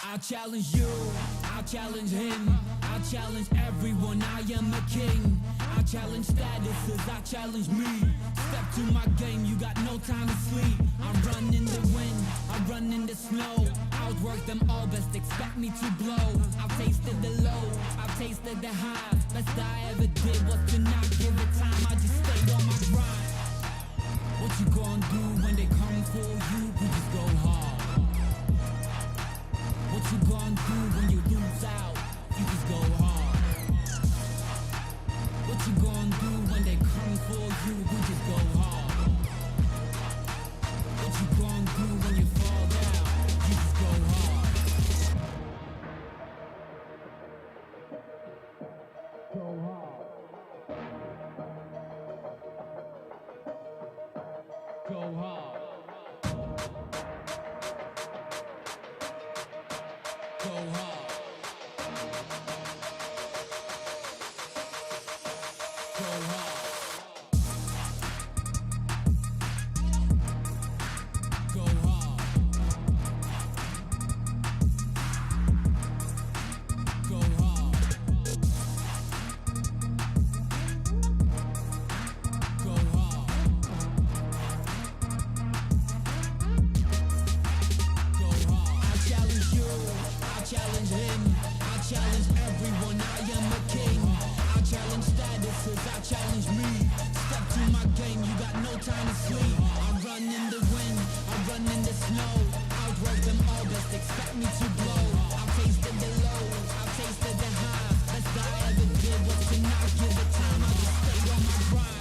I challenge you, I challenge him, I challenge everyone, I am a king. I challenge statuses, I challenge me. Step to my game, you got no time to sleep. I run in the wind, I run in the snow. Outwork them all, best expect me to blow. I've tasted the low, I've tasted the highs. Best I ever did was to not give it time, I just stayed on my grind. What you gonna do when they come for you? We just go hard. What you gonna do when you lose out? You just go hard. What you gonna do when they come for you? We just go hard. What you gonna do when you fall down? You just go hard. Go hard. Go hard. Go hard. Go hard. Go hard. Go hard. Go hard. Go hard. I challenge you, I challenge him, I challenge everyone, I am a king. I challenge statuses, I challenge me. Step to my game, you got no time to sleep. I run in the wind, I run in the snow. Outwork them all, best expect me to blow. I've tasted the low, I've tasted the high. Best I ever did was to not give it time, I just stayed on my grind.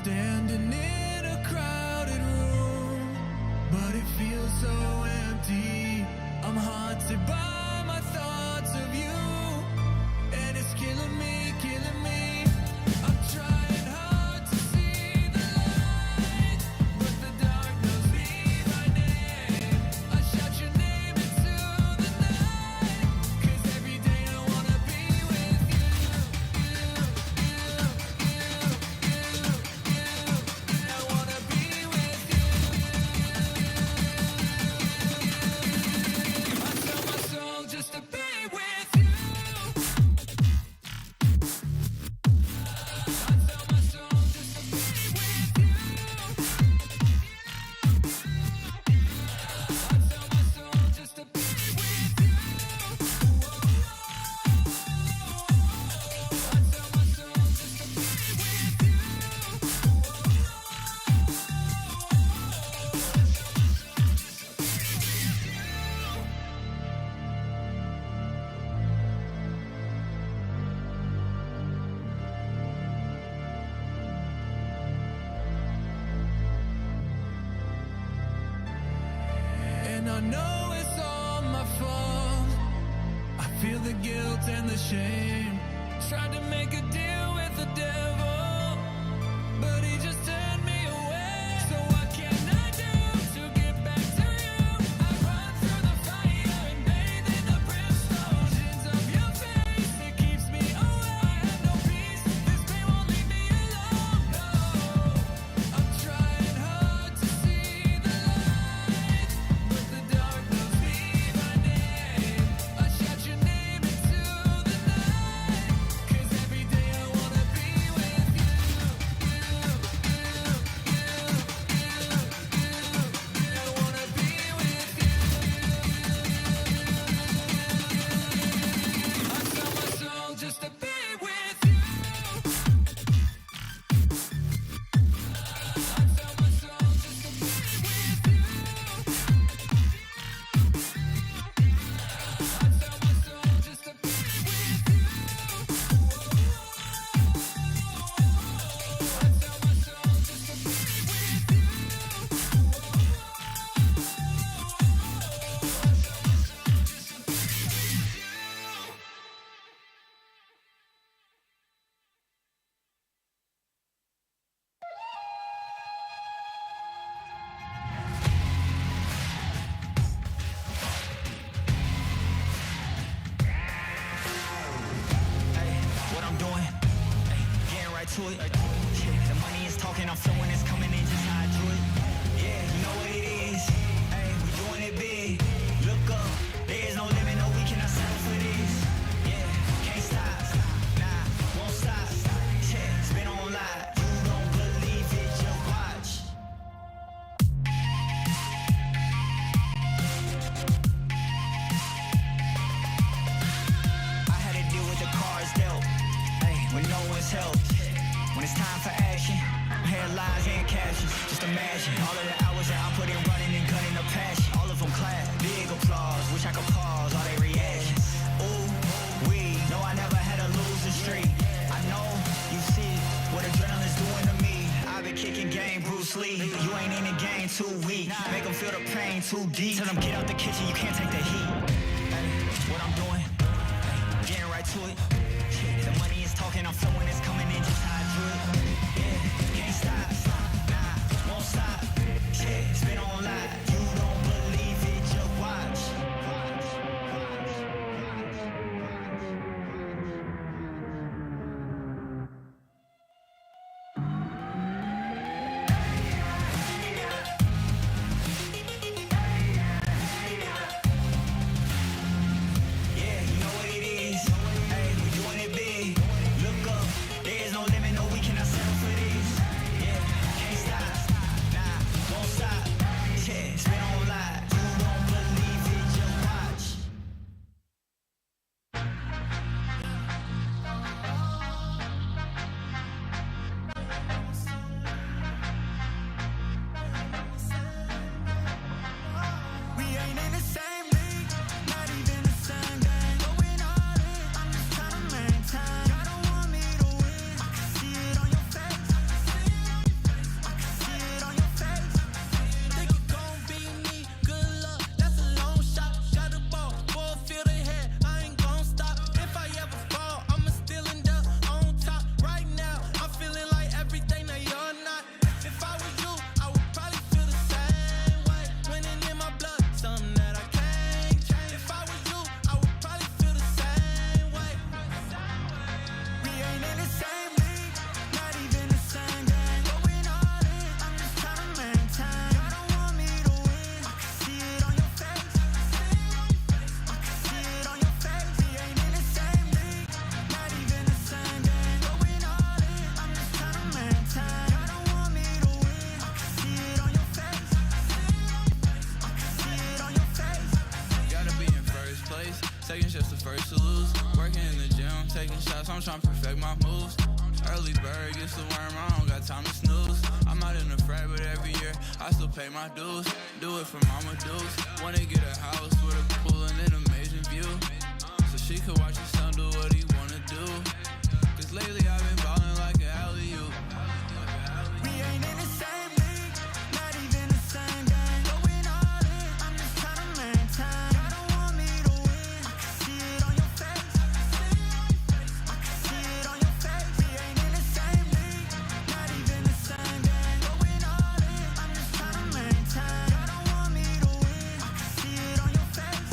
Standing in a crowded room, but it feels so empty. I'm haunted by my thoughts of you, and it's killing me, killing me. I'm trying hard to see the light, but the dark knows me by name. I shout your name into the night, 'cause every day I wanna be with you, I wanna be with you. I sell my soul just to be with you. I sell my soul just to be with you. I sell my soul just to be with you. I sell my soul just to be with you. And I know it's all my fault. I feel the guilt and the shame. Tried to make a deal with the devil, but he just turned me away. So what can I do to get back to you? I run through the fire and bathe in the brimstone. Visions of your face, it keeps me away. I have no peace, this pain won't leave me alone, no. I'm trying hard to see the light, but the dark knows me by name. I shout your name into the night, 'cause every day I wanna be with the pain too deep. Tell them get out the kitchen, you can't take the heat. Ay, what I'm doing, ay, getting right to it. The money is talking, I'm flowing, it's coming in just how I do it. Yeah, can't stop, nah, won't stop. Yeah, it's been on live. You don't believe it, just watch. Yeah, you know what it is. Hey, we doing it big. Look up, there's no limit, no, we cannot settle for this. Yeah, can't stop, nah, won't stop. Yeah, it's been on live. You don't believe it, just watch. We ain't in the same league, not even the same game. Going all in, I'm just trying to maintain. Y'all don't want me to win. I can see it on your face. I can see it on your face. Think it gon' be me, good luck, that's a long shot. Got the ball, full field ahead, I ain't gon' stop. If I ever fall, I'ma still end up on top. Right now, I'm feeling like everything that you're not. If I was you, I would probably feel the same way. Winning in my blood, something that I can't change. If I was you, I would probably feel the same way. We ain't in the same league, not even the same game. Going all in, I'm just trying to maintain. Y'all don't want me to win. I can see it on your face. I can see it on your face. We ain't in the same league, not even the same game. Going all in, I'm just trying to maintain. Y'all don't want me to win. I can see it on your face. I can see it on your face. Gotta be in first place, second shift's the first to lose. Working in the gym, taking shots, I'm trying to perfect my moves. Early bird gets the worm, I don't got time to snooze. I'm not in the frat, but every year I still pay my dues. Do it for mama dues. Wanna get a house with a pool and an amazing view, so she could watch her son do what he wanna do. Cause lately I've been ballin' like an alley-oop. We ain't in the same league, not even the same game. Going all in, I'm just trying to maintain. Y'all don't want me to win. I can see it on your face. I can see it on your face. We ain't in the same league, not even the same game. Going all in, I'm just trying to maintain. Y'all don't want me to win. I can see it on your face.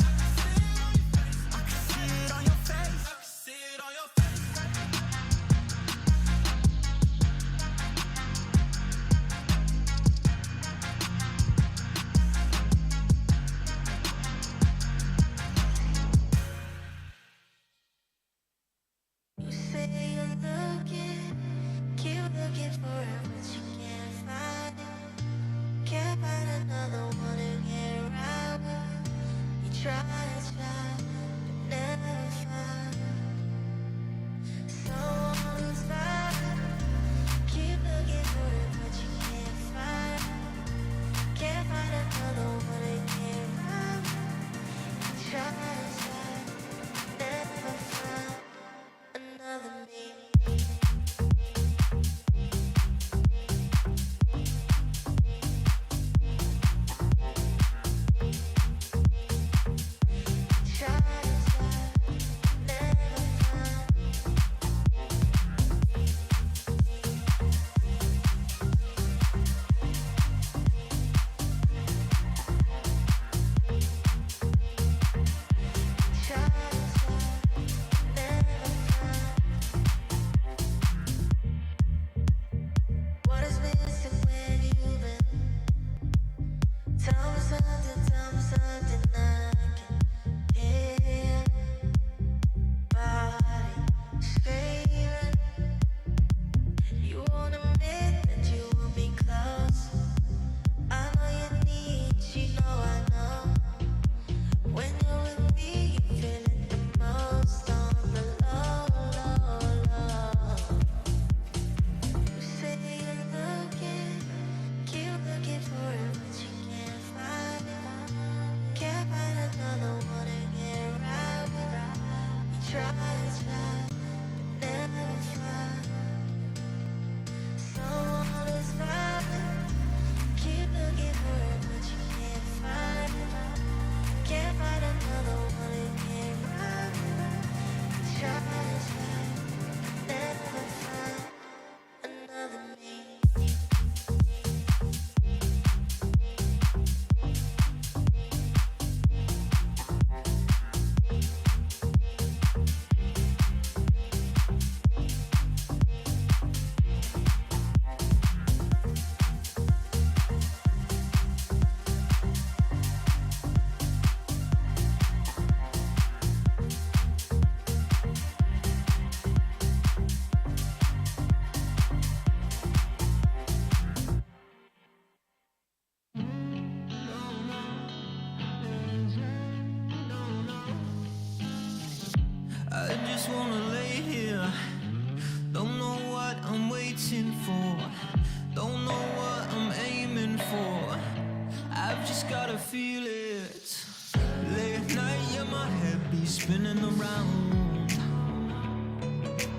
spinning around.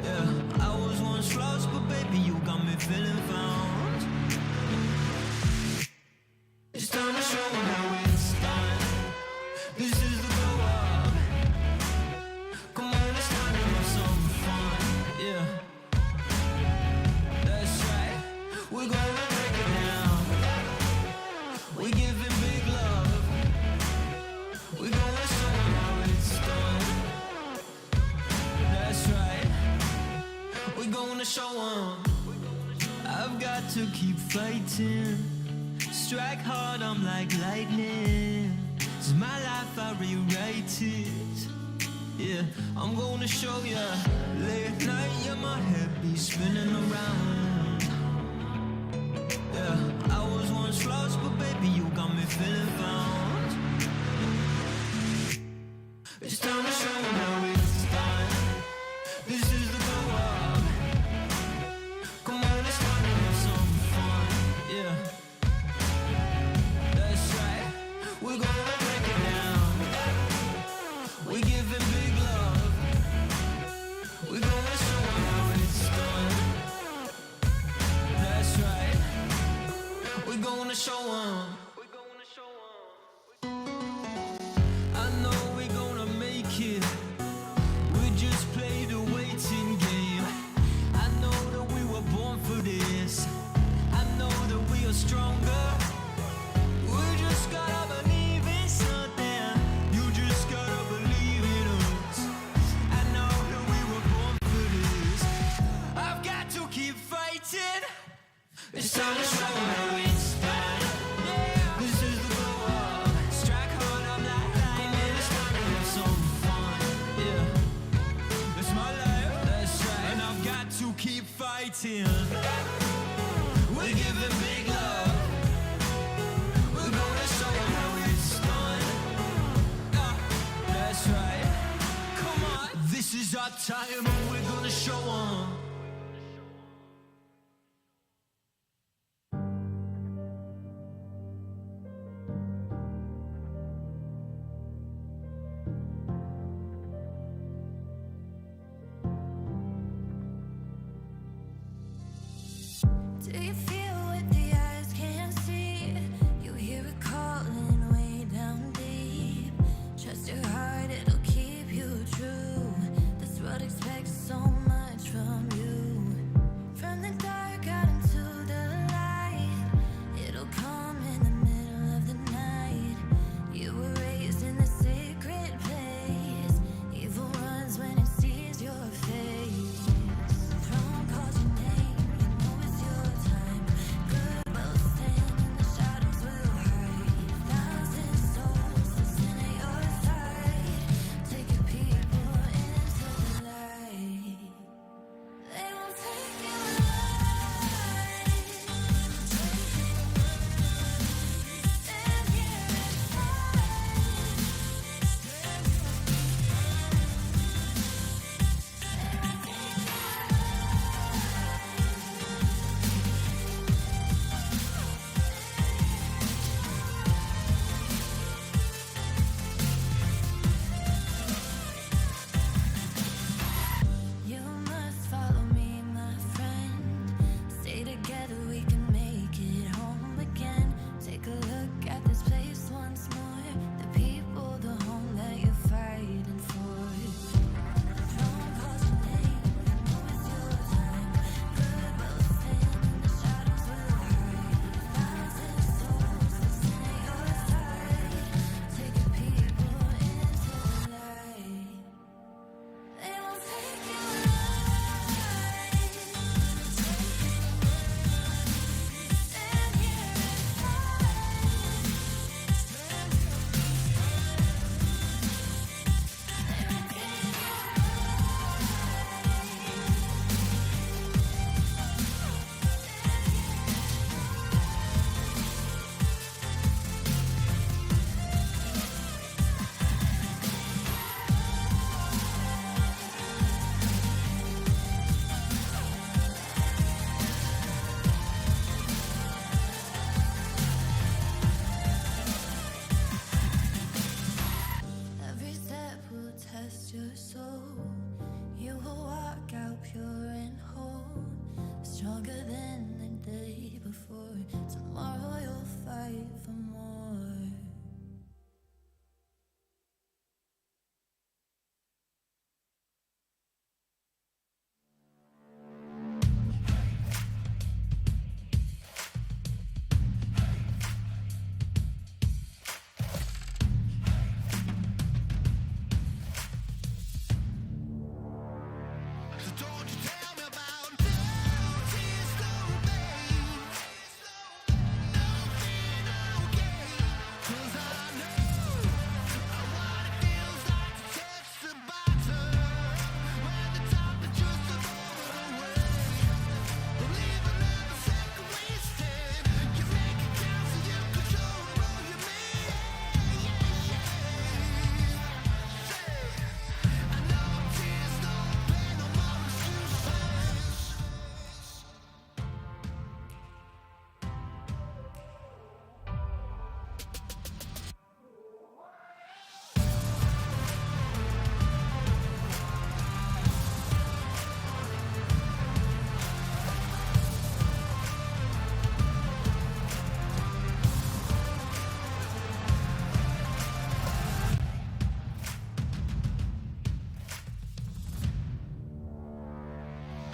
Yeah, I was once lost, but baby, you got me feeling found. It's time to show me how it's done. This is the glow up. Come on, it's time to have some fun. Yeah, that's right. We're gonna break it down. We giving big love. We're gonna show 'em how it's done. That's right. We're gonna show 'em. I've got to keep fighting. Strike hard, I'm like lightning. It's my life, I rewrite it. Yeah, I'm gonna show ya. Late night, yeah, my head be spinning around. Yeah, I was once lost, but baby, you got me feeling found. It's time to show 'em how it's done. This is the glow up. Come on, it's time to have some fun. Yeah, that's right. We're gonna break it down. We giving big love. We're gonna show 'em how it's done. That's right. We're gonna show 'em. I know we're gonna make it. We just played a waiting game. I know that we were born for this. I know that we are stronger. We just gotta believe in something. You just gotta believe in us. I know that we were born for this. I've got to keep fighting. It's time to show 'em how it's done. Yeah, this is the glow up. Strike hard, I'm like lightning. It's time to have some fun. Yeah, it's my life. That's right. And I've got to keep fighting. We're giving big love. We're gonna show 'em how it's done. That's right. Come on, this is our time, and we're gonna show 'em. Do you feel what the eyes can't see? You hear it calling way down deep. Trust your heart, it'll keep you true. This world expects so much from you. lost your soul. You will walk out pure and whole, stronger than the day before. Tomorrow you'll fight for more. So don't you tell me about love, tears, no pain. Nothing I'll gain, 'cause I know what it feels like to touch the bottom, when the top is just a moment away. Leave another second wasted. You make it count so you control the role you made. I know tears, no pain, no more excuses.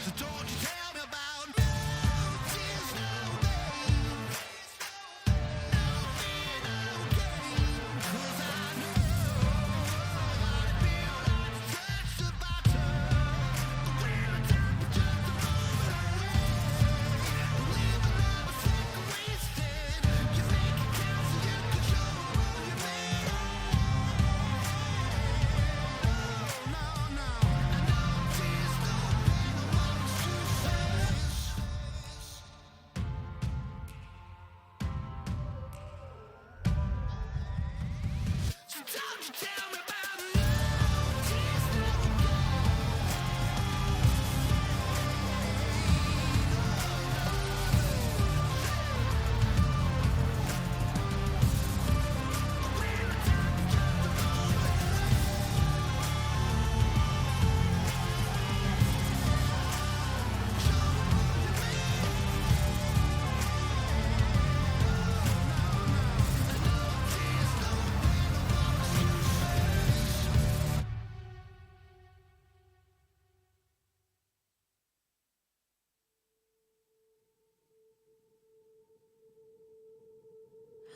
So don't you tell me about love, tears, no pain. Nothing I'll gain, 'cause I know what it feels like to touch the bottom, when the top is just a moment away. Leave another second wasted. You make it count so you control the role you made. No, no, I know tears, no pain, no more excuses. So don't you tell me about love, tears, no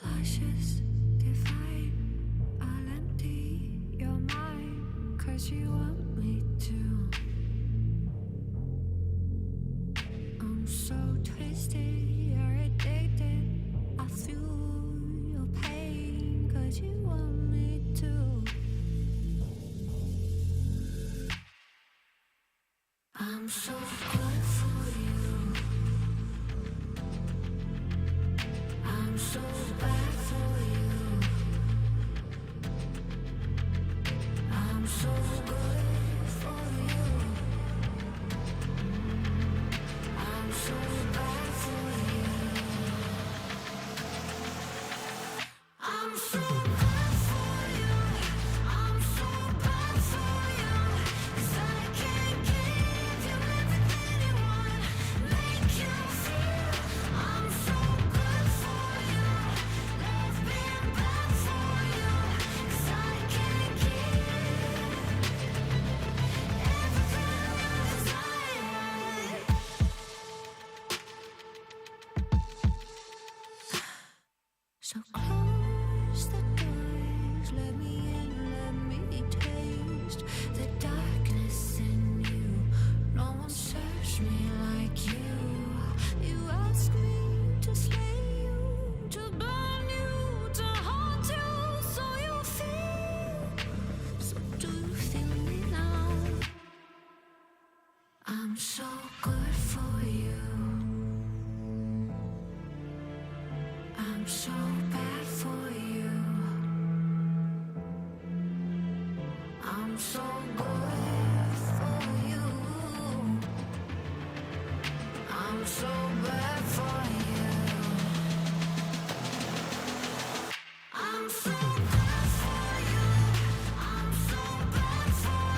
Luscious, divine, I'll empty your mind, 'cause you want me to. I'm so twisted, you're addicted. I feel your pain, 'cause you want me to. I'm so good for you. I'm so bad for you. I'm so good for you. I'm so bad for you. I'm so good for you. I'm so bad for you. 'Cause I can't give you everything you want. Make you feel I'm so good for you. Love being bad for you. 'Cause I can't give everything you desire. So close the doors, let me in, let me taste the darkness in you. No one serves me like you. You ask me to slay you, to burn you, to haunt you, so you feel. So do you feel me now? I'm so good for you. I'm so bad for you. I'm so good for you. I'm so bad for you. I'm so good for you. I'm so bad for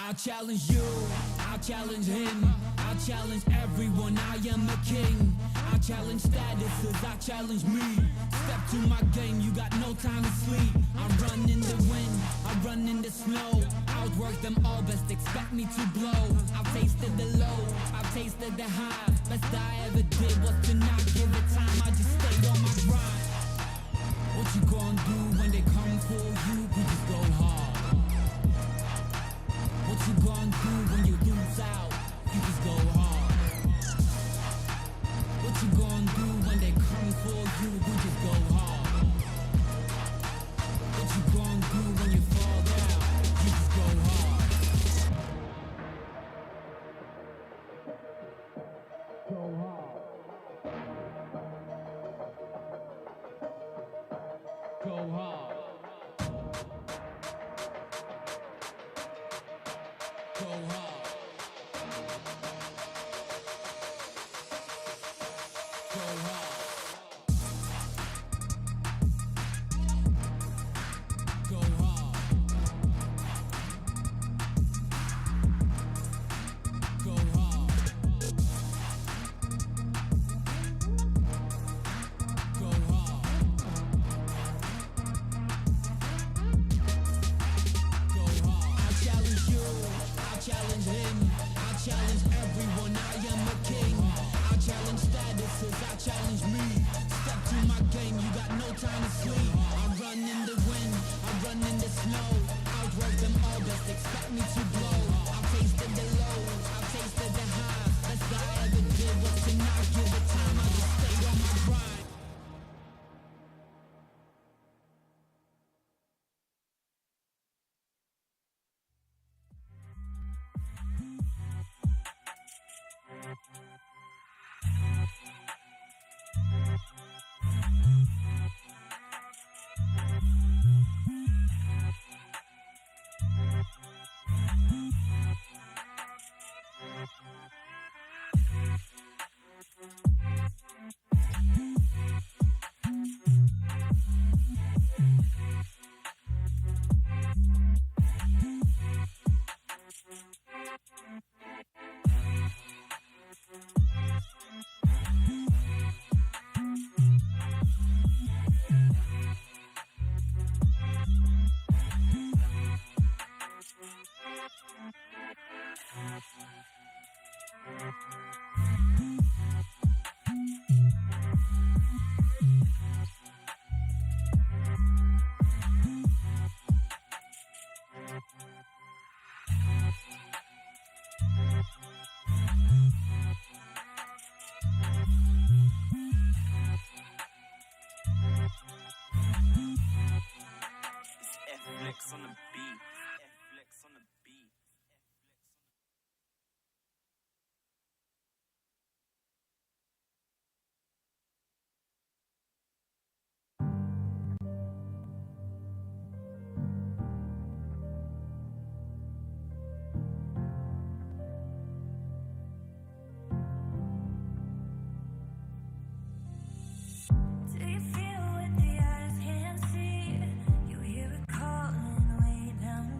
I'll challenge you, I'll challenge him, I'll challenge everyone, I am a king. I'll challenge statuses, I'll challenge me. Step to my game, you got no time to sleep. I run in the wind, I run in the snow. Outwork them all, best expect me to blow. I've tasted the low, I've tasted the high. Best I ever did was to not give it time, I just stayed on my grind. What you gonna do when they come for you? We just go hard. What you gonna do when you lose out? You just go hard. What you gonna do when they come for you? You just go hard. What you gonna do when you fall down? You just go hard. Go hard. Go hard. Go hard. Go hard. Go hard. Go hard. Go hard. Go hard. I'll challenge you, I'll challenge him, I'll challenge everyone, I am a king. I'll challenge statuses, I'll challenge me. Step to my game, you got no time to sleep. I run in the wind, I run in the snow. Outwork them all, best expect me to blow. I've tasted the lows, I've tasted the highs. Best I ever did was to not give it time, I just stayed on my grind. Flex on the beat. Flex on the beat. Do you feel what the eyes can't see? You hear it calling way down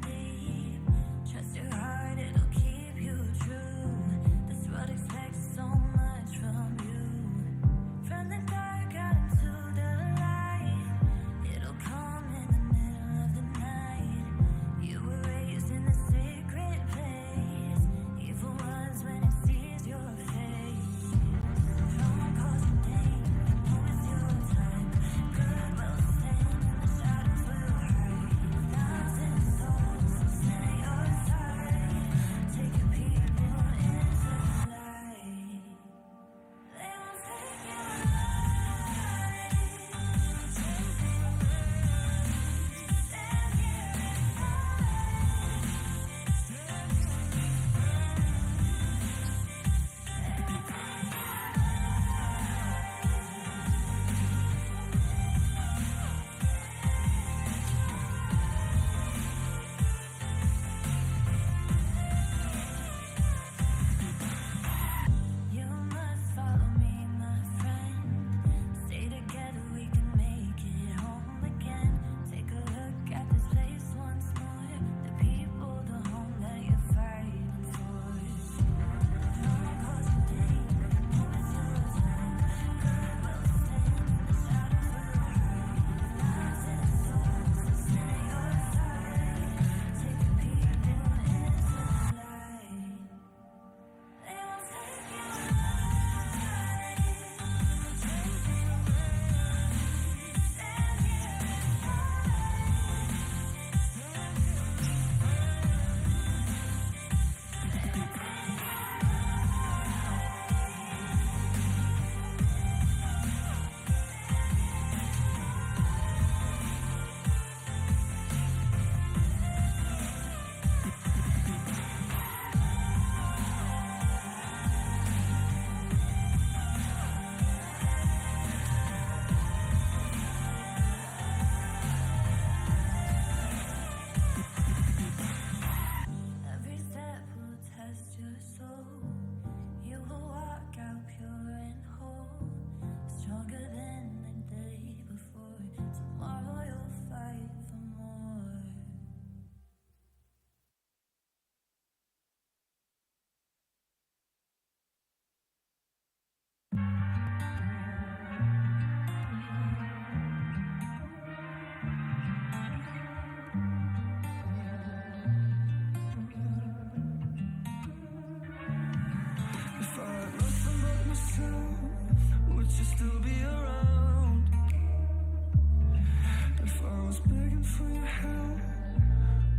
was begging for your help,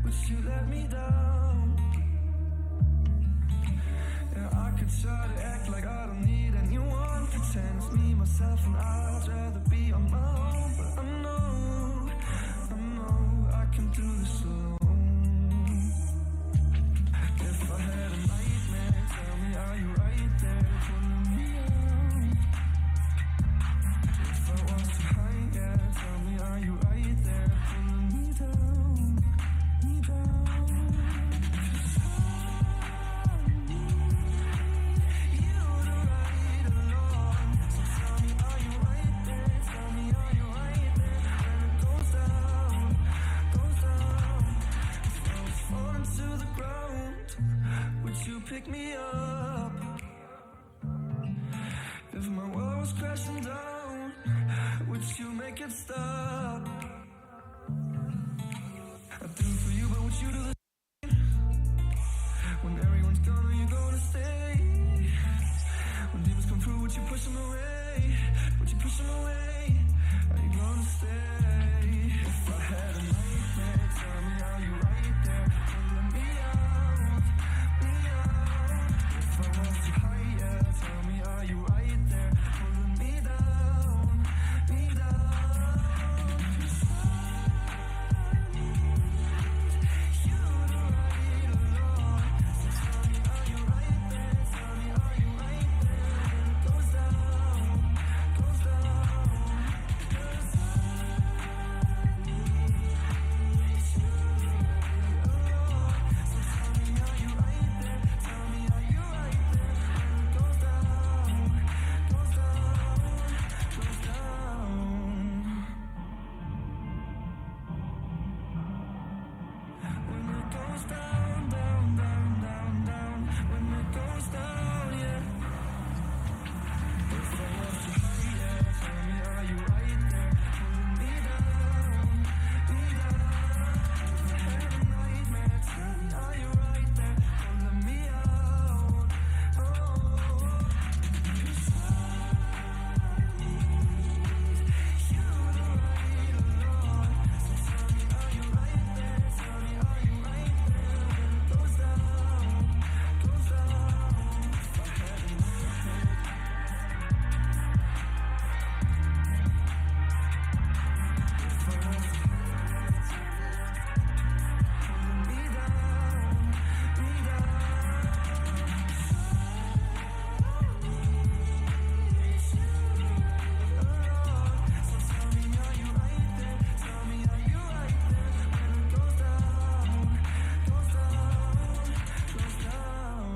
but you let me down. Yeah, I could try to act like I don't need anyone, pretend it's me, myself, and I'd rather be on my own. But I know I can do this alone. If I had a nightmare, tell me, are you right there pulling me out? If I was too high, yeah, tell me, are you right there pulling me down, me down? Pick me up. If my world was crashing down, would you make it stop? I'd do it for you, but would you do the same? When everyone's gone, are you gonna stay? When demons come through, would you push them away? Would you push them away? Are you gonna stay? If I had a nightmare, tell me, are you right there pulling me out? If I was too high, yeah, tell me, are you right there pulling me down, me down? 'Cause I need you to ride along. So tell me, are you right there? Tell me, are you right there? When it goes down, goes down. 'Cause I need you to ride along. So tell me, are you right there? Tell me, are you right there? When it goes down, goes down, goes down. When it goes down, down, down, down, down. When it goes down, yeah. If I was too high, yeah, tell me, are you right there pulling me down, me down? If I had a nightmare, tell me, are you right there pulling me out? Oh, 'cause I need you to ride along. So tell me, are you right there? Tell me, are you right there? When it goes down, goes down. If I had a nightmare, if I was too pulling me down, me down. So tell me, are you right there? Tell me, are you right there? When it goes down, goes down, goes down.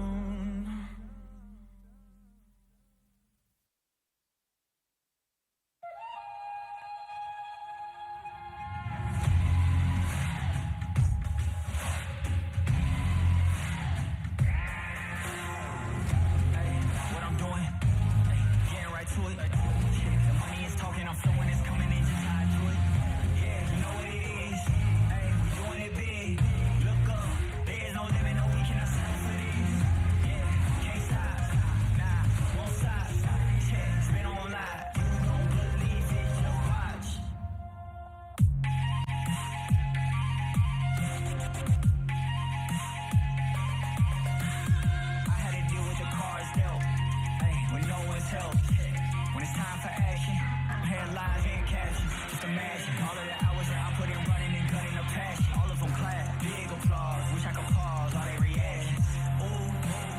What I'm doing, getting right to it. The money is talking, I'm flowing, it's coming in, just high to it. Yeah, you know what it is. Hey, we doing it big. Look up, there is no limit, no we cannot stop for this. Yeah, can't stop, nah, won't stop. Yeah, spin on live, you don't believe it, just watch. I had to deal with the cards dealt, hey, when no one's help. When it's time for action, I'm here live and catching. Just imagine all of the hours that I put in running and gunning the passion. All of them clap, big applause. Wish I could pause all their reactions. Ooh,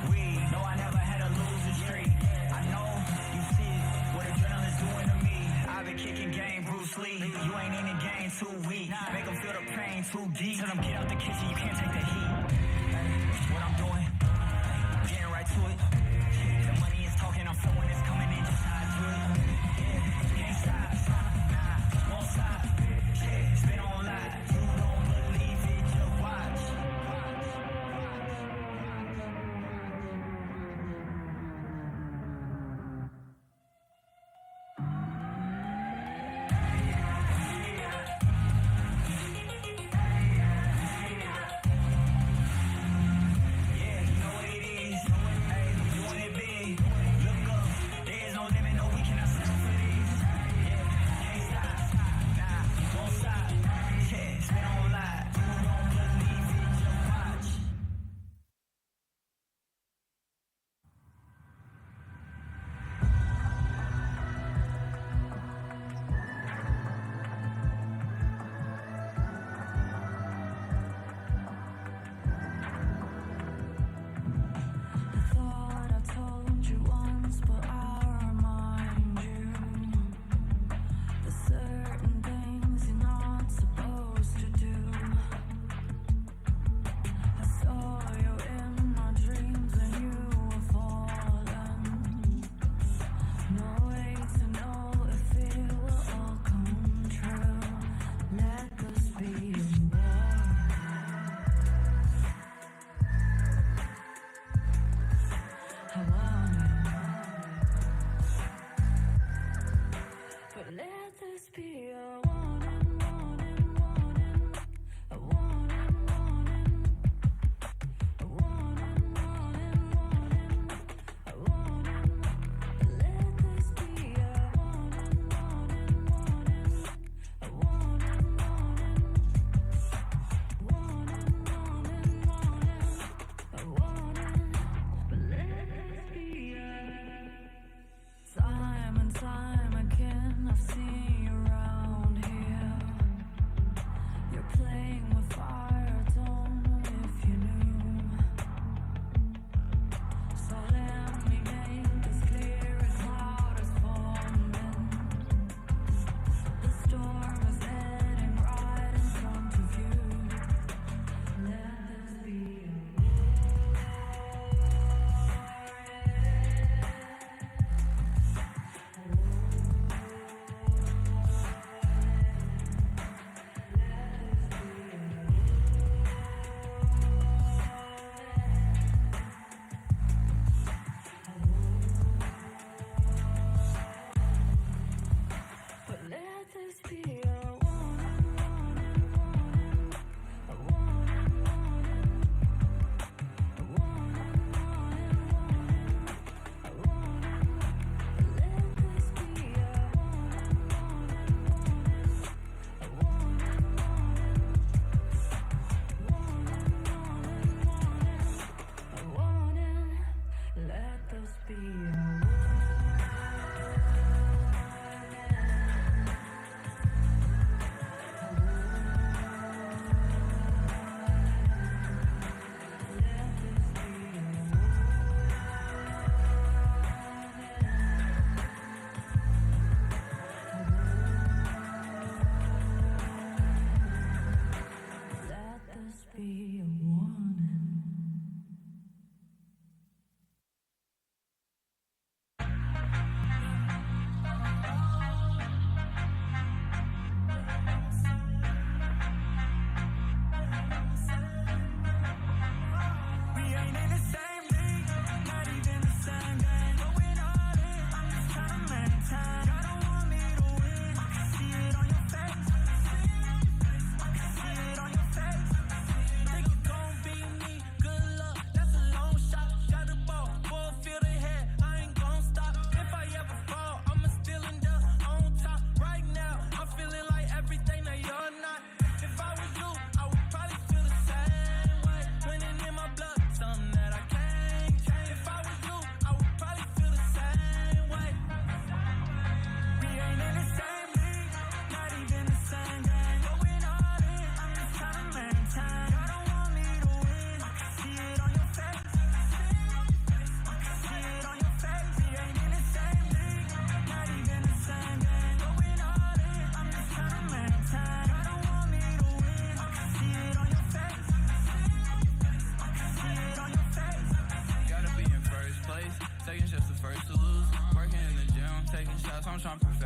we know I never had a losing streak. I know you see what adrenaline's doing to me. I've been kicking game, Bruce Lee. You ain't in the game too weak. Make them feel the pain too deep. Tell them get out the kitchen, you can't take the heat. What I'm doing, getting right to it. The money is talking, I'm flowing, it's coming in, just high to it. Yeah, can't stop, nah, won't stop. Yeah, spin on live, you don't believe it, just watch. Yeah, you know what it is. Hey, we doing it big. Look up, there is no limit.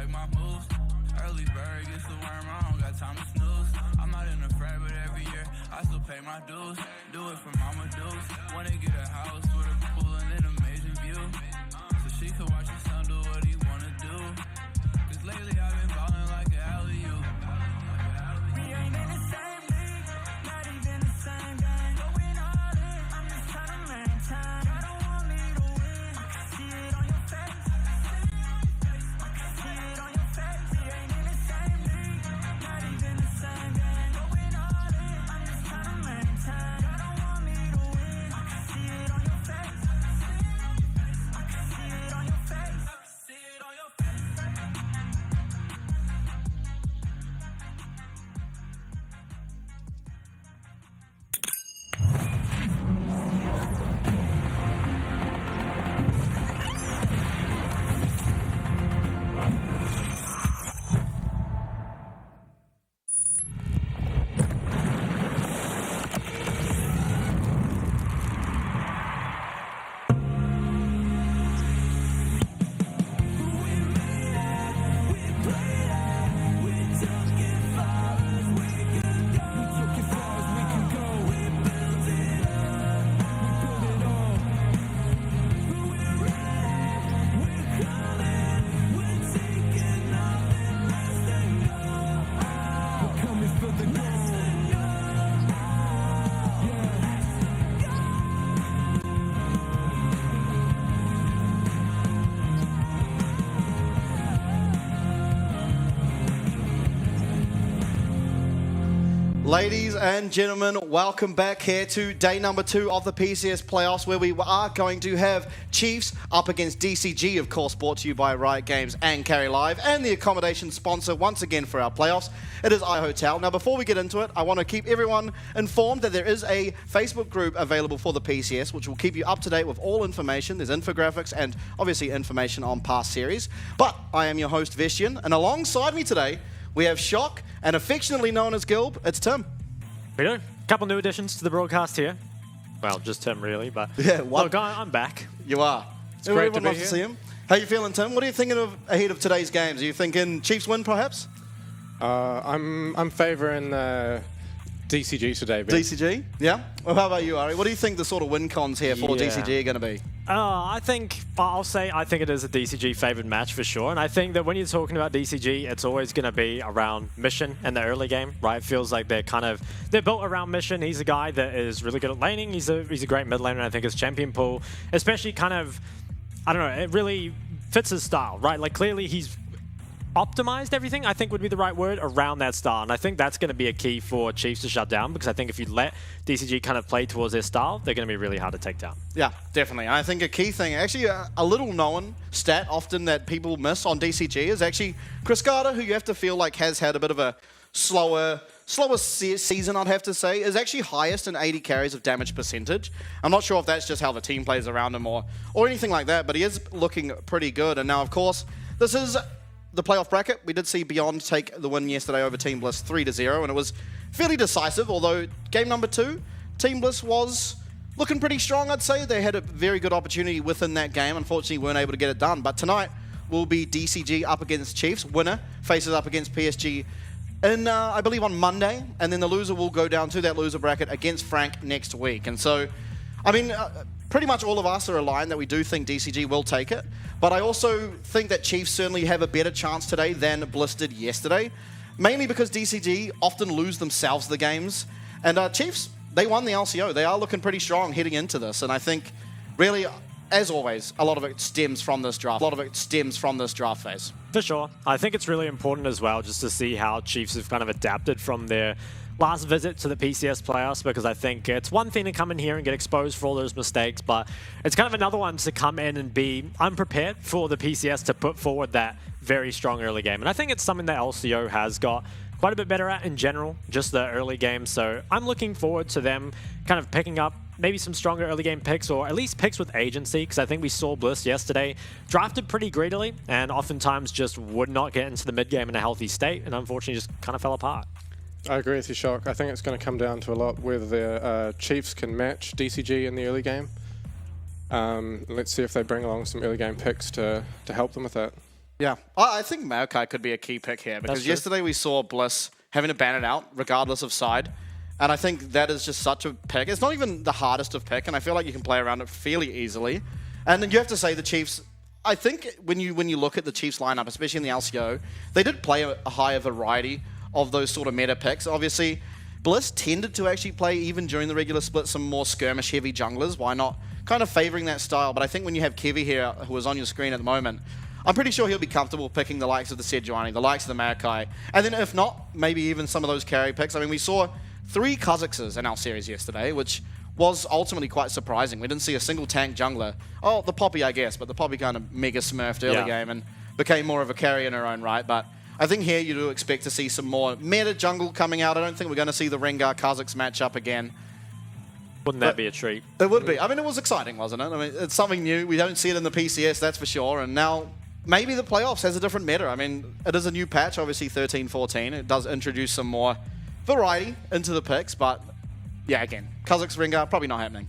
respect my moves. Early bird gets the worm, I don't got time to snooze. I'm not in a frat, but every year I still pay my dues. Do it for mama dues. Wanna get a house with a pool and an amazing view, so she can watch her son do what he wanna do. Cause lately I've been ballin' like an alley-oop. We ain't in the same league, not even the same game. Going all in, I'm just trying to maintain. I don't want me to win, I can see it on your face. I can see it on your face. We ain't in the same league, not even the same game. Going all in, I'm just trying to maintain. I don't want me to win, I can see it on your face. I can see it on your face. I can see it on your face. Ladies and gentlemen, welcome back here to day number 2 of the PCS playoffs, where we are going to have Chiefs up against DCG, of course, brought to you by Riot Games and Carry Live, and the accommodation sponsor once again for our playoffs. It is iHotel. Now, before we get into it, I want to keep everyone informed that there is a Facebook group available for the PCS, which will keep you up to date with all information. There's infographics and obviously information on past series. But I am your host, Vestian, and alongside me today, we have Shock, and affectionately known as Gilb, it's Tim. We do. A couple new additions to the broadcast here. Well, just Tim, really, but Yeah, what? look, I'm back. You are. It's great to be love here. to see him. How you feeling, Tim? What are you thinking of ahead of today's games? Are you thinking Chiefs win, perhaps? I'm favouring DCG today. Ben. DCG? Yeah? Well, how about you, Ari? What do you think the sort of win cons here for Yeah. DCG are going to be? I think it is a DCG favoured match for sure. And I think that when you're talking about DCG, it's always going to be around Mission in the early game, right? It feels like they're built around Mission. He's a guy that is really good at laning. He's a great mid laner, I think his champion pool, especially it really fits his style, right? Like clearly he's optimized everything, I think would be the right word, around that style. And I think that's going to be a key for Chiefs to shut down, because I think if you let DCG kind of play towards their style, they're going to be really hard to take down. Yeah, definitely. I think a key thing, actually a little known stat often that people miss on DCG is actually Chris Carter, who you have to feel like has had a bit of a slower season, I'd have to say, is actually highest in 80 carries of damage percentage. I'm not sure if that's just how the team plays around him or anything like that, but he is looking pretty good. And now, of course, this is the playoff bracket. We did see Beyond take the win yesterday over Team Bliss 3-0, and it was fairly decisive, although game number 2, Team Bliss was looking pretty strong, I'd say. They had a very good opportunity within that game. Unfortunately, weren't able to get it done. But tonight will be DCG up against Chiefs. Winner faces up against PSG in, I believe, on Monday, and then the loser will go down to that loser bracket against Frank next week. And so, I mean, pretty much all of us are aligned that we do think DCG will take it, but I also think that Chiefs certainly have a better chance today than Bliss did yesterday, mainly because DCG often lose themselves the games, and Chiefs, they won the LCO. They are looking pretty strong heading into this, and I think, really, as always, a lot of it stems from this draft. Phase. For sure. I think it's really important as well just to see how Chiefs have kind of adapted from their last visit to the PCS playoffs, because I think it's one thing to come in here and get exposed for all those mistakes, but it's kind of another one to come in and be unprepared for the PCS to put forward that very strong early game. And I think it's something that LCO has got quite a bit better at in general, just the early game. So I'm looking forward to them kind of picking up maybe some stronger early game picks, or at least picks with agency, because I think we saw Bliss yesterday drafted pretty greedily and oftentimes just would not get into the mid game in a healthy state, and unfortunately just kind of fell apart. I agree with you, Shock. I think it's going to come down to a lot whether the Chiefs can match DCG in the early game. Let's see if they bring along some early game picks to help them with that. Yeah, I think Maokai could be a key pick here because true. yesterday we saw Bliss having to ban it out regardless of side. And I think that is just such a pick. It's not even the hardest of pick, and I feel like you can play around it fairly easily. And then you have to say the Chiefs, I think when you look at the Chiefs lineup, especially in the LCO, they did play a higher variety of those sort of meta picks. Obviously, Bliss tended to actually play, even during the regular split, some more skirmish-heavy junglers. Why not? Kind of favoring that style. But I think when you have Kevy here, who is on your screen at the moment, I'm pretty sure he'll be comfortable picking the likes of the Sejuani, the likes of the Maokai. And then if not, maybe even some of those carry picks. I mean, we saw 3 Kazakhs in our series yesterday, which was ultimately quite surprising. We didn't see a single tank jungler. Oh, the Poppy, I guess, but the Poppy kind of mega smurfed early game and became more of a carry in her own right. But I think here you do expect to see some more meta jungle coming out. I don't think we're going to see the Rengar Kazakhs match up again. Wouldn't that be a treat? It would be. I mean, it was exciting, wasn't it? I mean, it's something new. We don't see it in the PCS, that's for sure. And now maybe the playoffs has a different meta. I mean, it is a new patch, obviously 13-14. It does introduce some more variety into the picks, but yeah, again, Kazakhs Rengar, probably not happening.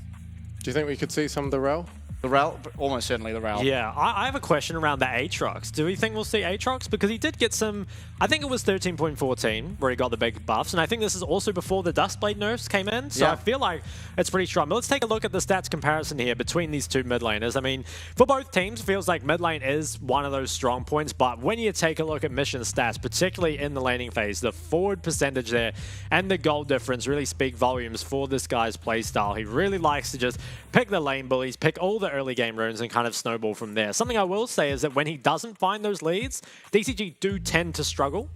Do you think we could see some of the Rel? The Rel, almost certainly the Rel. Yeah, I have a question around the Aatrox. Do we think we'll see Aatrox? Because he did get some, I think it was 13.14 where he got the big buffs, and I think this is also before the Dustblade nerfs came in, so Yeah. I feel like it's pretty strong. But let's take a look at the stats comparison here between these two mid laners. I mean, for both teams, feels like mid lane is one of those strong points, but when you take a look at Mission stats, particularly in the laning phase, the forward percentage there and the gold difference really speak volumes for this guy's playstyle. He really likes to just pick the lane bullies, pick all the early game runes, and kind of snowball from there. Something I will say is that when he doesn't find those leads, DCG do tend to struggle.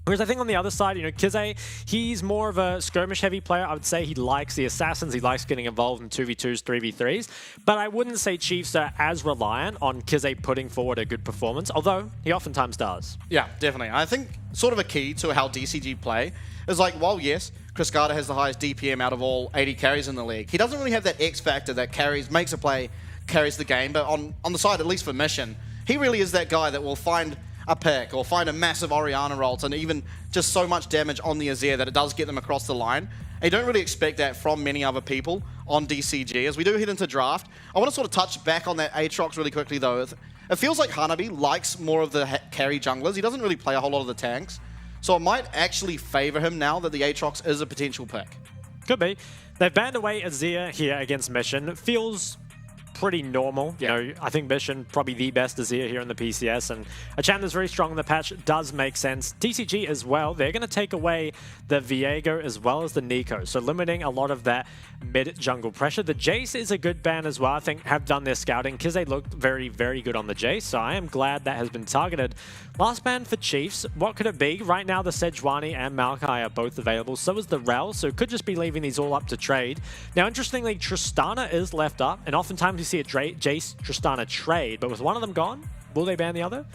Whereas I think on the other side, you know, Kize, he's more of a skirmish-heavy player. I would say he likes the assassins. He likes getting involved in 2v2s, 3v3s. But I wouldn't say Chiefs are as reliant on Kize putting forward a good performance, although he oftentimes does. Yeah, definitely. I think sort of a key to how DCG play is like, while yes, Chris Carter has the highest DPM out of all 80 carries in the league, he doesn't really have that X factor that carries, makes a play, carries the game. But on the side, at least for Mission, he really is that guy that will find a pick or find a massive Orianna rolt and even just so much damage on the Azir that it does get them across the line. And you don't really expect that from many other people on DCG. As we do head into draft, I want to sort of touch back on that Aatrox really quickly though. It feels like Hanabi likes more of the carry junglers. He doesn't really play a whole lot of the tanks. So it might actually favor him now that the Aatrox is a potential pick. Could be. They've banned away Azir here against Mission. It feels pretty normal. You know, I think Mission probably the best Azir here in the PCS, and a champ that's very strong in the patch does make sense. DCG as well, they're going to take away the Viego as well as the Nico, so limiting a lot of that mid-jungle pressure. The Jace is a good ban as well. I think have done their scouting because they looked very, very good on the Jace, so I am glad that has been targeted. Last ban for Chiefs, what could it be? Right now the Sejuani and Maokai are both available, so is the Rel, so could just be leaving these all up to trade. Now interestingly, Tristana is left up, and oftentimes you see a Jace Tristana trade, but with one of them gone, will they ban the other?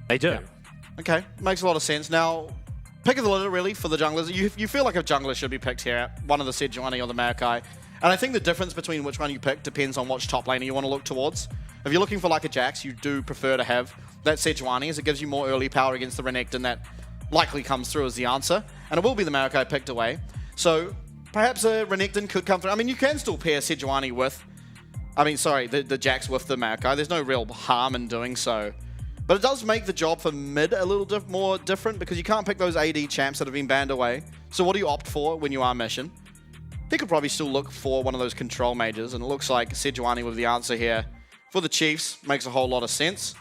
They do. Yeah. Okay, makes a lot of sense. Now, pick of the litter really for the junglers. You feel like a jungler should be picked here, one of the Sejuani or the Maokai. And I think the difference between which one you pick depends on which top laner you want to look towards. If you're looking for like a Jax, you do prefer to have that Sejuani as it gives you more early power against the Renekton that likely comes through as the answer. And it will be the Maokai picked away. So perhaps a Renekton could come through. I mean, you can still pair Sejuani with, the Jax with the Maokai. There's no real harm in doing so. But it does make the job for mid a little more different because you can't pick those AD champs that have been banned away. So what do you opt for when you are Mission? They could probably still look for one of those control mages, and it looks like Sejuani with the answer here for the Chiefs makes a whole lot of sense.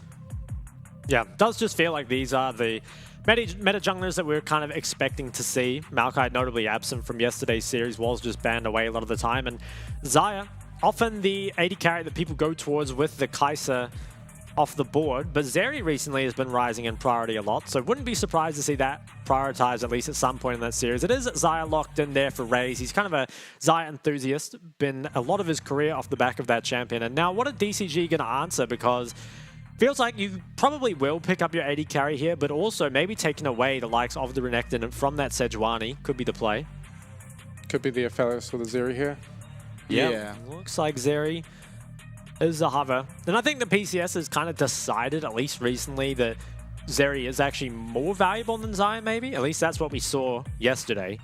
Yeah, does just feel like these are the meta junglers that we were kind of expecting to see. Maokai, notably absent from yesterday's series, was just banned away a lot of the time. And Xayah, often the AD carry that people go towards with the Kai'Sa off the board, but Zeri recently has been rising in priority a lot, so wouldn't be surprised to see that prioritized at least at some point in that series. It is Xayah locked in there for Raze. He's kind of a Xayah enthusiast, been a lot of his career off the back of that champion. And now what are DCG going to answer? Because feels like you probably will pick up your AD carry here, but also maybe taking away the likes of the Renekton from that Sejuani could be the play. Could be the Aphelios or the Zeri here. Yeah. Looks like Zeri is a hover. And I think the PCS has kind of decided, at least recently, that Zeri is actually more valuable than Xayah, maybe. At least that's what we saw yesterday.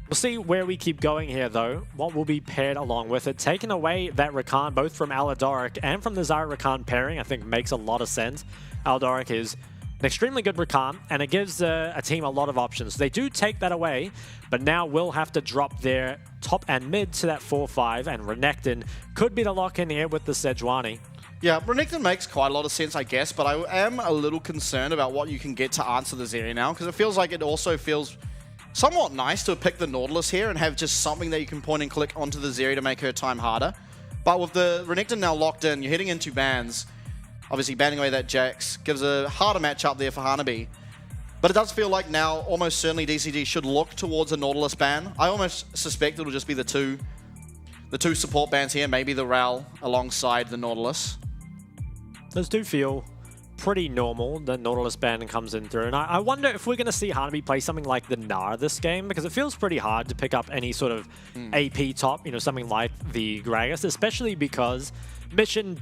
We'll see where we keep going here, though. What will be paired along with it. Taking away that Rakan, both from Aladoric and from the Xayah Rakan pairing, I think makes a lot of sense. Aladoric is an extremely good recon, and it gives a team a lot of options. They do take that away, but now will have to drop their top and mid to that 4-5, and Renekton could be the lock-in here with the Sejuani. Yeah, Renekton makes quite a lot of sense, I guess, but I am a little concerned about what you can get to answer the Zeri now, because it feels like it also feels somewhat nice to pick the Nautilus here and have just something that you can point and click onto the Zeri to make her time harder. But with the Renekton now locked in, you're heading into bans. Obviously, banning away that Jax gives a harder matchup there for Hanabi. But it does feel like now, almost certainly, DCG should look towards a Nautilus ban. I almost suspect it'll just be the two support bans here, maybe the Ral alongside the Nautilus. Those do feel pretty normal. The Nautilus ban comes in through. And I wonder if we're going to see Hanabi play something like the Gnar this game, because it feels pretty hard to pick up any sort of AP top, something like the Gragas, especially because Mission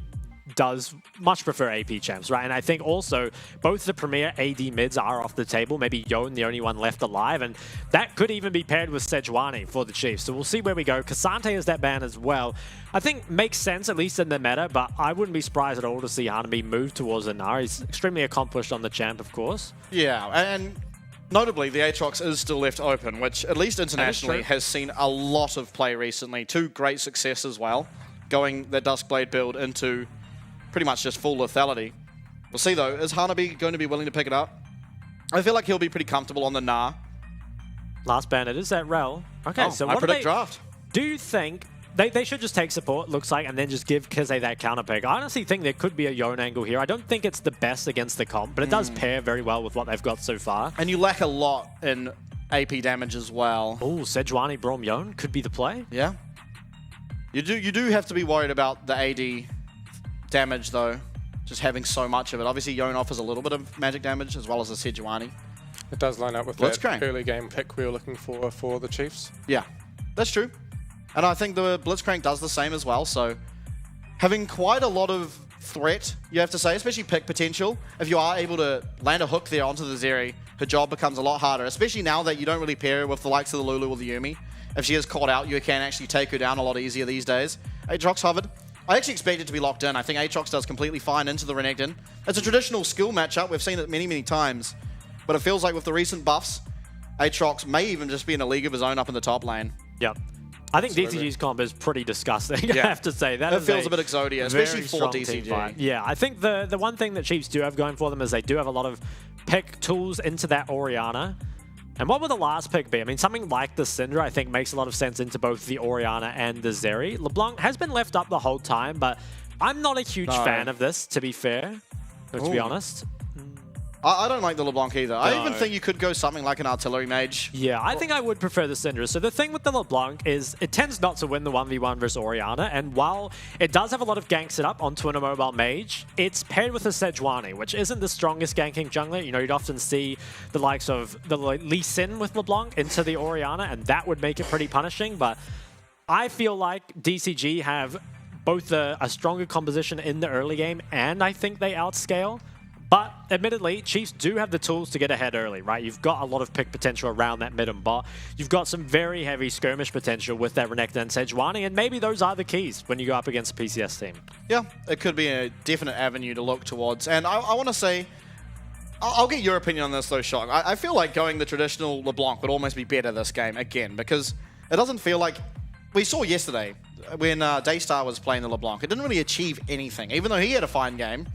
does much prefer AP champs, right? And I think also both the premier AD mids are off the table, maybe Yone the only one left alive, and that could even be paired with Sejuani for the Chiefs. So we'll see where we go. Cassante is that ban as well. I think makes sense, at least in the meta, but I wouldn't be surprised at all to see Hanabi move towards Gnar. He's extremely accomplished on the champ, of course. Yeah, and notably, the Aatrox is still left open, which at least internationally has seen a lot of play recently. 2 great success as well, going the Duskblade build into pretty much just full lethality. We'll see though, is Hanabi going to be willing to pick it up? I feel like he'll be pretty comfortable on the Gnar. Last ban, it is that Rel. Okay, so I what predict draft. Do you think they should just take support, looks like, and then just give Kize that counter pick? I honestly think there could be a Yone angle here. I don't think it's the best against the comp, but it does pair very well with what they've got so far. And you lack a lot in AP damage as well. Oh, Sejuani Braum Yone could be the play. Yeah. You do have to be worried about the AD damage though, just having so much of it. Obviously Yone offers a little bit of magic damage as well as the Sejuani. It does line up with that early game pick we were looking for the Chiefs. Yeah, that's true. And I think the Blitzcrank does the same as well, so having quite a lot of threat, you have to say, especially pick potential. If you are able to land a hook there onto the Zeri, her job becomes a lot harder, especially now that you don't really pair her with the likes of the Lulu or the Yuumi. If she is caught out, you can actually take her down a lot easier these days. Aatrox hovered. I actually expect it to be locked in. I think Aatrox does completely fine into the Renekton. It's a traditional skill matchup. We've seen it many, many times. But it feels like with the recent buffs, Aatrox may even just be in a league of his own up in the top lane. Yep. I think DCG's comp is pretty disgusting, I have to say. That feels a bit Exodia, especially for DCG. Yeah, I think the one thing that Chiefs do have going for them is they do have a lot of pick tools into that Orianna. And what would the last pick be? I mean, something like the Syndra, I think, makes a lot of sense into both the Orianna and the Zeri. LeBlanc has been left up the whole time, but I'm not a huge fan of this, to be fair, or to be honest. I don't like the LeBlanc either. No. I even think you could go something like an Artillery Mage. Yeah, I think I would prefer the Syndra. So the thing with the LeBlanc is it tends not to win the 1v1 versus Orianna, and while it does have a lot of gank set up onto an immobile mage, it's paired with a Sejuani, which isn't the strongest ganking jungler. You'd often see the likes of the Lee Sin with LeBlanc into the Orianna, and that would make it pretty punishing, but I feel like DCG have both a stronger composition in the early game, and I think they outscale. But admittedly, Chiefs do have the tools to get ahead early, right? You've got a lot of pick potential around that mid and bot. You've got some very heavy skirmish potential with that Renekton and Sejuani, and maybe those are the keys when you go up against a PCS team. Yeah, it could be a definite avenue to look towards. And I want to say, I'll get your opinion on this though, Shock. I feel like going the traditional LeBlanc would almost be better this game, again, because it doesn't feel like... We saw yesterday when Daystar was playing the LeBlanc, it didn't really achieve anything, even though he had a fine game.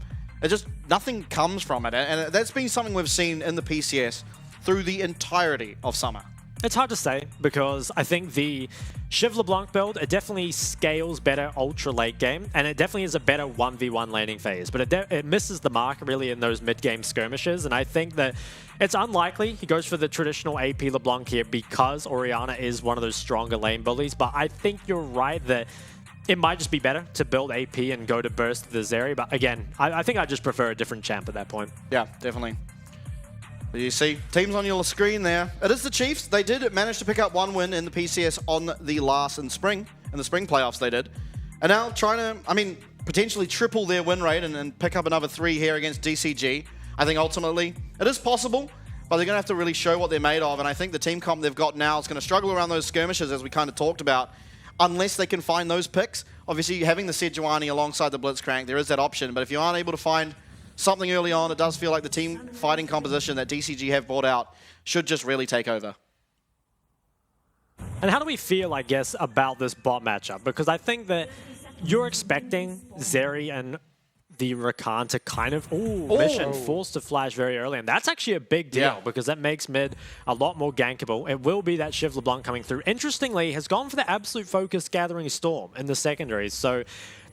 It just, nothing comes from it, and that's been something we've seen in the PCS through the entirety of summer. It's hard to say, because I think the Shiv LeBlanc build, it definitely scales better ultra late game, and it definitely is a better 1v1 laning phase, but it misses the mark really in those mid-game skirmishes, and I think that it's unlikely he goes for the traditional AP LeBlanc here because Orianna is one of those stronger lane bullies, but I think you're right that it might just be better to build AP and go to burst the Zeri, but again, I think I just prefer a different champ at that point. Yeah, definitely. You see, teams on your screen there. It is the Chiefs. They did manage to pick up one win in the PCS on the spring playoffs they did. And now trying to, potentially triple their win rate and pick up another 3 here against DCG. I think ultimately it is possible, but they're going to have to really show what they're made of. And I think the team comp they've got now is going to struggle around those skirmishes, as we kind of talked about, unless they can find those picks. Obviously, having the Sejuani alongside the Blitzcrank, there is that option. But if you aren't able to find something early on. It does feel like the team fighting composition that DCG have brought out should just really take over. And how do we feel, I guess, about this bot matchup? Because I think that you're expecting Zeri and the Rakan to kind of, Mission forced to flash very early. And that's actually a big deal because that makes mid a lot more gankable. It will be that Shiv LeBlanc coming through. Interestingly, has gone for the absolute focus Gathering Storm in the secondaries. So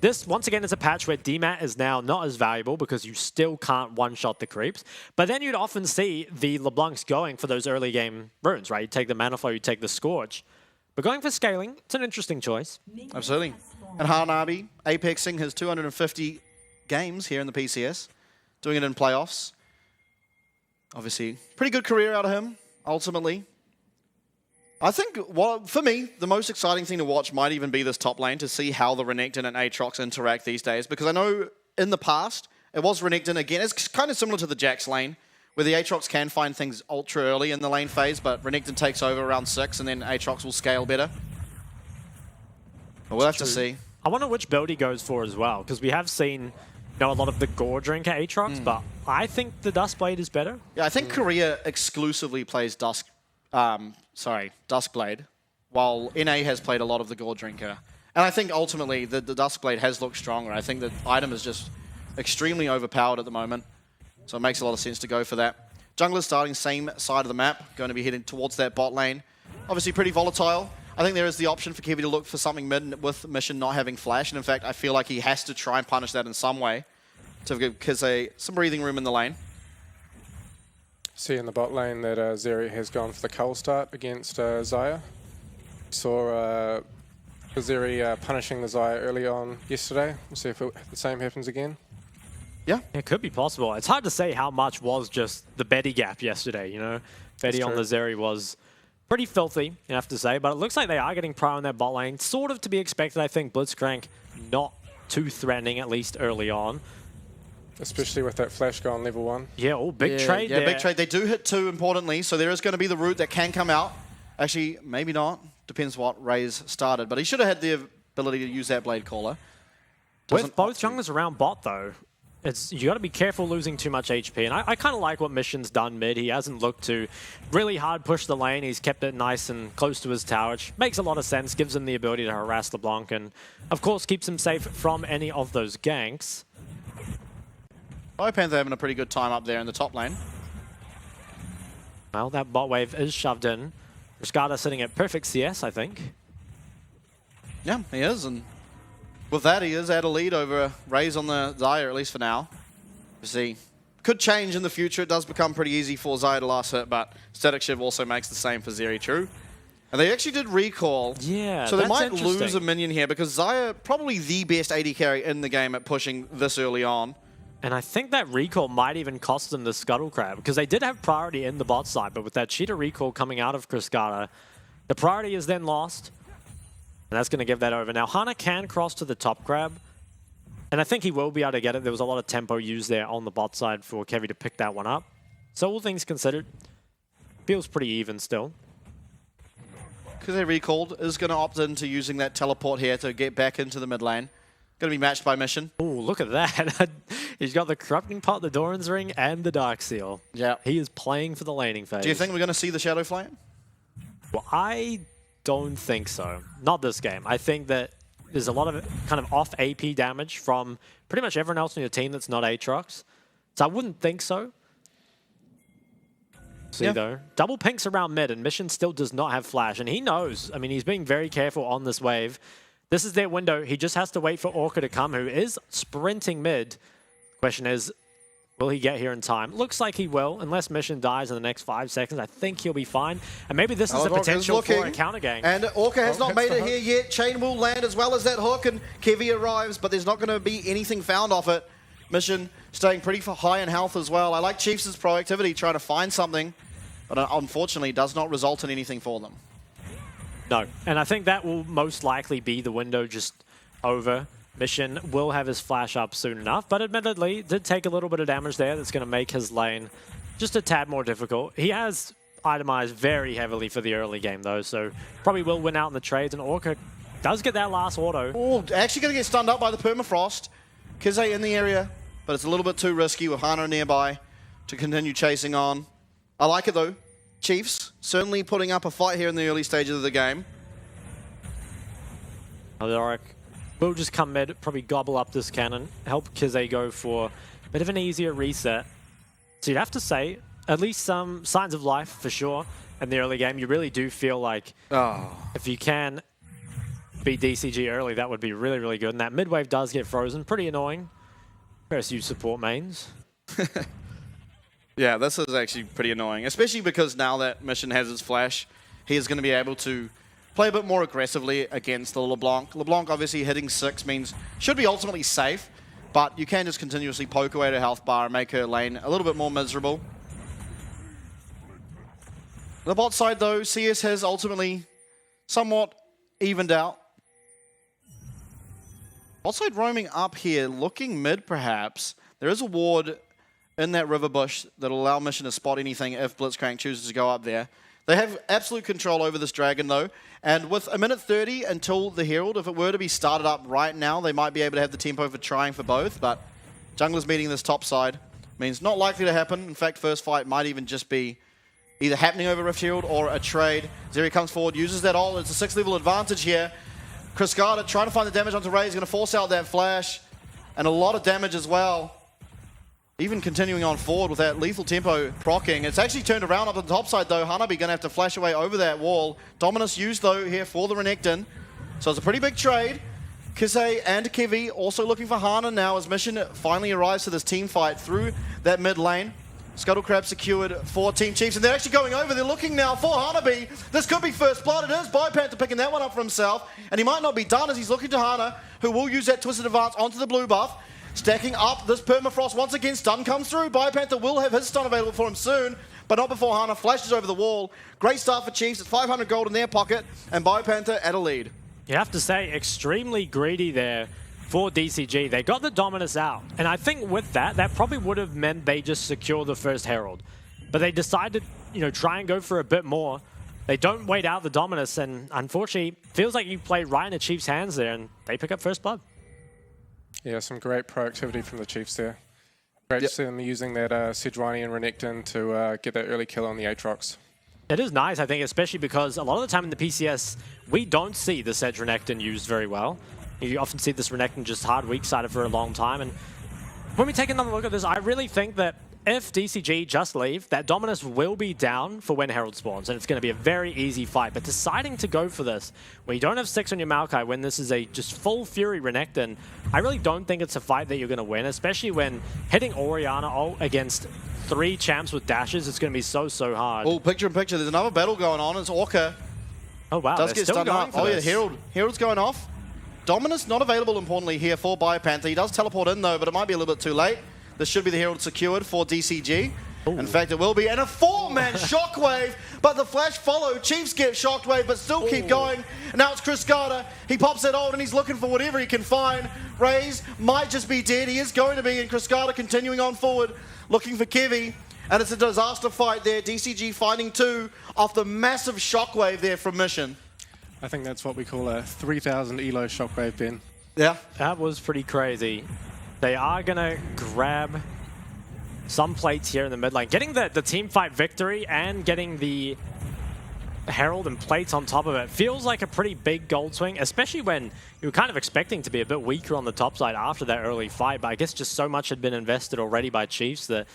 this, once again, is a patch where DMAT is now not as valuable because you still can't one-shot the creeps. But then you'd often see the LeBlancs going for those early game runes, right? You take the Mana Flow, you take the Scorch. But going for scaling, it's an interesting choice. Absolutely. And Hanabi apexing his 250 games here in the PCS, doing it in playoffs. Obviously, pretty good career out of him, ultimately. I think, for me, the most exciting thing to watch might even be this top lane to see how the Renekton and Aatrox interact these days. Because I know in the past, it was Renekton again. It's kind of similar to the Jax lane, where the Aatrox can find things ultra early in the lane phase, but Renekton takes over around 6, and then Aatrox will scale better. But we'll have to see. I wonder which build he goes for as well, because we have seen a lot of the Gore Drinker Aatrox, but I think the Duskblade is better. Yeah, I think Korea exclusively plays Duskblade, while NA has played a lot of the Gore Drinker. And I think ultimately the Duskblade has looked stronger. I think the item is just extremely overpowered at the moment, so it makes a lot of sense to go for that. Jungler's starting same side of the map, going to be heading towards that bot lane. Obviously pretty volatile. I think there is the option for Kevy to look for something mid with Mission not having flash, and in fact I feel like he has to try and punish that in some way to give Kize some breathing room in the lane. See in the bot lane that Zeri has gone for the cull start against Xayah. Saw Zeri punishing the Xayah early on yesterday. We'll see if the same happens again. Yeah. It could be possible. It's hard to say how much was just the Betty gap yesterday, you know? Betty on the Zeri was pretty filthy, you have to say, but it looks like they are getting pride on their bot lane. Sort of to be expected, I think. Blitzcrank not too threatening, at least early on. Especially with that flash go on level 1. Yeah, big trade there. Yeah, big trade. They do hit 2, importantly, so there is going to be the route that can come out. Actually, maybe not. Depends what Ray's started, but he should have had the ability to use that Blade Caller. With both junglers around bot, though, you got to be careful losing too much HP, and I kind of like what Mission's done mid. He hasn't looked to really hard push the lane. He's kept it nice and close to his tower, which makes a lot of sense, gives him the ability to harass LeBlanc, and of course keeps him safe from any of those ganks. Panther having a pretty good time up there in the top lane. Well, that bot wave is shoved in. Riscada sitting at perfect CS, I think. Yeah, he is, and with that, he is at a lead over Raze on the Xayah, at least for now. You see, could change in the future. It does become pretty easy for Xayah to last hit, but Static Shiv also makes the same for Zeri True. And they actually did recall. Yeah, so they might lose a minion here because Xayah, probably the best AD carry in the game at pushing this early on. And I think that recall might even cost them the Scuttle Crab, because they did have priority in the bot side, but with that Cheetah recall coming out of Cascada, the priority is then lost. And that's going to give that over. Now, Hana can cross to the top grab, and I think he will be able to get it. There was a lot of tempo used there on the bot side for Kevy to pick that one up. So all things considered, feels pretty even still. Because they recalled, is going to opt into using that teleport here to get back into the mid lane. Going to be matched by Mission. Oh, look at that. He's got the Corrupting Pot, the Doran's Ring, and the Dark Seal. Yeah. He is playing for the laning phase. Do you think we're going to see the Shadow Flame? Well, I don't think so. Not this game. I think that there's a lot of kind of off AP damage from pretty much everyone else on your team that's not Aatrox. So I wouldn't think so. See, though. Double pinks around mid, and Mission still does not have flash, and he knows. I mean, he's being very careful on this wave. This is their window. He just has to wait for Orca to come, who is sprinting mid. Question is, will he get here in time? Looks like he will, unless Mission dies in the next 5 seconds. I think he'll be fine. And maybe this is a potential for a counter gank. And Orca has not made it here yet. Chain will land as well as that hook, and Kevy arrives, but there's not going to be anything found off it. Mission staying pretty high in health as well. I like Chiefs' proactivity, trying to find something, but unfortunately does not result in anything for them. No, and I think that will most likely be the window just over. Mission will have his flash up soon enough, but admittedly, did take a little bit of damage there. That's going to make his lane just a tad more difficult. He has itemized very heavily for the early game, though, so probably will win out in the trades, and Orca does get that last auto. Oh, actually going to get stunned up by the permafrost. Kize in the area, but it's a little bit too risky with Hana nearby to continue chasing on. I like it though. Chiefs certainly putting up a fight here in the early stages of the game. Alaric will just come mid, probably gobble up this cannon, help Kize go for a bit of an easier reset. So you'd have to say, at least some signs of life for sure in the early game. You really do feel like if you can beat DCG early, that would be really, really good. And that mid wave does get frozen, pretty annoying. First you support mains. Yeah, this is actually pretty annoying, especially because now that Mission has his flash, he is going to be able to play a bit more aggressively against the LeBlanc. LeBlanc obviously hitting 6 means should be ultimately safe, but you can just continuously poke away at her health bar and make her lane a little bit more miserable. The bot side though, CS has ultimately somewhat evened out. Bot side roaming up here, looking mid perhaps. There is a ward in that river bush that'll allow Mission to spot anything if Blitzcrank chooses to go up there. They have absolute control over this dragon though, and with a minute 30 until the Herald, if it were to be started up right now, they might be able to have the tempo for trying for both, but Jungler's meeting this top side means not likely to happen. In fact, first fight might even just be either happening over Rift Herald or a trade. Zeri comes forward, uses that ult. It's a 6th level advantage here. Cascada trying to find the damage onto Ray. He's going to force out that flash, and a lot of damage as well. Even continuing on forward with that lethal tempo proccing. It's actually turned around up on the top side though. Hanabi going to have to flash away over that wall. Dominus used though here for the Renekton. So it's a pretty big trade. Kize and Kiwi also looking for Hana now as Mission finally arrives to this team fight through that mid lane. Scuttlecrab secured for Team Chiefs, and they're actually going over. They're looking now for Hanabi. This could be first blood. It is Biopanther picking that one up for himself, and he might not be done as he's looking to Hana, who will use that Twisted Advance onto the blue buff. Stacking up this Permafrost once again. Stun comes through. Biopanther will have his stun available for him soon, but not before Hana flashes over the wall. Great start for Chiefs. It's 500 gold in their pocket, and Biopanther at a lead. You have to say, extremely greedy there for DCG. They got the Dominus out, and I think with that, that probably would have meant they just secure the first Herald. But they decided, try and go for a bit more. They don't wait out the Dominus, and unfortunately, feels like you played right in the Chiefs' hands there, and they pick up first blood. Yeah, some great proactivity from the Chiefs there. Great to see them using that Sejuani and Renekton to get that early kill on the Aatrox. It is nice, I think, especially because a lot of the time in the PCS, we don't see the Sedge Renekton used very well. You often see this Renekton just hard weak-sided for a long time. And when we take another look at this, I really think that if DCG just leave, that Dominus will be down for when Herald spawns, and it's going to be a very easy fight. But deciding to go for this, when you don't have 6 on your Maokai, when this is a just full Fury Renekton, I really don't think it's a fight that you're going to win, especially when hitting Orianna against 3 champs with dashes, it's going to be so hard. Oh, picture in picture, there's another battle going on. It's Orca. Oh, wow, Does get stunned up. Oh, yeah, Herald's going off. Dominus not available, importantly, here for Biopanther. He does teleport in, though, but it might be a little bit too late. This should be the Herald secured for DCG. Ooh. In fact, it will be. And a 4-man Shockwave, but the flash follow. Chiefs get Shockwave, but still keep going. And now it's Cascada. He pops it ult, and he's looking for whatever he can find. Raze might just be dead. He is going to be, and Cascada continuing on forward, looking for Kiwi. And it's a disaster fight there. DCG finding 2 off the massive Shockwave there from Mission. I think that's what we call a 3,000 elo Shockwave, Ben. Yeah. That was pretty crazy. They are going to grab some plates here in the mid lane. Getting the team fight victory and getting the Herald and plates on top of it feels like a pretty big gold swing, especially when you were kind of expecting to be a bit weaker on the top side after that early fight. But I guess just so much had been invested already by Chiefs that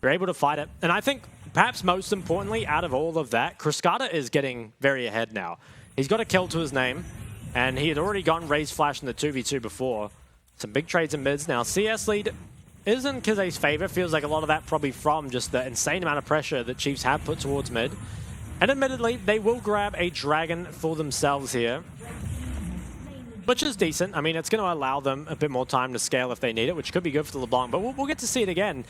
they're able to fight it. And I think perhaps most importantly out of all of that, Cascada is getting very ahead now. He's got a kill to his name, and he had already gotten Raze Flash in the 2v2 before. Some big trades in mids now. CS lead is in Kize's favor. Feels like a lot of that probably from just the insane amount of pressure that Chiefs have put towards mid. And admittedly, they will grab a dragon for themselves here, which is decent. I mean, it's going to allow them a bit more time to scale if they need it, which could be good for the LeBlanc, but we'll get to see it again.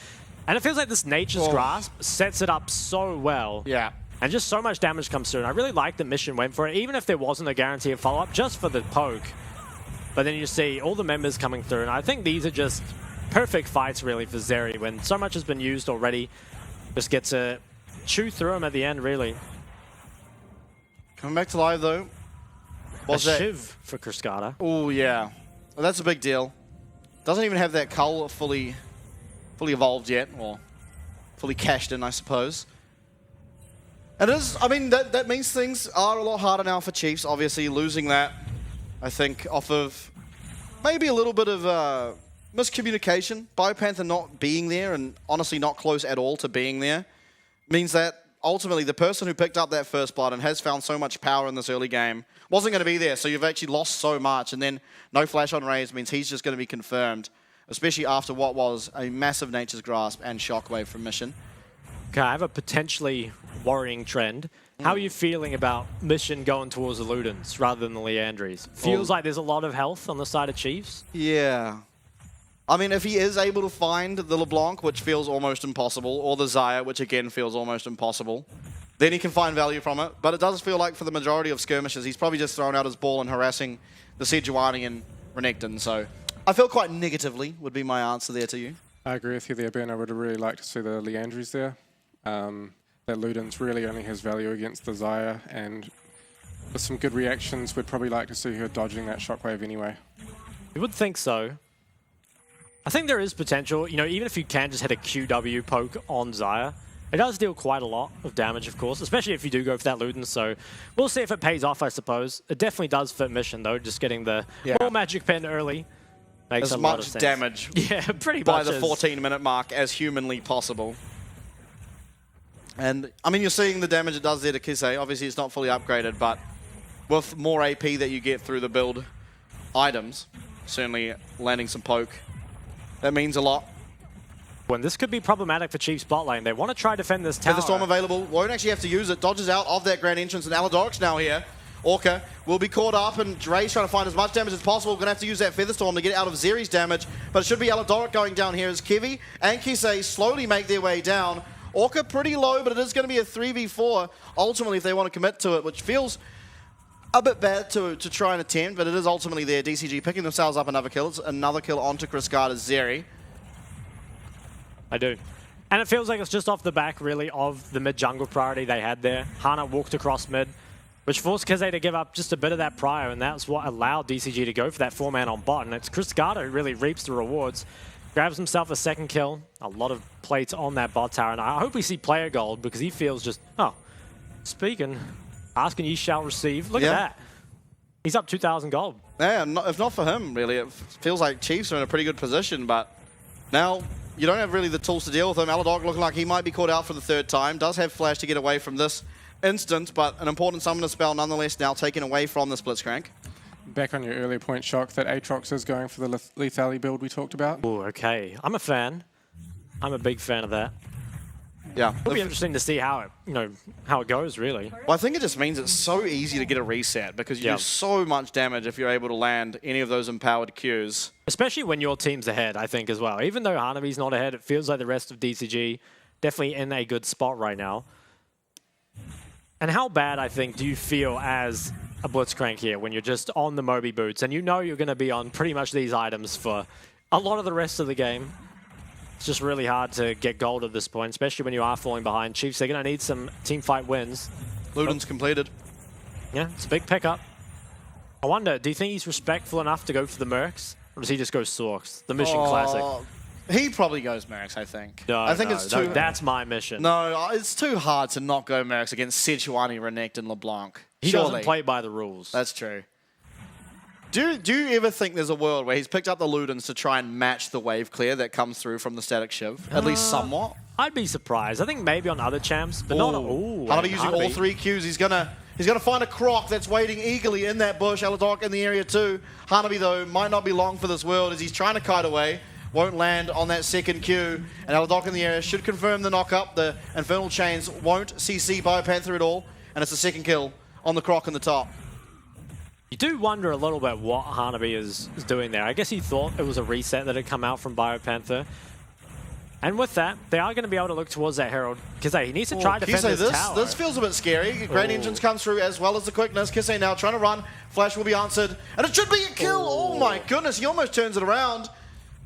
And it feels like this Nature's Grasp sets it up so well. Yeah. And just so much damage comes through. And I really like that Mission went for it, even if there wasn't a guarantee of follow-up, just for the poke. But then you see all the members coming through. And I think these are just perfect fights, really, for Zeri. When so much has been used already, just get to chew through them at the end, really. Coming back to live, though. What's that? Shiv for Cascada. Oh, yeah. Well, that's a big deal. Doesn't even have that cull fully fully evolved yet, or fully cashed in, I suppose. And it is, I mean, that means things are a lot harder now for Chiefs. Obviously, losing that, I think, off of maybe a little bit of miscommunication. BioPanther not being there, and honestly not close at all to being there, means that ultimately the person who picked up that first blood and has found so much power in this early game wasn't going to be there. So you've actually lost so much, and then no flash on Raze means he's just going to be confirmed, especially after what was a massive Nature's Grasp and Shockwave from Mission. Okay, I have a potentially worrying trend. How are you feeling about Mission going towards the Ludens rather than the Leandries? Feels like there's a lot of health on the side of Chiefs. Yeah. I mean, if he is able to find the LeBlanc, which feels almost impossible, or the Xayah, which again feels almost impossible, then he can find value from it. But it does feel like for the majority of skirmishes, he's probably just thrown out his ball and harassing the Sejuani and Renekton. So I feel quite negatively would be my answer there to you. I agree with you there, Ben. I would really like to see the Leandries there. That Ludens really only has value against the Xayah, and with some good reactions, we'd probably like to see her dodging that Shockwave anyway. You would think so. I think there is potential, you know, even if you can just hit a QW poke on Xayah, it does deal quite a lot of damage, of course, especially if you do go for that Ludens, so we'll see if it pays off, I suppose. It definitely does fit Mission, though, just getting the more Magic Pen early makes a lot of sense. As much damage yeah, pretty by much the 14-minute mark as humanly possible. And, I mean, you're seeing the damage it does there to Kisei. Obviously, it's not fully upgraded, but with more AP that you get through the build items, certainly landing some poke, that means a lot. When this could be problematic for Chiefs bot lane, they want to try to defend this tower. Featherstorm available, won't actually have to use it, dodges out of that Grand Entrance, and Aladoric's now here. Orca will be caught up, and Dre's trying to find as much damage as possible. Going to have to use that Featherstorm to get out of Zeri's damage, but it should be Aladoric going down here as Kivi and Kisei slowly make their way down. Orca pretty low, but it is going to be a 3v4 ultimately if they want to commit to it, which feels a bit bad to try and attempt, but it is ultimately there. DCG picking themselves up another kill. It's another kill onto Cascada's Zeri. I do. And it feels like it's just off the back, really, of the mid-jungle priority they had there. Hana walked across mid, which forced Kisei to give up just a bit of that prio, and that's what allowed DCG to go for that 4-man on bot. And it's Cascada who really reaps the rewards. Grabs himself a second kill. A lot of plates on that bot tower, and I hope we see player gold because he feels just, oh, speaking, asking ye shall receive. Look at that. He's up 2,000 gold. Yeah, if not for him, really, it feels like Chiefs are in a pretty good position, but now you don't have really the tools to deal with him. Aladog looking like he might be caught out for the third time. Does have flash to get away from this instance, but an important summoner spell nonetheless now taken away from the Blitzcrank. Back on your earlier point, Shock, that Aatrox is going for the lethality build we talked about. Oh, okay. I'm a fan. I'm a big fan of that. Yeah. It'll be interesting to see how it, how it goes, really. Well, I think it just means it's so easy to get a reset because you do so much damage if you're able to land any of those empowered Qs. Especially when your team's ahead, I think, as well. Even though Hanabi's not ahead, it feels like the rest of DCG definitely in a good spot right now. And how bad, I think, do you feel as a Blitzcrank here when you're just on the Moby boots and you know you're going to be on pretty much these items for a lot of the rest of the game? It's just really hard to get gold at this point, especially when you are falling behind. Chiefs, they're going to need some team fight wins. Luden's completed. Yeah, it's a big pickup. I wonder, do you think he's respectful enough to go for the Mercs? Or does he just go Sorks? The Mission Classic. He probably goes Mercs, I think. No, I think it's too. That's my mission. No, it's too hard to not go Mercs against Sejuani, Renekton, and LeBlanc. He doesn't play by the rules. That's true. Do you ever think there's a world where he's picked up the Ludens to try and match the wave clear that comes through from the Static Shiv? At least somewhat? I'd be surprised. I think maybe on other champs, but not... Ooh, Hanabi using all 3 Qs. He's gonna find a Croc that's waiting eagerly in that bush. Aladok in the area too. Hanabi, though, might not be long for this world as he's trying to kite away. Won't land on that second Q. And Aladok in the area should confirm the knock-up. The Infernal Chains won't CC BioPanther at all. And it's a second kill on the Croc in the top. You do wonder a little bit what Hanabi is doing there. I guess he thought it was a reset that had come out from BioPanther. And with that, they are going to be able to look towards that Herald. Kisei, he needs to try to defend this tower. This feels a bit scary. Grand Entrance comes through as well as the quickness. Kisei now trying to run. Flash will be answered. And it should be a kill. Oh my goodness, he almost turns it around.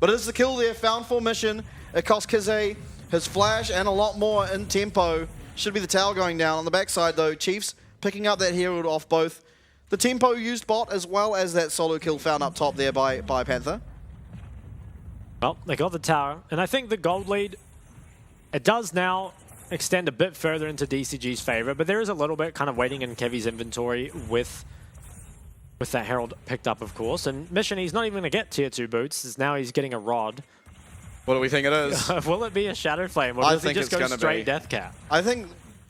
But it is the kill there, found for Mission. It cost Kisei his flash and a lot more in tempo. Should be the tower going down. On the backside though, Chiefs picking up that Herald off both the tempo used bot as well as that solo kill found up top there by Panther. Well, they got the tower, and I think the gold lead, it does now extend a bit further into DCG's favor, but there is a little bit kind of waiting in Kevy's inventory with that Herald picked up, of course. And Mission, he's not even going to get tier 2 boots, as now he's getting a rod. What do we think it is? Will it be a Shadow Flame, or does he just go straight Death Cap? I think,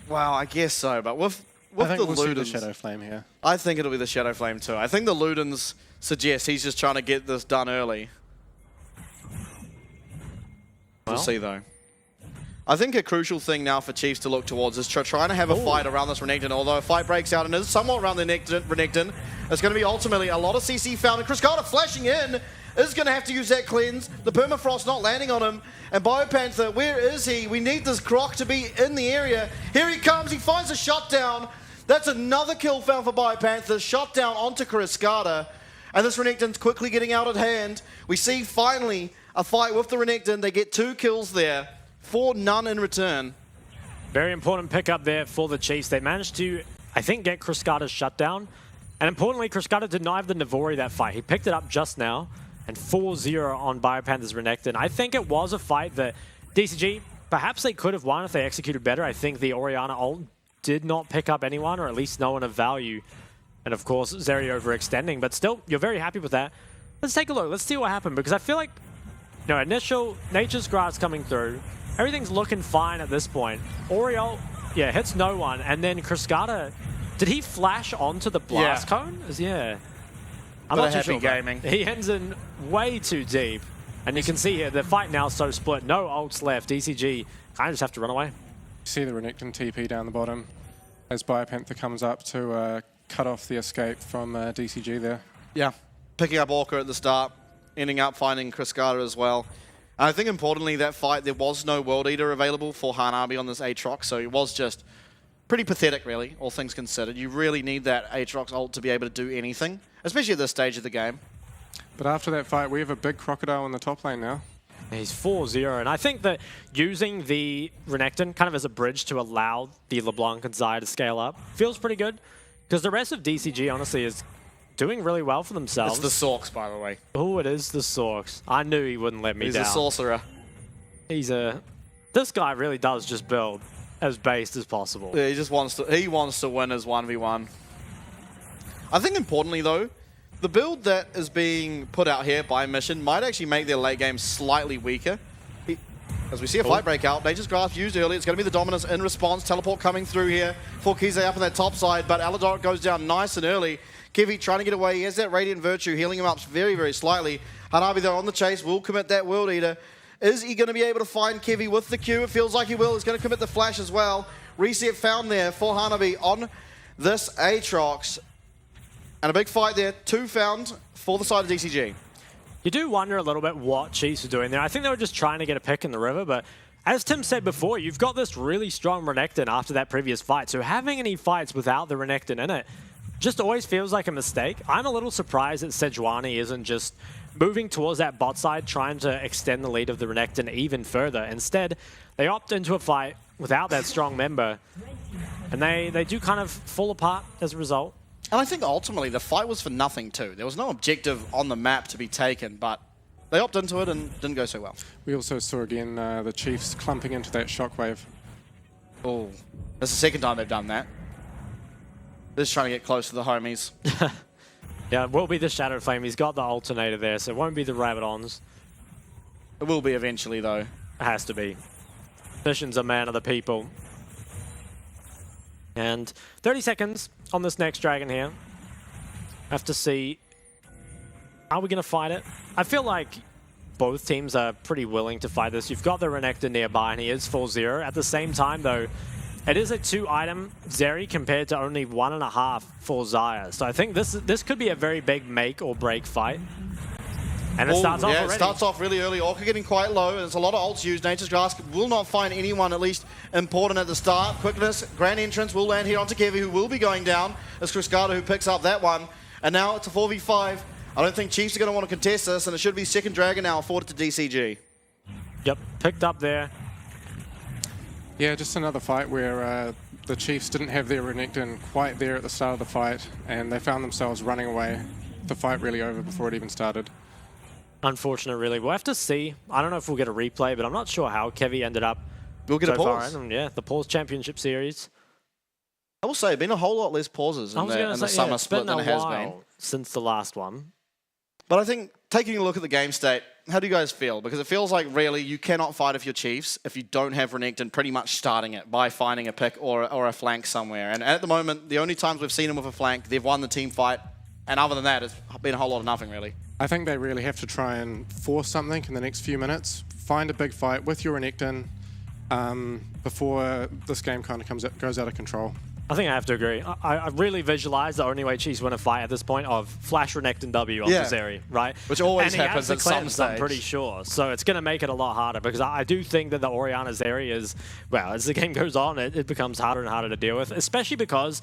well, I guess so, but with I think the we'll see the Ludens, Shadow Flame here. I think it'll be the Shadow Flame too. I think the Ludens suggest he's just trying to get this done early. We'll see though. I think a crucial thing now for Chiefs to look towards is trying to have a fight around this Renekton. Although a fight breaks out and is somewhat around the Renekton, it's going to be ultimately a lot of CC found. And Chris Carter flashing in is going to have to use that cleanse. The Permafrost not landing on him. And BioPanther, where is he? We need this Croc to be in the area. Here he comes. He finds a shutdown. That's another kill found for BioPanther. Shutdown onto Chris Carter. And this Renekton's quickly getting out of hand. We see finally a fight with the Renekton. They get 2 kills there. 4 none in return. Very important pickup there for the Chiefs. They managed to, I think, get Chris Carter's shutdown. And importantly, Chris Carter did not have the Navori that fight. He picked it up just now. And 4-0 on BioPanther's Renekton. I think it was a fight that DCG, perhaps they could have won if they executed better. I think the Orianna ult did not pick up anyone, or at least no one of value. And of course, Zeri overextending. But still, you're very happy with that. Let's take a look. Let's see what happened. Because I feel like, you know, initial Nature's Grass coming through. Everything's looking fine at this point. Oriole, yeah, hits no one. And then Chris Carter, did he flash onto the blast cone? Yeah. I'm not too sure. Gaming. He ends in way too deep. And you can see here, the fight now is so split. No ults left. DCG kind of just have to run away. You see the Renekton TP down the bottom as BioPanther comes up to cut off the escape from DCG there. Yeah, picking up Orca at the start, ending up finding Chris Carter as well. And I think importantly, that fight, there was no World Eater available for Hanabi on this Aatrox, so it was just pretty pathetic, really, all things considered. You really need that Aatrox ult to be able to do anything, especially at this stage of the game. But after that fight, we have a big Crocodile in the top lane now. He's 4-0, and I think that using the Renekton kind of as a bridge to allow the LeBlanc and Xayah to scale up feels pretty good, because the rest of DCG, honestly, is doing really well for themselves. It's the Sorks, by the way. Oh, it is the Sorks. I knew he wouldn't let me down. He's a sorcerer. This guy really does just build as based as possible. Yeah, he wants to win his 1v1. I think importantly, though, the build that is being put out here by Mission might actually make their late game slightly weaker. As we see a fight break out, Nature's Grasp used early. It's going to be the Dominance in response. Teleport coming through here for Kize up on that top side, but Alador goes down nice and early. Kivy trying to get away. He has that Radiant Virtue, healing him up very, very slightly. Hanabi, though, on the chase, will commit that World Eater. Is he going to be able to find Kivy with the Q? It feels like he will. He's going to commit the Flash as well. Reset found there for Hanabi on this Aatrox. And a big fight there. 2 found for the side of DCG. You do wonder a little bit what Chiefs are doing there. I think they were just trying to get a pick in the river, but as Tim said before, you've got this really strong Renekton after that previous fight, so having any fights without the Renekton in it just always feels like a mistake. I'm a little surprised that Sejuani isn't just moving towards that bot side, trying to extend the lead of the Renekton even further. Instead, they opt into a fight without that strong member, and they do kind of fall apart as a result. And I think ultimately the fight was for nothing too. There was no objective on the map to be taken, but they opted into it and didn't go so well. We also saw again the Chiefs clumping into that shockwave. Oh, that's the second time they've done that. They're just trying to get close to the homies. Yeah, it will be the Shadow Flame. He's got the alternator there, so it won't be the Rabadons. It will be eventually, though. It has to be. Mission's a man of the people. And 30 seconds on this next dragon here. Have to see, are we going to fight it? I feel like both teams are pretty willing to fight this. You've got the Renekton nearby, and he is 4-0. At the same time, though, it is a 2-item Zeri compared to only 1.5 for Xayah. So I think this could be a very big make or break fight. And it starts off already. It starts off really early. Orca getting quite low. There's a lot of ults used. Nature's Grasp will not find anyone at least important at the start. Quickness, Grand Entrance will land here onto Kevi, who will be going down. It's Chris Carter who picks up that one. And now it's a 4v5. I don't think Chiefs are going to want to contest this, and it should be second dragon now afforded to DCG. Yep, picked up there. Yeah, just another fight where the Chiefs didn't have their Renekton quite there at the start of the fight, and they found themselves running away. The fight really over before it even started. Unfortunate, really. We'll have to see. I don't know if we'll get a replay, but I'm not sure how Kevy ended up We'll get so a far pause. in. And yeah, the Pause Championship Series. I will say, been a whole lot less pauses in the summer it's split been than a it has while been. since the last one. But I think, taking a look at the game state, how do you guys feel? Because it feels like, really, you cannot fight if you're Chiefs if you don't have Renekton pretty much starting it by finding a pick or a flank somewhere. And at the moment, the only times we've seen him with a flank, they've won the team fight. And other than that, it's been a whole lot of nothing, really. I think they really have to try and force something in the next few minutes. Find a big fight with your Renekton before this game kind of goes out of control. I think I have to agree. I really visualize the only way Chiefs win a fight at this point of flash Renekton W on Zeri, right? Which always and happens at some stage. I'm pretty sure. So it's going to make it a lot harder because I do think that the Orianna Zeri is, well, as the game goes on, it becomes harder and harder to deal with, especially because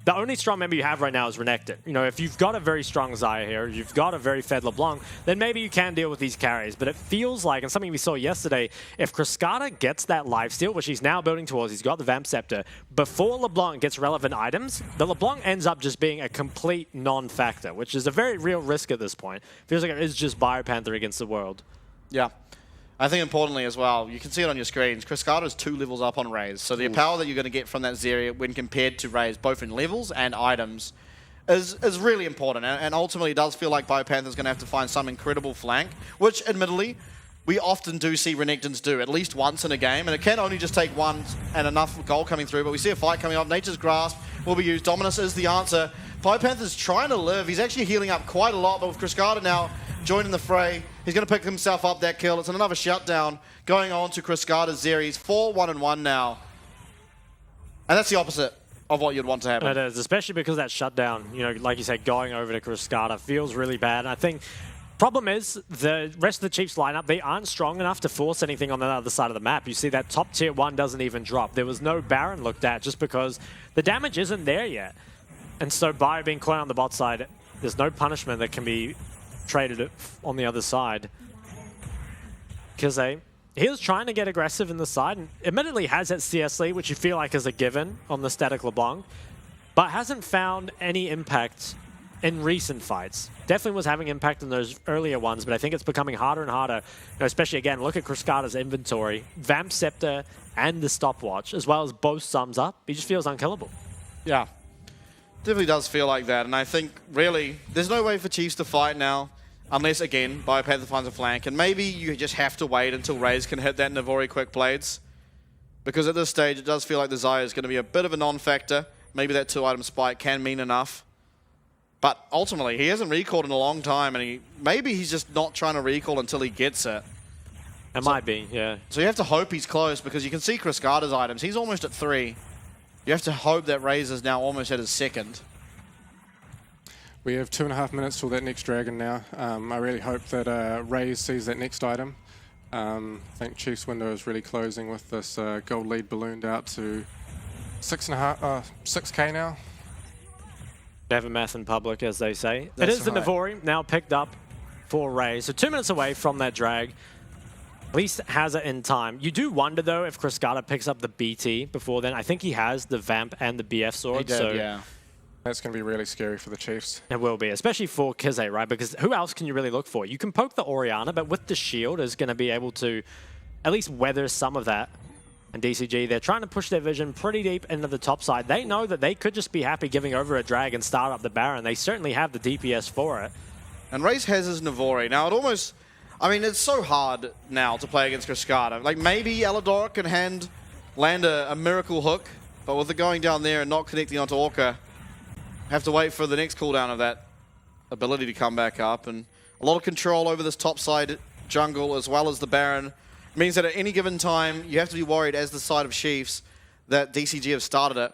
the only strong member you have right now is Renekton. You know, if you've got a very strong Xayah here, you've got a very fed LeBlanc, then maybe you can deal with these carries. But it feels like, and something we saw yesterday, if Cryscata gets that lifesteal, which he's now building towards, he's got the Vamp Scepter, before LeBlanc gets relevant items, the LeBlanc ends up just being a complete non-factor, which is a very real risk at this point. Feels like it is just Biopanther against the world. Yeah. I think importantly as well, you can see it on your screens, Cryscata is 2 levels up on Raze. So the power that you're going to get from that Zeri when compared to Raze, both in levels and items, is really important. And ultimately it does feel like Biopanther's going to have to find some incredible flank, which admittedly, we often do see Renektons do, at least once in a game. And it can only just take one and enough goal coming through, but we see a fight coming up. Nature's Grasp will be used. Dominus is the answer. Biopanther's trying to live. He's actually healing up quite a lot, but with Cryscata now joining the fray, he's going to pick himself up that kill. It's another shutdown going on to Cryscata's Zeri. He's 4-1-1 now. And that's the opposite of what you'd want to happen. It is, especially because that shutdown, you know, like you said, going over to Cryscata feels really bad. And I think problem is the rest of the Chiefs lineup, they aren't strong enough to force anything on the other side of the map. You see that top tier 1 doesn't even drop. There was no Baron looked at just because the damage isn't there yet. And so by being caught on the bot side, there's no punishment that can be traded on the other side. Because he was trying to get aggressive in the side and admittedly has that CS lead, which you feel like is a given on the static LeBlanc, but hasn't found any impact in recent fights. Definitely was having impact in those earlier ones, but I think it's becoming harder and harder. You know, especially again, look at Cryscata's inventory, Vamp Scepter and the stopwatch, as well as both sums up. He just feels unkillable. Yeah. Definitely does feel like that, and I think, really, there's no way for Chiefs to fight now, unless, again, Biopanther finds a flank, and maybe you just have to wait until Raze can hit that Navori quick blades, because at this stage, it does feel like the Xayah is going to be a bit of a non-factor. Maybe that 2-item spike can mean enough, but ultimately, he hasn't recalled in a long time, and maybe he's just not trying to recall until he gets it. It might be, yeah. So you have to hope he's close, because you can see Cryscata's items. He's almost at 3. You have to hope that Raze is now almost at his 2nd. We have 2.5 minutes till that next dragon now. I really hope that Raze sees that next item. I think Chiefs window is really closing with this gold lead ballooned out to 6K now. Never math in public, as they say. That's it is the right. Navori now picked up for Raze. So 2 minutes away from that drag. At least has it in time. You do wonder, though, if Cryscata picks up the BT before then. I think he has the Vamp and the BF sword. He did, so yeah. That's going to be really scary for the Chiefs. It will be, especially for Kizé, right? Because who else can you really look for? You can poke the Orianna, but with the shield is going to be able to at least weather some of that. And DCG, they're trying to push their vision pretty deep into the top side. They know that they could just be happy giving over a drag and start up the Baron. They certainly have the DPS for it. And Raze has his Navori. Now, it almost... I mean, it's so hard now to play against Cryscata. Like, maybe Alador can land a miracle hook, but with it going down there and not connecting onto Orca, have to wait for the next cooldown of that ability to come back up. And a lot of control over this top side jungle as well as the Baron means that at any given time, you have to be worried as the side of Chiefs that DCG have started it.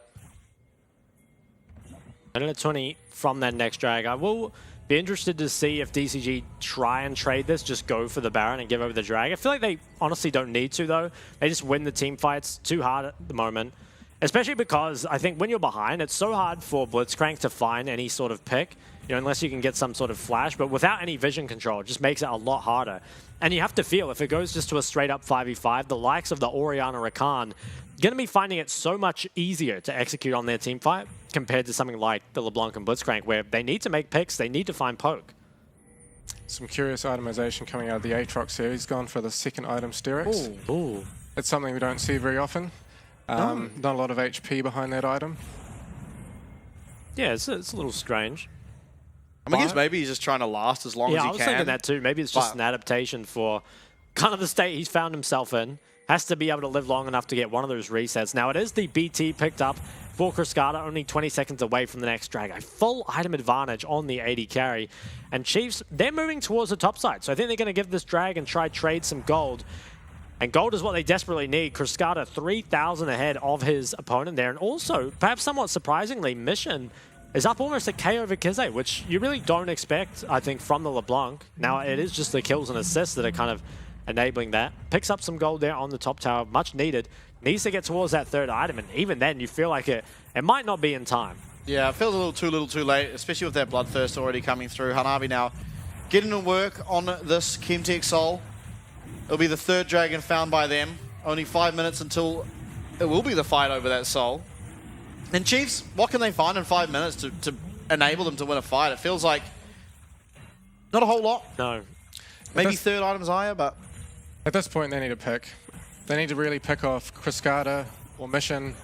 And at 20 from that next drag, I will be interested to see if DCG try and trade this, just go for the Baron and give over the drag. I feel like they honestly don't need to, though. They just win the team fights too hard at the moment. Especially because I think when you're behind, it's so hard for Blitzcrank to find any sort of pick, you know, unless you can get some sort of flash. But without any vision control, it just makes it a lot harder. And you have to feel, if it goes just to a straight-up 5v5, the likes of the Orianna Rakan going to be finding it so much easier to execute on their team fight compared to something like the LeBlanc and Blitzcrank, where they need to make picks, they need to find poke. Some curious itemization coming out of the Aatrox here. He's gone for the second item, Sterix. Ooh. It's something we don't see very often. Not a lot of HP behind that item. Yeah, it's a little strange. I mean, I guess maybe he's just trying to last as long as he can. Yeah, I was thinking that too. Maybe it's just an adaptation for kind of the state he's found himself in. Has to be able to live long enough to get one of those resets. Now, it is the BT picked up for Cruscata, only 20 seconds away from the next drag. A full item advantage on the 80 carry. And Chiefs, they're moving towards the top side. So I think they're going to give this drag and try trade some gold. And gold is what they desperately need. Cruscata 3,000 ahead of his opponent there. And also, perhaps somewhat surprisingly, Mission is up almost a K over Kize, which you really don't expect, I think, from the LeBlanc. Now, it is just the kills and assists that are kind of enabling that. Picks up some gold there on the top tower, much needed. Needs to get towards that third item, and even then, you feel like it might not be in time. Yeah, it feels a little too late, especially with that Bloodthirst already coming through. Hanabi now getting to work on this Chemtech Soul. It'll be the third dragon found by them. Only 5 minutes until it will be the fight over that soul. And Chiefs, what can they find in 5 minutes to enable them to win a fight? It feels like not a whole lot. No. Maybe third items higher, but... At this point, they need to pick. They need to really pick off Cruscata or Mission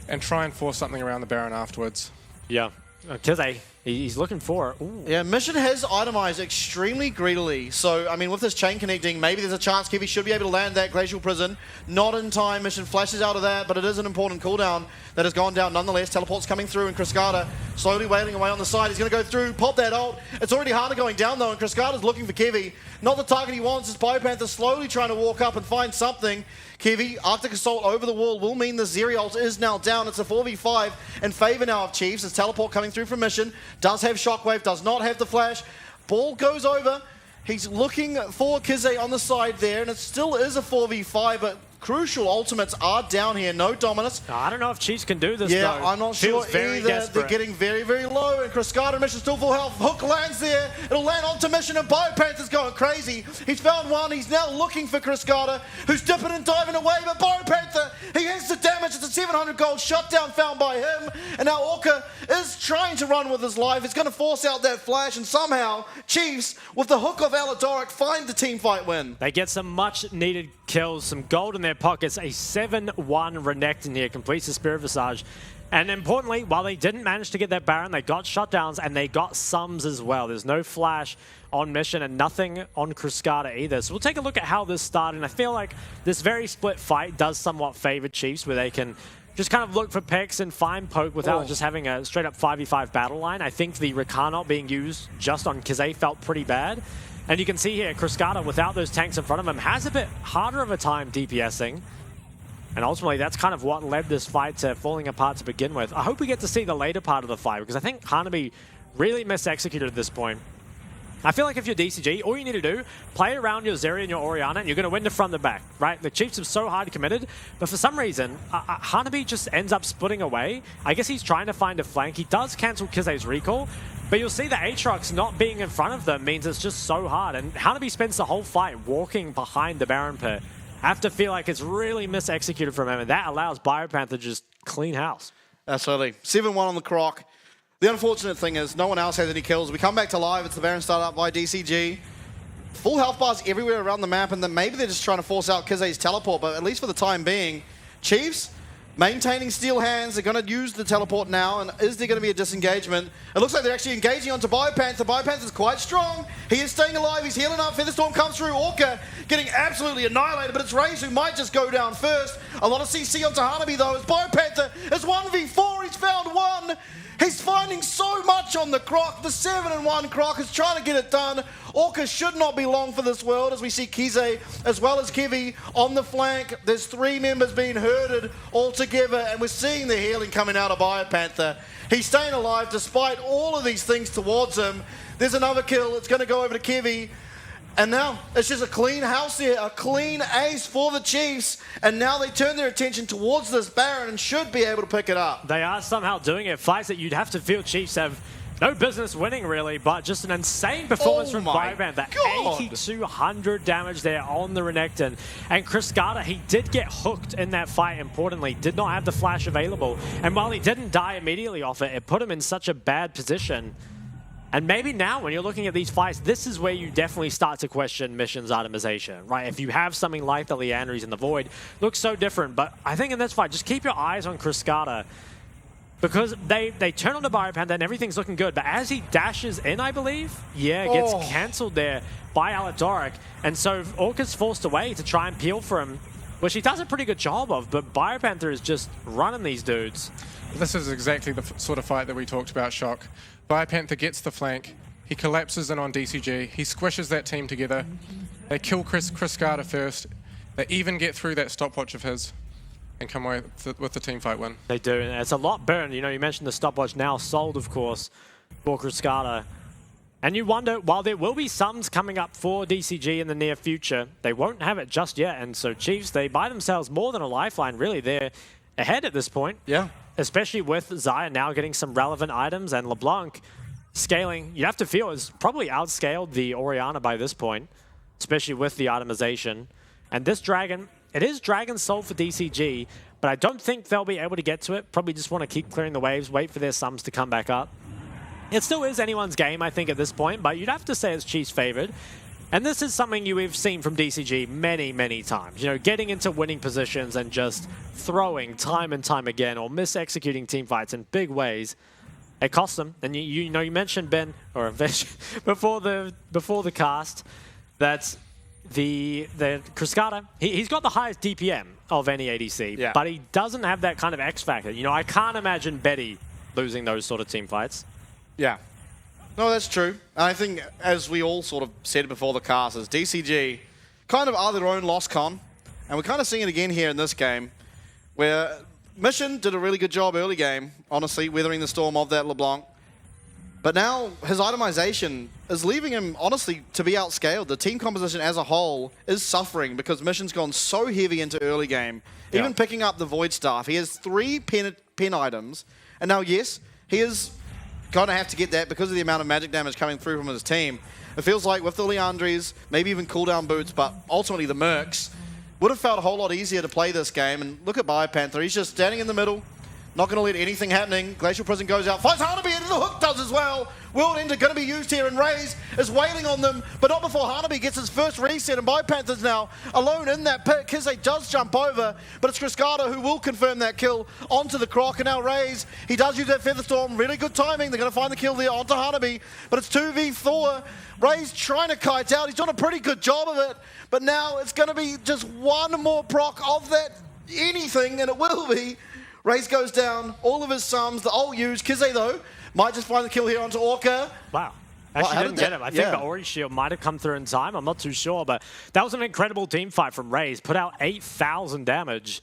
and try and force something around the Baron afterwards. Yeah. Kize, he's looking for it. Ooh. Yeah, Mission has itemized extremely greedily. So, I mean, with this chain connecting, maybe there's a chance Kiwi should be able to land that Glacial Prison. Not in time. Mission flashes out of that, but it is an important cooldown that has gone down nonetheless. Teleport's coming through, and Cruscata slowly wailing away on the side. He's going to go through, pop that ult. It's already harder going down, though, and Cruscata's looking for Kiwi. Not the target he wants. It's Biopanther slowly trying to walk up and find something. Kiwi, Arctic Assault over the wall will mean the Zeri ult is now down. It's a 4v5 in favor now of Chiefs. As Teleport coming through from Mission. Does have Shockwave, does not have the flash. Ball goes over. He's looking for Kize on the side there, and it still is a 4v5, but crucial ultimates are down here. No Dominus. I don't know if Chiefs can do this, yeah, though. I'm not sure very either. Desperate. They're getting very, very low, and Cruscata and Mission still full health. Hook lands there. It'll land onto Mission, and Biopanther's going crazy. He's found one. He's now looking for Cruscata, who's dipping and diving away, but Biopanther, he has the damage. It's a 700 gold shutdown found by him, and now Orca is trying to run with his life. He's going to force out that flash, and somehow Chiefs, with the hook of Aladoric, find the team fight win. They get some much-needed kills, some gold in their pockets. A 7-1 Renekton here completes the Spirit Visage. And importantly, while they didn't manage to get that Baron, they got shutdowns and they got sums as well. There's no flash on Mission and nothing on Cruscata either. So we'll take a look at how this started. And I feel like this very split fight does somewhat favor Chiefs, where they can just kind of look for picks and find poke without just having a straight-up 5v5 battle line. I think the Rakanot being used just on Kize felt pretty bad. And you can see here, Cruscata, without those tanks in front of him, has a bit harder of a time DPSing. And ultimately, that's kind of what led this fight to falling apart to begin with. I hope we get to see the later part of the fight, because I think Hanabi really misexecuted at this point. I feel like if you're DCG, all you need to do, play around your Zeri and your Orianna, and you're going to win the front and back, right? The Chiefs are so hard committed, but for some reason, Hanabi just ends up splitting away. I guess he's trying to find a flank. He does cancel Kize's recall, but you'll see the Aatrox not being in front of them means it's just so hard. And Hanabi spends the whole fight walking behind the Baron pit. I have to feel like it's really misexecuted from him, and that allows Biopanther to just clean house. Absolutely. 7-1 on the Croc. The unfortunate thing is no one else has any kills. We come back to live. It's the Baron started up by DCG. Full health bars everywhere around the map, and then maybe they're just trying to force out Kize's teleport, but at least for the time being, Chiefs maintaining steel hands. They're going to use the teleport now, and is there going to be a disengagement? It looks like they're actually engaging onto Biopanther. Biopanther's quite strong. He is staying alive. He's healing up. Featherstorm comes through. Orca getting absolutely annihilated, but it's Raze who might just go down first. A lot of CC onto Hanabi, though, as Biopanther is 1v4. He's found one. He's finding so much on the Croc. The 7-1 Croc is trying to get it done. Orca should not be long for this world, as we see Kize as well as Kiwi on the flank. There's 3 members being herded all together, and we're seeing the healing coming out of Biopanther. He's staying alive despite all of these things towards him. There's another kill. It's going to go over to Kiwi. And now it's just a clean house here, a clean ace for the Chiefs. And now they turn their attention towards this Baron and should be able to pick it up. They are somehow doing it. Fights that you'd have to feel Chiefs have no business winning, really, but just an insane performance from Biopanther. 8,200 damage there on the Renekton. And Cruscata, he did get hooked in that fight, importantly. Did not have the flash available. And while he didn't die immediately off it, it put him in such a bad position And maybe now, when you're looking at these fights, this is where you definitely start to question Mission's itemization, right? If you have something like the Leandries in the Void, looks so different. But I think in this fight, just keep your eyes on Cascada, because they turn on the Biopanda and everything's looking good. But as he dashes in, I believe, gets cancelled there by Aladoric. And so Orca's forced away to try and peel for him, which he does a pretty good job of. But Biopanther is just running these dudes. This is exactly the sort of fight that we talked about, Shock. Biopanther gets the flank, he collapses in on DCG, he squishes that team together, they kill Cascada first, they even get through that stopwatch of his and come away with the team fight win. They do, and it's a lot burned. You know, you mentioned the stopwatch now sold, of course, for Cascada. And you wonder, while there will be sums coming up for DCG in the near future, they won't have it just yet. And so Chiefs, they buy themselves more than a lifeline, really. They're ahead at this point. Yeah. Especially with Xayah now getting some relevant items and LeBlanc scaling. You have to feel is probably outscaled the Orianna by this point, especially with the itemization. And this Dragon, it is Dragon Soul for DCG, but I don't think they'll be able to get to it. Probably just want to keep clearing the waves, wait for their sums to come back up. It still is anyone's game, I think, at this point, but you'd have to say it's Chiefs favored. And this is something we've seen from DCG many, many times. You know, getting into winning positions and just throwing time and time again, or mis-executing team fights in big ways. It costs them. And you know, you mentioned Ben, or before the cast, that the Cascada, he's got the highest DPM of any ADC, but he doesn't have that kind of X factor. You know, I can't imagine Betty losing those sort of team fights. Yeah. No, that's true. And I think, as we all sort of said before the cast, is DCG kind of are their own lost con. And we're kind of seeing it again here in this game, where Mission did a really good job early game, honestly, weathering the storm of that LeBlanc. But now his itemization is leaving him, honestly, to be outscaled. The team composition as a whole is suffering because Mission's gone so heavy into early game. Even picking up the Void Staff. He has 3 pen items. And now, yes, he is going to have to get that because of the amount of magic damage coming through from his team. It feels like with the Leandries, maybe even cooldown boots, but ultimately the Mercs, would have felt a whole lot easier to play this game. And look at Biopanther, he's just standing in the middle, not going to let anything happening. Glacial Prison goes out, finds Hanabi, and the hook does as well. World Ender going to be used here, and Raze is wailing on them, but not before Hanabi gets his first reset, and Biopanther's now alone in that pit. Kize does jump over, but it's Cascada who will confirm that kill onto the Croc, and now Raze, he does use that Featherstorm, really good timing. They're going to find the kill there onto Hanabi, but it's 2v4. Raze trying to kite out, he's done a pretty good job of it, but now it's going to be just one more proc of that anything, and it will be. Raze goes down, all of his sums, the ult used. Kize, though, might just find the kill here onto Orca. Wow. Actually didn't get him. I think the Orange Shield might have come through in time. I'm not too sure, but that was an incredible team fight from Raze. Put out 8,000 damage,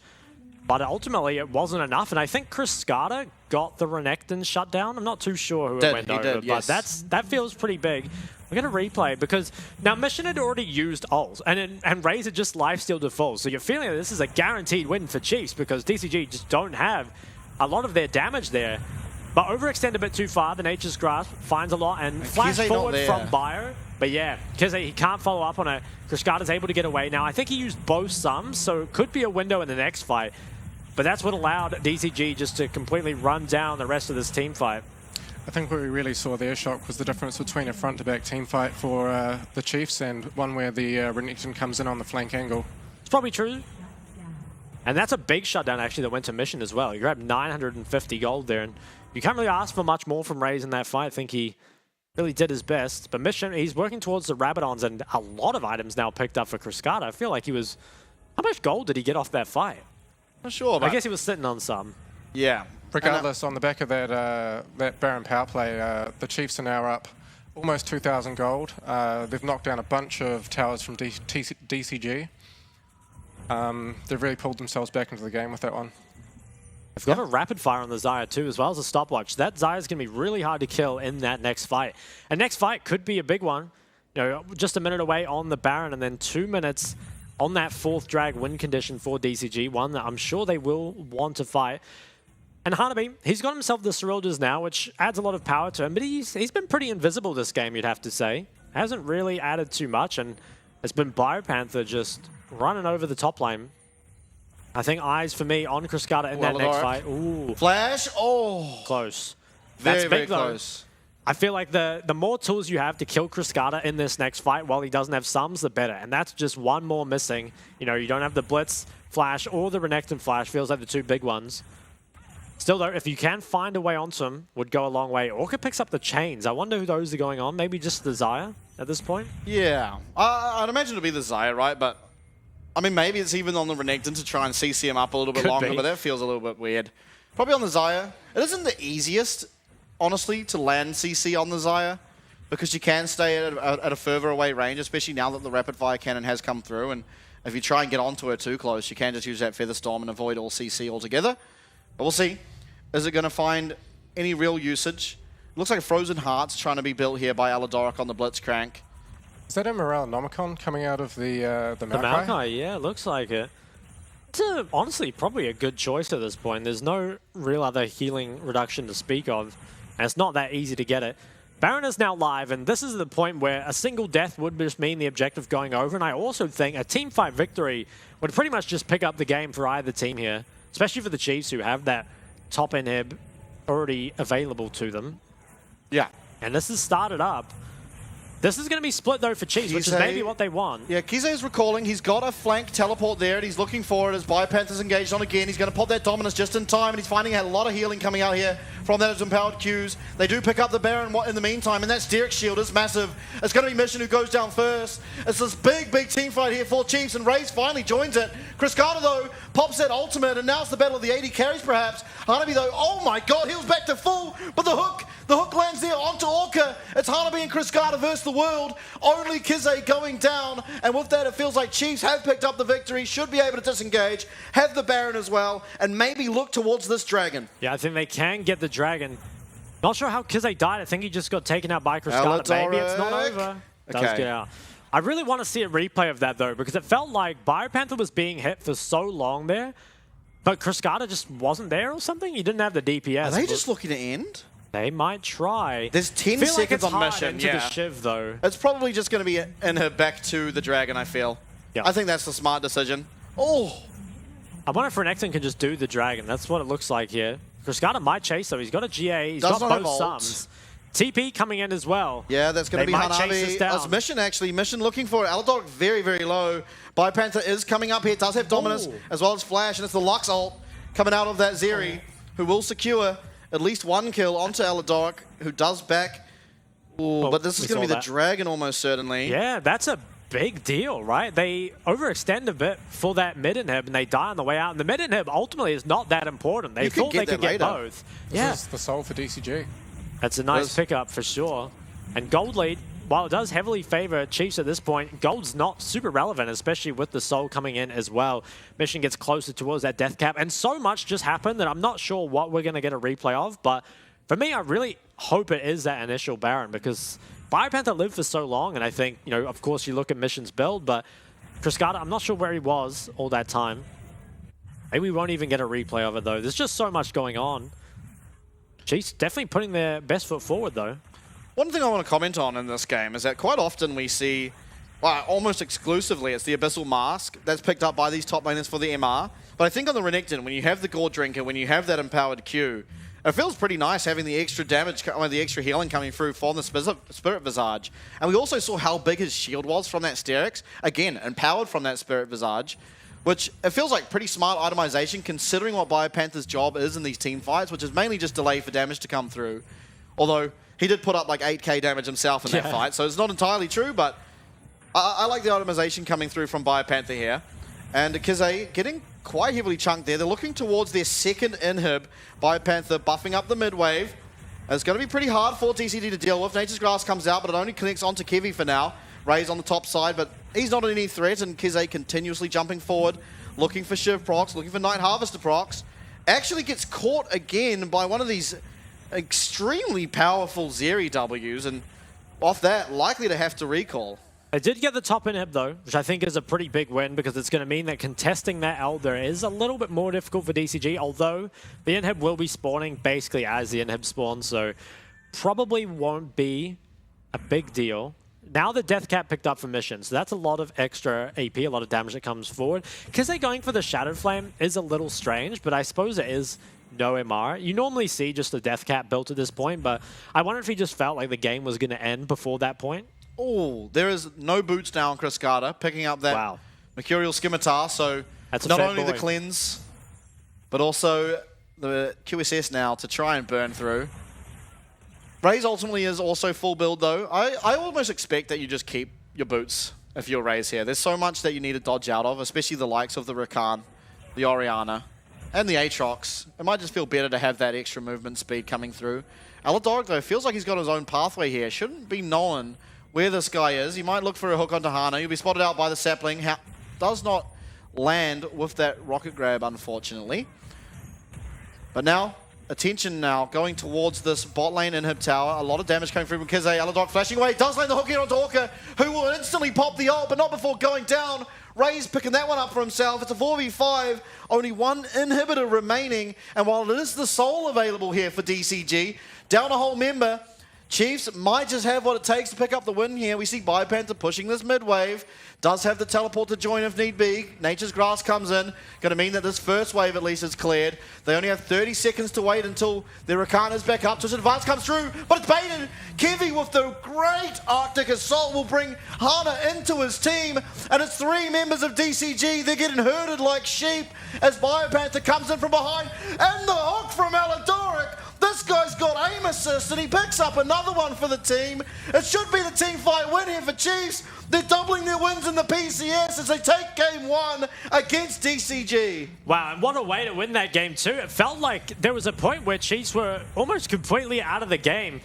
but ultimately it wasn't enough. And I think Cascada got the Renekton shut down. I'm not too sure who it went over, but that feels pretty big. We're going to replay because now Mission had already used ults and Raze had just lifestealed to full. So you're feeling that this is a guaranteed win for Chiefs because DCG just don't have a lot of their damage there. But overextend a bit too far, the Nature's Grasp finds a lot and flash forward from Bio. But yeah, Kize, he can't follow up on it. Cascada's able to get away. Now, I think he used both sums, so it could be a window in the next fight. But that's what allowed DCG just to completely run down the rest of this team fight. I think what we really saw there, Shock, was the difference between a front-to-back team fight for the Chiefs and one where the Renekton comes in on the flank angle. It's probably true. And that's a big shutdown, actually, that went to Mission as well. You grabbed 950 gold there, and you can't really ask for much more from Raze in that fight. I think he really did his best. But Mission, he's working towards the Rabadons, and a lot of items now picked up for Cascada. I feel like he was... How much gold did he get off that fight? Not sure, but... I guess he was sitting on some. Yeah. Regardless, on the back of that that Baron power play, the Chiefs are now up almost 2,000 gold. They've knocked down a bunch of towers from DCG. They've really pulled themselves back into the game with that one. They've got a rapid fire on the Xayah too, as well as a stopwatch. That Xayah's going to be really hard to kill in that next fight. And next fight could be a big one. You know, just a minute away on the Baron, and then 2 minutes on that 4th drag win condition for DCG, one that I'm sure they will want to fight. And Hanabi, he's got himself the Cyrildas now, which adds a lot of power to him, but he's been pretty invisible this game, you'd have to say. Hasn't really added too much, and it's been Biopanther just running over the top lane. I think eyes for me on Cascada in that next fight. Ooh. Flash, oh. Close. Very, That's big, very close. I feel like the more tools you have to kill Cascada in this next fight while he doesn't have sums, the better. And that's just one more missing. You know, you don't have the Blitz Flash or the Renekton Flash. Feels like the two big ones. Still, though, if you can find a way onto him, would go a long way. Orca picks up the chains. I wonder who those are going on. Maybe just the Xayah at this point? Yeah. I'd imagine it'd be the Xayah, right? But, I mean, maybe it's even on the Renekton to try and CC him up a little bit longer, but that feels a little bit weird. Probably on the Xayah. It isn't the easiest, honestly, to land CC on the Xayah, because you can stay at a further away range, especially now that the rapid fire cannon has come through. And if you try and get onto her too close, you can just use that Feather Storm and avoid all CC altogether. But we'll see. Is it going to find any real usage? Looks like Frozen Heart's trying to be built here by Aladoric on the Blitzcrank. Is that a Morale Nomicon coming out of the Maokai? The Maokai, yeah, looks like it. It's honestly probably a good choice at this point. There's no real other healing reduction to speak of, and it's not that easy to get it. Baron is now live, and this is the point where a single death would just mean the objective going over, and I also think a teamfight victory would pretty much just pick up the game for either team here, especially for the Chiefs, who have that top inhib already available to them. Yeah. And this has started up. This is going to be split, though, for Chiefs, which is maybe what they want. Yeah, Kize is recalling. He's got a flank teleport there, and he's looking for it as Biopanther's engaged on again. He's going to pop that Dominus just in time, and he's finding a lot of healing coming out here from those empowered Qs. They do pick up the Baron in the meantime, and that Sterix shield is massive. It's going to be Mission who goes down first. It's this big, big team fight here for Chiefs, and Raze finally joins it. Cascada, though, pops that ultimate, and now it's the battle of the 80 carries, perhaps. Hanabi, though, oh my god, heals back to full, but the hook lands there onto Orca. It's Hanabi and Cascada versus the world. Only Kize going down, and with that, it feels like Chiefs have picked up the victory, should be able to disengage, have the Baron as well, and maybe look towards this dragon. Yeah, I think they can get the dragon. Not sure how Kize died. I think he just got taken out by Cascada. Maybe it's not over. Does get out. I really want to see a replay of that, though, because it felt like Biopanther was being hit for so long there, but Cascada just wasn't there or something? He didn't have the DPS. Are they just looking to end? They might try. There's 10 seconds on mission, into the Shiv, though. It's probably just going to be in her back to the dragon, I feel. Yeah. I think that's the smart decision. Oh! I wonder if Renekton can just do the dragon. That's what it looks like here. Cascada might chase, though. He's got a GA. He's got both sums. TP coming in as well. Yeah, that's going to be Hanabi. As Mission, actually. Mission looking for it. Aladoric very, very low. Biopanther is coming up here. Does have Dominus as well as Flash, and it's the Lux ult coming out of that Zeri, who will secure at least one kill onto Aladoric, who does back. Ooh, but this is going to be the dragon almost certainly. Yeah, that's a big deal, right? They overextend a bit for that mid inhib, and they die on the way out. And the mid inhib ultimately is not that important. They thought they could get both. This is the soul for DCG. That's a nice pickup for sure. And gold lead, while it does heavily favor Chiefs at this point, gold's not super relevant, especially with the soul coming in as well. Mission gets closer towards that death cap, and so much just happened that I'm not sure what we're going to get a replay of, but for me, I really hope it is that initial Baron, because Biopanther lived for so long, and I think, you know, of course you look at Mission's build, but Cascada, I'm not sure where he was all that time. Maybe we won't even get a replay of it, though. There's just so much going on. Chiefs definitely putting their best foot forward, though. One thing I want to comment on in this game is that quite often we see, well, almost exclusively, it's the Abyssal Mask that's picked up by these top laners for the MR. But I think on the Renekton, when you have the Gourd Drinker, when you have that empowered Q, it feels pretty nice having the extra damage, the extra healing coming through from the Spirit Visage. And we also saw how big his shield was from that Sterix. Again, empowered from that Spirit Visage, which it feels like pretty smart itemization considering what Biopanther's job is in these team fights, which is mainly just delay for damage to come through. Although he did put up like 8k damage himself in that fight, so it's not entirely true, but I like the itemization coming through from Biopanther here. And Kize getting quite heavily chunked there. They're looking towards their second inhib. Biopanther buffing up the mid wave. It's going to be pretty hard for DCG to deal with. Nature's Grass comes out, but it only connects onto Kevi for now. Raze on the top side, but he's not any threat, and Kize continuously jumping forward, looking for Shiv procs, looking for Night Harvester procs. Actually gets caught again by one of these extremely powerful Zeri Ws, and off that, likely to have to recall. They did get the top inhib, though, which I think is a pretty big win, because it's going to mean that contesting that Elder is a little bit more difficult for DCG, although the inhib will be spawning basically as the inhib spawns, so probably won't be a big deal. Now the Death Cap picked up for Mission, so that's a lot of extra AP, a lot of damage that comes forward. Because they're going for the Shadow Flame is a little strange, but I suppose it is no MR. You normally see just a death cap built at this point, but I wonder if he just felt like the game was going to end before that point. Oh, there is no boots now on Chris Carter, picking up that Mercurial Scimitar, so That's not only the cleanse, but also the QSS now to try and burn through. Raze ultimately is also full build though. I almost expect that you just keep your boots if you're Raze here. There's so much that you need to dodge out of, especially the likes of the Rakan, the Orianna, and the Aatrox. It might just feel better to have that extra movement speed coming through. Aladoric though feels like he's got his own pathway here. Shouldn't be known where this guy is. He might look for a hook onto Hana. He'll be spotted out by the sapling. Does not land with that rocket grab, unfortunately. But now, attention now going towards this bot lane inhib tower. A lot of damage coming through from Kize. Aladoric flashing away. Does land the hook here onto Orca, who will instantly pop the ult, but not before going down. Raze picking that one up for himself. It's a 4v5. Only one inhibitor remaining. And while it is the soul available here for DCG, down a whole member, Chiefs might just have what it takes to pick up the win here. We see Biopanther pushing this mid wave. Does have the teleport to join if need be. Nature's Grass comes in. Going to mean that this first wave at least is cleared. They only have 30 seconds to wait until the Rakan is back up. Just advance comes through, but it's baited. Kevi with the great Arctic Assault will bring Hana into his team. And it's 3 members of DCG. They're getting herded like sheep as Biopanther comes in from behind. And the hook from Aladoric. This guy's got aim assist and he picks up another one for the team. It should be the team fight win here for Chiefs. They're doubling their wins in the PCS as they take game 1 against DCG. Wow, and what a way to win that game too. It felt like there was a point where Chiefs were almost completely out of the game,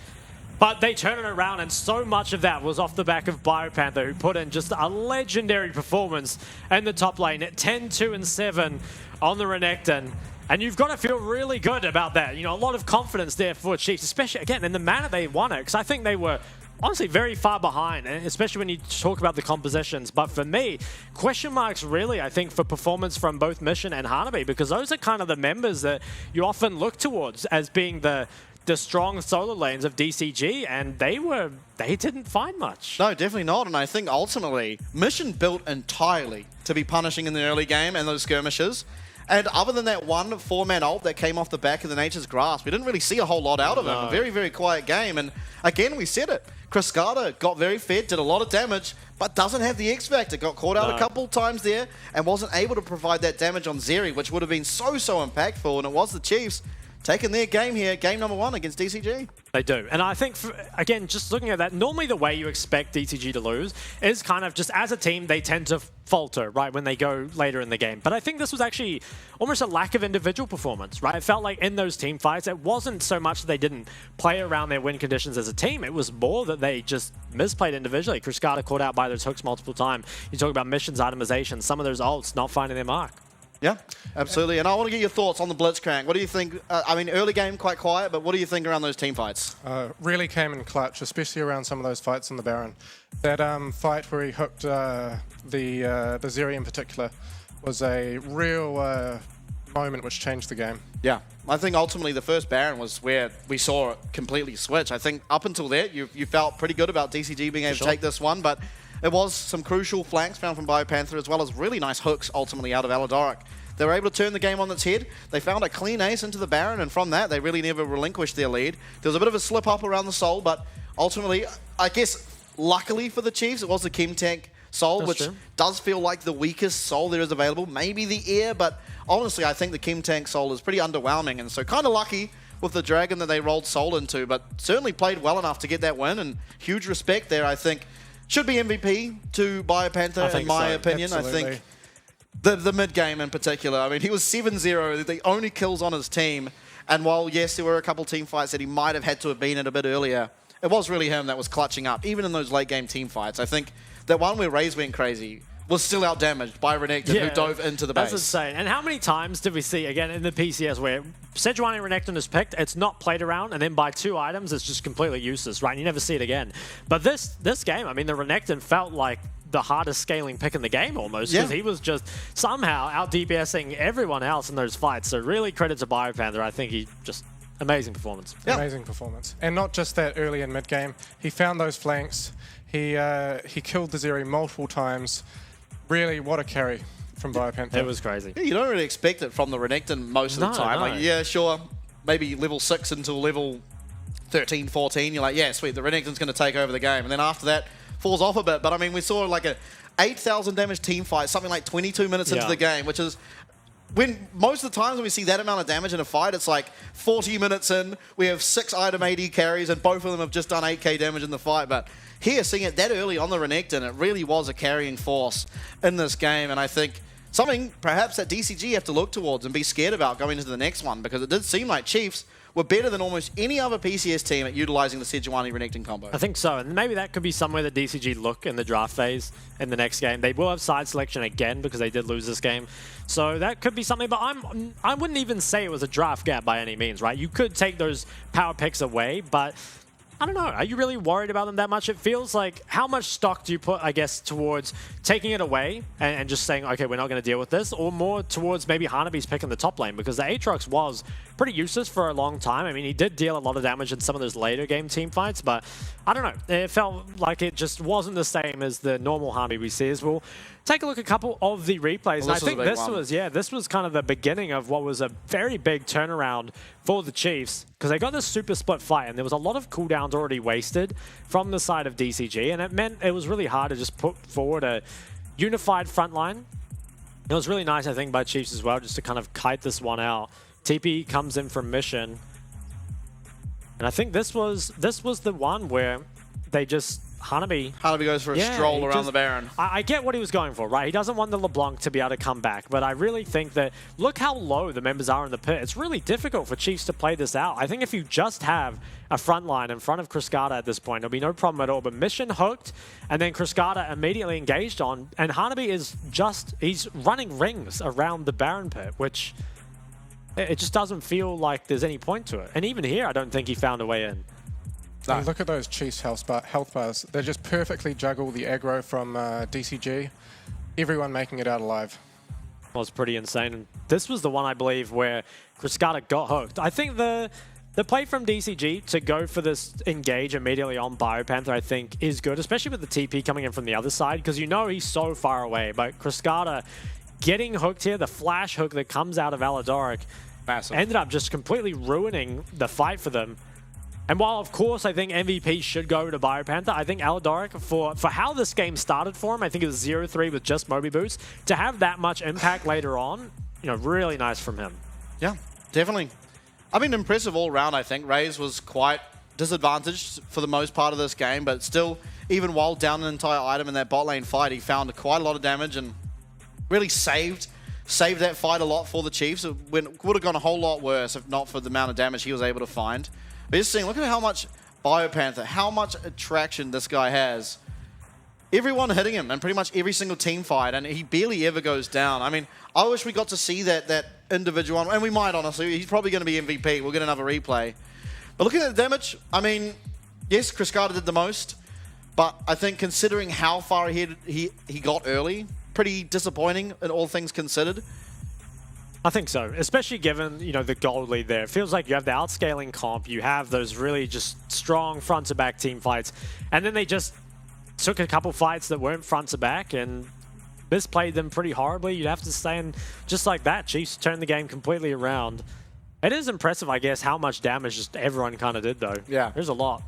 but they turned it around, and so much of that was off the back of Biopanther, who put in just a legendary performance in the top lane at 10, 2, and 7 on the Renekton. And you've got to feel really good about that. You know, a lot of confidence there for Chiefs, especially, again, in the manner they won it, because I think they were honestly very far behind, and especially when you talk about the compositions. But for me, question marks really, I think, for performance from both Mission and Hanabi, because those are kind of the members that you often look towards as being the strong solo lanes of DCG, and they didn't find much. No, definitely not. And I think ultimately, Mission built entirely to be punishing in the early game and those skirmishes. And other than that one 4-man ult that came off the back of the Nature's Grasp, we didn't really see a whole lot out of him. A very, very quiet game. And again, we said it. Chris Carter got very fed, did a lot of damage, but doesn't have the X Factor. Got caught out a couple times there and wasn't able to provide that damage on Zeri, which would have been so impactful. And it was the Chiefs taking their game here, game number 1 against DCG. They do. And I think, again, just looking at that, normally the way you expect DCG to lose is kind of just as a team, they tend to falter, right, when they go later in the game. But I think this was actually almost a lack of individual performance, right? It felt like in those team fights, it wasn't so much that they didn't play around their win conditions as a team. It was more that they just misplayed individually. Chris Carter caught out by those hooks multiple times. You talk about missions itemization, some of those ults not finding their mark. Yeah, absolutely. And I want to get your thoughts on the Blitzcrank. What do you think? I mean, early game, quite quiet, but what do you think around those team fights? Really came in clutch, especially around some of those fights in the Baron. That fight where he hooked the Zeri in particular was a real moment which changed the game. Yeah, I think ultimately the first Baron was where we saw it completely switch. I think up until there, you felt pretty good about DCG being able to take this one, but it was some crucial flanks found from Biopanther, as well as really nice hooks ultimately out of Aladoric. They were able to turn the game on its head. They found a clean ace into the Baron, and from that, they really never relinquished their lead. There was a bit of a slip up around the Soul, but ultimately, I guess, luckily for the Chiefs, it was the Kim Tank Soul, which does feel like the weakest Soul there is available. Maybe the Air, but honestly, I think the Kim Tank Soul is pretty underwhelming, and so kind of lucky with the Dragon that they rolled Soul into, but certainly played well enough to get that win, and huge respect there, I think. Should be MVP to Biopanther, in my opinion. Absolutely. I think the mid-game in particular. I mean, he was 7-0, the only kills on his team. And while, yes, there were a couple team fights that he might have had to have been in a bit earlier, it was really him that was clutching up, even in those late-game team fights. I think that one where Raze went crazy was still out-damaged by Renekton, who dove into the base. That's insane. And how many times did we see, again, in the PCS where Sejuani Renekton is picked, it's not played around, and then by 2 items, it's just completely useless, right? And you never see it again. But this game, I mean, the Renekton felt like the hardest scaling pick in the game almost, because he was just somehow out-DPSing everyone else in those fights. So really credit to Biopanther. I think he just... amazing performance. Amazing performance. And not just that early and mid-game. He found those flanks. He killed the Zeri multiple times. Really, what a carry. from Biopanther. It was crazy. Yeah, you don't really expect it from the Renekton most of the No, time. no. Like, yeah, sure, maybe level 6 until level 13, 14, you're like, yeah, sweet, the Renekton's going to take over the game. And then after that, falls off a bit. But I mean, we saw like a 8,000 damage team fight, something like 22 minutes into Yeah. the game, which is when most of the times when we see that amount of damage in a fight, it's like 40 minutes in, we have 6 item AD carries, and both of them have just done 8k damage in the fight. But here, seeing it that early on the Renekton, it really was a carrying force in this game. And I think something perhaps that DCG have to look towards and be scared about going into the next one, because it did seem like Chiefs were better than almost any other PCS team at utilizing the Sejuani Renekton combo. I think so, and maybe that could be somewhere that DCG look in the draft phase in the next game. They will have side selection again because they did lose this game, so that could be something. But I wouldn't even say it was a draft gap by any means, right? You could take those power picks away, but I don't know. Are you really worried about them that much? It feels like, how much stock do you put, I guess, towards taking it away and just saying, okay, we're not going to deal with this, or more towards maybe Hanabi's picking the top lane, because the Aatrox was pretty useless for a long time. I mean, he did deal a lot of damage in some of those later game team fights, but I don't know. It felt like it just wasn't the same as the normal Hanabi we see. As we'll take a look at a couple of the replays. Well, and I think this was kind of the beginning of what was a very big turnaround for the Chiefs, because they got this super split fight, and there was a lot of cooldowns already wasted from the side of DCG, and it meant it was really hard to just put forward a unified front line. It was really nice, I think, by Chiefs as well, just to kind of kite this one out. TP comes in from Mission, and I think this was the one where they just Hanabi goes for a stroll around the Baron. I get what he was going for, right? He doesn't want the LeBlanc to be able to come back, but I really think that, look how low the members are in the pit. It's really difficult for Chiefs to play this out. I think if you just have a front line in front of Cascada at this point, there'll be no problem at all. But Mission hooked, and then Cascada immediately engaged on, and Hanabi is he's running rings around the Baron pit, which it just doesn't feel like there's any point to it. And even here, I don't think he found a way in. No. Look at those Chiefs health bars. They just perfectly juggle the aggro from DCG. Everyone making it out alive. Was pretty insane. And this was the one, I believe, where Cascada got hooked. I think the play from DCG to go for this engage immediately on Biopanther, I think, is good, especially with the TP coming in from the other side, because you know he's so far away. But Cascada getting hooked here, the flash hook that comes out of Aladoric, ended up just completely ruining the fight for them. And while, of course, I think MVP should go to Biopanther, I think Aladoric, for how this game started for him, I think it was 0-3 with just Moby Boots, to have that much impact later on, you know, really nice from him. Yeah, definitely. I mean, impressive all round, I think. Raze was quite disadvantaged for the most part of this game, but still, even while down an entire item in that bot lane fight, he found quite a lot of damage and really saved that fight a lot for the Chiefs. It would have gone a whole lot worse if not for the amount of damage he was able to find. But just seeing, look at how much Biopanther, how much attraction this guy has. Everyone hitting him in pretty much every single team fight, and he barely ever goes down. I mean, I wish we got to see that individual one, and we might, honestly. He's probably going to be MVP. We'll get another replay. But looking at the damage, I mean, yes, Cascada did the most, but I think considering how far ahead he got early, pretty disappointing in all things considered. I think so, especially given, you know, the gold lead there. It feels like you have the outscaling comp, you have those really just strong front-to-back team fights, and then they just took a couple fights that weren't front-to-back and misplayed them pretty horribly. You'd have to say, and just like that, Chiefs turned the game completely around. It is impressive, I guess, how much damage just everyone kind of did, though. Yeah. There's a lot.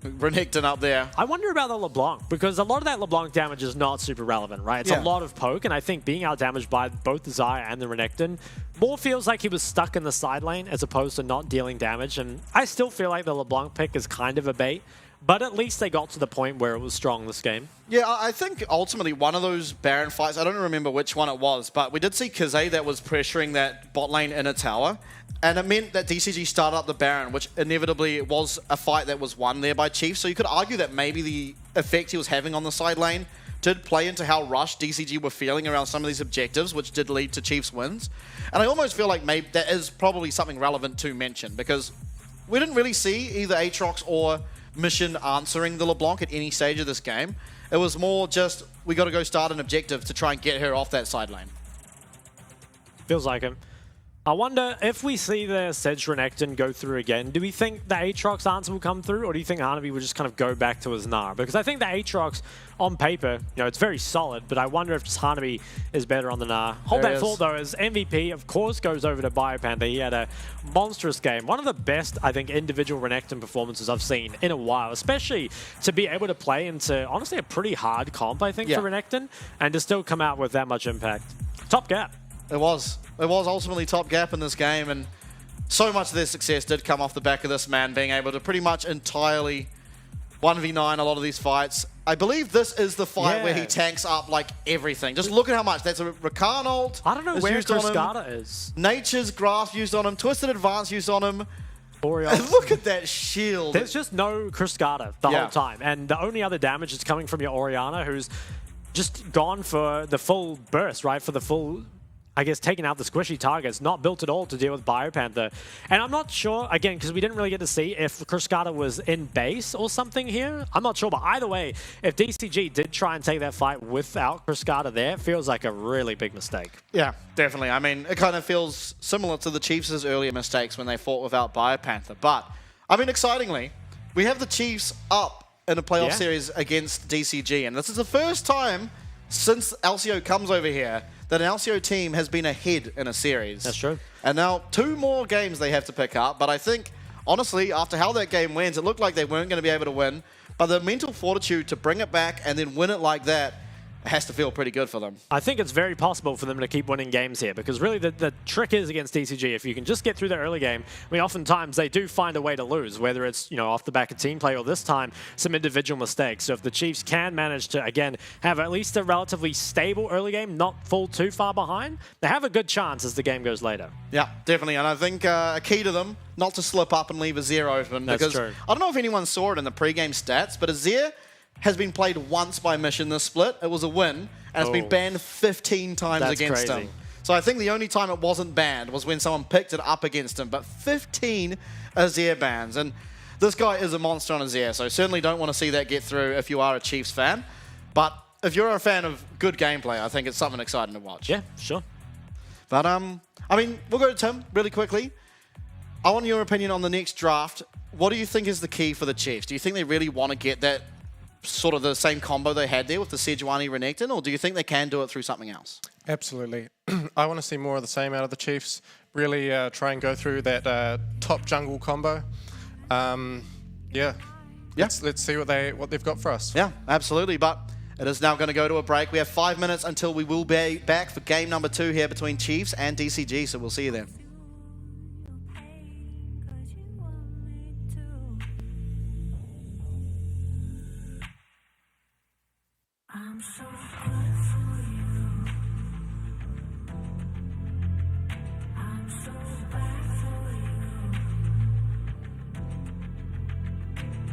Renekton up there. I wonder about the LeBlanc, because a lot of that LeBlanc damage is not super relevant, right? It's a lot of poke, and I think being out-damaged by both the Xayah and the Renekton more feels like he was stuck in the side lane as opposed to not dealing damage, and I still feel like the LeBlanc pick is kind of a bait, but at least they got to the point where it was strong this game. Yeah, I think ultimately one of those Baron fights, I don't remember which one it was, but we did see Kaze that was pressuring that bot lane in a tower, and it meant that DCG started up the Baron, which inevitably was a fight that was won there by Chiefs. So you could argue that maybe the effect he was having on the side lane did play into how rushed DCG were feeling around some of these objectives, which did lead to Chiefs wins. And I almost feel like maybe that is probably something relevant to mention, because we didn't really see either Aatrox or Mission answering the LeBlanc at any stage of this game. It was more just, we got to go start an objective to try and get her off that side lane. Feels like him. I wonder if we see the Sedge Renekton go through again, do we think the Aatrox answer will come through, or do you think Hanabi will just kind of go back to his Gnar? Because I think the Aatrox, on paper, it's very solid, but I wonder if just Hanabi is better on the Gnar. Hold that thought, though, as MVP, of course, goes over to BioPanther. He had a monstrous game. One of the best, I think, individual Renekton performances I've seen in a while, especially to be able to play into, honestly, a pretty hard comp, I think, for Renekton, and to still come out with that much impact. Top gap. It was ultimately top gap in this game, and so much of their success did come off the back of this man being able to pretty much entirely 1v9 a lot of these fights. I believe this is the fight where he tanks up like everything. Just look at how much. That's a Rakan ult. I don't know where Cascada is. Nature's Grasp used on him. Twisted Advance used on him. And look at that shield. There's just no Cascada the whole time. And the only other damage is coming from your Orianna, who's just gone for the full burst, right? For the full, I guess, taking out the squishy targets, not built at all to deal with BioPanther. And I'm not sure, again, because we didn't really get to see if Cascada was in base or something here. I'm not sure, but either way, if DCG did try and take that fight without Cascada there, it feels like a really big mistake. Yeah, definitely. I mean, it kind of feels similar to the Chiefs' earlier mistakes when they fought without BioPanther. But, I mean, excitingly, we have the Chiefs up in a playoff series against DCG. And this is the first time since LCO comes over here that an LCO team has been ahead in a series. That's true. And now 2 more games they have to pick up, but I think, honestly, after how that game went, it looked like they weren't going to be able to win, but the mental fortitude to bring it back and then win it like that has to feel pretty good for them. I think it's very possible for them to keep winning games here, because really the trick is against DCG, if you can just get through the early game, I mean, oftentimes they do find a way to lose, whether it's, off the back of team play or this time, some individual mistakes. So if the Chiefs can manage to, again, have at least a relatively stable early game, not fall too far behind, they have a good chance as the game goes later. Yeah, definitely. And I think a key to them, not to slip up and leave Azir open. That's because true. I don't know if anyone saw it in the pre-game stats, but Azir has been played once by Mission this split. It was a win, and it's been banned 15 times against him. So I think the only time it wasn't banned was when someone picked it up against him, but 15 Azir bans. And this guy is a monster on Azir, so certainly don't want to see that get through if you are a Chiefs fan. But if you're a fan of good gameplay, I think it's something exciting to watch. Yeah, sure. But, I mean, we'll go to Tim really quickly. I want your opinion on the next draft. What do you think is the key for the Chiefs? Do you think they really want to get that sort of the same combo they had there with the Sejuani Renekton, or do you think they can do it through something else? Absolutely. I want to see more of the same out of the Chiefs. Really try and go through that top jungle combo. Let's see what they've got for us. Yeah, absolutely. But it is now going to go to a break. We have 5 minutes until we will be back for game number 2 here between Chiefs and DCG, so we'll see you then. I'm so good for you. I'm so bad for you.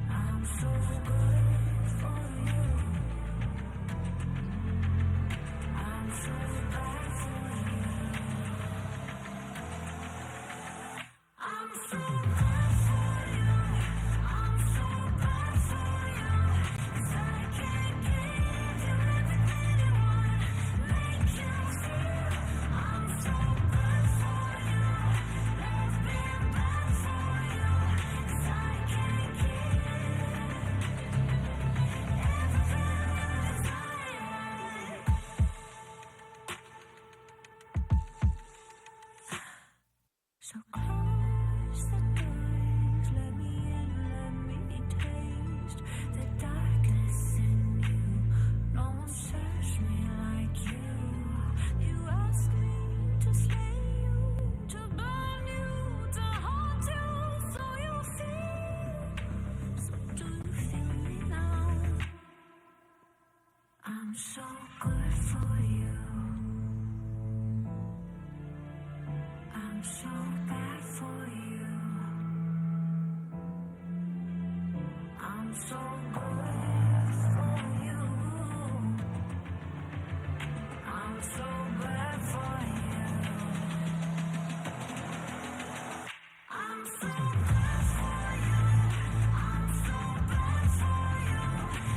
I'm so good for you. I'm so bad for you. I'm so good for you. I'm so bad for you. 'Cause I can't give you everything you want. Make you feel I'm so good for you. Love being bad for you. 'Cause I can't give so close the doors, let me in, let me taste the darkness in you. No one serves me like you. You ask me to slay you, to burn you, to haunt you, so you feel. So do you feel me now? I'm so good for you. I'm so bad for you. I'm so good for you. I'm so bad for you. I'm so good for you. I'm so bad for you.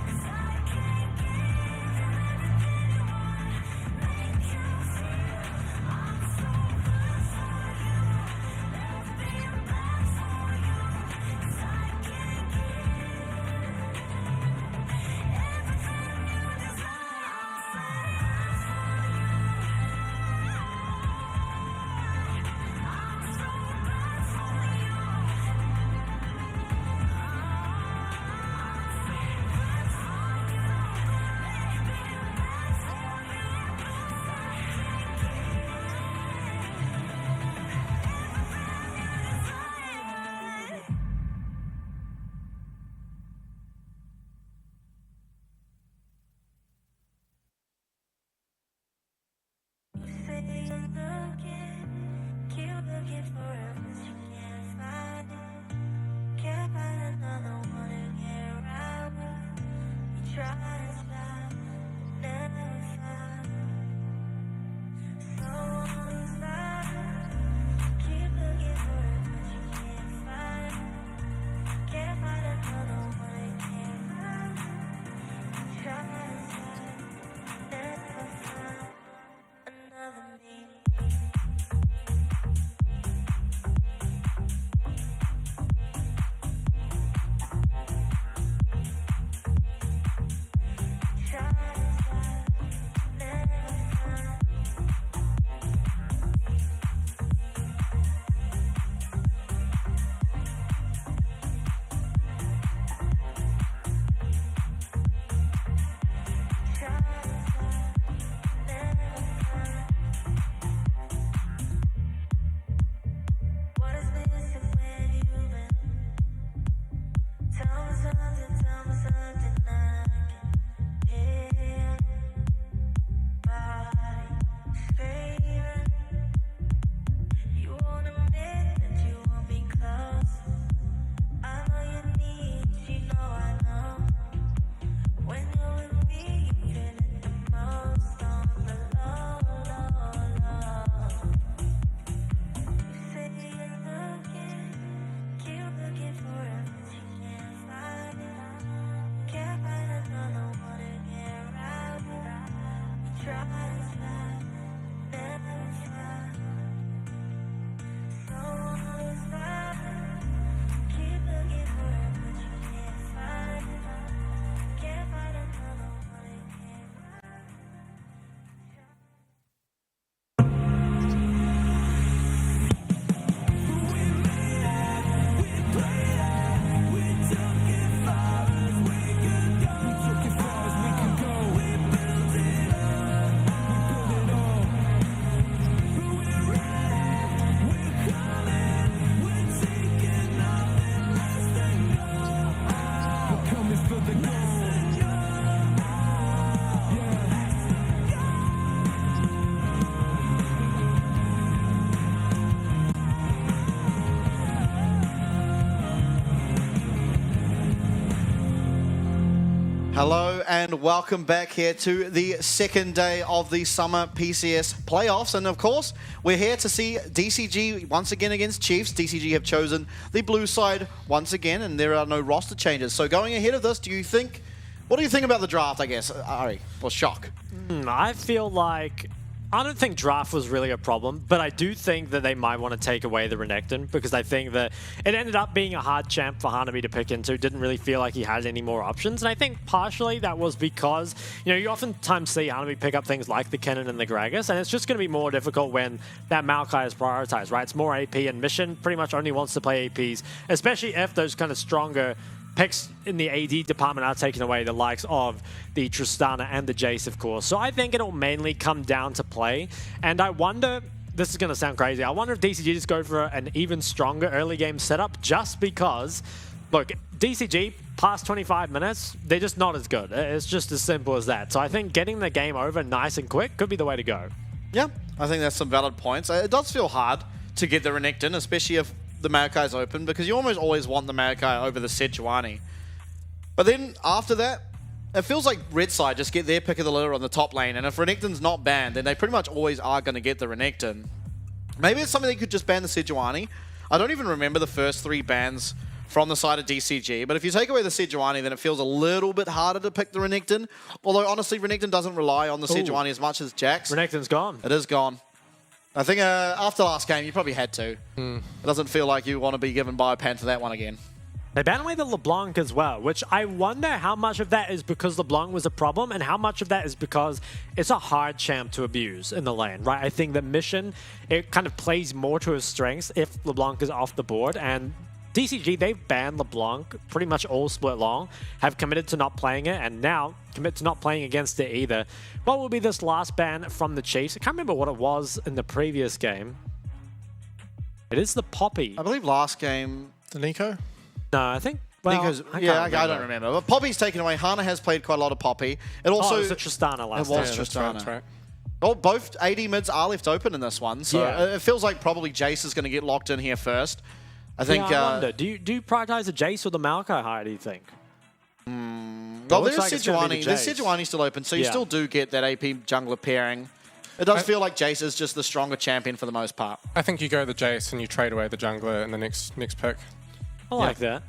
'Cause I can't give you everything you want. Make you feel I'm so good for you. Hello and welcome back here to the second day of the summer PCS playoffs. And of course, we're here to see DCG once again against Chiefs. DCG have chosen the blue side once again, and there are no roster changes. So going ahead of this, what do you think about the draft, I guess, Ari, or Shock? I feel like I don't think draft was really a problem, but I do think that they might want to take away the Renekton because I think that it ended up being a hard champ for Hanami to pick into. Didn't really feel like he had any more options, and I think partially that was because, you know, you oftentimes see Hanami pick up things like the Kennen and the Gragas, and it's just going to be more difficult when that Maokai is prioritized, right? It's more AP, and Mission pretty much only wants to play APs, especially if those kind of stronger picks in the AD department are taken away, the likes of the Tristana and the Jace, of course. So I think it'll mainly come down to play. And I wonder, this is going to sound crazy, I wonder if DCG just go for an even stronger early game setup just because, look, DCG, past 25 minutes, they're just not as good. It's just as simple as that. So I think getting the game over nice and quick could be the way to go. Yeah, I think that's some valid points. It does feel hard to get the Renekton, especially if the Maokai's open, because you almost always want the Maokai over the Sejuani. But then after that, it feels like red side just get their pick of the litter on the top lane, and if Renekton's not banned, then they pretty much always are going to get the Renekton. Maybe it's something they could just ban the Sejuani. I don't even remember the first 3 bans from the side of DCG, but if you take away the Sejuani, then it feels a little bit harder to pick the Renekton. Although honestly, Renekton doesn't rely on the Sejuani as much as Jax. Renekton's gone. It is gone. I think after last game, you probably had to. It doesn't feel like you want to be given Biopan for that one again. They banned away the LeBlanc as well, which I wonder how much of that is because LeBlanc was a problem and how much of that is because it's a hard champ to abuse in the lane, right? I think that Mission, it kind of plays more to his strengths if LeBlanc is off the board, and DCG, they've banned LeBlanc pretty much all split long, have committed to not playing it, and now commit to not playing against it either. What will be this last ban from the Chiefs? I can't remember what it was in the previous game. It is the Poppy. I believe last game... The Nico? No, I think... Well, I don't remember. But Poppy's taken away. Hana has played quite a lot of Poppy. It also... it was a Tristana last time. It was time. Tristana. That's right. Well, both AD mids are left open in this one, so Yeah. it feels like probably Jace is going to get locked in here first. I think. Yeah, I wonder, do you prioritize the Jace or the Maokai higher, do you think? Well, looks there's like it's gonna be Sejuani. the There's Jace. Sejuani still open, so you Yeah. still do get that AP jungler pairing. It does feel like Jace is just the stronger champion for the most part. I think you go the Jace and you trade away the jungler in the next pick. I like that.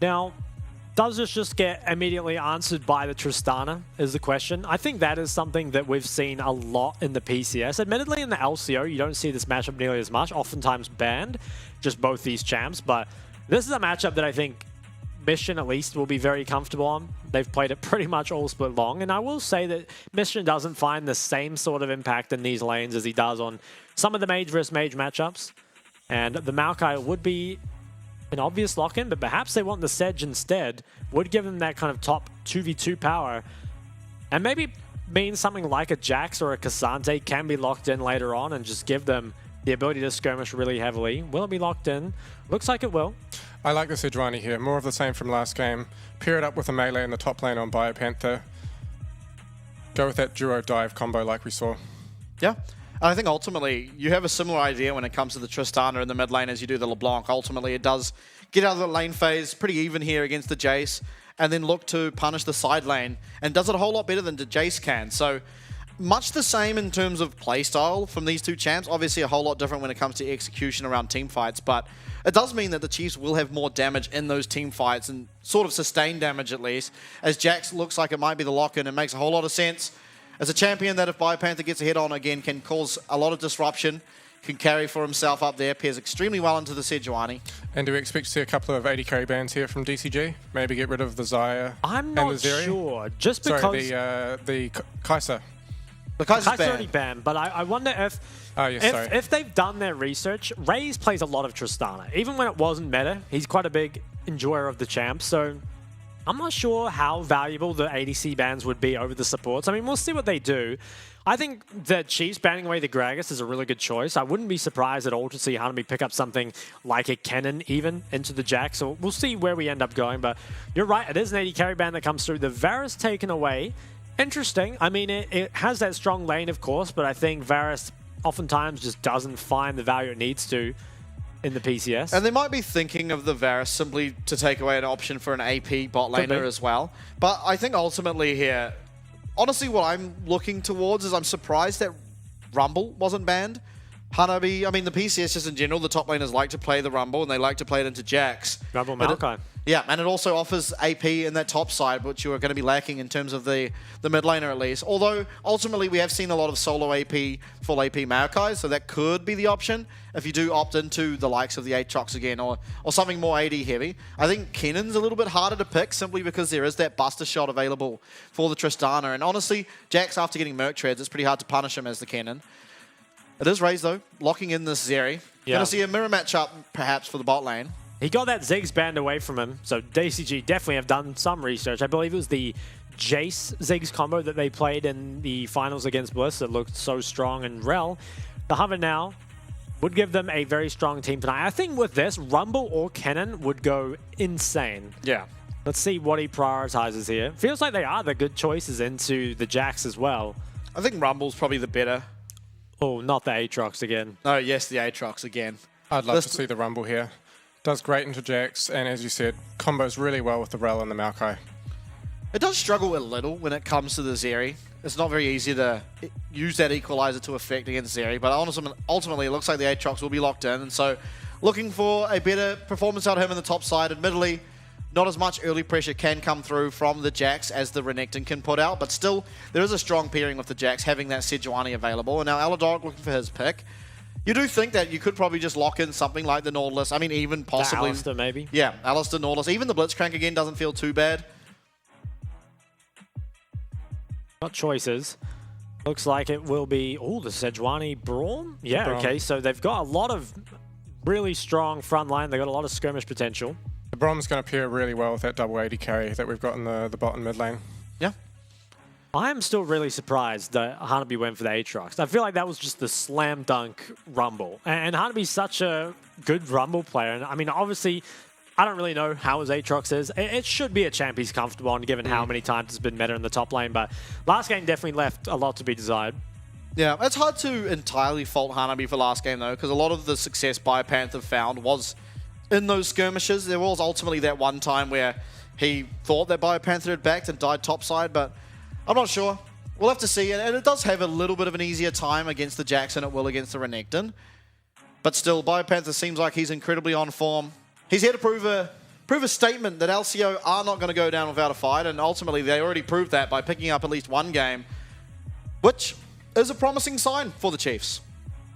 Now, does this just get immediately answered by the Tristana is the question. I think that is something that we've seen a lot in the PCS. Admittedly, in the LCO, you don't see this matchup nearly as much, oftentimes banned, just both these champs. But this is a matchup that I think Mission, at least, will be very comfortable on. They've played it pretty much all split long. And I will say that Mission doesn't find the same sort of impact in these lanes as he does on some of the mage versus mage matchups. And the Maokai would be an obvious lock-in, but perhaps they want the Sedge instead, would give them that kind of top 2v2 power, and maybe means something like a Jax or a Cassante can be locked in later on and just give them the ability to skirmish really heavily. Will it be locked in? Looks like it will. I like the Sejuani here. More of the same from last game. Pair it up with a melee in the top lane on Biopanther. Go with that duo dive combo like we saw. Yeah. And I think ultimately you have a similar idea when it comes to the Tristana in the mid lane as you do the LeBlanc. Ultimately, it does get out of the lane phase pretty even here against the Jace and then look to punish the side lane and does it a whole lot better than the Jace can. So much the same in terms of playstyle from these two champs. Obviously a whole lot different when it comes to execution around team fights, but it does mean that the Chiefs will have more damage in those team fights and sort of sustained damage at least, as Jax looks like it might be the lock-in. It makes a whole lot of sense. As a champion that if Biopanther gets a hit on again can cause a lot of disruption, can carry for himself up there, pairs extremely well into the Sejuani. And do we expect to see a couple of 80 carry bans here from DCG? Maybe get rid of the Xayah I'm and not the Zeri? sure. Just because Sorry, the Kai'Sa. The Kai'Sa's Kai's banned. already banned, but I wonder if Oh, yes, sorry. if they've done their research. Raze plays a lot of Tristana. Even when it wasn't meta, he's quite a big enjoyer of the champ, so I'm not sure how valuable the ADC bans would be over the supports. I mean, we'll see what they do. I think that Chiefs banning away the Gragas is a really good choice. I wouldn't be surprised at all to see Hanami pick up something like a Kennen even into the Jack, so we'll see where we end up going, but you're right, it is an 80 carry ban that comes through. The Varus taken away. Interesting. I mean, it has that strong lane, of course, but I think Varus oftentimes just doesn't find the value it needs to in the PCS. And they might be thinking of the Varus simply to take away an option for an AP bot Could be. laner as well. But I think ultimately here, honestly what I'm looking towards is I'm surprised that Rumble wasn't banned. Hanabi, I mean the PCS just in general, the top laners like to play the Rumble and they like to play it into Jax. Rumble But Maokai. Yeah, and it also offers AP in that top side, which you are going to be lacking in terms of the mid laner at least. Although, ultimately, we have seen a lot of solo AP, full AP Maokai, so that could be the option if you do opt into the likes of the Aatrox again, or something more AD heavy. I think Kennen's a little bit harder to pick, simply because there is that Buster Shot available for the Tristana. And honestly, Jax, after getting Merc Treads, it's pretty hard to punish him as the Kennen. It is Raze, though, locking in this Zeri. Yeah. Going to see a mirror matchup, perhaps, for the bot lane. He got that Ziggs banned away from him, so DCG definitely have done some research. I believe it was the Jace Ziggs combo that they played in the finals against Bliss that looked so strong, and Rel, the Hover now, would give them a very strong team tonight. I think with this, Rumble or Kennen would go insane. Yeah. Let's see what he prioritizes here. Feels like they are the good choices into the Jax as well. I think Rumble's probably the better. Oh, not the Aatrox again. Oh, yes, the Aatrox again. I'd love This- to see the Rumble here. Does great into Jax, and as you said, combos really well with the Rel and the Maokai. It does struggle a little when it comes to the Zeri. It's not very easy to use that equalizer to effect against Zeri, but ultimately it looks like the Aatrox will be locked in, and so looking for a better performance out of him in the top side. Admittedly, not as much early pressure can come through from the Jax as the Renekton can put out, but still, there is a strong pairing with the Jax having that Sejuani available, and now Aladoric looking for his pick. You do think that you could probably just lock in something like the Nautilus. I mean, even possibly... Alistair, maybe? Yeah, Alistair, Nautilus. Even the Blitzcrank again doesn't feel too bad. Got choices. Looks like it will be... Oh, the Sejuani Braum? Yeah, Braum. okay, so they've got a lot of really strong front line. They've got a lot of skirmish potential. The Brom's going to pair really well with that double 80 carry that we've got in the bottom mid lane. Yeah. I'm still really surprised that Hanabi went for the Aatrox. I feel like that was just the slam dunk Rumble. And Hanabi's such a good Rumble player. And I mean, obviously, I don't really know how his Aatrox is. It should be a champ he's comfortable on, given how many times it's been meta in the top lane. But last game definitely left a lot to be desired. Yeah, it's hard to entirely fault Hanabi for last game though, because a lot of the success Biopanther found was in those skirmishes. There was ultimately that one time where he thought that Biopanther had backed and died topside, but I'm not sure. We'll have to see, and it does have a little bit of an easier time against the Jackson it will against the Renekton. But still, Biopanther seems like he's incredibly on form. He's here to prove a statement that LCO are not going to go down without a fight, and ultimately they already proved that by picking up at least one game, which is a promising sign for the Chiefs.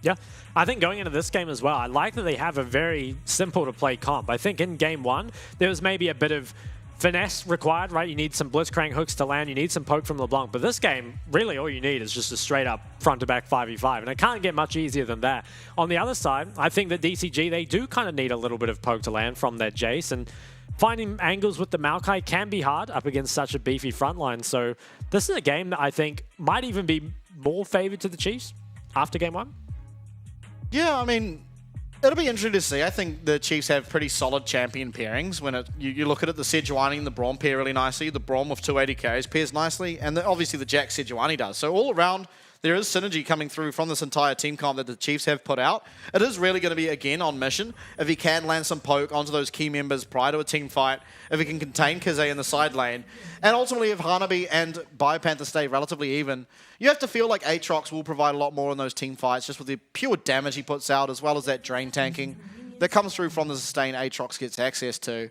Yeah, I think going into this game as well, I like that they have a very simple to play comp. I think in game one, there was maybe a bit of finesse required, right? You need some blitzcrank hooks to land, you need some poke from LeBlanc, but this game, really all you need is just a straight up front to back 5v5, and it can't get much easier than that. On the other side, I think that DCG, they do kind of need a little bit of poke to land from their Jace, and finding angles with the Maokai can be hard up against such a beefy frontline, so this is a game that I think might even be more favored to the Chiefs after game one. Yeah, I mean, it'll be interesting to see. I think the Chiefs have pretty solid champion pairings. When you look at it, the Sejuani and the Braum pair really nicely. The Braum with 280Ks pairs nicely, and obviously the Jack Sejuani does. So all around, there is synergy coming through from this entire team comp that the Chiefs have put out. It is really going to be, again, on mission. If he can land some poke onto those key members prior to a team fight, if he can contain Kaze in the side lane, and ultimately if Hanabi and Biopanther stay relatively even, you have to feel like Aatrox will provide a lot more in those team fights, just with the pure damage he puts out, as well as that drain tanking that comes through from the sustain Aatrox gets access to.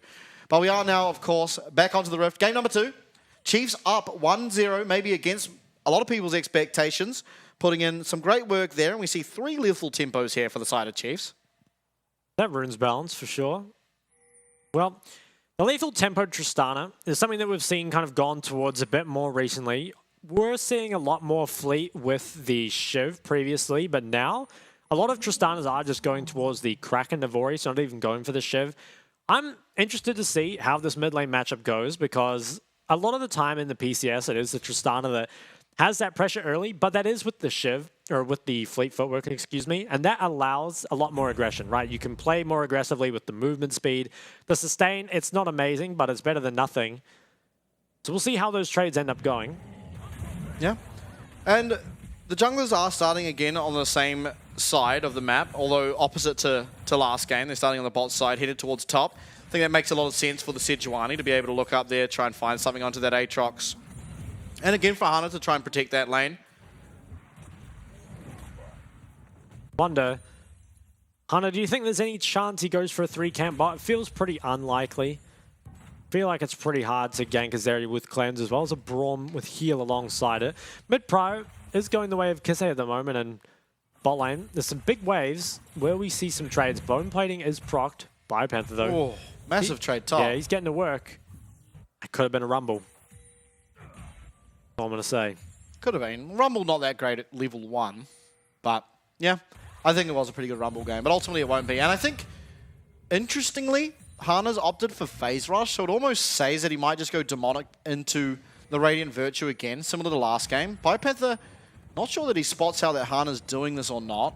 But we are now, of course, back onto the Rift. Game number 2. Chiefs up 1-0, maybe against a lot of people's expectations, putting in some great work there, and we see 3 lethal tempos here for the side of Chiefs. That ruins balance for sure. Well, the lethal tempo Tristana is something that we've seen kind of gone towards a bit more recently. We're seeing a lot more fleet with the Shiv previously, but now a lot of Tristanas are just going towards the Kraken Navori, so not even going for the Shiv. I'm interested to see how this mid lane matchup goes, because a lot of the time in the PCS, it is the Tristana that has that pressure early, but that is with the Shiv, or with the Fleet Footwork, excuse me, and that allows a lot more aggression, right? You can play more aggressively with the movement speed. The sustain, it's not amazing, but it's better than nothing. So we'll see how those trades end up going. Yeah. And the junglers are starting again on the same side of the map, although opposite to last game. They're starting on the bot side, headed towards top. I think that makes a lot of sense for the Sejuani to be able to look up there, try and find something onto that Aatrox. And again for Hana to try and protect that lane. Wonder, Hana, do you think there's any chance he goes for a 3-camp bot? It feels pretty unlikely. Feel like it's pretty hard to gank Azeri with cleanse as well as a Braum with heal alongside it. Mid pro is going the way of Kise at the moment, and bot lane, there's some big waves where we see some trades. Bone plating is procced. Biopanther though. Oh, massive trade top. Yeah, he's getting to work. It could have been a Rumble. All I'm going to say. Could have been. Rumble not that great at level 1, but yeah, I think it was a pretty good Rumble game, but ultimately it won't be. And I think, interestingly, Hana's opted for Phase Rush, so it almost says that he might just go Demonic into the Radiant Virtue again, similar to last game. Biopanther, not sure that he spots how that Hana's doing this or not.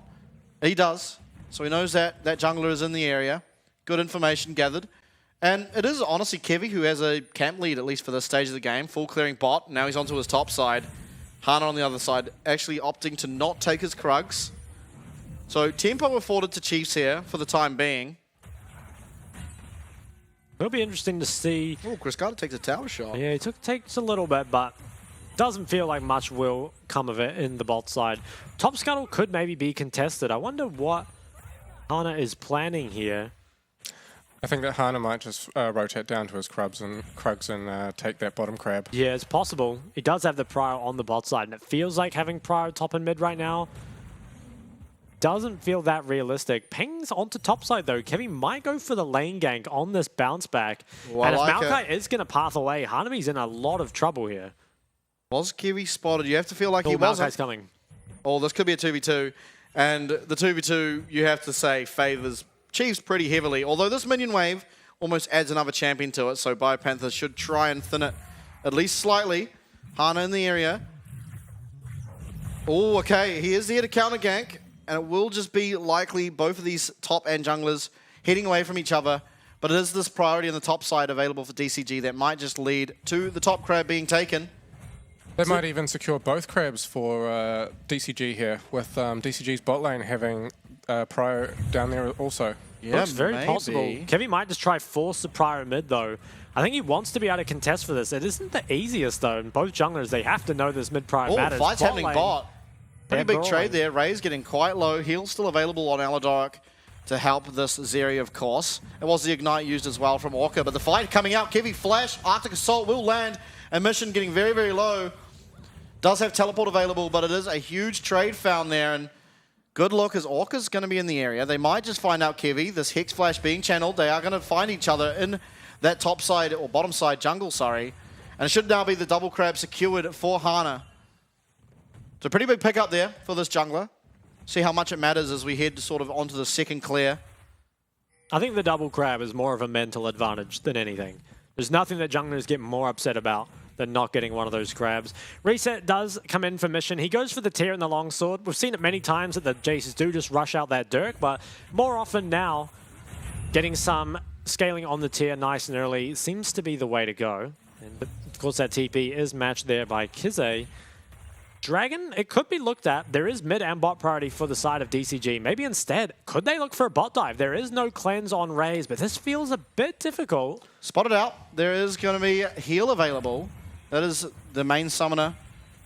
He does, so he knows that that jungler is in the area. Good information gathered. And it is honestly Kevy who has a camp lead, at least for this stage of the game. Full clearing bot, now he's onto his top side. Hana on the other side, actually opting to not take his Krugs. So tempo afforded to Chiefs here for the time being. It'll be interesting to see. Oh, Chris takes a tower shot. Yeah, he takes a little bit, but doesn't feel like much will come of it in the bot side. Top scuttle could maybe be contested. I wonder what Hana is planning here. I think that Hana might just rotate down to his Krugs and take that bottom crab. Yeah, it's possible. He does have the Prio on the bot side, and it feels like having Prio top and mid right now doesn't feel that realistic. Ping's onto top side though. Kevin might go for the lane gank on this bounce back. Well, and if like Maokai is going to path away, Hanabi's in a lot of trouble here. Was Kevy spotted? You have to feel like he Maokai's wasn't. coming. Oh, this could be a 2v2. And the 2v2, you have to say, favors Chiefs pretty heavily. Although this minion wave almost adds another champion to it, so Biopanther should try and thin it at least slightly. Hana in the area. Oh, okay. He is there to counter gank. And it will just be likely both of these top and junglers heading away from each other. But it is this priority on the top side available for DCG that might just lead to the top crab being taken. They might even secure both crabs for DCG here, with DCG's bot lane having Prio down there also. Yeah, Looks very possible. Kevy might just try force the Prio mid though. I think he wants to be able to contest for this. It isn't the easiest though. And both junglers, they have to know this mid Prio matters. Fight's Bot happening lane, bot. Pretty yeah, big trade there. Ray's getting quite low. Heal's still available on Aladoric to help this Zeri, of course. It was the Ignite used as well from Orca, but the fight coming out. Kevy flash, Arctic Assault will land. And Mission getting very, very low. Does have teleport available, but it is a huge trade found there. And good look as Orca's going to be in the area. They might just find out Kevy. This Hex Flash being channeled. They are going to find each other in that top side, or bottom side jungle, sorry. And it should now be the double crab secured for Hana. So pretty big pick up there for this jungler. See how much it matters as we head sort of onto the second clear. I think the double crab is more of a mental advantage than anything. There's nothing that junglers get more upset about than not getting one of those crabs. Reset does come in for Mission. He goes for the tear and the longsword. We've seen it many times that the Jaces do just rush out that Dirk, but more often now, getting some scaling on the tier nice and early seems to be the way to go. And of course, that TP is matched there by Kize. Dragon, it could be looked at. There is mid and bot priority for the side of DCG. Maybe instead, could they look for a bot dive? There is no cleanse on Raze, but this feels a bit difficult. Spotted out. There is going to be heal available. That is the main summoner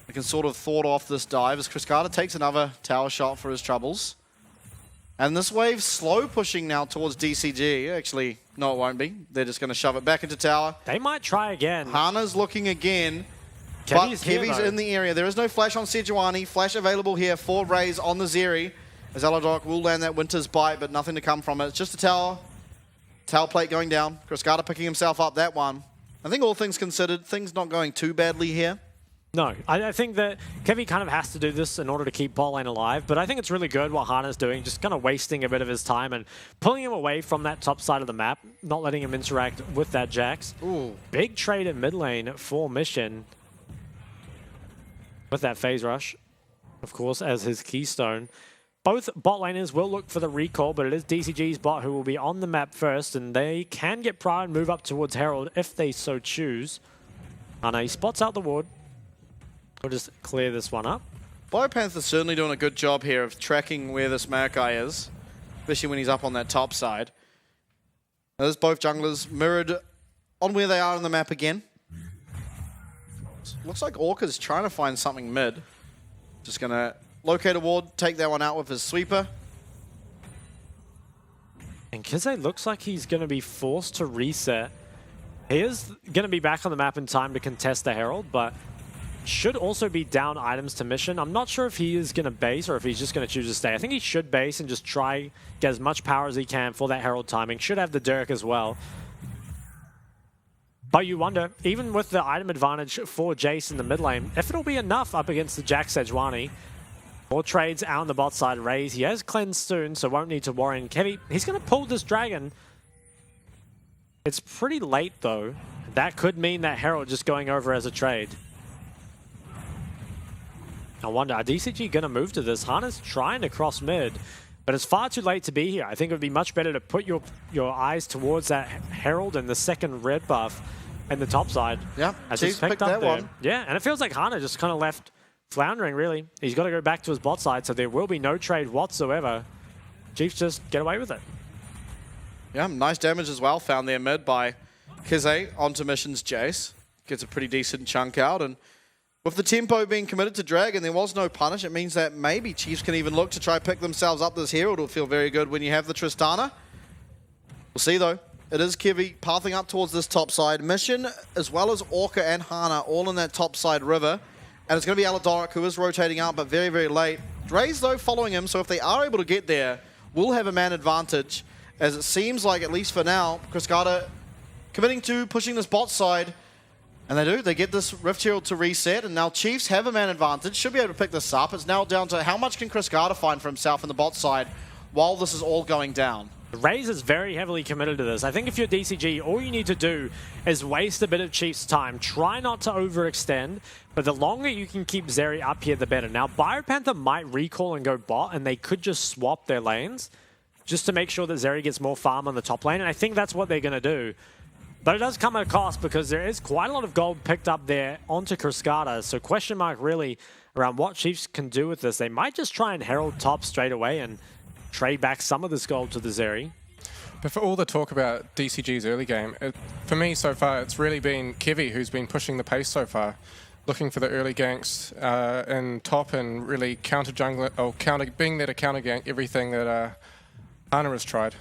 that can sort of thwart off this dive as Cascada takes another tower shot for his troubles. And this wave slow pushing now towards DCG. Actually, no, it won't be. They're just going to shove it back into tower. They might try again. Hana's looking again. Kevy's But Kevy's in the area. There is no flash on Sejuani. Flash available here for Raze on the Zeri. As Aladoric will land that Winter's Bite, but nothing to come from it. It's just a tower. Tower plate going down. Cascada picking himself up that one. I think all things considered, things not going too badly here. No, I think that Kevy kind of has to do this in order to keep bot lane alive, but I think it's really good what Hana's doing, just kind of wasting a bit of his time and pulling him away from that top side of the map, not letting him interact with that Jax. Ooh. Big trade in mid lane for Mission with that phase rush, of course, as his keystone. Both bot laners will look for the recall, but it is DCG's bot who will be on the map first, and they can get Pride and move up towards Herald if they so choose. Hana, he spots out the ward. We'll just clear this one up. Biopanther's certainly doing a good job here of tracking where this Maokai is, especially when he's up on that top side. There's both junglers mirrored on where they are on the map again. Looks like Orca's trying to find something mid. Just going to locate a ward, take that one out with his sweeper. And Kize looks like he's going to be forced to reset. He is going to be back on the map in time to contest the Herald, but should also be down items to Mission. I'm not sure if he is going to base or if he's just going to choose to stay. I think he should base and just try get as much power as he can for that Herald timing. Should have the Dirk as well. But you wonder, even with the item advantage for Jace in the mid lane, if it'll be enough up against the Jax Sejuani. More trades out on the bot side. Raze, he has cleansed soon, so won't need to worry. And Kevy, he's going to pull this dragon. It's pretty late, though. That could mean that Herald just going over as a trade. I wonder, are DCG going to move to this? Hana's trying to cross mid, but it's far too late to be here. I think it would be much better to put your eyes towards that Herald and the second red buff and the top side. Yeah, as Chiefs picked that one. Yeah, and it feels like Hana just kind of left floundering, really. He's got to go back to his bot side, so there will be no trade whatsoever. Chiefs just get away with it. Yeah, nice damage as well found there mid by Kize onto Mission's Jace. Gets a pretty decent chunk out, and with the tempo being committed to Dragon, there was no punish. It means that maybe Chiefs can even look to try pick themselves up this Herald. It'll feel very good when you have the Tristana. We'll see though. It is Kevy pathing up towards this top side. Mission, as well as Orca and Hana, all in that top side river. And it's going to be Aladoric, who is rotating out, but very, very late. Raze, though, following him, so if they are able to get there, will have a man advantage, as it seems like, at least for now, Cascada committing to pushing this bot side. And they do. They get this Rift Herald to reset, and now Chiefs have a man advantage. Should be able to pick this up. It's now down to how much can Cascada find for himself in the bot side while this is all going down. Raze is very heavily committed to this. I think if you're DCG, all you need to do is waste a bit of Chiefs' time. Try not to overextend, but the longer you can keep Zeri up here, the better. Now, Biopanther might recall and go bot, and they could just swap their lanes just to make sure that Zeri gets more farm on the top lane, and I think that's what they're going to do. But it does come at a cost because there is quite a lot of gold picked up there onto Cascada. So question mark really around what Chiefs can do with this. They might just try and herald top straight away and trade back some of this gold to the Zeri. But for all the talk about DCG's early game, for me so far, it's really been Kevy who's been pushing the pace so far, looking for the early ganks in top and really counter jungler, or being there to counter gank everything that Hana has tried.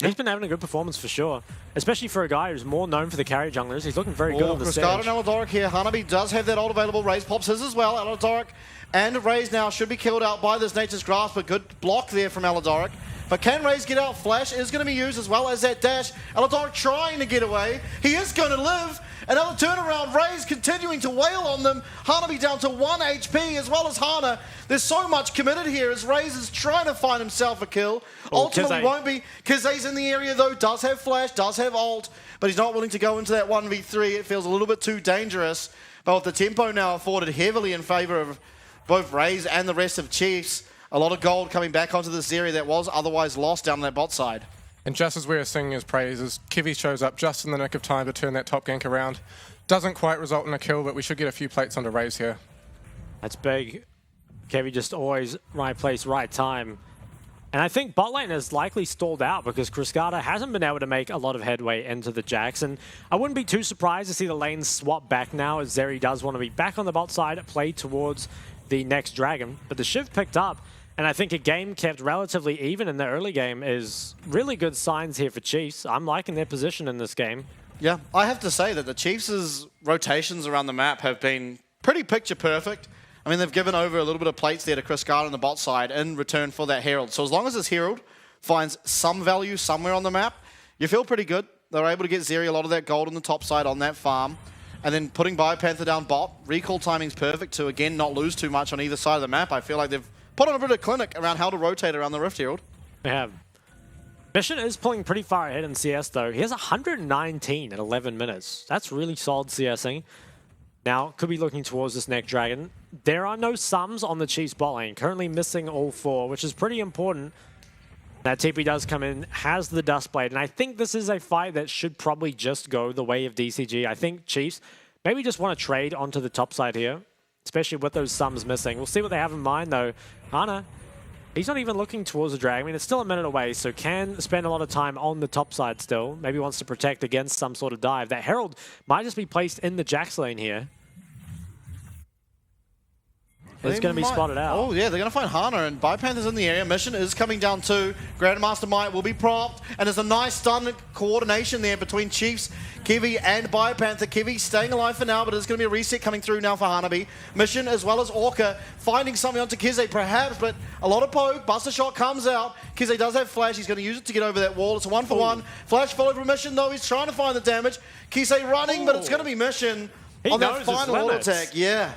He's been having a good performance for sure, especially for a guy who's more known for the carry junglers. He's looking very good on the stage. Cascada and Aladoric here. Hanabi does have that ult available. Raze pops his as well. Aladoric and Raze now should be killed out by this Nature's Grasp. A good block there from Aladoric. But can Raze get out? Flash is going to be used as well as that dash. Aladoric trying to get away. He is going to live. Another turnaround. Raze continuing to wail on them. Hanabi down to 1 HP as well as Hana. There's so much committed here as Raze is trying to find himself a kill. Ultimately won't be. Kize's in the area though. Does have flash, does have ult. But he's not willing to go into that 1v3. It feels a little bit too dangerous. But with the tempo now afforded heavily in favor of both Raze and the rest of Chiefs, a lot of gold coming back onto this area that was otherwise lost down on that bot side. And just as we're singing his praises, Kevy shows up just in the nick of time to turn that top gank around. Doesn't quite result in a kill, but we should get a few plates onto Raze here. That's big. Kevy just always right place, right time. And I think bot lane has likely stalled out because Cascada hasn't been able to make a lot of headway into the Jax. And I wouldn't be too surprised to see the lanes swap back now as Zeri does want to be back on the bot side, play towards the next dragon. But the Shiv picked up. And I think a game kept relatively even in the early game is really good signs here for Chiefs. I'm liking their position in this game. Yeah, I have to say that the Chiefs' rotations around the map have been pretty picture perfect. I mean, they've given over a little bit of plates there to Cascada on the bot side in return for that Herald. So as long as this Herald finds some value somewhere on the map, you feel pretty good. They're able to get Zeri a lot of that gold on the top side on that farm. And then putting Biopanther down bot, recall timing's perfect to, again, not lose too much on either side of the map. I feel like they've put on a bit of clinic around how to rotate around the Rift Herald. They have. Mission is pulling pretty far ahead in CS though. He has 119 at 11 minutes. That's really solid CSing. Now, could be looking towards this next dragon. There are no sums on the Chiefs bot lane. Currently missing all 4, which is pretty important. That TP does come in, has the Dustblade, and I think this is a fight that should probably just go the way of DCG. I think Chiefs maybe just want to trade onto the top side here, especially with those sums missing. We'll see what they have in mind, though. Hana, he's not even looking towards the dragon. I mean, it's still a minute away, so can spend a lot of time on the top side still. Maybe wants to protect against some sort of dive. That Herald might just be placed in the Jax lane here. It's going to be spotted out. Oh, yeah, they're going to find Hana, and Biopanther's in the area. Mission is coming down too. Grandmaster Might will be propped, and there's a nice stun coordination there between Chiefs, Kevy, and Biopanther. Kevy staying alive for now, but there's going to be a reset coming through now for Hanabi. Mission, as well as Orca, finding something onto Kize, perhaps, but a lot of poke. Buster Shot comes out. Kize does have flash. He's going to use it to get over that wall. It's a 1-for-1. Flash followed from Mission, though. He's trying to find the damage. Kize running, but it's going to be Mission on that final auto attack. Yeah.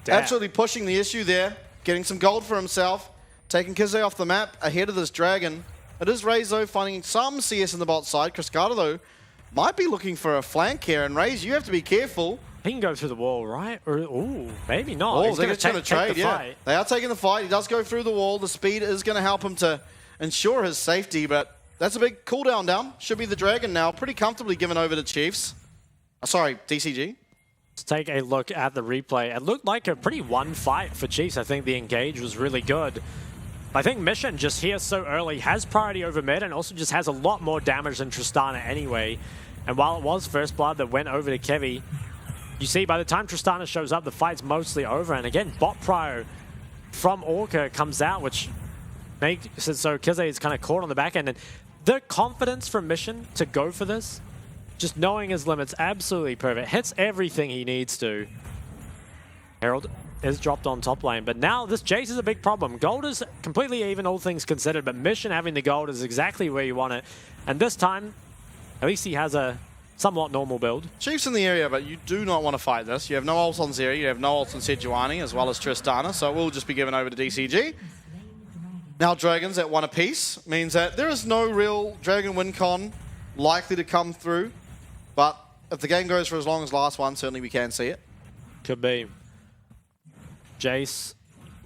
Damn. Absolutely pushing the issue there, getting some gold for himself, taking Kize off the map ahead of this dragon. It is Raze, though, finding some CS in the bot side. Cascada, though, might be looking for a flank here, and Raze, you have to be careful. He can go through the wall, right? Or, ooh, maybe not. Oh, He's they're going going to trade, the yeah. fight. They are taking the fight. He does go through the wall. The speed is going to help him to ensure his safety, but that's a big cooldown down. Should be the dragon now, pretty comfortably given over to Chiefs. Sorry, DCG. Let's take a look at the replay. It looked like a pretty one fight for Chiefs. I think the engage was really good. I think Mission just here so early has priority over mid and also just has a lot more damage than Tristana anyway. And while it was First Blood that went over to Kevy, you see by the time Tristana shows up, the fight's mostly over. And again, bot prio from Orca comes out, which makes it so Kize is kind of caught on the back end. And the confidence from Mission to go for this, just knowing his limits, absolutely perfect. Hits everything he needs to. Herald is dropped on top lane, but now this Jace is a big problem. Gold is completely even, all things considered, but Mission having the gold is exactly where you want it. And this time, at least he has a somewhat normal build. Chiefs in the area, but you do not want to fight this. You have no ult on Zeri, you have no ult on Sejuani, as well as Tristana, so it will just be given over to DCG. Now Dragons at 1 apiece means that there is no real Dragon win con likely to come through. But if the game goes for as long as last one, certainly we can see it. Could be. Jace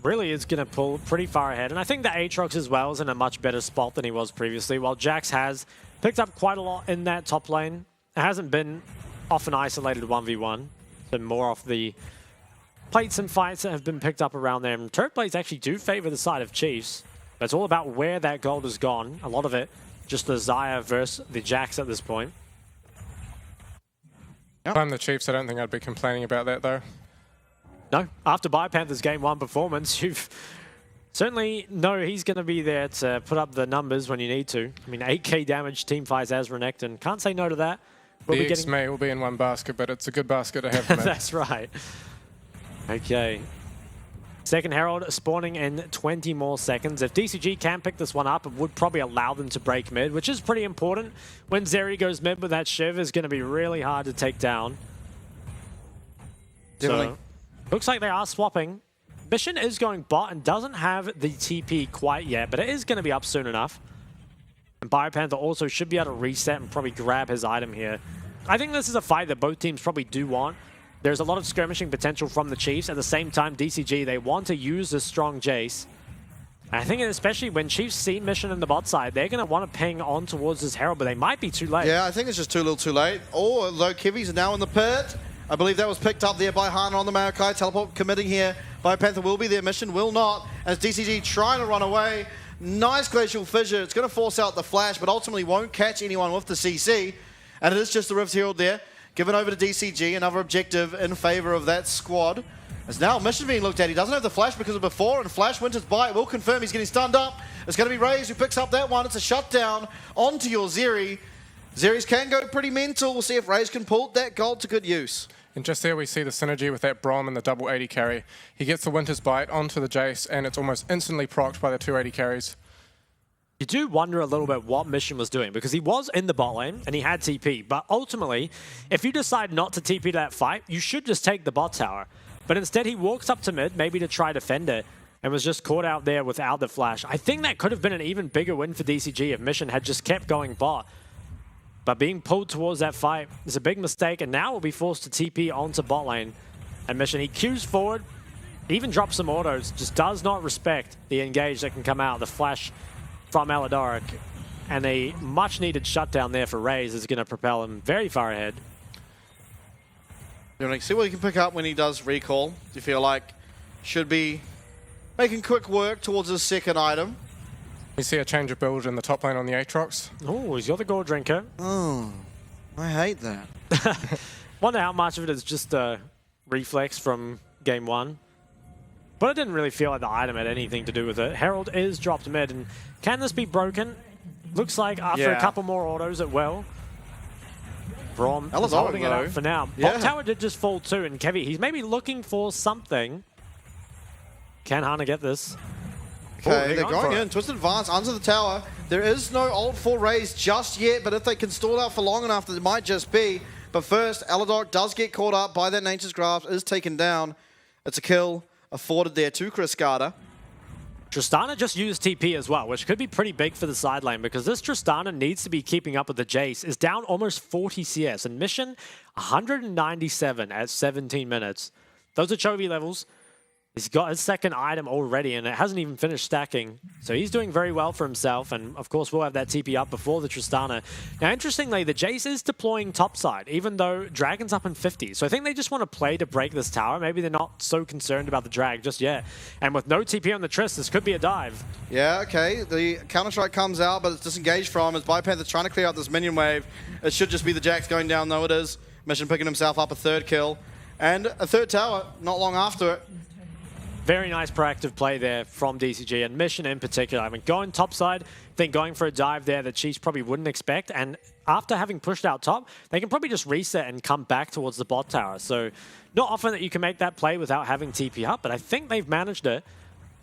really is going to pull pretty far ahead. And I think the Aatrox as well is in a much better spot than he was previously. While Jax has picked up quite a lot in that top lane. It hasn't been often isolated 1v1. Been more off the plates and fights that have been picked up around there. And turret plates actually do favor the side of Chiefs. But it's all about where that gold has gone. A lot of it just the Xayah versus the Jax at this point. If I'm the Chiefs, I don't think I'd be complaining about that, though. No, after BioPanther's game 1 performance, you've certainly know he's going to be there to put up the numbers when you need to. I mean, 8k damage, team fights as Renekton. Can't say no to that. The X-May will be in one basket, but it's a good basket to have him in. That's right. Okay. Second Herald spawning in 20 more seconds. If DCG can pick this one up, it would probably allow them to break mid, which is pretty important. When Zeri goes mid with that Shiv, is going to be really hard to take down. Definitely. So, looks like they are swapping. Mission is going bot and doesn't have the TP quite yet, but it is going to be up soon enough. And BioPanther also should be able to reset and probably grab his item here. I think this is a fight that both teams probably do want. There's a lot of skirmishing potential from the Chiefs. At the same time, DCG, they want to use this strong Jace. I think especially when Chiefs see Mission in the bot side, they're going to want to ping on towards this Herald, but they might be too late. Yeah, I think it's just too little too late. Oh, although Kiwi's now in the pit. I believe that was picked up there by Hana on the Maokai. Teleport committing here. BioPanther will be there. Mission will not. As DCG trying to run away. Nice Glacial Fissure. It's going to force out the flash, but ultimately won't catch anyone with the CC. And it is just the Riv's Herald there. Given over to DCG, another objective in favor of that squad. As now Mission being looked at. He doesn't have the flash because of before, and Flash Winter's bite will confirm he's getting stunned up. It's going to be Raze who picks up that one. It's a shutdown onto your Zeri. Zeris can go pretty mental. We'll see if Raze can pull that gold to good use. And just there we see the synergy with that Brom and the double 80 carry. He gets the Winter's Bite onto the Jace, and it's almost instantly procced by the 280 carries. You do wonder a little bit what Mission was doing, because he was in the bot lane and he had TP. But ultimately, if you decide not to TP to that fight, you should just take the bot tower. But instead, he walks up to mid, maybe to try to defend it, and was just caught out there without the flash. I think that could have been an even bigger win for DCG if Mission had just kept going bot. But being pulled towards that fight is a big mistake, and now will be forced to TP onto bot lane. And Mission, he queues forward, even drops some autos, just does not respect the engage that can come out. The flash from Aladoric, and a much-needed shutdown there for Raze is going to propel him very far ahead. See what he can pick up when he does recall. Do you feel like should be making quick work towards his second item? We see a change of build in the top lane on the Aatrox. Oh, he's got the gold drinker. Oh, I hate that. Wonder how much of it is just a reflex from game 1. But it didn't really feel like the item had anything to do with it. Herald is dropped mid, and can this be broken? Looks like after a couple more autos it will. Brom is holding it up for now. Bot tower did just fall too, and Kevy, he's maybe looking for something. Can Hana get this? Okay, they're going in. Twisted Advance under the tower. There is no ult for Raze just yet, but if they can stall out for long enough, it might just be. But first, Aladoric does get caught up by that Nature's Grasp, is taken down. It's a kill afforded there to Cryscada. Tristana just used TP as well, which could be pretty big for the side lane, because this Tristana needs to be keeping up with the Jace. Is down almost 40 CS, and Mission 197 at 17 minutes. Those are Chovy levels. He's got his second item already, and it hasn't even finished stacking. So he's doing very well for himself, and of course we'll have that TP up before the Tristana. Now, interestingly, the Jace is deploying topside, even though Dragon's up in 50. So I think they just want to play to break this tower. Maybe they're not so concerned about the drag just yet. And with no TP on the Trist, this could be a dive. Yeah, okay. The Counter-Strike comes out, but it's disengaged from as BioPanther trying to clear out this minion wave. It should just be the Jax going down, though it is. Mission picking himself up a third kill. And a third tower not long after it. Very nice proactive play there from DCG, and Mission in particular. I mean, going topside, then going for a dive there that Chiefs probably wouldn't expect. And after having pushed out top, they can probably just reset and come back towards the bot tower. So not often that you can make that play without having TP up, but I think they've managed it.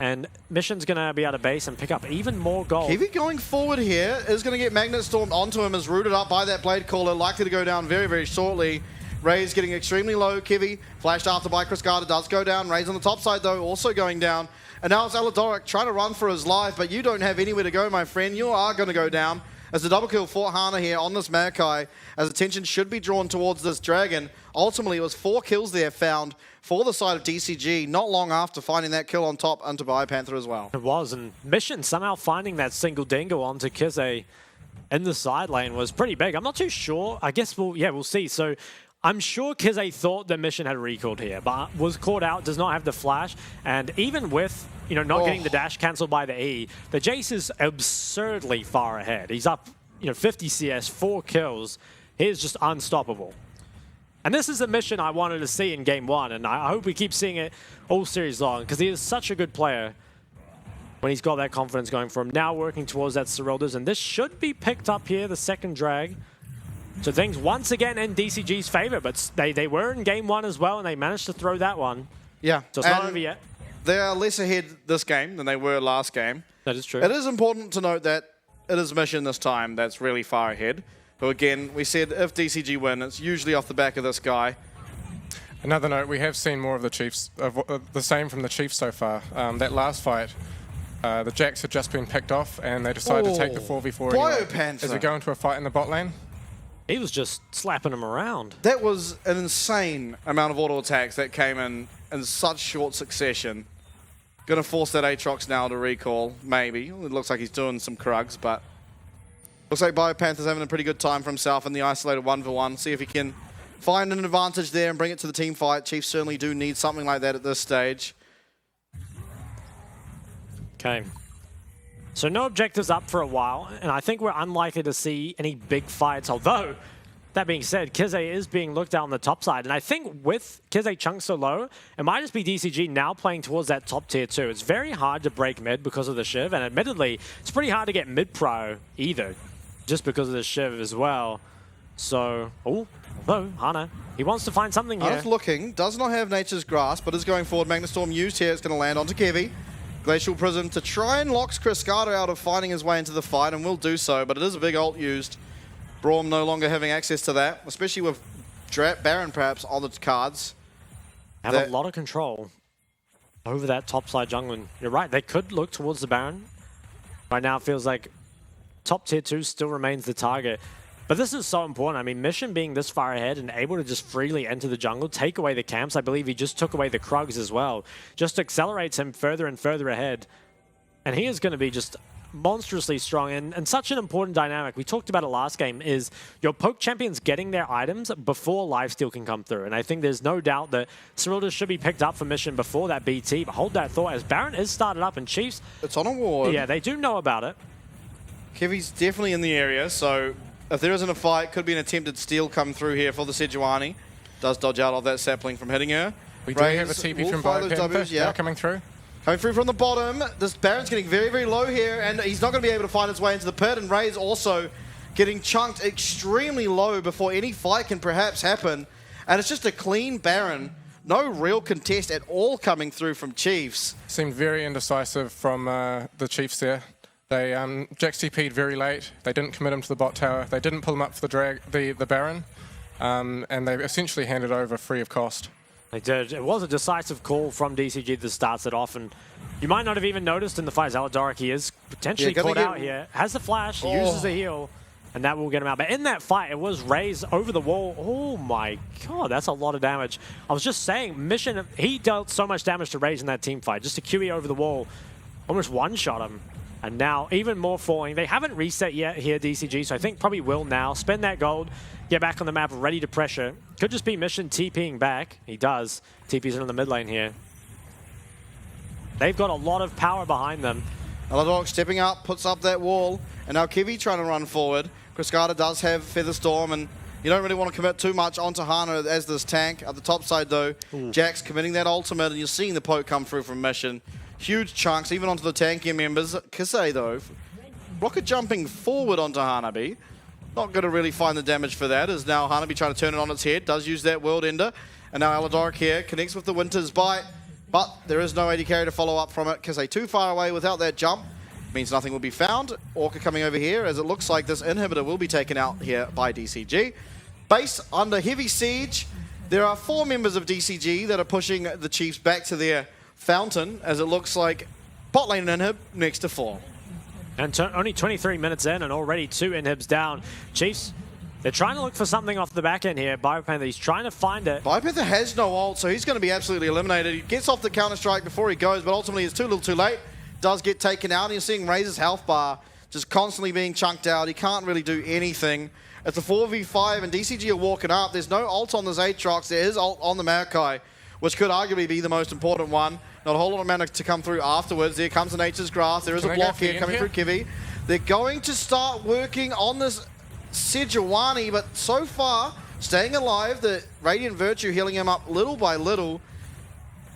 And Mission's going to be able to base and pick up even more gold. Kiwi going forward here is going to get Magnet Stormed onto him, is rooted up by that Blade Caller, likely to go down very, very shortly. Raze getting extremely low. Kiwi flashed after by Cryscada does go down. Raze on the top side though also going down. And now it's Aladoric trying to run for his life, but you don't have anywhere to go, my friend. You are going to go down. As a double kill for Hana here on this Maokai, as attention should be drawn towards this Dragon. Ultimately, it was 4 kills there found for the side of DCG, not long after finding that kill on top onto BioPanther as well. It was, and Mission somehow finding that single dingle onto Kize. in the side lane was pretty big. I'm not too sure. I guess we'll see. So I'm sure Kize thought the mission had recalled here, but was caught out, does not have the flash. And even with, not getting the dash cancelled by the E, the Jace is absurdly far ahead. He's up, 50 CS, 4 kills. He is just unstoppable. And this is a mission I wanted to see in Game 1, and I hope we keep seeing it all series long, because he is such a good player when he's got that confidence going for him. Now working towards that Serilders, and this should be picked up here, the second drag. So things once again in DCG's favor, but they were in Game 1 as well, and they managed to throw that one. Yeah. So it's not over yet. They are less ahead this game than they were last game. That is true. It is important to note that it is Mission this time that's really far ahead. But again, we said if DCG win, it's usually off the back of this guy. Another note, we have seen more of the Chiefs, the same from the Chiefs so far. That last fight, the Jacks had just been picked off, and they decided to take the 4v4 anyway. Biopanther. As we go into a fight in the bot lane. He was just slapping him around. That was an insane amount of auto attacks that came in such short succession. Gonna force that Aatrox now to recall, maybe. It looks like he's doing some Krugs, but looks like Biopanther's having a pretty good time for himself in the isolated 1v1. See if he can find an advantage there and bring it to the team fight. Chiefs certainly do need something like that at this stage. Okay. So no objectives up for a while, and I think we're unlikely to see any big fights, although, that being said, Kize is being looked at on the top side, and I think with Kize chunk so low, it might just be DCG now playing towards that top tier 2. It's very hard to break mid because of the Shiv, and admittedly, it's pretty hard to get mid pro either, just because of the Shiv as well. So, Hana, he wants to find something here. Hana's looking, does not have Nature's Grasp, but is going forward. Magnastorm used here, it's going to land onto Kevi. Glacial Prism to try and lock Criscado out of finding his way into the fight, and will do so, but it is a big ult used. Braum no longer having access to that, especially with Baron perhaps on the cards. Have a lot of control over that top side jungle. You're right, they could look towards the Baron. Right now it feels like top tier 2 still remains the target. But this is so important. I mean, Mission being this far ahead and able to just freely enter the jungle, take away the camps. I believe he just took away the Krugs as well. Just accelerates him further and further ahead. And he is going to be just monstrously strong, and such an important dynamic. We talked about it last game, is your poke champions getting their items before lifesteal can come through. And I think there's no doubt that Serilders should be picked up for Mission before that BT, but hold that thought as Baron is started up and Chiefs. It's on a ward. Yeah, they do know about it. Kevi's definitely in the area, so if there isn't a fight, could be an attempted steal come through here for the Sejuani. Does dodge out of that sapling from hitting her. We do have a TP from Biopanther now coming through. Coming through from the bottom. This Baron's getting very, very low here, and he's not going to be able to find his way into the pit, and Ray's also getting chunked extremely low before any fight can perhaps happen. And it's just a clean Baron. No real contest at all coming through from Chiefs. Seemed very indecisive from the Chiefs there. They Jax TP'd very late. They didn't commit him to the bot tower. They didn't pull him up for the Baron. And they essentially handed over free of cost. They did. It was a decisive call from DCG that starts it off, and you might not have even noticed in the fight. Aladoric, he is potentially caught out here. Has the flash, he uses the heal, and that will get him out. But in that fight, it was Raze over the wall. Oh my god, that's a lot of damage. I was just saying, Mission, he dealt so much damage to Raze in that team fight. Just a QE over the wall, almost one-shot him. And now, even more falling. They haven't reset yet here, DCG, so I think probably will now. Spend that gold, get back on the map, ready to pressure. Could just be Mission TPing back. He does. TP's in the mid lane here. They've got a lot of power behind them. Aladoric stepping up, puts up that wall, and now Kevi trying to run forward. Criscado does have Featherstorm, and you don't really want to commit too much onto Hana as this tank. At the top side, though, Jax committing that ultimate, and you're seeing the poke come through from Mission. Huge chunks, even onto the tankier members. Kisei, though, rocket jumping forward onto Hanabi. Not going to really find the damage for that, as now Hanabi trying to turn it on its head. Does use that World Ender. And now Aladoric here connects with the Winter's Bite. But there is no AD carry to follow up from it. Kisei too far away without that jump. Means nothing will be found. Orca coming over here, as it looks like this inhibitor will be taken out here by DCG. Base under heavy siege. There are 4 members of DCG that are pushing the Chiefs back to their fountain, as it looks like bot lane inhib next to fall. And only 23 minutes in and already 2 inhibs down. Chiefs, they're trying to look for something off the back end here. Biopanther, he's trying to find it. Biopanther has no ult, so he's going to be absolutely eliminated. He gets off the counter-strike before he goes, but ultimately it's too little too late. Does get taken out, and you're seeing Raze's health bar just constantly being chunked out. He can't really do anything. It's a 4v5, and DCG are walking up. There's no ult on the Aatrox. There is ult on the Maokai, which could arguably be the most important one. Not a whole lot of mana to come through afterwards. There comes the Nature's Graph. There is a block here coming through Kiwi. They're going to start working on this Sejuani, but so far, staying alive. The Radiant Virtue healing him up little by little.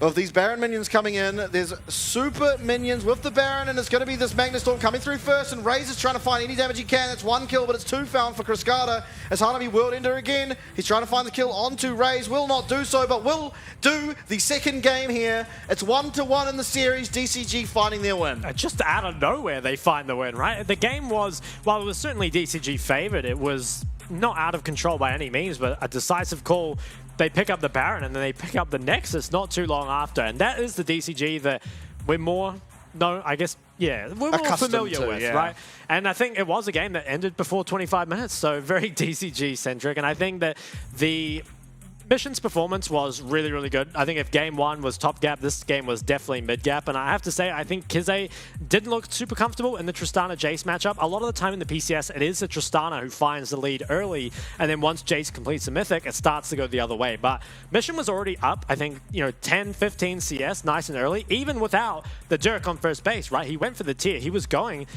Of these Baron minions coming in, there's super minions with the Baron, and it's going to be this Magnastorm coming through first, and Raze is trying to find any damage he can. It's 1 kill, but it's 2 found for Cascada. As Hanabi World Ender again, he's trying to find the kill onto Raze. Will not do so, but will do the second game here. It's 1-1 in the series, DCG finding their win. Just out of nowhere, they find the win, right? The game was, while it was certainly DCG favored, it was not out of control by any means, but a decisive call. They pick up the Baron and then they pick up the Nexus not too long after. And that is the DCG that we're more, we're more familiar with, right? And I think it was a game that ended before 25 minutes, so very DCG-centric. And I think that the Mission's performance was really, really good. I think if game 1 was top gap, this game was definitely mid gap. And I have to say, I think Kize didn't look super comfortable in the Tristana-Jace matchup. A lot of the time in the PCS, it is the Tristana who finds the lead early. And then once Jace completes the Mythic, it starts to go the other way. But Mission was already up, I think, 10, 15 CS, nice and early, even without the Dirk on first base, right? He went for the tier. He was going,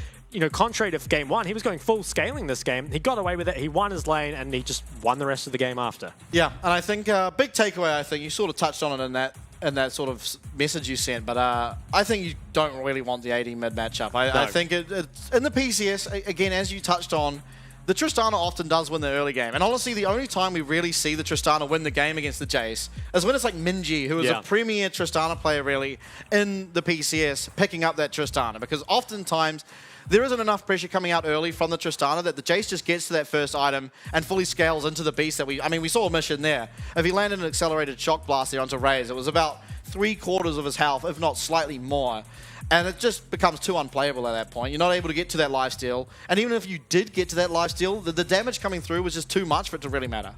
contrary to game 1, he was going full scaling this game. He got away with it. He won his lane, and he just won the rest of the game after. Yeah, and I think big takeaway, I think, you sort of touched on it in that sort of message you sent, but I think you don't really want the AD mid matchup. I think it's in the PCS, again, as you touched on, the Tristana often does win the early game. And honestly, the only time we really see the Tristana win the game against the Jace is when it's like Minji, who is a premier Tristana player really in the PCS, picking up that Tristana. Because oftentimes, there isn't enough pressure coming out early from the Tristana that the Jace just gets to that first item and fully scales into the beast that we saw a mission there. If he landed an accelerated shock blast there onto Raze, it was about 3/4 of his health, if not slightly more. And it just becomes too unplayable at that point. You're not able to get to that lifesteal. And even if you did get to that lifesteal, the damage coming through was just too much for it to really matter.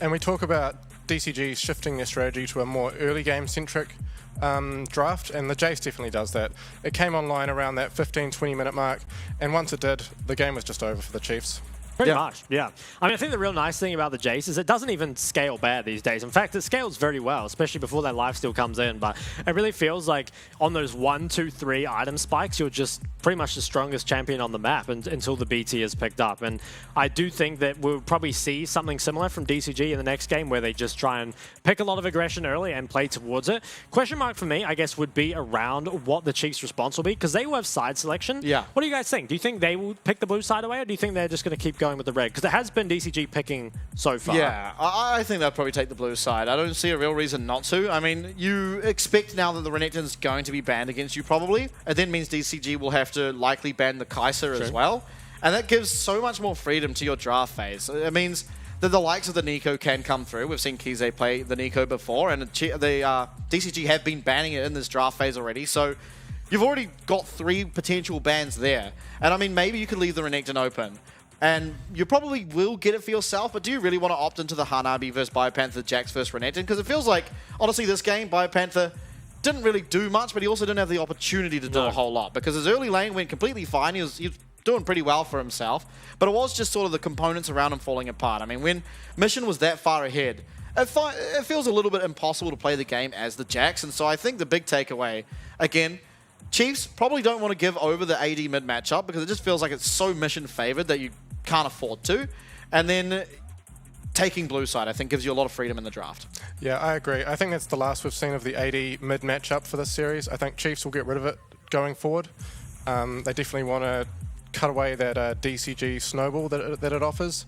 And we talk about DCG shifting their strategy to a more early game centric draft, and the Jace definitely does that. It came online around that 15-20 minute mark, and once it did, the game was just over for the Chiefs. Pretty much, yeah. I mean, I think the real nice thing about the Jace is it doesn't even scale bad these days. In fact, it scales very well, especially before that lifesteal comes in. But it really feels like on those 1, 2, 3 item spikes, you're just pretty much the strongest champion on the map until the BT is picked up. And I do think that we'll probably see something similar from DCG in the next game where they just try and pick a lot of aggression early and play towards it. Question mark for me, I guess, would be around what the Chiefs' response will be, because they will have side selection. Yeah. What do you guys think? Do you think they will pick the blue side away, or do you think they're just going to keep going with the red? Because it has been DCG picking so far. Yeah, I think they'll probably take the blue side. I don't see a real reason not to. I mean, you expect now that the Renekton's going to be banned against you probably. It then means DCG will have to likely ban the Kai'Sa as well. And that gives so much more freedom to your draft phase. It means that the likes of the Nico can come through. We've seen Kize play the Nico before, and the DCG have been banning it in this draft phase already. So you've already got 3 potential bans there. And I mean, maybe you could leave the Renekton open. And you probably will get it for yourself, but do you really want to opt into the Hanabi versus Biopanther, Jax versus Renekton? Because it feels like, honestly, this game, Biopanther didn't really do much, but he also didn't have the opportunity to do a whole lot. Because his early lane went completely fine. He was doing pretty well for himself. But it was just sort of the components around him falling apart. I mean, when Mission was that far ahead, it feels a little bit impossible to play the game as the Jax. And so I think the big takeaway, again, Chiefs probably don't want to give over the AD mid matchup because it just feels like it's so Mission favored that you can't afford to. And then taking blue side, I think, gives you a lot of freedom in the draft. Yeah, I agree. I think that's the last we've seen of the AD mid matchup for this series. I think Chiefs will get rid of it going forward. They definitely want to cut away that DCG snowball that it offers.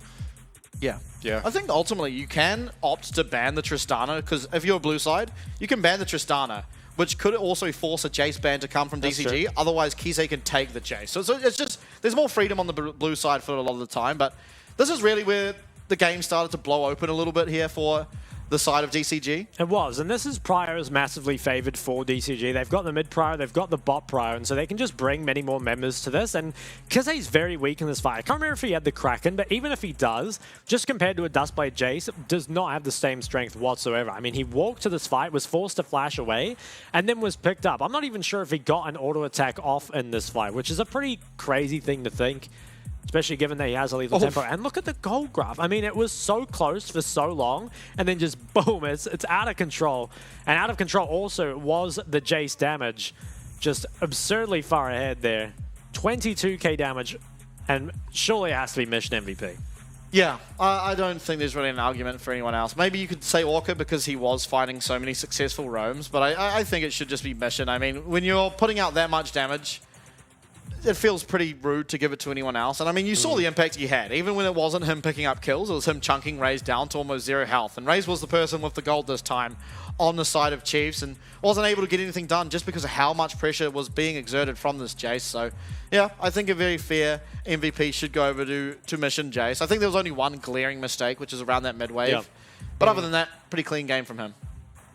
Yeah. Yeah. I think ultimately you can opt to ban the Tristana because if you're blue side, you can ban the Tristana, which could also force a Jace ban to come from DCG. True. Otherwise, Kize can take the Jace. So it's just, there's more freedom on the blue side for a lot of the time, but this is really where the game started to blow open a little bit here for the side of DCG. It was, and this is prior is massively favored for DCG. They've got the mid prior, they've got the bot prior, and so they can just bring many more members to this. And Kize's very weak in this fight. I can't remember if he had the Kraken, but even if he does, just compared to a Duskblade Jace, does not have the same strength whatsoever. I mean, he walked to this fight, was forced to flash away, and then was picked up. I'm not even sure if he got an auto attack off in this fight, which is a pretty crazy thing to think. Especially given that he has a lethal tempo. And look at the gold graph. I mean, it was so close for so long, and then just boom, it's out of control. And out of control also was the Jace damage. Just absurdly far ahead there. 22k damage, and surely it has to be Mission MVP. Yeah, I don't think there's really an argument for anyone else. Maybe you could say Orca because he was fighting so many successful roams, but I think it should just be Mission. I mean, when you're putting out that much damage, it feels pretty rude to give it to anyone else. And I mean, you saw the impact he had. Even when it wasn't him picking up kills, it was him chunking Raze down to almost 0 health. And Raze was the person with the gold this time on the side of Chiefs and wasn't able to get anything done just because of how much pressure was being exerted from this Jace. So yeah, I think a very fair MVP should go over to Mission Jace. I think there was only one glaring mistake, which is around that mid wave. Yep. But other than that, pretty clean game from him.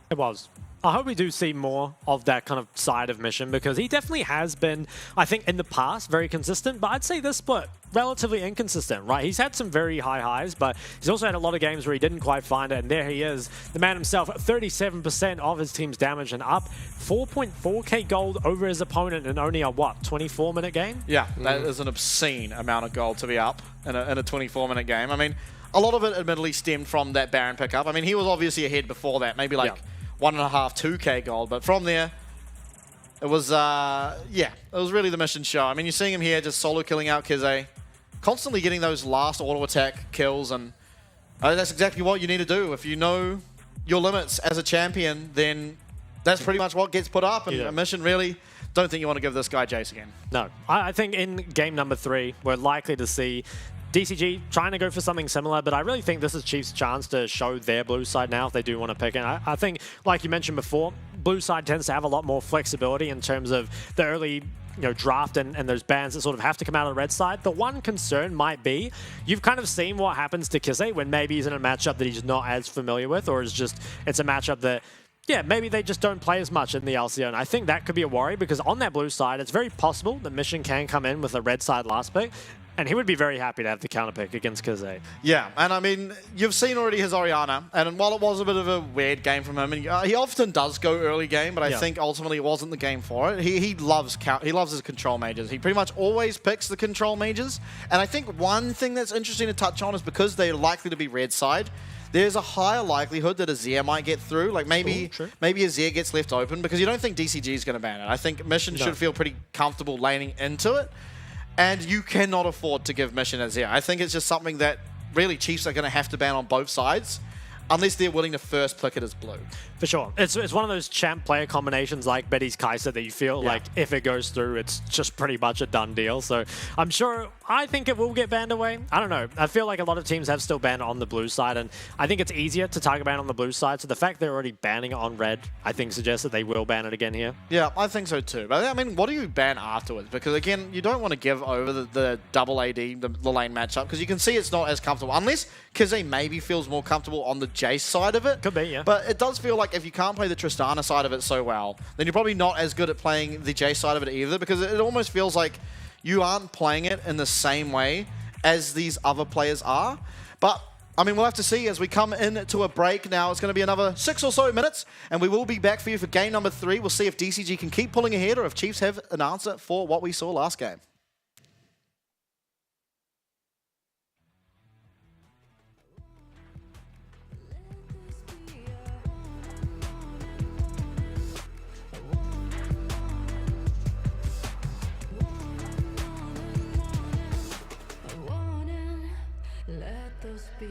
It was. I hope we do see more of that kind of side of Mission, because he definitely has been, I think, in the past, very consistent, but I'd say this split, relatively inconsistent, right? He's had some very high highs, but he's also had a lot of games where he didn't quite find it, and there he is, the man himself, 37% of his team's damage and up, 4.4k gold over his opponent in only a, what, 24-minute game? Yeah, that is an obscene amount of gold to be up in a 24-minute game. I mean, a lot of it admittedly stemmed from that Baron pickup. I mean, he was obviously ahead before that, maybe like 1.5, 2k gold, but from there, it was, yeah, it was really the Mission show. I mean, you're seeing him here just solo killing out Kize, constantly getting those last auto attack kills, and that's exactly what you need to do. If you know your limits as a champion, then that's pretty much what gets put up, and a Mission really don't think you want to give this guy Jace again. No, I think in game number 3, we're likely to see DCG trying to go for something similar, but I really think this is Chiefs' chance to show their blue side now if they do want to pick it. I think, like you mentioned before, blue side tends to have a lot more flexibility in terms of the early draft and those bans that sort of have to come out of the red side. The one concern might be, you've kind of seen what happens to Kize when maybe he's in a matchup that he's not as familiar with, or it's a matchup that, yeah, maybe they just don't play as much in the LCO, and I think that could be a worry, because on that blue side, it's very possible that Mission can come in with a red side last pick, and he would be very happy to have the counter pick against Kize. Yeah, and I mean, you've seen already his Orianna, and while it was a bit of a weird game from him, and he often does go early game, but I think ultimately it wasn't the game for it. He loves his control mages. He pretty much always picks the control mages, and I think one thing that's interesting to touch on is because they're likely to be red side, there's a higher likelihood that a Azir might get through. Like maybe Azir gets left open, because you don't think DCG is going to ban it. I think Mission should feel pretty comfortable laning into it. And you cannot afford to give Mission Azir. I think it's just something that really Chiefs are going to have to ban on both sides, unless they're willing to first pick it as blue. For sure. It's one of those champ player combinations like Betty's Kai'Sa that you feel like if it goes through, it's just pretty much a done deal. So I'm sure, I think it will get banned away. I don't know. I feel like a lot of teams have still banned on the blue side, and I think it's easier to target ban on the blue side. So the fact they're already banning it on red, I think suggests that they will ban it again here. Yeah, I think so too. But I mean, what do you ban afterwards? Because again, you don't want to give over the double AD, the lane matchup, because you can see it's not as comfortable. Unless Kize maybe feels more comfortable on the Jace side of it. Could be, yeah. But it does feel like if you can't play the Tristana side of it so well, then you're probably not as good at playing the Jace side of it either, because it almost feels like you aren't playing it in the same way as these other players are. But I mean, we'll have to see as we come into a break now. It's going to be another 6 or so minutes, and we will be back for you for game number 3. We'll see if DCG can keep pulling ahead or if Chiefs have an answer for what we saw last game. Let this be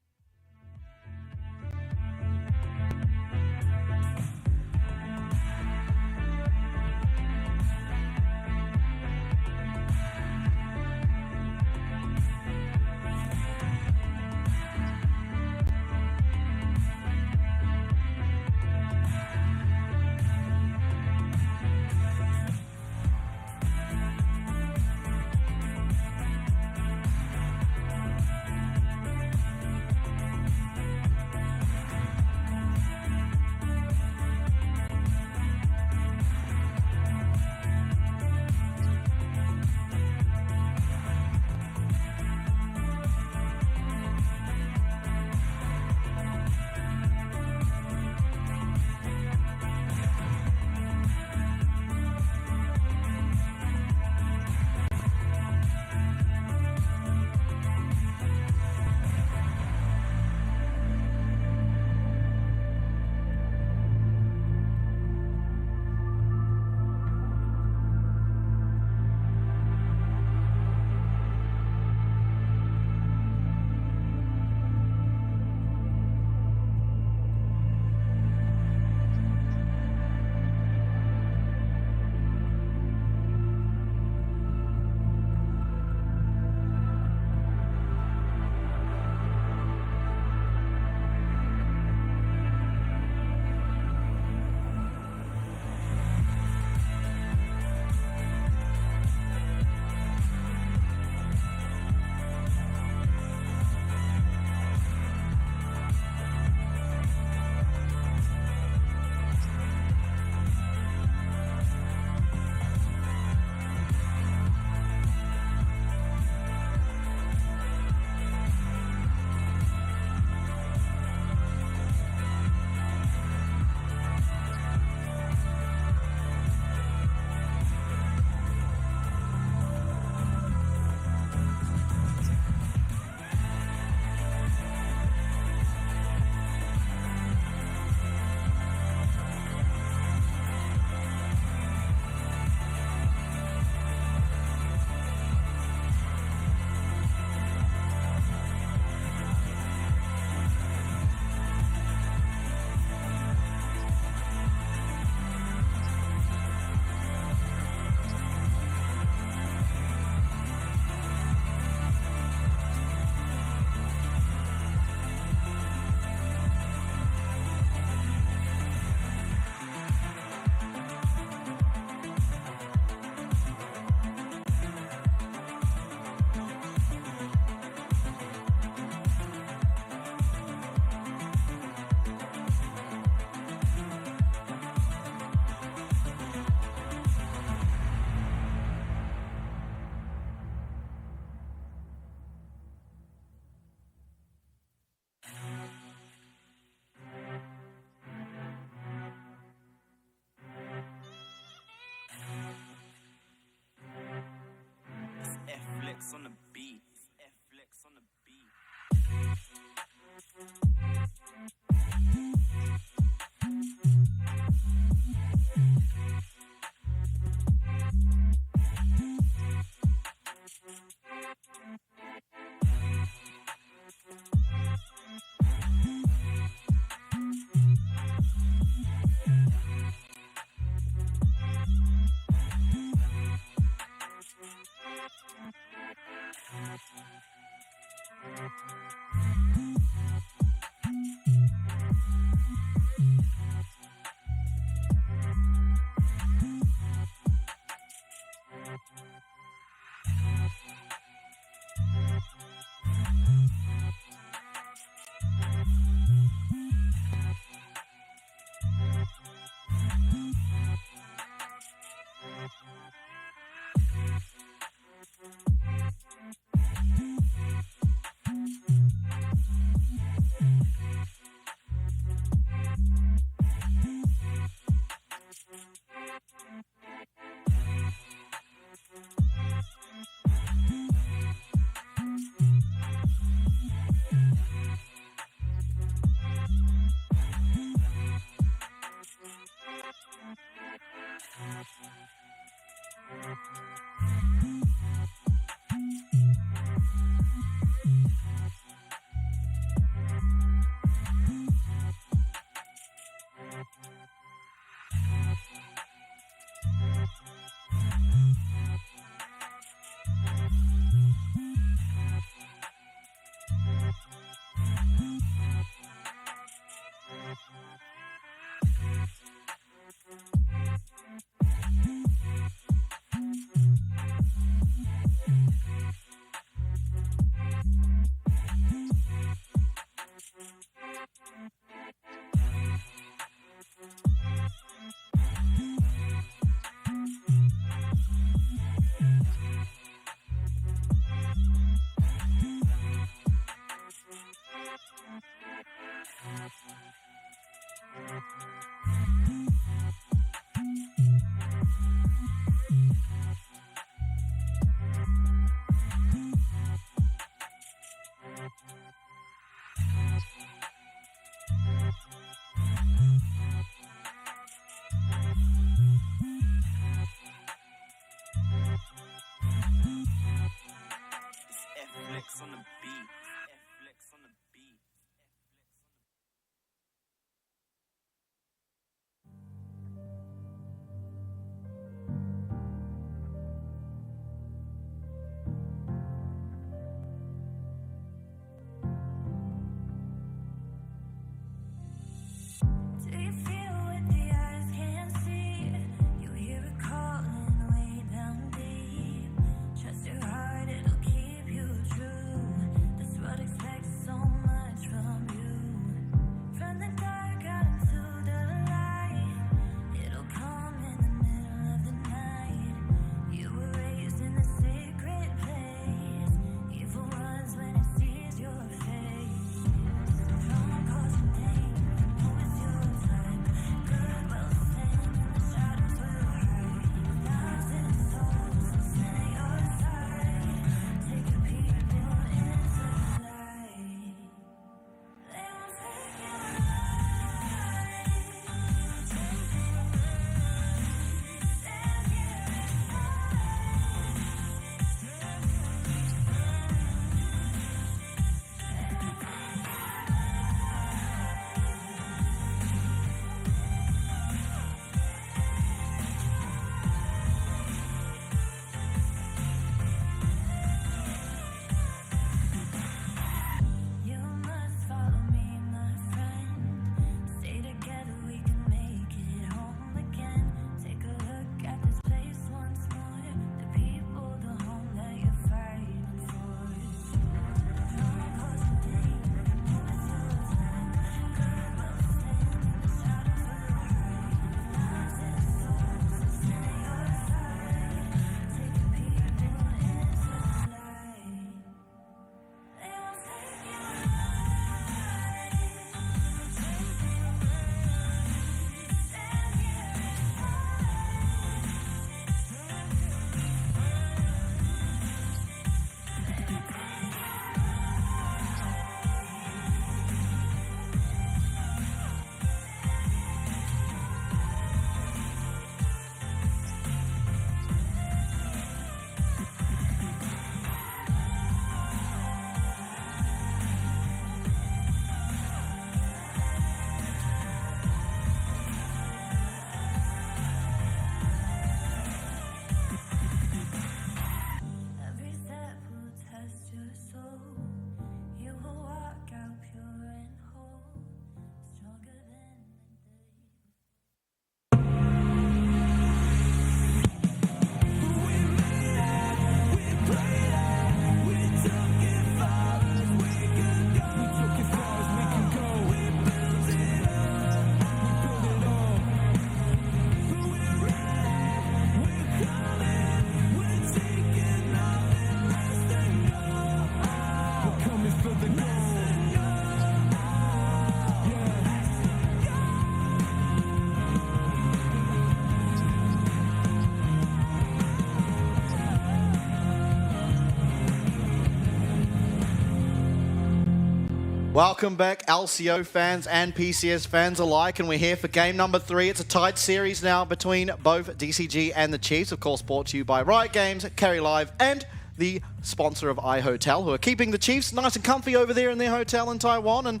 Welcome back, LCO fans and PCS fans alike, and we're here for game number 3. It's a tight series now between both DCG and the Chiefs, of course brought to you by Riot Games, Carry Live, and the sponsor of iHotel, who are keeping the Chiefs nice and comfy over there in their hotel in Taiwan. And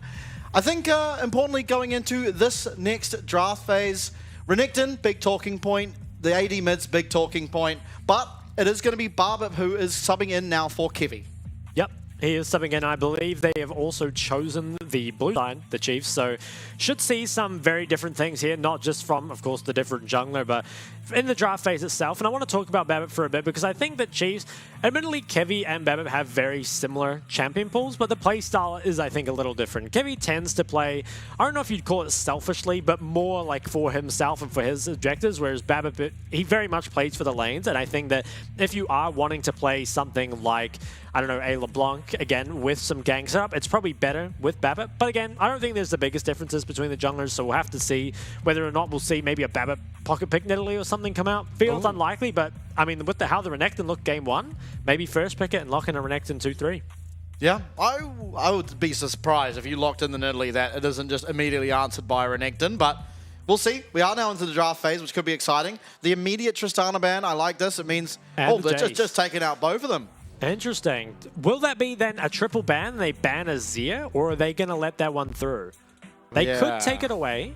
I think, importantly, going into this next draft phase, Renekton, big talking point, the AD mids, big talking point, but it is going to be Barbip who is subbing in now for Kevy. Yep, he is subbing in. I believe they have also chosen the blue side, the Chiefs, so should see some very different things here, not just from, of course, the different jungler, but in the draft phase itself. And I want to talk about Barbip for a bit because I think that Chiefs, admittedly, Kevy and Barbip have very similar champion pools, but the playstyle is, I think, a little different. Kevy tends to play, I don't know if you'd call it selfishly, but more like for himself and for his objectives, whereas Barbip, he very much plays for the lanes. And I think that if you are wanting to play something like, I don't know, a LeBlanc, again, with some gang setup, it's probably better with Barbip. But again, I don't think there's the biggest differences between the junglers, so we'll have to see whether or not we'll see maybe a Barbip pocket pick Nidalee or something come out. Feels unlikely, but I mean, with how the Renekton looked game 1, maybe first pick it and lock in a Renekton 2-3. Yeah, I would be surprised if you locked in the Nidalee that it isn't just immediately answered by Renekton, but we'll see. We are now into the draft phase, which could be exciting. The immediate Tristana ban, I like this. It means, they're just taking out both of them. Interesting. Will that be then a triple ban? They ban Azir, or are they going to let that one through? They could take it away.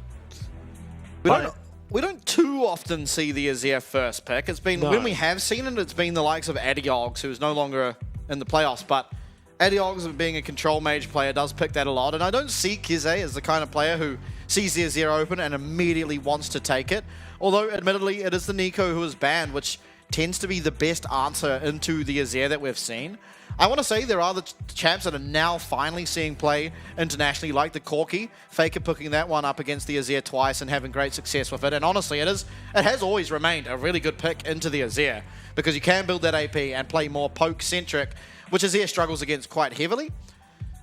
We don't too often see the Azir first pick. It's been, when we have seen it, it's been the likes of Adiogs, who's no longer in the playoffs, but Adiogs, being a control mage player, does pick that a lot, and I don't see Kize as the kind of player who sees the Azir open and immediately wants to take it, although admittedly it is the Nico who is banned, which tends to be the best answer into the Azir that we've seen. I want to say there are the champs that are now finally seeing play internationally, like the Corki. Faker picking that one up against the Azir twice and having great success with it. And honestly, it has always remained a really good pick into the Azir because you can build that AP and play more poke-centric, which Azir struggles against quite heavily.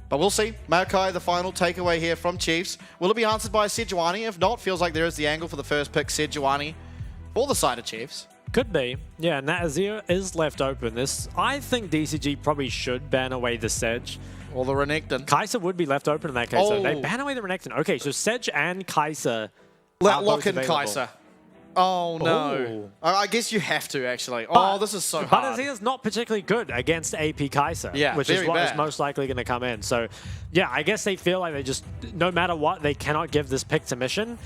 But we'll see. Maokai, the final takeaway here from Chiefs. Will it be answered by Sejuani? If not, feels like there is the angle for the first pick, Sejuani, for the side of Chiefs. Could be. Yeah, and that Azir is left open. I think DCG probably should ban away the Sedge. Or the Renekton. Kai'Sa would be left open in that case. So they ban away the Renekton. Okay, so Sedge and Kai'Sa. Lock in Kai'Sa. Oh, no. I guess you have to, actually. This is so hard. But Azir's not particularly good against AP Kai'Sa, which is what is most likely going to come in. So, yeah, I guess they feel like they just, no matter what, they cannot give this pick to Mission.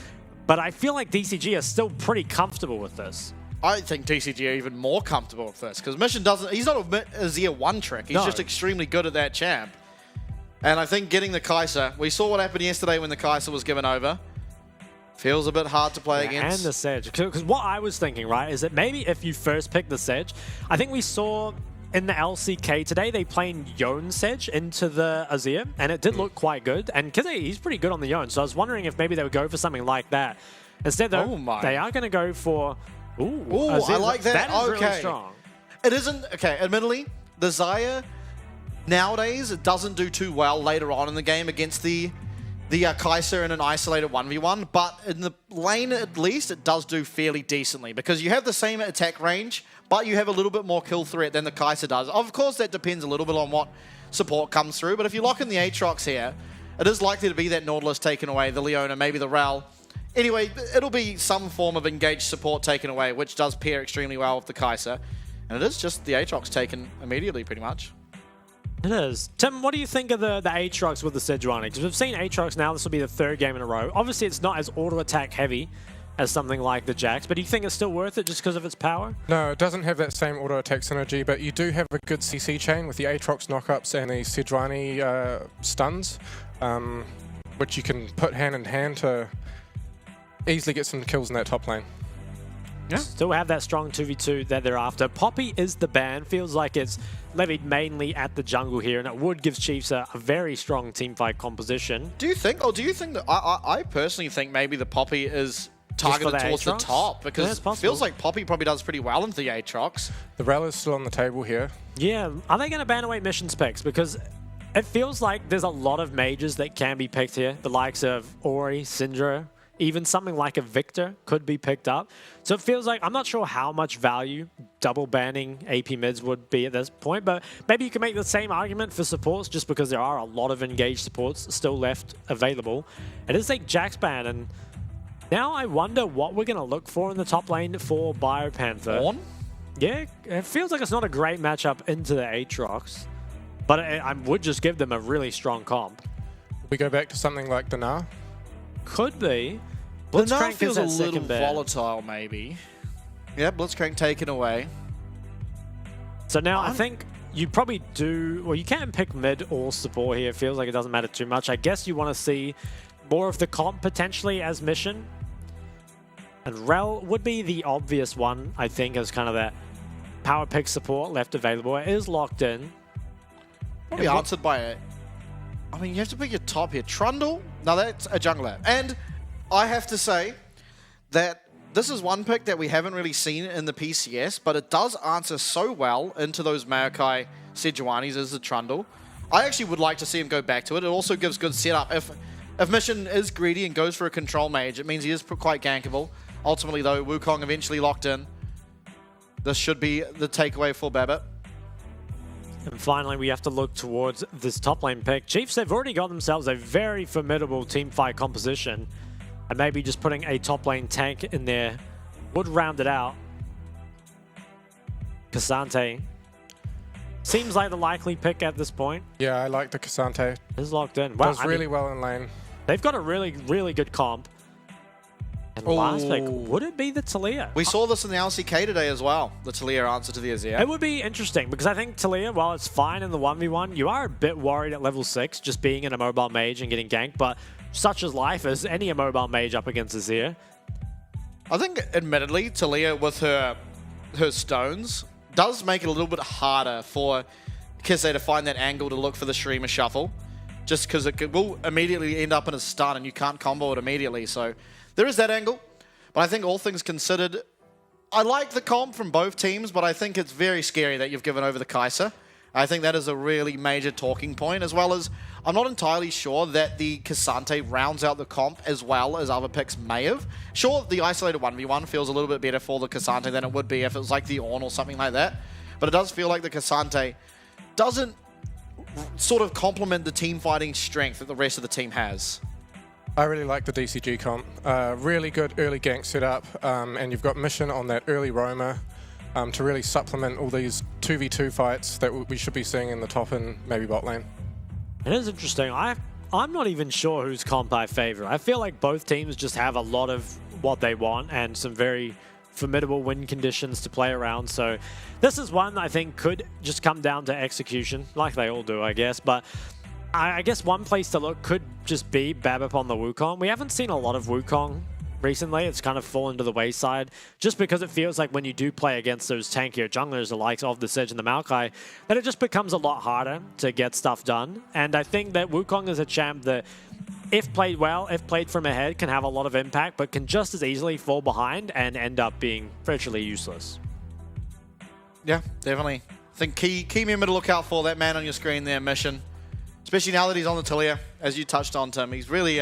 But I feel like DCG are still pretty comfortable with this. I think DCG are even more comfortable with this, because Mission doesn't, he's not a Azir one trick, he's just extremely good at that champ. And I think getting the Kai'Sa, we saw what happened yesterday when the Kai'Sa was given over. Feels a bit hard to play against. And the Sedge, because what I was thinking, right, is that maybe if you first pick the Sedge, I think we saw in the LCK today, they played Yone Sedge into the Azir, and it did look quite good. And because he's pretty good on the Yone, so I was wondering if maybe they would go for something like that. Instead, though, they are going to go for... Ooh, I like that. That is really strong. It isn't, admittedly, the Xayah nowadays doesn't do too well later on in the game against the Kai'Sa in an isolated 1v1, but in the lane at least, it does do fairly decently because you have the same attack range, but you have a little bit more kill threat than the Kai'Sa does. Of course, that depends a little bit on what support comes through, but if you lock in the Aatrox here, it is likely to be that Nautilus taken away, the Leona, maybe the Rel. Anyway, it'll be some form of engaged support taken away, which does pair extremely well with the Kai'Sa. And it is just the Aatrox taken immediately, pretty much. It is. Tim, what do you think of the Aatrox with the Sejuani? Because we've seen Aatrox now, this will be the 3rd game in a row. Obviously, it's not as auto-attack heavy as something like the Jax, but do you think it's still worth it just because of its power? No, it doesn't have that same auto-attack synergy, but you do have a good CC chain with the Aatrox knockups and the Sejuani stuns, which you can put hand in hand to easily get some kills in that top lane. Yeah. Still have that strong 2v2 that they're after. Poppy is the ban. Feels like it's levied mainly at the jungle here, and it would give Chiefs a very strong teamfight composition. Do you think that I personally think maybe the Poppy is targeted towards the top, because it feels like Poppy probably does pretty well into the Aatrox. The Rel is still on the table here. Yeah. Are they going to ban away mission specs? Because it feels like there's a lot of mages that can be picked here. The likes of Ori, Syndra, even something like a Victor could be picked up. So it feels like, I'm not sure how much value double banning AP mids would be at this point, but maybe you can make the same argument for supports just because there are a lot of engaged supports still left available. It is a Jax ban, and now I wonder what we're going to look for in the top lane for Biopanther. On? Yeah, it feels like it's not a great matchup into the Aatrox, but I would just give them a really strong comp. We go back to something like Dinar. Could be. Blitzcrank Blitzcrank feels is a that little second ban. volatile, maybe. Yeah, Blitzcrank taken away. So now I think you probably do, well, you can pick mid or support here. It feels like it doesn't matter too much. I guess you want to see more of the comp potentially as mission. And Rel would be the obvious one, I think, as kind of that power pick support left available. It is locked in. Probably answered by it. I mean, you have to pick your top here. Trundle? No, that's a jungler. And I have to say that this is one pick that we haven't really seen in the PCS, but it does answer so well into those Maokai Sejuanis as the Trundle. I actually would like to see him go back to it. It also gives good setup. If Mission is greedy and goes for a control mage, it means he is quite gankable. Ultimately, though, Wukong eventually locked in. This should be the takeaway for Babbitt. And finally, we have to look towards this top lane pick. Chiefs, they've already got themselves a very formidable team fight composition. And maybe just putting a top lane tank in there would round it out. Cassante seems like the likely pick at this point. Yeah, I like the Cassante. Is locked in. Wow, Does really well in lane. They've got a really, really good comp. And last pick, would it be the Talia? We saw this in the LCK today as well, the Talia answer to the Azir. It would be interesting because I think Talia, while it's fine in the 1v1, you are a bit worried at level 6 just being in a mobile mage and getting ganked, but such is life as any immobile mage up against Azir. I think, admittedly, Talia with her stones does make it a little bit harder for Kisse to find that angle to look for the Streamer Shuffle, just because it will immediately end up in a stun and you can't combo it immediately. So there is that angle, but I think all things considered, I like the comp from both teams, but I think it's very scary that you've given over the Kai'Sa. I think that is a really major talking point, as well as I'm not entirely sure that the Cassante rounds out the comp as well as other picks may have. Sure, the isolated 1v1 feels a little bit better for the Cassante than it would be if it was like the Ornn or something like that, but it does feel like the Cassante doesn't sort of complement the team fighting strength that the rest of the team has. I really like the DCG comp. Really good early gank setup, and you've got Mission on that early roamer to really supplement all these 2v2 fights that we should be seeing in the top and maybe bot lane. It is interesting. I'm not even sure whose comp I favor. I feel like both teams just have a lot of what they want and some very formidable win conditions to play around. So this is one I think could just come down to execution, like they all do, I guess. But I guess one place to look could just be Babbitt on the Wukong. We haven't seen a lot of Wukong recently. It's kind of fallen to the wayside just because it feels like when you do play against those tankier junglers, the likes of the Sedge and the Maokai, that it just becomes a lot harder to get stuff done. And I think that Wukong is a champ that, if played well, if played from ahead, can have a lot of impact, but can just as easily fall behind and end up being virtually useless. Yeah, definitely. I think key member to look out for, that man on your screen there, Mission. Especially now that he's on the Talia, as you touched on, Tim. He's really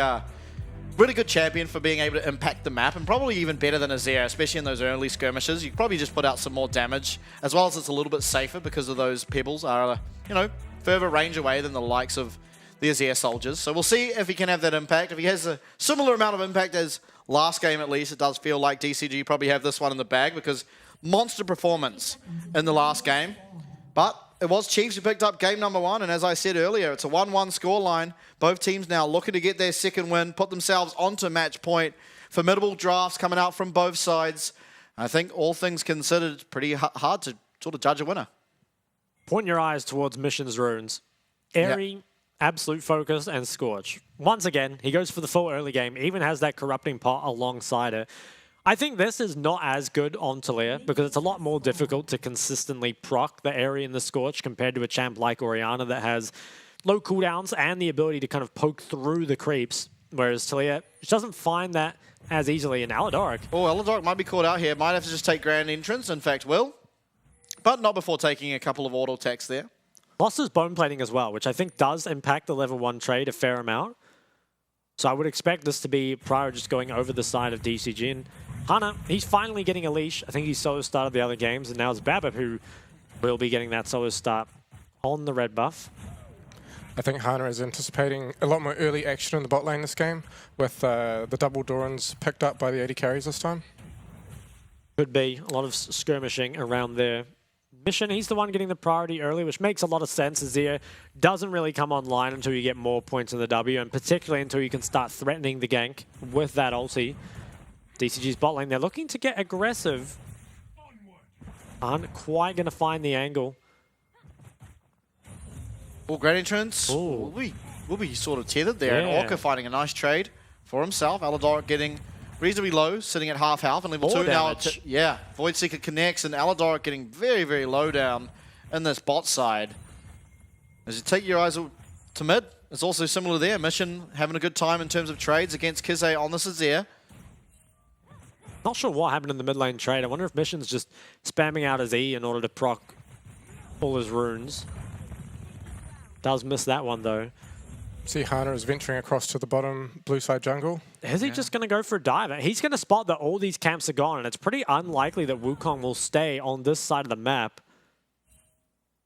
good champion for being able to impact the map, and probably even better than Azir, especially in those early skirmishes. You could probably just put out some more damage, as well as it's a little bit safer because of those pebbles are, further range away than the likes of the Azir soldiers. So we'll see if he can have that impact. If he has a similar amount of impact as last game, at least, it does feel like DCG probably have this one in the bag because monster performance in the last game. But it was Chiefs who picked up game number 1, and as I said earlier, it's a 1-1 scoreline. Both teams now looking to get their second win, put themselves onto match point. Formidable drafts coming out from both sides. I think all things considered, it's pretty hard to sort of judge a winner. Point your eyes towards Mission's runes. Airy, absolute focus, and Scorch. Once again, he goes for the full early game, even has that corrupting pot alongside it. I think this is not as good on Talia because it's a lot more difficult to consistently proc the Airy and the Scorch compared to a champ like Orianna that has low cooldowns and the ability to kind of poke through the creeps, whereas Talia doesn't find that as easily in Aladoric. Oh, Aladoric might be caught out here. Might have to just take Grand Entrance. In fact, will. But not before taking a couple of auto attacks there. Lost his bone plating as well, which I think does impact the level 1 trade a fair amount. So I would expect this to be Prior just going over the side of DCG. And Hana, he's finally getting a leash. I think he solo started the other games, and now it's Babip who will be getting that solo start on the red buff. I think Hana is anticipating a lot more early action in the bot lane this game, with the double Dorans picked up by the AD carries this time. Could be a lot of skirmishing around there. Mission, he's the one getting the priority early, which makes a lot of sense. Azir doesn't really come online until you get more points in the W, and particularly until you can start threatening the gank with that ulti. DCG's bot lane, they're looking to get aggressive. Aren't quite going to find the angle. Well, great entrance. Ooh. Will be sort of tethered there. Yeah. And Orca finding a nice trade for himself. Aladoric getting reasonably low, sitting at half health, and level 2 now. Yeah, Void Seeker connects, and Aladoric getting very, very low down in this bot side. As you take your eyes to mid, it's also similar there. Mission having a good time in terms of trades against Kizé on this Azir. Not sure what happened in the mid lane trade. I wonder if Mission's just spamming out his E in order to proc all his runes. Does miss that one though. See, Hana is venturing across to the bottom blue side jungle. Is he just going to go for a dive? He's going to spot that all these camps are gone, and it's pretty unlikely that Wukong will stay on this side of the map.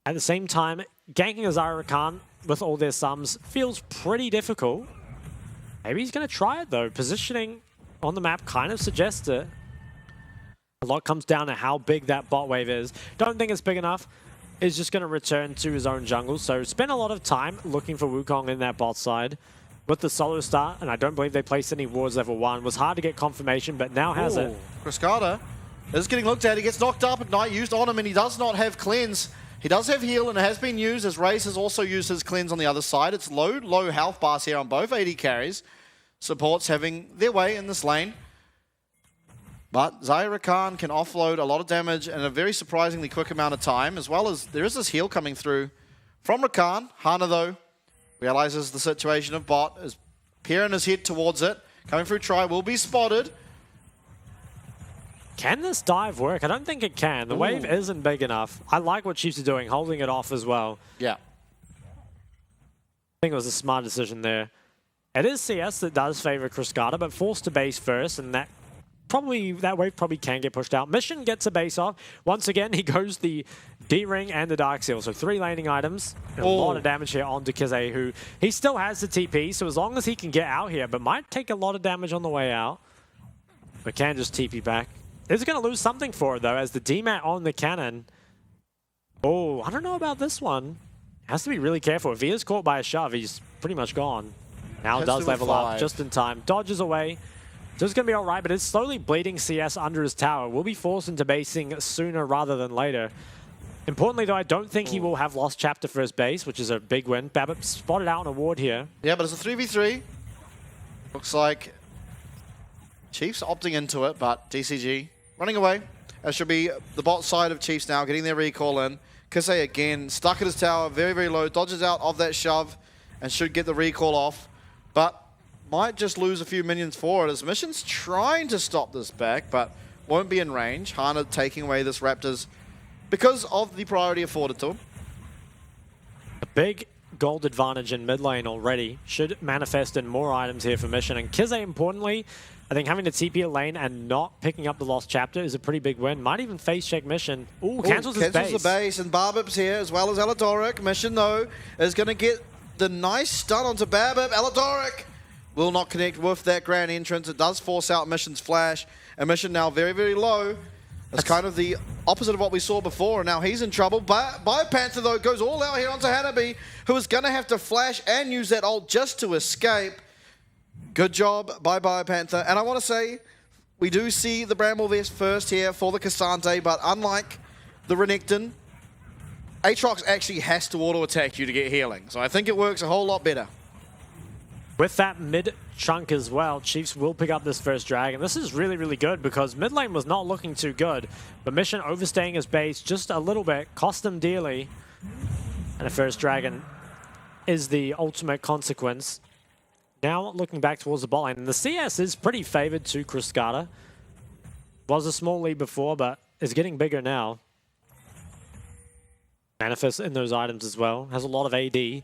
At the same time, ganking Azira Khan with all their sums feels pretty difficult. Maybe he's going to try it though. Positioning on the map kind of suggests it. A lot comes down to how big that bot wave is. Don't think it's big enough. Is just going to return to his own jungle. So spend a lot of time looking for Wukong in that bot side. With the solo start, and I don't believe they placed any wards level 1. Was hard to get confirmation, but now has it. Cascada is getting looked at. He gets knocked up. Ignite used on him, and he does not have cleanse. He does have heal, and it has been used as Race has also used his cleanse on the other side. It's low health bars here on both AD carries. Supports having their way in this lane. But Zaira Khan can offload a lot of damage in a very surprisingly quick amount of time, as well as there is this heal coming through from Rakan. Hana, though, realizes the situation of bot, is peering his head towards it. Coming through try, will be spotted. Can this dive work? I don't think it can. The wave isn't big enough. I like what Chiefs are doing, holding it off as well. Yeah. I think it was a smart decision there. It is CS that does favor Cascada, but forced to base first, and that wave probably can get pushed out. Mission gets a base off. Once again, he goes the D-Ring and the Dark Seal. So 3 laning items. And a lot of damage here onto Kizé, who he still has the TP. So as long as he can get out here, but might take a lot of damage on the way out. But can just TP back. Is going to lose something for it, though, as the DMAT on the cannon. Oh, I don't know about this one. Has to be really careful. If he is caught by a shove, he's pretty much gone. Now does level up just in time. Dodges away. So it's going to be all right, but it's slowly bleeding CS under his tower. We'll be forced into basing sooner rather than later. Importantly, though, I don't think he will have lost chapter for his base, which is a big win. Babip spotted out an award here. Yeah, but it's a 3v3. Looks like Chiefs opting into it, but DCG running away. That should be the bot side of Chiefs now, getting their recall in. Kizé again, stuck at his tower, very, very low. Dodges out of that shove and should get the recall off. But might just lose a few minions for it as Mission's trying to stop this back, but won't be in range. Hana taking away this Raptors because of the priority afforded to him. A big gold advantage in mid lane already. Should manifest in more items here for Mission. And Kizé, importantly, I think having to TP a lane and not picking up the lost chapter is a pretty big win. Might even face check Mission. Ooh, cancels his base. Cancels the base, and Barbip's here as well as Aladoric. Mission, though, is going to get the nice stun onto Babip. Aladoric will not connect with that grand entrance. It does force out Mission's flash. And Mission now very, very low. That's kind of the opposite of what we saw before, and now he's in trouble. Biopanther, though, goes all out here onto Hanabi, who is going to have to flash and use that ult just to escape. Good job by Biopanther. And I want to say, we do see the Bramble Vest first here for the Cassante, but unlike the Renekton, Aatrox actually has to auto-attack you to get healing. So I think it works a whole lot better. With that mid chunk as well, Chiefs will pick up this first dragon. This is really, really good because mid lane was not looking too good. But Mission overstaying his base just a little bit, cost him dearly. And a first dragon is the ultimate consequence. Now looking back towards the bot lane, and the CS is pretty favored to Cascada. Was a small lead before, but is getting bigger now. Manifest in those items as well. Has a lot of AD.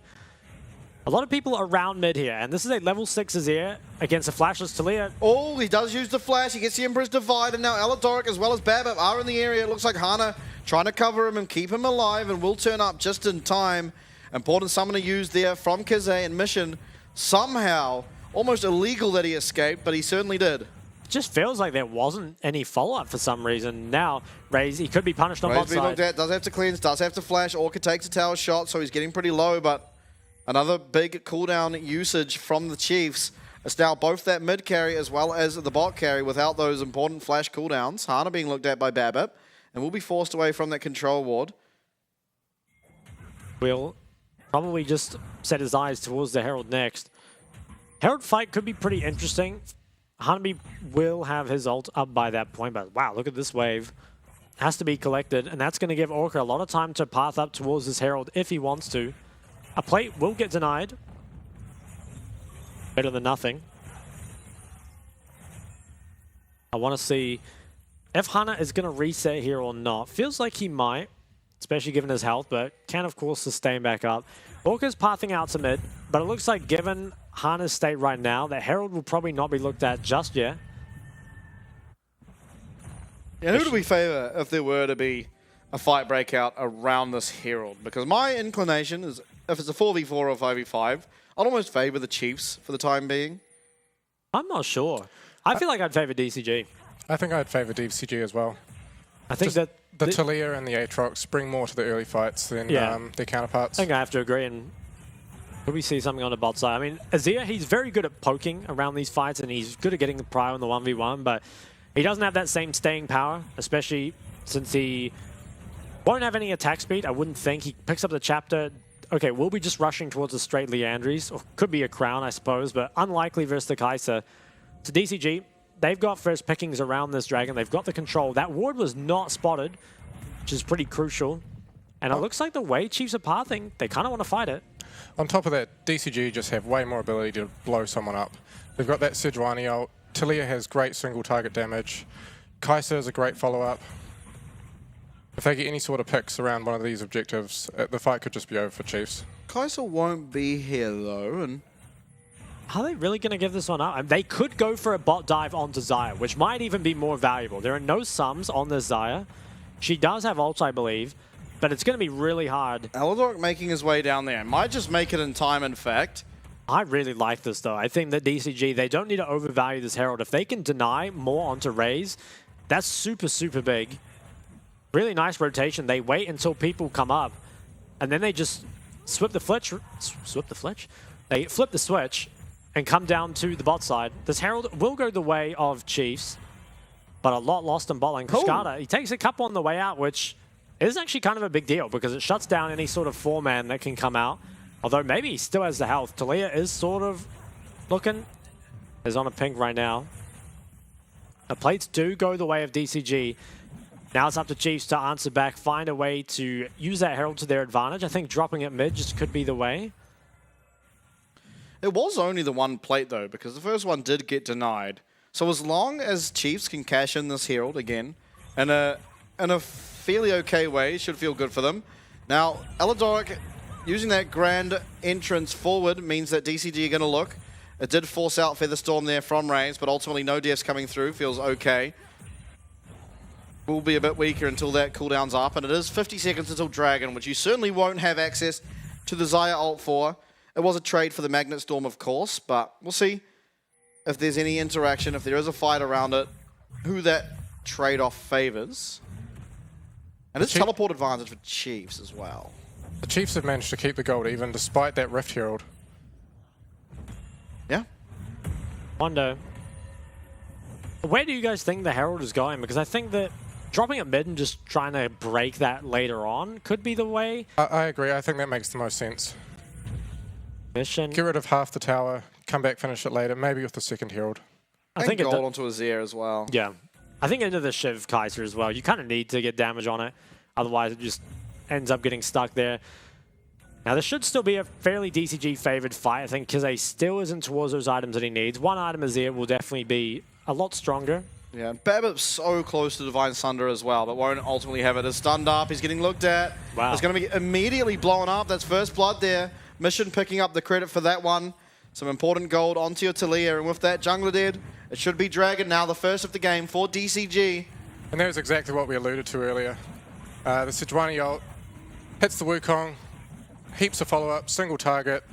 A lot of people around mid here, and this is a level 6 Azir against a flashless Talia. Oh, he does use the flash. He gets the Emperor's Divide, and now Aladoric as well as Babip are in the area. It looks like Hana trying to cover him and keep him alive, and will turn up just in time. Important summon to use there from Kizé and Mission. Somehow, almost illegal that he escaped, but he certainly did. It just feels like there wasn't any follow-up for some reason. Now, Raze, he could be punished on bot Raze being looked side. at, does have to cleanse, does have to flash. Orca takes a tower shot, so he's getting pretty low, but another big cooldown usage from the Chiefs. It's now both that mid carry as well as the bot carry without those important flash cooldowns. Hana being looked at by Babip, and will be forced away from that control ward. Will probably just set his eyes towards the Herald next. Herald fight could be pretty interesting. Hanabi will have his ult up by that point, but wow, look at this wave. Has to be collected, and that's going to give Orca a lot of time to path up towards this Herald if he wants to. A plate will get denied. Better than nothing. I want to see if Hana is going to reset here or not. Feels like he might, especially given his health, but can of course sustain back up. Orca's pathing out to mid, but it looks like given Hana's state right now, that Herald will probably not be looked at just yet. Yeah, who do we favour if there were to be a fight breakout around this Herald? Because my inclination is, if it's a 4v4 or 5v5, I'd almost favour the Chiefs for the time being. I'm not sure. I feel like I'd favour DCG. I think I'd favour DCG as well. I think Just that the Talia and the Aatrox bring more to the early fights than their counterparts. I think I have to agree. And could we see something on the bot side? I mean, Azir, he's very good at poking around these fights, and he's good at getting the prio in the 1v1, but he doesn't have that same staying power, especially since he won't have any attack speed. I wouldn't think. He picks up the chapter. Okay, we'll be just rushing towards a straight Leandries, or could be a crown, I suppose, but unlikely versus the Kai'Sa. So DCG, they've got first pickings around this dragon. They've got the control. That ward was not spotted, which is pretty crucial. And it looks like the way Chiefs are pathing, they kind of want to fight it. On top of that, DCG just have way more ability to blow someone up. They've got that Sejuani ult. Talia has great single target damage. Kai'Sa is a great follow-up. If they get any sort of picks around one of these objectives, the fight could just be over for Chiefs. Kai'Sa won't be here though, and Are they really going to give this one up? They could go for a bot dive onto Xayah, which might even be more valuable. There are no sums on this Xayah. She does have ult, I believe, but it's going to be really hard. Aladoric making his way down there. Might just make it in time, in fact. I really like this, though. I think that DCG, they don't need to overvalue this Herald. If they can deny more onto Raze, that's super, super big. Really nice rotation. They wait until people come up, and then they just swip the flitch. Swip the flitch? They flip the switch and come down to the bot side. This Herald will go the way of Chiefs, but a lot lost in bot lane. Cascada, he takes a couple on the way out, which is actually kind of a big deal because it shuts down any sort of 4-man that can come out. Although maybe he still has the health. Talia is sort of looking, is on a pink right now. The plates do go the way of DCG. Now it's up to Chiefs to answer back, find a way to use that Herald to their advantage. I think dropping it mid just could be the way. It was only the one plate though, because the first one did get denied. So as long as Chiefs can cash in this Herald again, in a fairly okay way, should feel good for them. Now, Aladoric using that grand entrance forward means that DCG are going to look. It did force out Featherstorm there from Raze, but ultimately no deaths coming through. Feels okay. Will be a bit weaker until that cooldown's up, and it is 50 seconds until Dragon, which you certainly won't have access to the Xayah ult for. It was a trade for the Magnet Storm, of course, but we'll see if there's any interaction, if there is a fight around it, who that trade-off favors. And it's teleport advantage for Chiefs as well. The Chiefs have managed to keep the gold even despite that Rift Herald. Yeah. Wonder, where do you guys think the Herald is going? Because I think that dropping it mid and just trying to break that later on could be the way. I agree. I think that makes the most sense. Mission. Get rid of half the tower, come back, finish it later, maybe with the second Herald. I think gold onto Azir as well. Yeah. I think into the Shiv Kai'Sa as well. You kind of need to get damage on it. Otherwise, it just ends up getting stuck there. Now, this should still be a fairly DCG-favored fight, I think, because he still isn't towards those items that he needs. One item Azir will definitely be a lot stronger. Yeah, Babip's so close to Divine Sunder as well, but won't ultimately have it as stunned up. He's getting looked at. Wow. It's going to be immediately blown up. That's first blood there Mission picking up the credit for that one. Some important gold onto your Talia, and with that jungler dead, it should be Dragon now, the first of the game for DCG. And that was exactly what we alluded to earlier. The Sejuani ult hits the Wukong, heaps of follow-up, single target,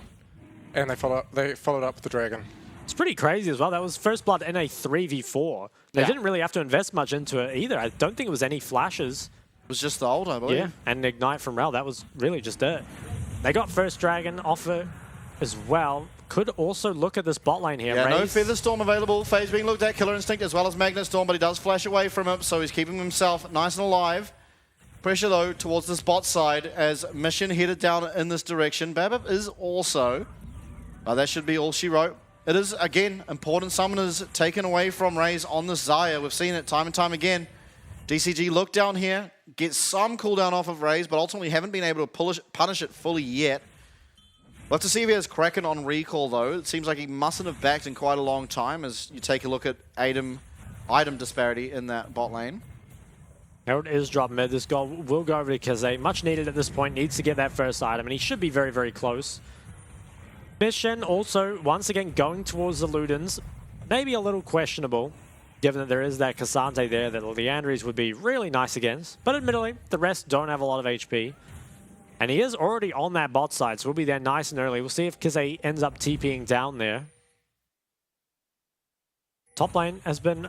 and they followed up with the Dragon. It's pretty crazy as well. That was first blood in a 3v4. They didn't really have to invest much into it either. I don't think it was any flashes. It was just the ult, I believe. Yeah, and Ignite from Rel. That was really just it. They got first Dragon off it as well. Could also look at this bot lane here. Yeah, no Raze. Feather Storm available. Phase being looked at. Killer Instinct as well as Magnet Storm, but he does flash away from him, so he's keeping himself nice and alive. Pressure, though, towards this bot side as Mission headed down in this direction. Babip is also... that should be all she wrote. It is, again, important summoners taken away from Raze on this Xayah. We've seen it time and time again. DCG look down here, get some cooldown off of Raze, but ultimately haven't been able to punish it fully yet. We'll have to see if he has Kraken on recall, though. It seems like he mustn't have backed in quite a long time as you take a look at item disparity in that bot lane. Herald is dropped mid. This goal will go over to Kize. Much needed at this point. Needs to get that first item, and he should be very, very close. Mission also, once again, going towards the Ludens. Maybe a little questionable, given that there is that Cassante there that Liandry's would be really nice against. But admittedly, the rest don't have a lot of HP. And he is already on that bot side, so we'll be there nice and early. We'll see if Kize ends up TPing down there. Top lane has been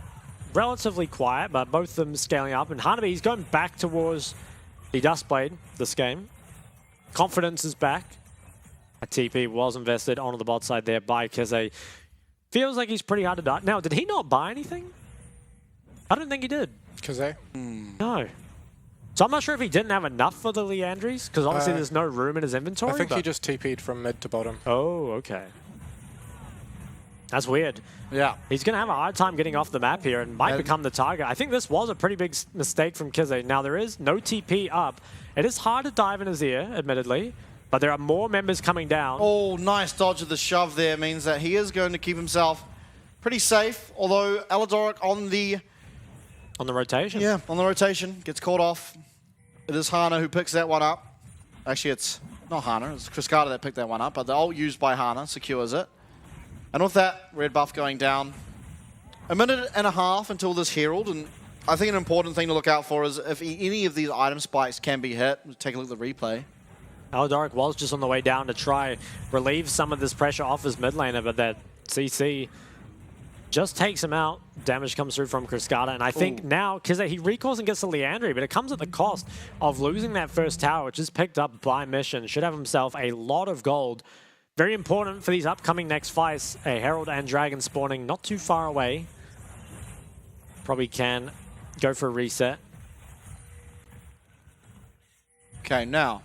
relatively quiet, but both of them scaling up. And Hanabi, he's going back towards the Duskblade this game. Confidence is back. A TP was invested onto the bot side there by Kize. Feels like he's pretty hard to die. Now, did he not buy anything? I don't think he did. Kize? No. So I'm not sure if he didn't have enough for the Liandry's, because obviously there's no room in his inventory. I think he just TP'd from mid to bottom. Oh, okay. That's weird. Yeah. He's going to have a hard time getting off the map here and might become the target. I think this was a pretty big mistake from Kize. Now, there is no TP up. It is hard to dive in his ear, admittedly, but there are more members coming down. Oh, nice dodge of the shove there means that he is going to keep himself pretty safe, although Aladoric on the rotation. Yeah, on the rotation. Gets caught off. It is Hana who picks that one up. Actually, it's not Hana. It's Kriskata that picked that one up, but the ult used by Hana secures it. And with that, red buff going down. A minute and a half until this Herald, and I think an important thing to look out for is if any of these item spikes can be hit. Take a look at the replay. Aladoric was just on the way down to try relieve some of this pressure off his mid laner, but that CC just takes him out. Damage comes through from Kriskata, and I think now, because he recalls and gets the Liandry, but it comes at the cost of losing that first tower, which is picked up by Mission. Should have himself a lot of gold. Very important for these upcoming next fights. A Herald and Dragon spawning not too far away. Probably can go for a reset. Okay, now.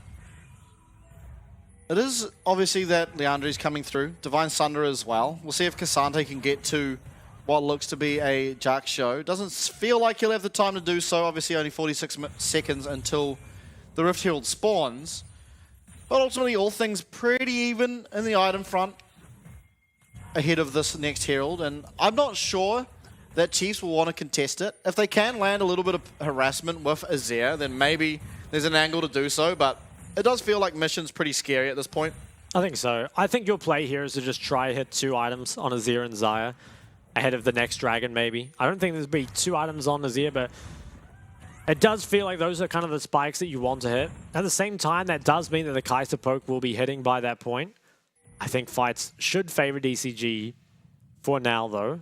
It is obviously that Liandry's coming through. Divine Sunder as well. We'll see if Cassante can get to what looks to be a Jack show. Doesn't feel like he'll have the time to do so. Obviously only 46 seconds until the Rift Herald spawns. But ultimately all things pretty even in the item front ahead of this next Herald. And I'm not sure that Chiefs will want to contest it. If they can land a little bit of harassment with Azir, then maybe there's an angle to do so. But it does feel like Mission's pretty scary at this point. I think so. I think your play here is to just try hit 2 items on Azir and Xayah ahead of the next Dragon, maybe. I don't think there'll be 2 items on Azir, but it does feel like those are kind of the spikes that you want to hit. At the same time, that does mean that the Kai'Sa poke will be hitting by that point. I think fights should favor DCG for now, though.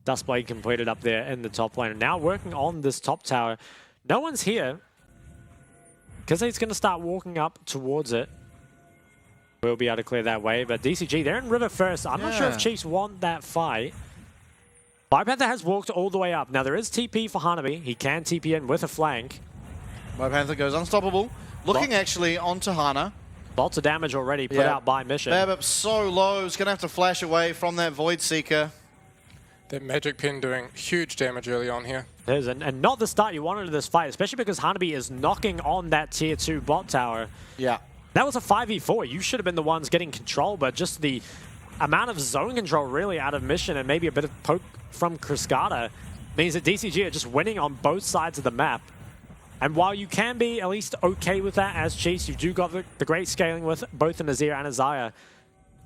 Duskblade completed up there in the top lane. And now working on this top tower. No one's here. Because he's going to start walking up towards it. We'll be able to clear that way. But DCG, they're in river first. I'm not sure if Chiefs want that fight. Panther has walked all the way up. Now, there is TP for Hanabi. He can TP in with a flank. Panther goes unstoppable. Looking actually onto Hana. Lots of damage already put out by Mission. Babip so low. He's going to have to flash away from that Void Seeker. That Magic Pen doing huge damage early on here. It is, and not the start you wanted to this fight, especially because Hanabi is knocking on that tier 2 bot tower. Yeah. That was a 5v4. You should have been the ones getting control, but just the amount of zone control really out of Mission and maybe a bit of poke from Kriskata means that DCG are just winning on both sides of the map. And while you can be at least okay with that as Chiefs, you do got the great scaling with both an Azir and a Xayah.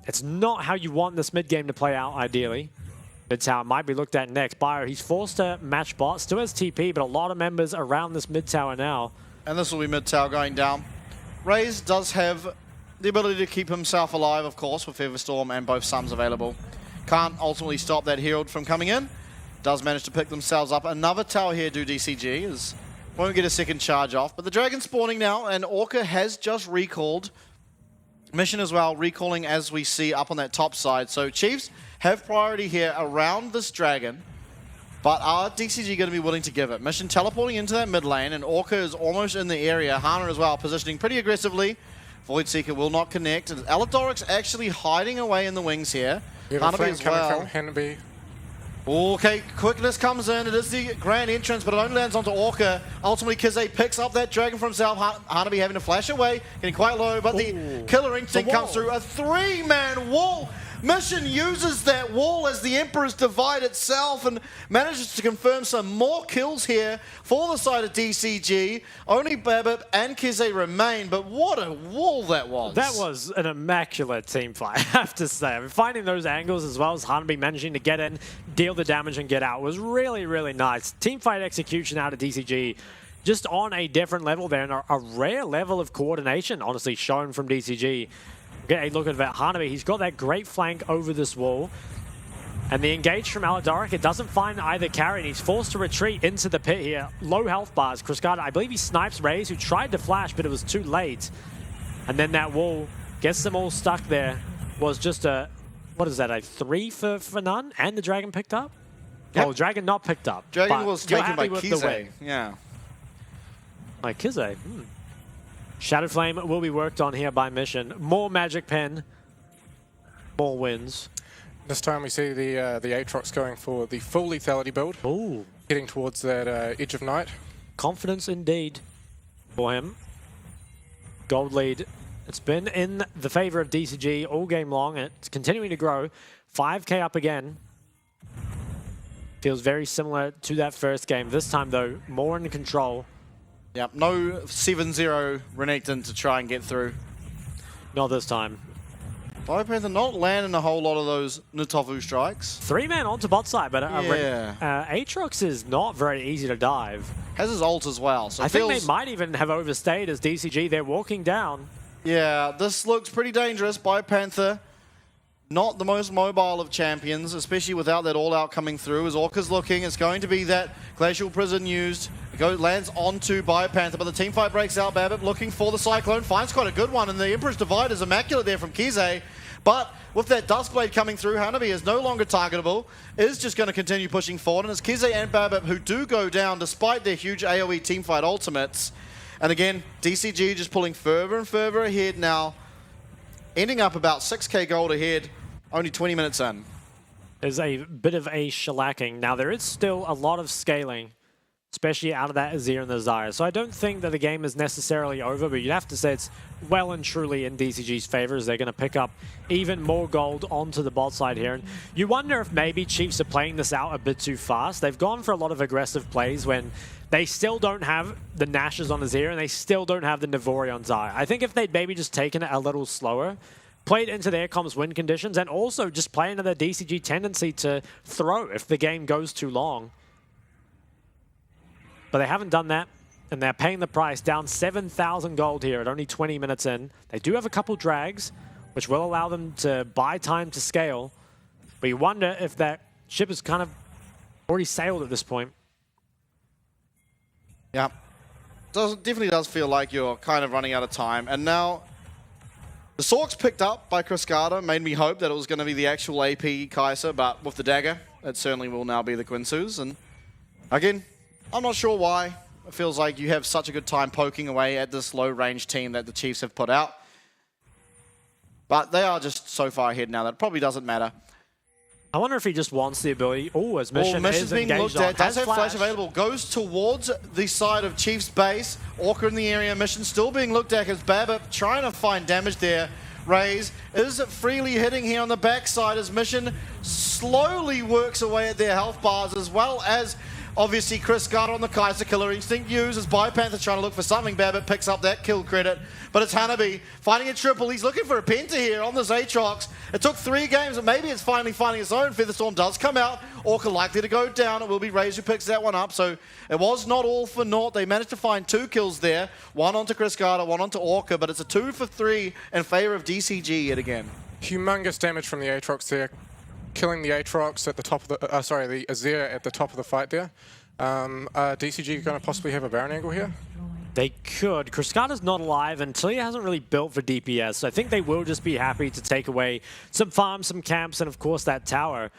It's not how you want this mid game to play out, ideally. It's how it might be looked at next. Bio, he's forced to match bot, still has TP, but a lot of members around this mid tower now. And this will be mid tower going down. Raze does have the ability to keep himself alive, of course, with Featherstorm and both Sums available. Can't ultimately stop that Herald from coming in. Does manage to pick themselves up. Another tower here do DCG is won't get a second charge off. But the Dragon spawning now, and Orca has just recalled. Mission as well, recalling as we see up on that top side. So Chiefs have priority here around this Dragon. But are DCG going to be willing to give it? Mission teleporting into that mid lane, and Orca is almost in the area. Hana as well, positioning pretty aggressively. Voidseeker will not connect. And Aladoric's actually hiding away in the wings here. Hanabi as well. Hanabi. Okay, quickness comes in. It is the grand entrance, but it only lands onto Orca. Ultimately, Kize picks up that Dragon for himself. Hanabi having to flash away, getting quite low, but the killer instinct comes through. A 3-man wall. Mission uses that wall as the Emperor's Divide itself and manages to confirm some more kills here for the side of DCG. Only Babip and Kize remain, but what a wall that was. That was an immaculate team fight, I have to say. I mean, finding those angles as well as Hanabi managing to get in, deal the damage and get out was really, really nice. Team fight execution out of DCG just on a different level there, and a rare level of coordination, honestly, shown from DCG. Get a look at that Hanabi. He's got that great flank over this wall. And the engage from Aladoric, it doesn't find either carry, and he's forced to retreat into the pit here. Low health bars. Cruscada, I believe he snipes Raze, who tried to flash, but it was too late. And then that wall gets them all stuck there. Was just a, what is that, a 3 for none? And the Dragon picked up? Yep. Oh, Dragon not picked up. Dragon was taken by Kize. Kize. Yeah. By Kize. Shadow Flame will be worked on here by Mission. More Magic Pen. More wins. This time we see the Aatrox going for the full lethality build. Ooh. Heading towards that Edge of Night. Confidence indeed for him. Gold lead. It's been in the favor of DCG all game long, and it's continuing to grow. 5k up again. Feels very similar to that first game. This time, though, more in control. Yep, no 7-0 Renekton to try and get through. Not this time. Biopanther not landing a whole lot of those Natofu strikes. 3-man onto bot side, but Yeah. Aatrox is not very easy to dive. Has his ult as well. So I it think feels, they might even have overstayed as DCG. They're walking down. yeah, this looks pretty dangerous. Biopanther, not the most mobile of champions, especially without that all-out coming through. As Orca's looking, it's going to be that Glacial Prison used. Lands onto Biopanther, but the team fight breaks out. Babip looking for the Cyclone, finds quite a good one, and the Emperor's Divide is immaculate there from Kize. But with that Duskblade coming through, Hanabi is no longer targetable, is just going to continue pushing forward, and it's Kize and Babip who do go down despite their huge AoE teamfight ultimates. And again, DCG just pulling further and further ahead now, ending up about 6k gold ahead, only 20 minutes in. There's a bit of a shellacking. Now, there is still a lot of scaling, especially out of that Azir and the Xayah. So I don't think that the game is necessarily over, but you'd have to say it's well and truly in DCG's favor as they're going to pick up even more gold onto the bot side here. And you wonder if maybe Chiefs are playing this out a bit too fast. They've gone for a lot of aggressive plays when they still don't have the Nashes on Azir and they still don't have the Navori on Xayah. I think if they'd maybe just taken it a little slower, played into their comms win conditions, and also just play into the DCG tendency to throw if the game goes too long. But they haven't done that, and they're paying the price, down 7,000 gold here at only 20 minutes in. They do have a couple drags, which will allow them to buy time to scale. But you wonder if that ship has kind of already sailed at this point. Yeah, definitely does feel like you're kind of running out of time. And now, the Sorks picked up by Cruscada made me hope that it was going to be the actual AP Kai'Sa, but with the dagger, it certainly will now be the Quinsus. And again, I'm not sure why. It feels like you have such a good time poking away at this low-range team that the Chiefs have put out. But they are just so far ahead now that it probably doesn't matter. I wonder if he just wants the ability. Oh, as Mission Mission's is being engaged looked on. at. Does Has have flash available. Goes towards the side of Chiefs base. Orca in the area. Mission still being looked at as Babip trying to find damage there. Raze is freely hitting here on the backside as Mission slowly works away at their health bars, as well as Obviously, Chris Carter on the Kaiser Killer Instinct uses Panther trying to look for something. Babbitt picks up that kill credit, but it's Hanabi finding a triple. He's looking for a penta here on this Aatrox. It took 3 games, and maybe it's finally finding its own. Featherstorm does come out. Orca likely to go down. It will be Raze who picks that one up, so it was not all for naught. They managed to find 2 kills there. 1 onto Chris Carter, 1 onto Orca, but it's a 2 for 3 in favor of DCG yet again. Humongous damage from the Aatrox there, killing the Aatrox at the top of the, the Azir at the top of the fight there. DCG going to possibly have a Baron angle here? They could. Kriskada's not alive until he hasn't really built for DPS, so I think they will just be happy to take away some farms, some camps, and of course that tower.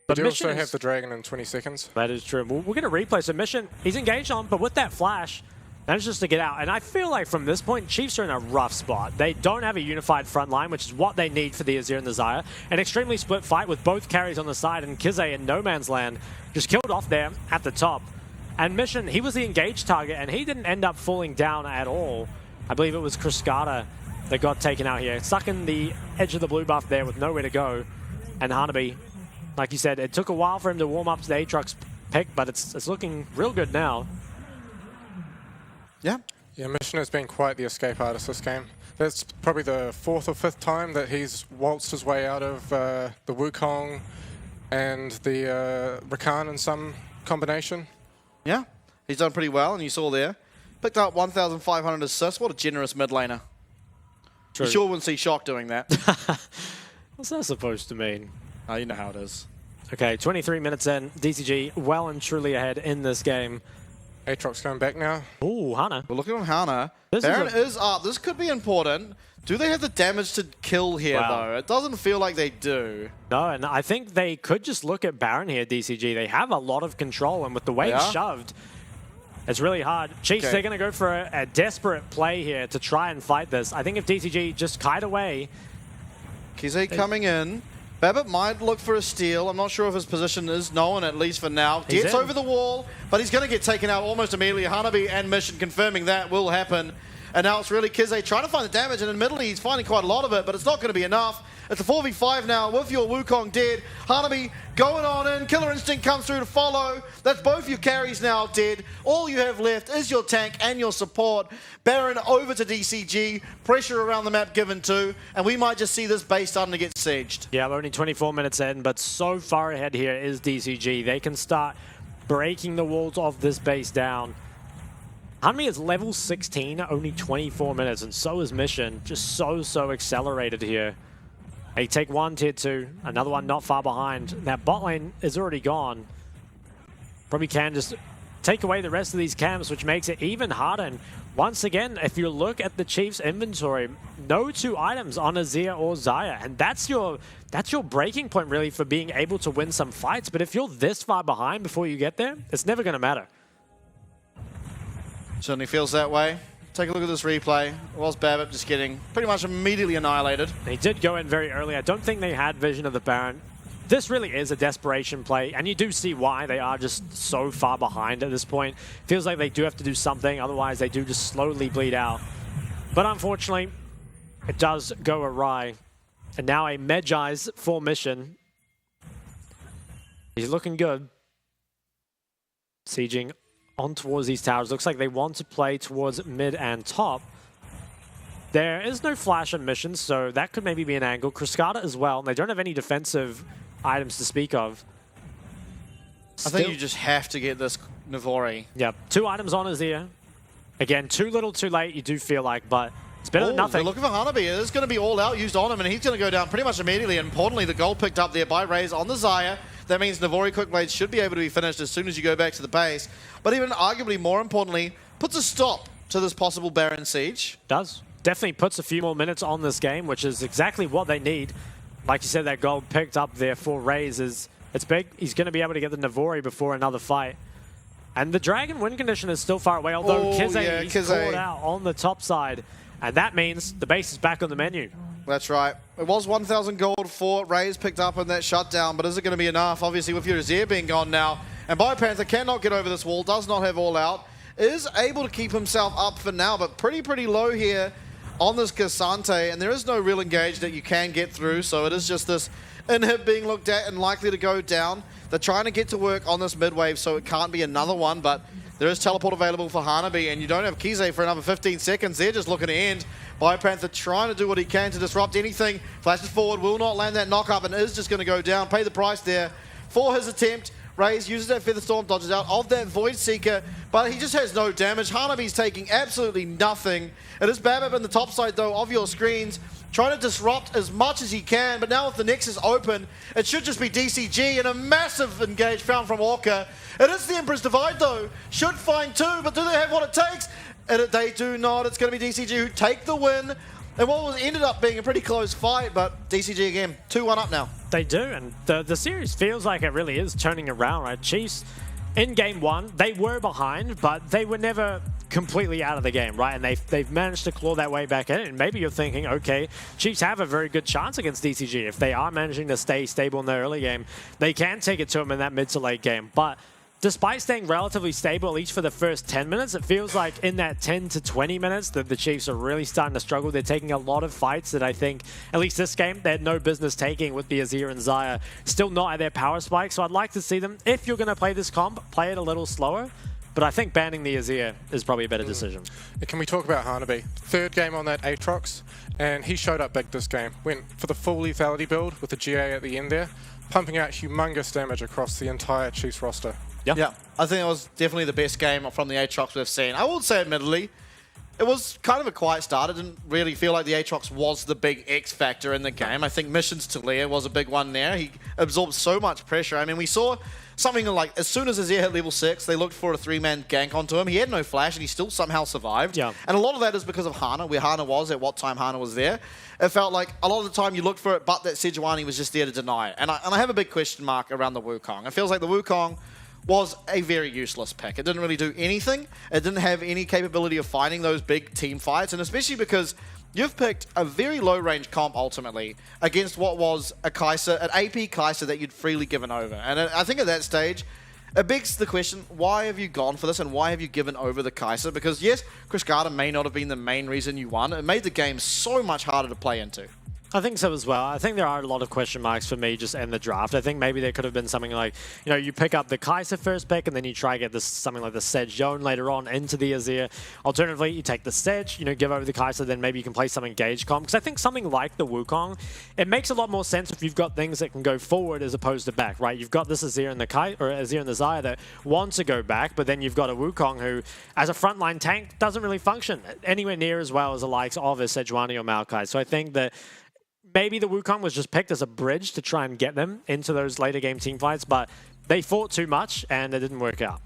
But they also have the Dragon in 20 seconds. That is true. We'll get a replay. So Mission, he's engaged on, but with that flash, manages to get out. And I feel like from this point, Chiefs are in a rough spot. They don't have a unified front line, which is what they need for the Azir and the Xayah. An extremely split fight with both carries on the side, and Kizé in no man's land just killed off there at the top. And Mission, he was the engaged target, and he didn't end up falling down at all. I believe it was Kriskada that got taken out here. Stuck in the edge of the blue buff there with nowhere to go. And Hanabi, like you said, it took a while for him to warm up to the Aatrox pick, but it's looking real good now. Yeah, Mission has been quite the escape artist this game. That's probably the 4th or 5th time that he's waltzed his way out of the Wukong and the Rakan in some combination. Yeah, he's done pretty well, and you saw there. Picked up 1,500 assists. What a generous mid laner. True. You sure wouldn't see Shock doing that. What's that supposed to mean? Oh, you know how it is. Okay, 23 minutes in. DCG well and truly ahead in this game. Aatrox going back now. Ooh, Hana. We're looking on Hana. This Baron is is up. This could be important. Do they have the damage to kill here, though? It doesn't feel like they do. No, and I think they could just look at Baron here, DCG. They have a lot of control, and with the way he's shoved, it's really hard. Chiefs, they're going to go for a desperate play here to try and fight this. I think if DCG just kite away... Kizé coming in. Babbitt might look for a steal. I'm not sure if his position is known, at least for now. Gets over the wall, but he's going to get taken out almost immediately. Hanabi and Mission confirming that will happen. And now it's really Kizé trying to find the damage, and admittedly he's finding quite a lot of it, but it's not going to be enough. It's a 4v5 now with your Wukong dead. Hanabi going on in. Killer Instinct comes through to follow. That's both your carries now dead. All you have left is your tank and your support. Baron over to DCG. Pressure around the map given to, and we might just see this base starting to get sieged. Yeah, we're only 24 minutes in, but so far ahead here is DCG. They can start breaking the walls of this base down. Hanmi is level 16, only 24 minutes, and so is Mission. Just so accelerated here. They take one, tier 2, another one not far behind. That bot lane is already gone. Probably can just take away the rest of these camps, which makes it even harder. And once again, if you look at the Chiefs' inventory, no 2 items on Azir or Xayah, and that's your breaking point really for being able to win some fights. But if you're this far behind before you get there, it's never going to matter. Certainly feels that way. Take a look at this replay. It was Babbitt just getting pretty much immediately annihilated. They did go in very early. I don't think they had vision of the Baron. This really is a desperation play, and you do see why they are just so far behind at this point. Feels like they do have to do something, otherwise they do just slowly bleed out. But unfortunately, it does go awry. And now a Medjai's full mission. He's looking good. Sieging on towards these towers. Looks like they want to play towards mid and top. There is no flash on Mission, so that could maybe be an angle. Kriskada as well, and they don't have any defensive items to speak of. I think you just have to get this Navori. Yep, 2 items on Azir. Again, too little, too late, you do feel like, but it's better than nothing. They're looking for Hanabi. It's going to be all out used on him, and he's going to go down pretty much immediately. And importantly, the goal picked up there by Raze on the Xayah. That means Navori Quick Blades should be able to be finished as soon as you go back to the base. But even arguably more importantly, puts a stop to this possible Baron siege. Does. Definitely puts a few more minutes on this game, which is exactly what they need. Like you said, that goal picked up there for Raze it's big. He's going to be able to get the Navori before another fight. And the Dragon win condition is still far away, although Kizé is caught out on the top side. And that means the base is back on the menu. That's right. It was 1,000 gold for Raze picked up in that shutdown, but is it going to be enough? Obviously, with your Azir being gone now, and Panther cannot get over this wall, does not have all out, is able to keep himself up for now, but pretty low here on this Cassante, and there is no real engage that you can get through, so it is just this inhib being looked at and likely to go down. They're trying to get to work on this mid-wave, so it can't be another one, but there is teleport available for Hanabi, and you don't have Kize for another 15 seconds. They're just looking to end. BioPanther trying to do what he can to disrupt anything. Flashes forward, will not land that knock-up, and is just going to go down. Pay the price there for his attempt. Raze uses that Featherstorm, dodges out of that Void Seeker, but he just has no damage. Hanabi's taking absolutely nothing. It is Babab in the top side, though, of your screens, trying to disrupt as much as he can, but now with the Nexus open, it should just be DCG and a massive engage found from Orca. It is the Emperor's Divide, though. Should find two, but do they have what it takes? And they do not. It's going to be DCG who take the win. And what was ended up being a pretty close fight, but DCG again, 2-1 up now. They do, and the series feels like it really is turning around, right? Chiefs, in game one, they were behind, but they were never completely out of the game, right? And they've managed to claw that way back in, and maybe you're thinking, okay, Chiefs have a very good chance against DCG. If they are managing to stay stable in their early game, they can take it to them in that mid to late game. But despite staying relatively stable, at least for the first 10 minutes, it feels like in that 10 to 20 minutes that the Chiefs are really starting to struggle. They're taking a lot of fights that I think, at least this game, they had no business taking with the Azir and Xayah still not at their power spike. So I'd like to see them, if you're going to play this comp, play it a little slower. But I think banning the Azir is probably a better decision. Can we talk about Hanabi? Third game on that Aatrox, and he showed up big this game. Went for the full lethality build with the GA at the end there, pumping out humongous damage across the entire Chiefs roster. Yeah, I think it was definitely the best game from the Aatrox we've seen. I will say, admittedly, it was kind of a quiet start. I didn't really feel like the Aatrox was the big X factor in the game. I think missions to Leia was a big one there. He absorbed so much pressure. I mean, we saw something like, as soon as Azir hit level 6, they looked for a 3-man gank onto him. He had no flash, and he still somehow survived. Yeah. And a lot of that is because of Hana, where Hana was, at what time Hana was there. It felt like a lot of the time you looked for it, but that Sejuani was just there to deny it. And I have a big question mark around the Wukong. It feels like the Wukong was a very useless pick. It didn't really do anything. It didn't have any capability of fighting those big team fights, and especially because you've picked a very low-range comp, ultimately, against what was a Kai'Sa, an AP Kai'Sa that you'd freely given over. And I think at that stage, it begs the question, why have you gone for this, and why have you given over the Kai'Sa? Because yes, Chris Carter may not have been the main reason you won. It made the game so much harder to play into. I think so as well. I think there are a lot of question marks for me just in the draft. I think maybe there could have been something like, you know, you pick up the Kai'Sa first pick and then you try to get this something like the Sedge Zone later on into the Azir. Alternatively, you take the Sedge, you know, give over the Kai'Sa, then maybe you can play some engage comp. Because I think something like the Wukong, it makes a lot more sense if you've got things that can go forward as opposed to back, right? You've got this Azir and the Azir and the Xayah that want to go back, but then you've got a Wukong who, as a frontline tank, doesn't really function anywhere near as well as the likes of a Sejuani or Maokai. So I think that maybe the Wukong was just picked as a bridge to try and get them into those later game team fights, but they fought too much and it didn't work out.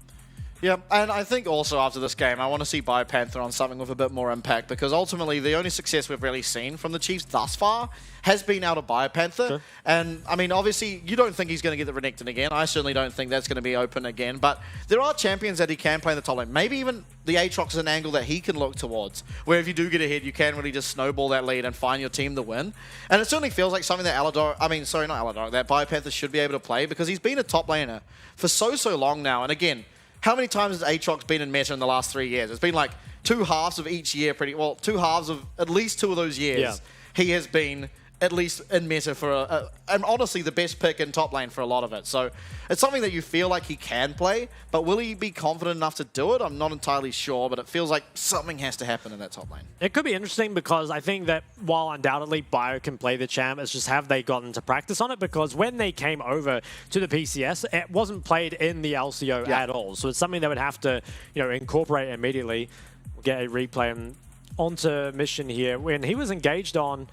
Yeah, and I think also after this game, I want to see BioPanther on something with a bit more impact, because ultimately the only success we've really seen from the Chiefs thus far has been out of BioPanther. Sure. And, I mean, obviously, you don't think he's going to get the Renekton again. I certainly don't think that's going to be open again. But there are champions that he can play in the top lane. Maybe even the Aatrox is an angle that he can look towards, where if you do get ahead, you can really just snowball that lead and find your team the win. And it certainly feels like something that that BioPanther should be able to play, because he's been a top laner for so long now. And again, how many times has Aatrox been in meta in the last 3 years? It's been like 2 halves of each year, 2 halves of at least 2 of those years. Yeah. He has been at least in meta for and honestly the best pick in top lane for a lot of it. So it's something that you feel like he can play, but will he be confident enough to do it? I'm not entirely sure, but it feels like something has to happen in that top lane. It could be interesting, because I think that while undoubtedly Bio can play the champ, it's just have they gotten to practice on it? Because when they came over to the PCS, it wasn't played in the LCO at all. So it's something that would have to, you know, incorporate immediately. We'll get a replay and onto Mission here when he was engaged on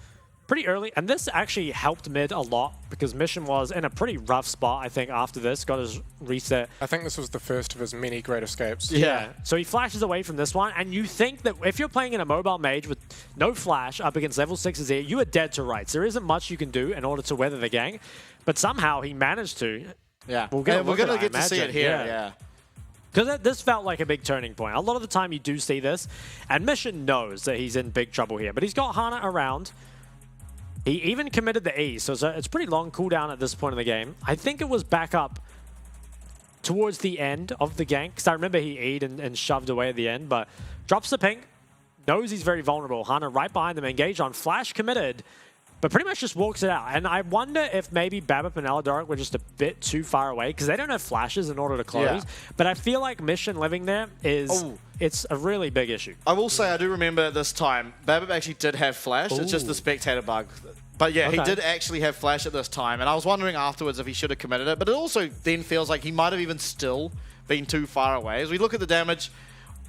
pretty early, and this actually helped mid a lot, because Mission was in a pretty rough spot, I think, after this, got his reset. I think this was the first of his many great escapes. Yeah. So he flashes away from this one, and you think that if you're playing in a mobile mage with no flash up against level 6s here, you are dead to rights. There isn't much you can do in order to weather the gang, but somehow he managed to. Yeah. We're going to get to see imagine. it here, yeah. Because this felt like a big turning point. A lot of the time you do see this, and Mission knows that he's in big trouble here, but he's got Hana around. He even committed the E, so it's pretty long cooldown at this point in the game. I think it was back up towards the end of the gank, because I remember he E'd and shoved away at the end, but drops the ping. knows he's very vulnerable. Hana right behind them, engaged on flash, committed, but pretty much just walks it out. And I wonder if maybe Babip and Aladoric were just a bit too far away because they don't have flashes in order to close. Yeah. But I feel like Mission living there is it's a really big issue. I will say I do remember this time, Babip actually did have flash. It's just the spectator bug. But yeah, he did actually have flash at this time. And I was wondering afterwards if he should have committed it. But it also then feels like he might have even still been too far away. As we look at the damage,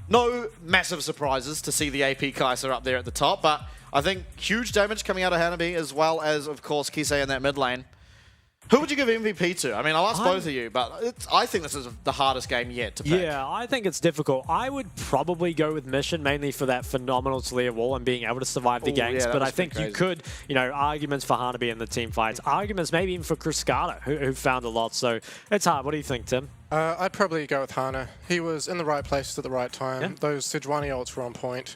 no massive surprises to see the AP Kaiser up there at the top. But I think huge damage coming out of Hanabi, as well as, of course, Kisei in that mid lane. Who would you give MVP to? I mean, I'll ask both of you, but I think this is the hardest game yet to pick. Yeah, I think it's difficult. I would probably go with Mission, mainly for that phenomenal Talia wall and being able to survive the ganks. Yeah, but I think you could, you know, arguments for Hanabi in the team fights, arguments maybe even for Cruscata, who found a lot. So it's hard. What do you think, Tim? I'd probably go with Hana. He was in the right place at the right time. Yeah. Those Sejuani ults were on point.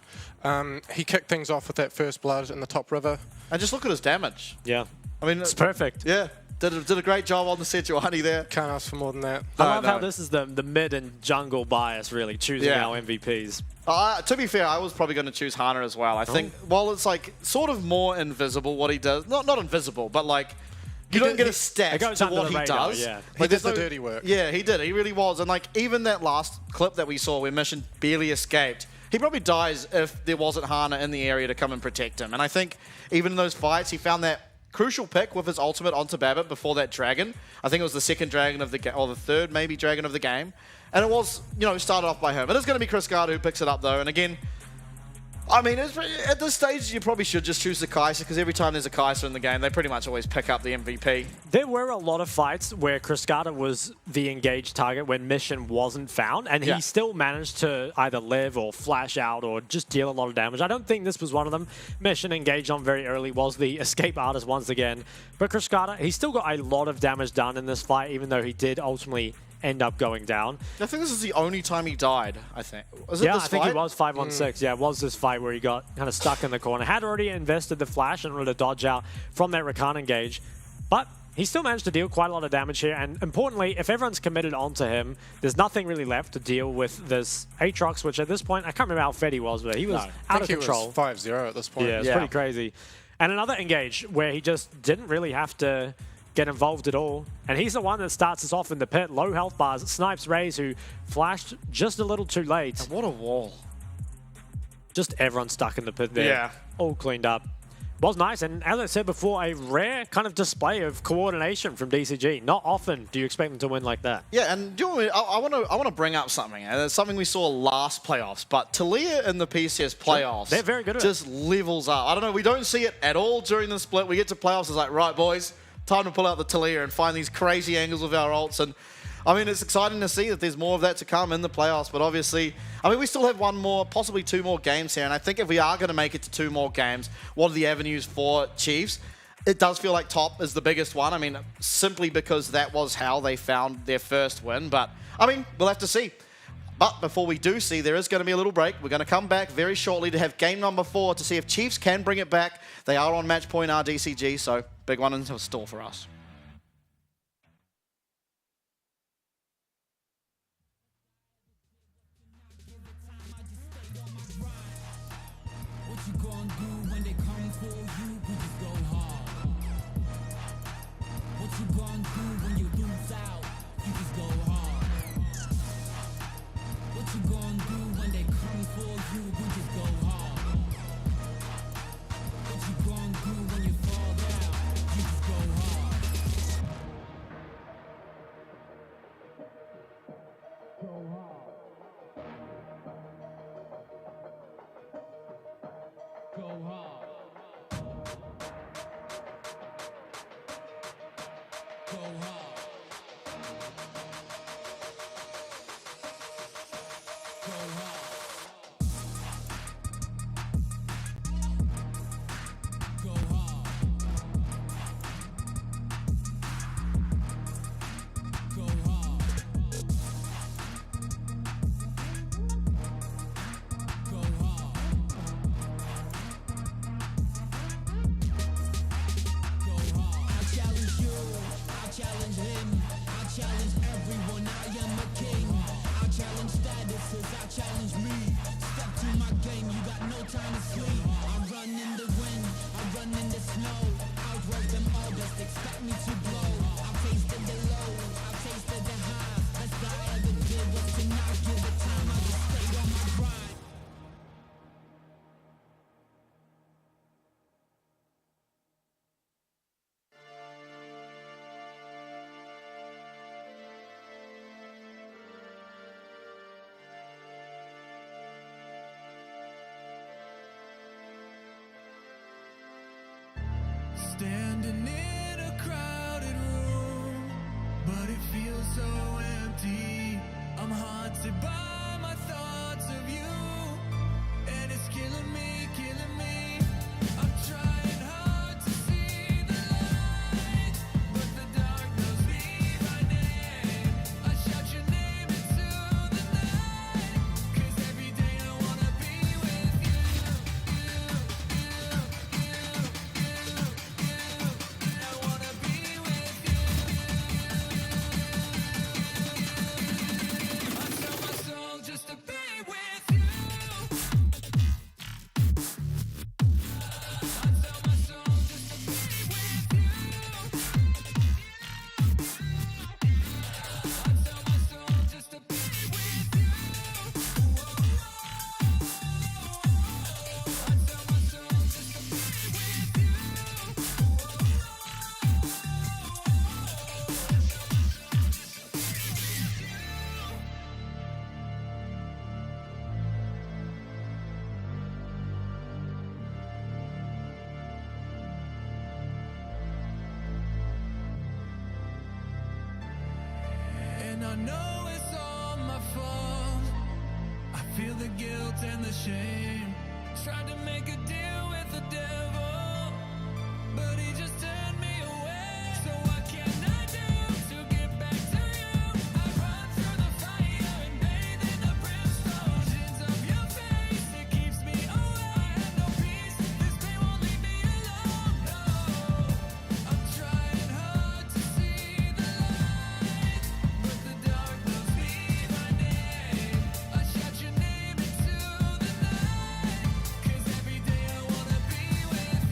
He kicked things off with that first blood in the top river. And just look at his damage. Yeah. I mean, It's perfect. Yeah. Did a great job on the Sejuani there. Can't ask for more than that. I love how this is the mid and jungle bias, really, choosing our MVPs. To be fair, I was probably going to choose Hana as well. I think, while it's like sort of more invisible what he does, not invisible, but like you don't get a stat to what he does. Yeah. He did the dirty work. Yeah, he did. He really was. And like even that last clip that we saw where Mission barely escaped, he probably dies if there wasn't Hana in the area to come and protect him. And I think even in those fights, he found that crucial pick with his ultimate onto Babip before that dragon. I think it was the second dragon of the game, or the third maybe dragon of the game. And it was, you know, started off by him. It is going to be Cruscata who picks it up though. And again, I mean, at this stage, you probably should just choose the Kaiser because every time there's a Kaiser in the game, they pretty much always pick up the MVP. There were a lot of fights where Cruscata was the engaged target when Mission wasn't found, and he still managed to either live or flash out or just deal a lot of damage. I don't think this was one of them. Mission engaged on very early, was the escape artist once again. But Cruscata, he still got a lot of damage done in this fight, even though he did ultimately end up going down. I think this is the only time he died, I think. Was it this I think fight? it was 5-on-6. Yeah, it was this fight where he got kind of stuck in the corner. Had already invested the flash in order to dodge out from that Rakan engage. But he still managed to deal quite a lot of damage here. And importantly, if everyone's committed onto him, there's nothing really left to deal with this Aatrox, which at this point, I can't remember how fed he was, but he was out of control. He was 5-0 at this point. Yeah, it's pretty crazy. And another engage where he just didn't really have to get involved at all. And he's the one that starts us off in the pit. Low health bars, snipes Raze, who flashed just a little too late. And what a wall. Just everyone stuck in the pit there. Yeah. All cleaned up. Was nice, and as I said before, a rare kind of display of coordination from DCG. Not often do you expect them to win like that. Yeah, and do you know, I want to bring up something, and it's something we saw last playoffs, but Talia in the PCS playoffs, They're very good at just levels up. I don't know, we don't see it at all during the split. We get to playoffs, it's like, right, boys, time to pull out the Talia and find these crazy angles with our ults. And I mean, it's exciting to see that there's more of that to come in the playoffs, but obviously, I mean, we still have one more, possibly two more games here, and I think if we are going to make it to two more games, what are the avenues for Chiefs? It does feel like top is the biggest one. I mean, simply because that was how they found their first win, but I mean, we'll have to see. But before we do see, there is going to be a little break. We're going to come back very shortly to have game number 4 to see if Chiefs can bring it back. They are on match point DCG, so big one in store for us. standing in a crowded room, but it feels so empty. I'm haunted by my thoughts of you, and it's killing me, killing me. I'm trying hard to see the light, but the dark knows me by name. I shout your name into the night, 'cause every day I wanna be with you. I wanna be with you. I sell my soul just to be with you. I sell my soul just to be with you. I sell my soul just to be with you. I sell my soul just to be with you. And I know it's all my fault. I feel the guilt and the shame. Tried to make a deal with the devil, but he just turned me away. So what can I do to get back to you? I run through the fire and bathe in the brimstone. Visions of your face, it keeps me away. I have no peace, this pain won't leave me alone. No, I'm trying hard to see the light, but the dark knows me by name. I shout your name into the night, 'cause every day I wanna be with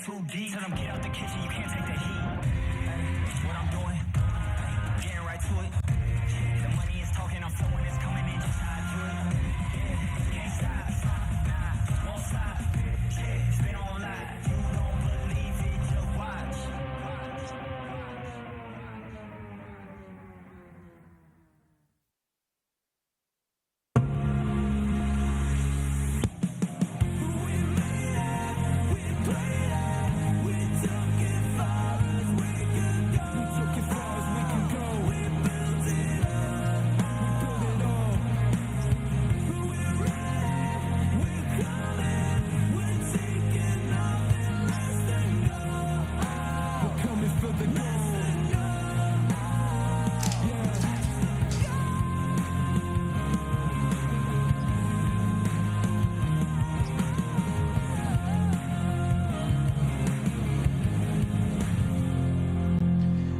too deep. Tell them get out the kitchen, you can't take the heat. Hey, what I'm doing, getting right to it. The money is talking, I'm flowing, it's coming in just how I do it. Yeah, can't stop, nah, won't stop. Yeah, it's been on live. You don't believe it, just watch.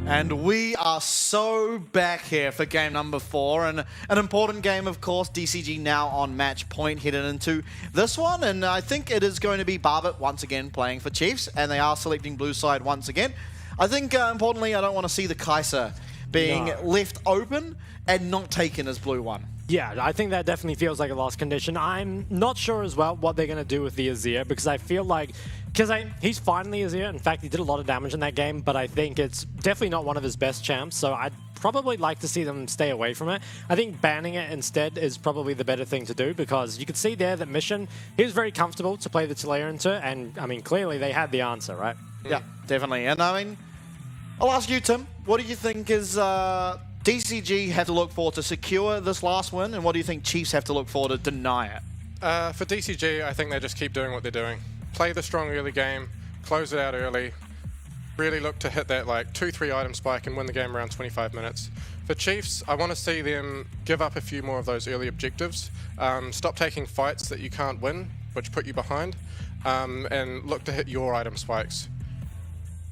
And we are so back here for game number 4, and an important game, of course. DCG now on match point, headed into this one, and I think it is going to be Barbet once again playing for Chiefs, and they are selecting blue side once again. I think, importantly, I don't want to see the Kaiser being left open and not taken as blue one. Yeah, I think that definitely feels like a lost condition. I'm not sure as well what they're going to do with the Azir, because I feel like, he's fine in the Azir. In fact, he did a lot of damage in that game, but I think it's definitely not one of his best champs, so I'd probably like to see them stay away from it. I think banning it instead is probably the better thing to do, because you could see there that Mission, he was very comfortable to play the Taliyah into it, and I mean, clearly they had the answer, right? Yeah, definitely. And I mean, I'll ask you, Tim, what do you think is DCG have to look for to secure this last win, and what do you think Chiefs have to look for to deny it? For DCG, I think they just keep doing what they're doing. Play the strong early game, close it out early, really look to hit that like 2-3 item spike and win the game around 25 minutes. For Chiefs, I want to see them give up a few more of those early objectives, stop taking fights that you can't win, which put you behind, and look to hit your item spikes,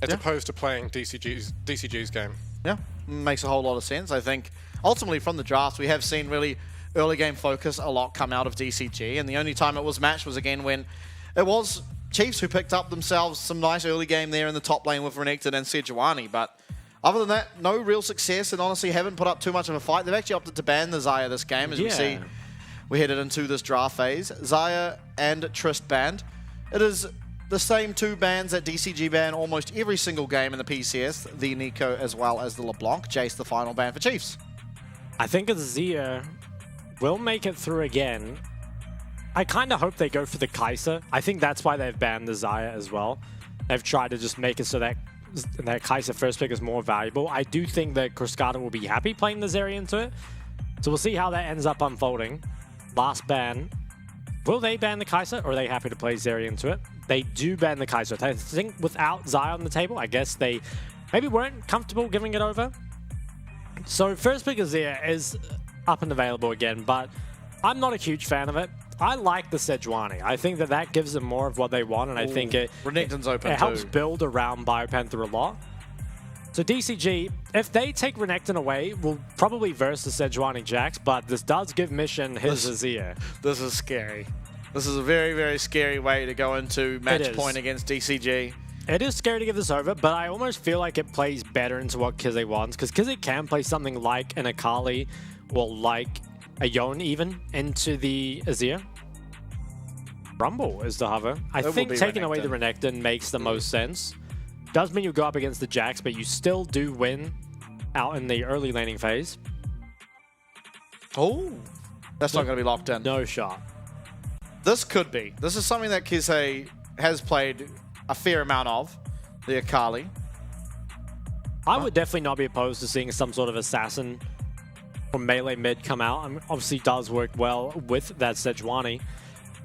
as opposed to playing DCG's game. Yeah, makes a whole lot of sense. I think ultimately from the drafts, we have seen really early game focus a lot come out of DCG, and the only time it was matched was again when it was Chiefs who picked up themselves some nice early game there in the top lane with Renekton and Sejuani, but other than that, no real success, and honestly haven't put up too much of a fight. They've actually opted to ban the Xayah this game, as we see we headed into this draft phase. Xayah and Trist banned. It is the same two bans that DCG ban almost every single game in the PCS, the Nico as well as the LeBlanc. Jace, the final ban for Chiefs. I think Azir will make it through again. I kind of hope they go for the Kaiser. I think that's why they've banned the Xayah as well. They've tried to just make it so that Kaiser first pick is more valuable. I do think that Cruscata will be happy playing the Zeri into it. So we'll see how that ends up unfolding. Last ban. Will they ban the Kaiser, or are they happy to play Zeri into it? They do ban the Kaiser. I think without Xayah on the table, I guess they maybe weren't comfortable giving it over. So first pick Azir is up and available again, but I'm not a huge fan of it. I like the Sejuani. I think that gives them more of what they want, and I think Renekton's open it helps too. build around Biopanther a lot. So DCG, if they take Renekton away, will probably verse the Sejuani Jax, but this does give Mission his Azir. This is scary. This is a very, very scary way to go into match point against DCG. It is scary to give this over, but I almost feel like it plays better into what Kize wants, because Kize can play something like an Akali or like a Yone even into the Azir. Rumble is the hover. I think taking away the Renekton makes the most sense. Does mean you go up against the Jax, but you still do win out in the early laning phase. Oh, that's not going to be locked in. No shot. This could be. This is something that Kize has played a fair amount of, the Akali. I would definitely not be opposed to seeing some sort of assassin or melee mid come out. I mean, obviously does work well with that Sejuani.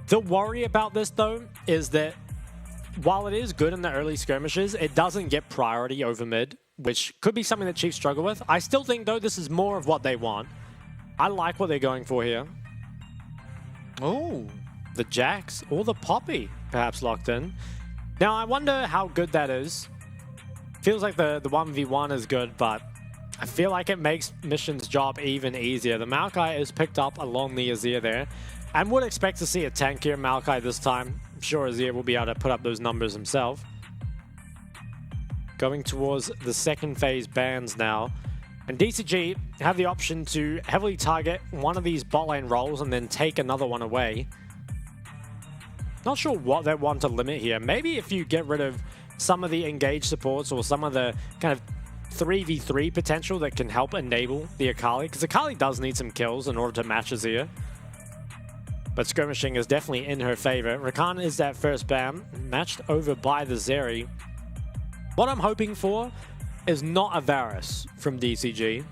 The worry about this, though, is that while it is good in the early skirmishes, it doesn't get priority over mid, which could be something that Chiefs struggle with. I still think, though, this is more of what they want. I like what they're going for here. Oh. The Jax or the Poppy, perhaps locked in. Now, I wonder how good that is. Feels like the 1v1 is good, but I feel like it makes Mission's job even easier. The Maokai is picked up along the Azir there, and would expect to see a tankier Maokai this time. I'm sure Azir will be able to put up those numbers himself. going towards the second phase bans now. And DCG have the option to heavily target one of these bot lane roles and then take another one away. Not sure what they want to limit here. Maybe if you get rid of some of the engaged supports or some of the kind of 3v3 potential that can help enable the Akali, because Akali does need some kills in order to match Azir. But skirmishing is definitely in her favor. Rakan is that first ban, matched over by the Zeri. What I'm hoping for is not a Varus from DCG.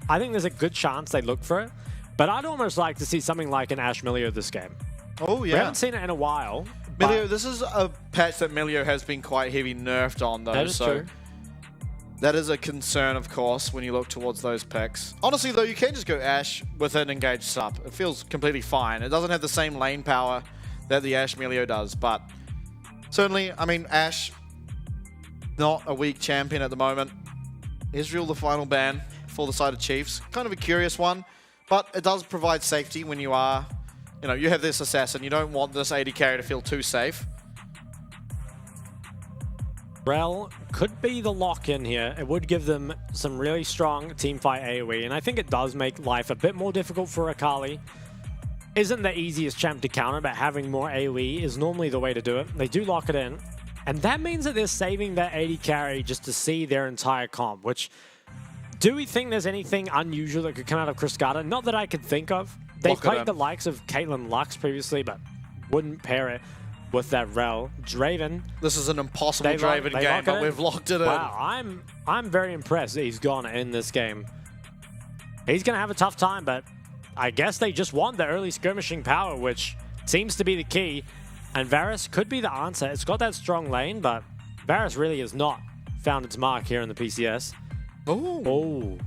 I think there's a good chance they look for it, but I'd almost like to see something like an Ashe Milio this game. Oh, yeah. We haven't seen it in a while. Milio, this is a patch that Milio has been quite heavy nerfed on, though. That is true. That is a concern, of course, when you look towards those picks. Honestly, though, you can just go Ashe with an engaged sub. It feels completely fine. It doesn't have the same lane power that the Ashe Milio does, but certainly, I mean, Ashe, not a weak champion at the moment. Israel, the final ban for the side of Chiefs. Kind of a curious one, but it does provide safety when you are, you know, you have this assassin. You don't want this AD carry to feel too safe. Rel could be the lock-in here. It would give them some really strong teamfight AoE, and I think it does make life a bit more difficult for Akali. Isn't the easiest champ to counter, but having more AoE is normally the way to do it. They do lock it in, and that means that they're saving that AD carry just to see their entire comp, which, do we think there's anything unusual that could come out of Cascada? Not that I could think of. They played the likes of Caitlyn Lux previously, but wouldn't pair it with that Rel. Draven. This is an impossible Draven game, but we've locked it in. Wow, I'm very impressed that he's gone in this game. He's going to have a tough time, but I guess they just want the early skirmishing power, which seems to be the key. And Varus could be the answer. It's got that strong lane, but Varus really has not found its mark here in the PCS. Oh.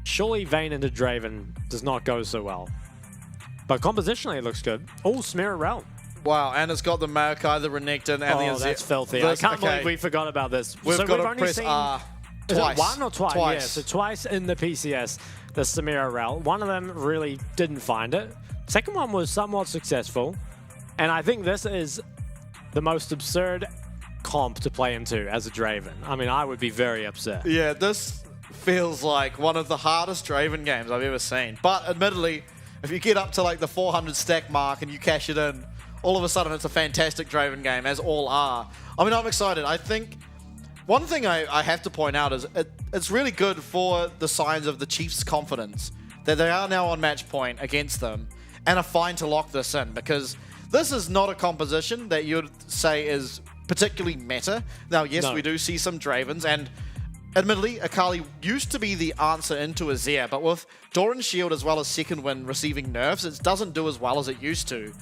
Surely Vayne into Draven does not go so well. But compositionally, it looks good. Oh, smear Rel. Wow, and it's got the Maokai, the Renekton, and the Azir. That's filthy. I can't believe we forgot about this. We've so got we've to only press seen R Is twice. it one or twice? Yeah, so twice in the PCS, the Samira Rel. One of them really didn't find it. Second one was somewhat successful. And I think this is the most absurd comp to play into as a Draven. I mean, I would be very upset. Yeah, this feels like one of the hardest Draven games I've ever seen. But admittedly, if you get up to like the 400 stack mark and you cash it in, all of a sudden it's a fantastic Draven game, as all are. I mean, I'm excited. I think one thing I have to point out is it's really good for the signs of the Chiefs' confidence that they are now on match point against them and are fine to lock this in, because this is not a composition that you'd say is particularly meta. Now, yes, we do see some Dravens, and admittedly, Akali used to be the answer into Azir, but with Doran's Shield as well as Second Wind receiving nerfs, it doesn't do as well as it used to.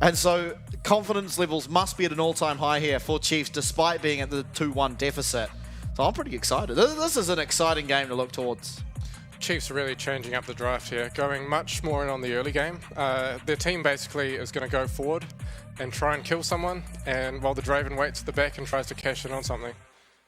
And so, confidence levels must be at an all-time high here for Chiefs, despite being at the 2-1 deficit. So I'm pretty excited. This is an exciting game to look towards. Chiefs are really changing up the draft here, going much more in on the early game. Their team basically is going to go forward and try and kill someone, and while the Draven waits at the back and tries to cash in on something.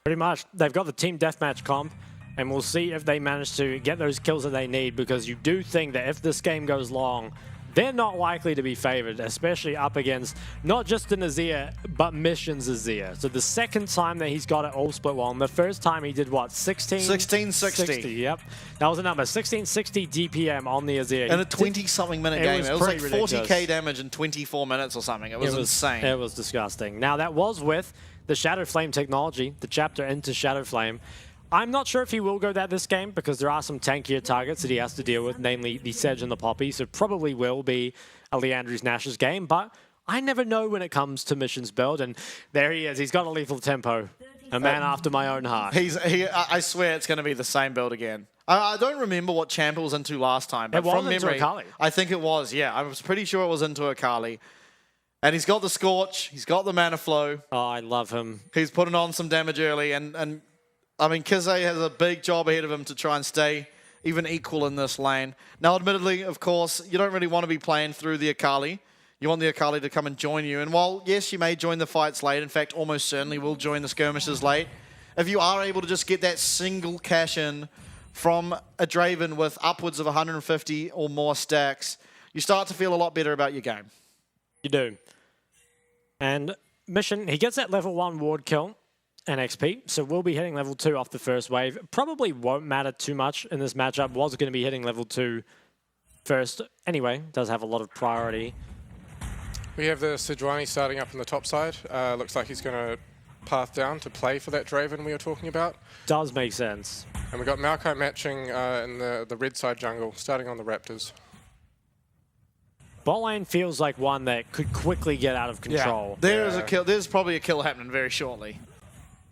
Pretty much. They've got the team deathmatch comp, and we'll see if they manage to get those kills that they need, because you do think that if this game goes long, they're not likely to be favored, especially up against not just an Azir, but Mission's Azir. So the second time that he's got it all split well, and the first time he did what, 1660? Yep. That was the number, 1660 DPM on the Azir. In a 20-something minute game. It was like ridiculous. 40k damage in 24 minutes or something. It was insane. It was disgusting. Now that was with the Shadow Flame technology, the chapter into Shadow Flame. I'm not sure if he will go that this game, because there are some tankier targets that he has to deal with, namely the Sedge and the Poppy, so probably will be a Leandry's Nash's game, but I never know when it comes to Mission's build, and there he is. He's got a lethal tempo. A man after my own heart. I swear it's going to be the same build again. I don't remember what champ it was into last time, but from memory, I think it was, yeah. I was pretty sure it was into Akali. And he's got the Scorch, he's got the Mana Flow. Oh, I love him. He's putting on some damage early, and I mean, Kizé has a big job ahead of him to try and stay even equal in this lane. Now, admittedly, of course, you don't really want to be playing through the Akali. You want the Akali to come and join you. And while, yes, you may join the fights late, in fact, almost certainly will join the skirmishes late, if you are able to just get that single cash in from a Draven with upwards of 150 or more stacks, you start to feel a lot better about your game. You do. And Mission, he gets that level 1 ward kill. and XP. So we'll be hitting level 2 off the first wave. Probably won't matter too much in this matchup. Was going to be hitting level 2 first anyway. Does have a lot of priority. We have the Sejuani starting up on the top side. Looks like he's going to path down to play for that Draven we were talking about. Does make sense. And we've got Maokai matching in the red side jungle, starting on the Raptors. Bot lane feels like one that could quickly get out of control. There's a kill. There's probably a kill happening very shortly.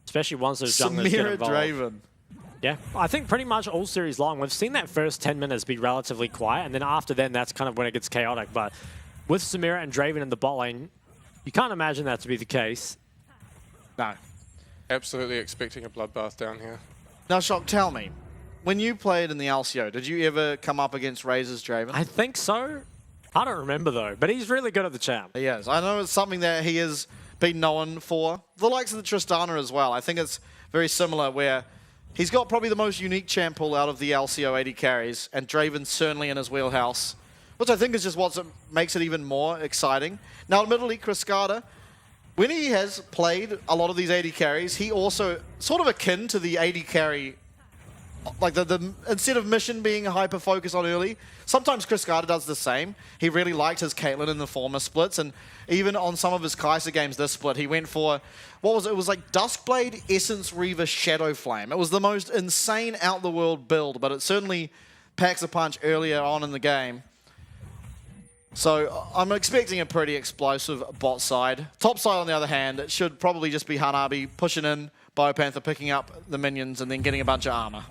Especially once those junglers get Samira involved. Draven. Yeah, I think pretty much all series long, we've seen that first 10 minutes be relatively quiet, and then after then, that's kind of when it gets chaotic. But with Samira and Draven in the bot lane, you can't imagine that to be the case. No. Absolutely expecting a bloodbath down here. Now, Shock, tell me, when you played in the LCO, did you ever come up against Razor's Draven? I think so. I don't remember though, but he's really good at the champ. He is. I know it's something that he has been known for. The likes of the Tristana as well. I think it's very similar where he's got probably the most unique champ pool out of the LCO 80 carries, and Draven's certainly in his wheelhouse, which I think is just what makes it even more exciting. Now, admittedly, Cascada, when he has played a lot of these 80 carries, he also sort of akin to the 80 carry, like instead of mission being a hyper focus on early, sometimes Cascada does the same. He really liked his Caitlyn in the former splits, and even on some of his Kai'Sa games this split, he went for, what was it? It was like Duskblade, Essence Reaver, Shadow Flame. It was the most insane out-the-world build, but it certainly packs a punch earlier on in the game. So I'm expecting a pretty explosive bot side. Top side, on the other hand, it should probably just be Hanabi pushing in, Biopanther picking up the minions, and then getting a bunch of armor.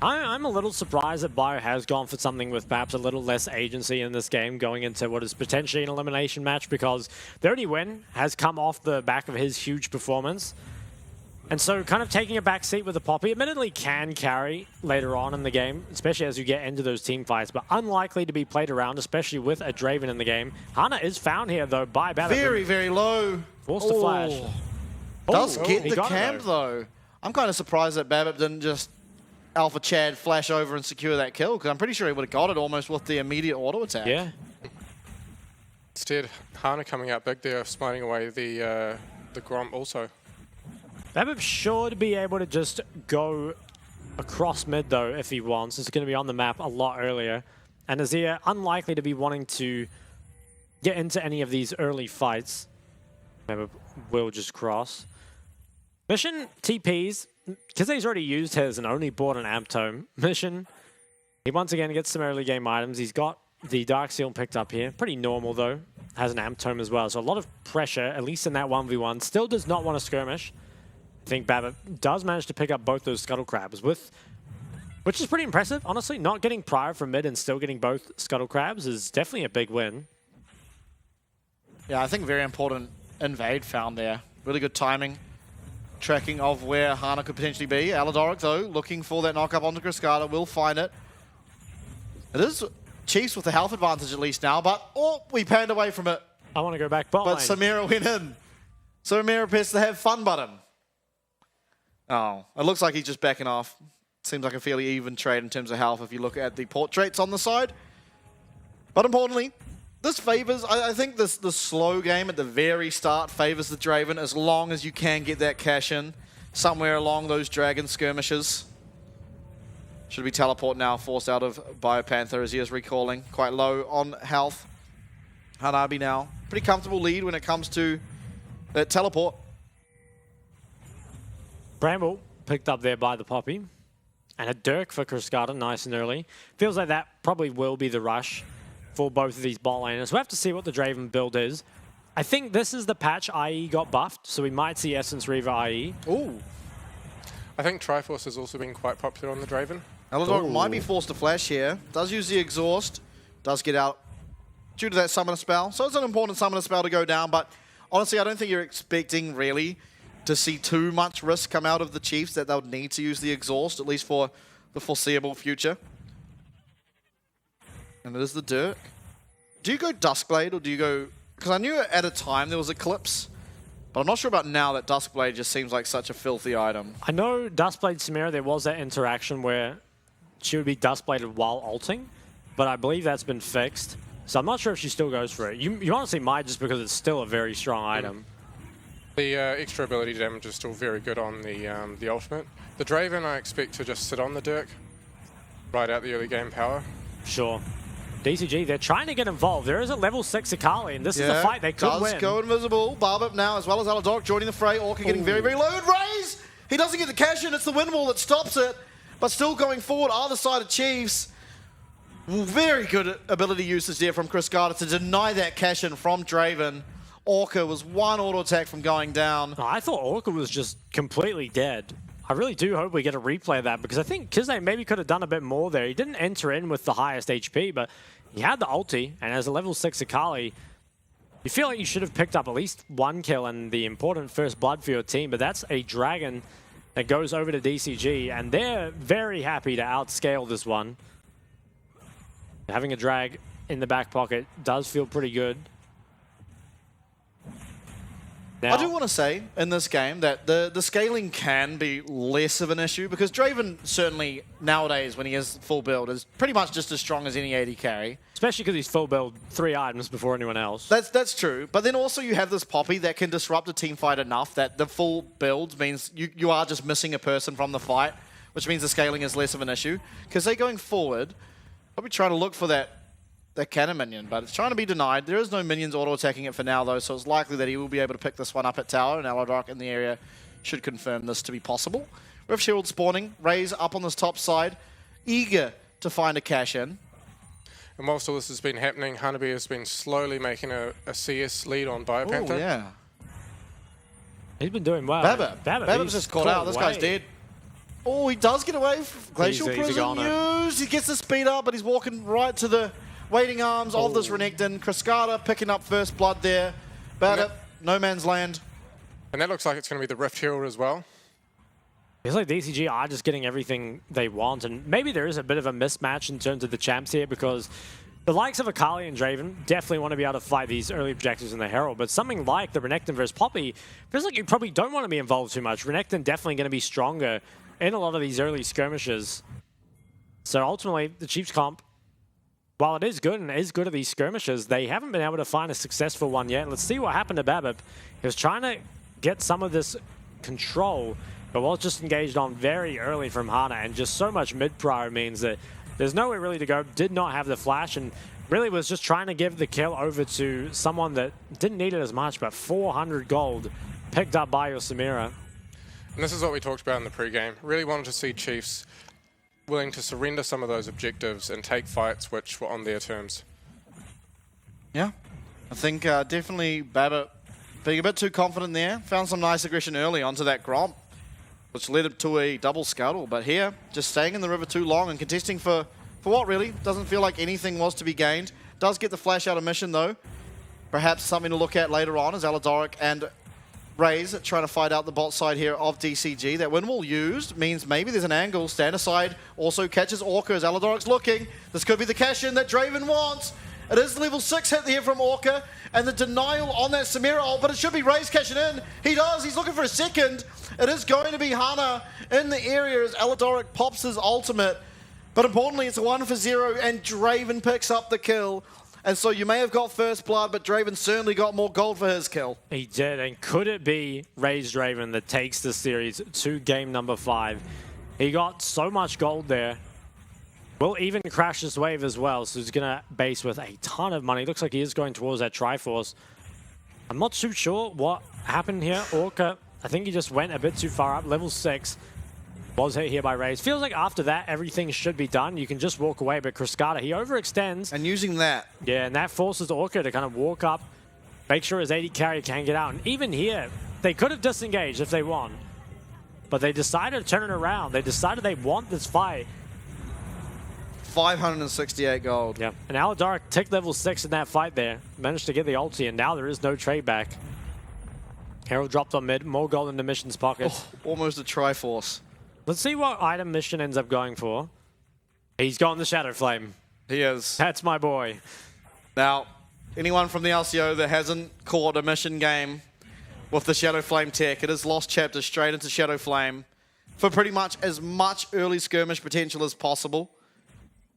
I'm a little surprised that Bio has gone for something with perhaps a little less agency in this game going into what is potentially an elimination match, because the only win has come off the back of his huge performance. And so kind of taking a back seat with the Poppy admittedly can carry later on in the game, especially as you get into those team fights, but unlikely to be played around, especially with a Draven in the game. Hana is found here, though, by Babbitt. Very, very low. Forced to flash. Does get he the got it, camp, though. I'm kind of surprised that Babbitt didn't just Alpha Chad flash over and secure that kill, because I'm pretty sure he would have got it almost with the immediate auto attack. Yeah. Instead, Hana coming out big there, smiting away the Gromp also. Babbitt should be able to just go across mid, though, if he wants. It's going to be on the map a lot earlier. And Azir, unlikely to be wanting to get into any of these early fights. Babbitt will just cross. Mission TPs, because he's already used his and only bought an Amp Tome. Mission, he once again gets some early game items. He's got the Dark Seal picked up here. Pretty normal, though. Has an Amp Tome as well. So a lot of pressure, at least in that 1v1. Still does not want to skirmish. I think Babbitt does manage to pick up both those Scuttle Crabs, which is pretty impressive, honestly. Not getting prior from mid and still getting both Scuttle Crabs is definitely a big win. Yeah, I think very important invade found there. Really good timing. Tracking of where Hana could potentially be. Aladoric, though, looking for that knock-up onto Cascada. Will find it. It is Chiefs with the health advantage at least now, but we panned away from it. I want to go back bot lane. But Samira went in. So Samira appears to have fun button. Oh, it looks like he's just backing off. Seems like a fairly even trade in terms of health if you look at the portraits on the side. But importantly, this favors, I think the slow game at the very start favors the Draven as long as you can get that cash in somewhere along those dragon skirmishes. Should be teleport now, forced out of Biopanther as he is recalling. Quite low on health. Hanabi now. Pretty comfortable lead when it comes to that teleport. Bramble picked up there by the Poppy. And a Dirk for Cascada, nice and early. Feels like that probably will be the rush for both of these bot laners. We'll have to see what the Draven build is. I think this is the patch IE got buffed, so we might see Essence Reaver IE. Ooh. I think Triforce has also been quite popular on the Draven. Aladoric might be forced to flash here. Does use the exhaust. Does get out due to that summoner spell. So it's an important summoner spell to go down, but honestly, I don't think you're expecting really to see too much risk come out of the Chiefs that they'll need to use the exhaust, at least for the foreseeable future. And it is the Dirk. Do you go Duskblade or do you go... Because I knew at a time there was Eclipse, but I'm not sure about now that Duskblade just seems like such a filthy item. I know Duskblade Samira, there was that interaction where she would be Duskbladed while ulting, but I believe that's been fixed. So I'm not sure if she still goes for it. You honestly might, just because it's still a very strong item. The extra ability damage is still very good on the ultimate. The Draven I expect to just sit on the Dirk, ride out the early game power. Sure. DCG, they're trying to get involved. There is a level 6 Akali, and this is a fight they could win. Does go invisible. Barbup now, as well as Aladok joining the fray. Orca getting very, very low. Raise! He doesn't get the cash in. It's the wind wall that stops it. But still going forward, either side of Chiefs. Very good ability usage there from Chris Carter to deny that cash in from Draven. Orca was one auto attack from going down. Oh, I thought Orca was just completely dead. I really do hope we get a replay of that because I think Kizne maybe could have done a bit more there. He didn't enter in with the highest HP, but he had the ulti, and as a level 6 Akali, you feel like you should have picked up at least one kill and the important first blood for your team, but that's a dragon that goes over to DCG, and they're very happy to outscale this one. Having a drag in the back pocket does feel pretty good. Now, I do want to say in this game that the scaling can be less of an issue because Draven certainly nowadays when he is full build is pretty much just as strong as any AD carry. especially because he's full build 3 items before anyone else. That's true. But then also you have this Poppy that can disrupt a team fight enough that the full build means you are just missing a person from the fight, which means the scaling is less of an issue. Because they're going forward, probably trying to look for that cannon minion, but it's trying to be denied. There is no minions auto-attacking it for now, though, so it's likely that he will be able to pick this one up at tower, and Aladark in the area should confirm this to be possible. Rift Shield spawning, Raze up on this top side, eager to find a cash-in. And whilst all this has been happening, Hanabi has been slowly making a CS lead on Biopanther. Oh, yeah. He's been doing well. Babba's just caught out. This guy's dead. Oh, he does get away. Glacial Prison used. He gets the speed up, but he's walking right to the waiting arms of this Renekton. Cascada picking up first blood there. Babba, no man's land. And that looks like it's going to be the Rift Herald as well. It's like DCG are just getting everything they want, and maybe there is a bit of a mismatch in terms of the champs here because the likes of Akali and Draven definitely want to be able to fight these early objectives in the Herald, but something like the Renekton versus Poppy feels like you probably don't want to be involved too much. Renekton definitely going to be stronger in a lot of these early skirmishes. So ultimately, the Chiefs comp, while it is good and it is good at these skirmishes, they haven't been able to find a successful one yet. Let's see what happened to Babab. He was trying to get some of this control, but was just engaged on very early from Hana, and just so much mid-prio means that there's nowhere really to go. Did not have the flash, and really was just trying to give the kill over to someone that didn't need it as much, but 400 gold picked up by your Samira. And this is what we talked about in the pre-game. Really wanted to see Chiefs willing to surrender some of those objectives and take fights which were on their terms. Yeah, I think definitely Babba being a bit too confident there. Found some nice aggression early onto that Gromp, which led him to a double scuttle. But here, just staying in the river too long and contesting for what really? Doesn't feel like anything was to be gained. Does get the flash out of mission though. Perhaps something to look at later on as Aladoric and Raze trying to fight out the bot side here of DCG. That windwall used means maybe there's an angle. Stand aside also catches Orca as Aladoric's looking. This could be the cash-in that Draven wants. It is level 6 hit here from Orca, and the denial on that Samira ult, but it should be Raze cashing in. He does, he's looking for a second. It is going to be Hana in the area as Aladoric pops his ultimate. But importantly, it's a 1 for 0, and Draven picks up the kill. And so you may have got first blood, but Draven certainly got more gold for his kill. He did, and could it be Raze Draven that takes the series to game number 5? He got so much gold there. Will even crash this wave as well, so he's going to base with a ton of money. Looks like he is going towards that Triforce. I'm not too sure what happened here. Orca, I think he just went a bit too far up. Level 6 was hit here by Raze. Feels like after that, everything should be done. You can just walk away, but Cascada, he overextends. And using that. Yeah, and that forces Orca to kind of walk up, make sure his AD carry can get out. And even here, they could have disengaged if they won, but they decided to turn it around. They decided they want this fight. 568 gold. Yeah, and Aladaric ticked level 6 in that fight there. Managed to get the ulti, and now there is no trade back. Herald dropped on mid, more gold in the mission's pocket. Oh, almost a Triforce. Let's see what item mission ends up going for. He's gone the Shadow Flame. He is. That's my boy. Now, anyone from the LCO that hasn't caught a mission game with the Shadow Flame tech, it is lost chapter straight into Shadow Flame for pretty much as much early skirmish potential as possible.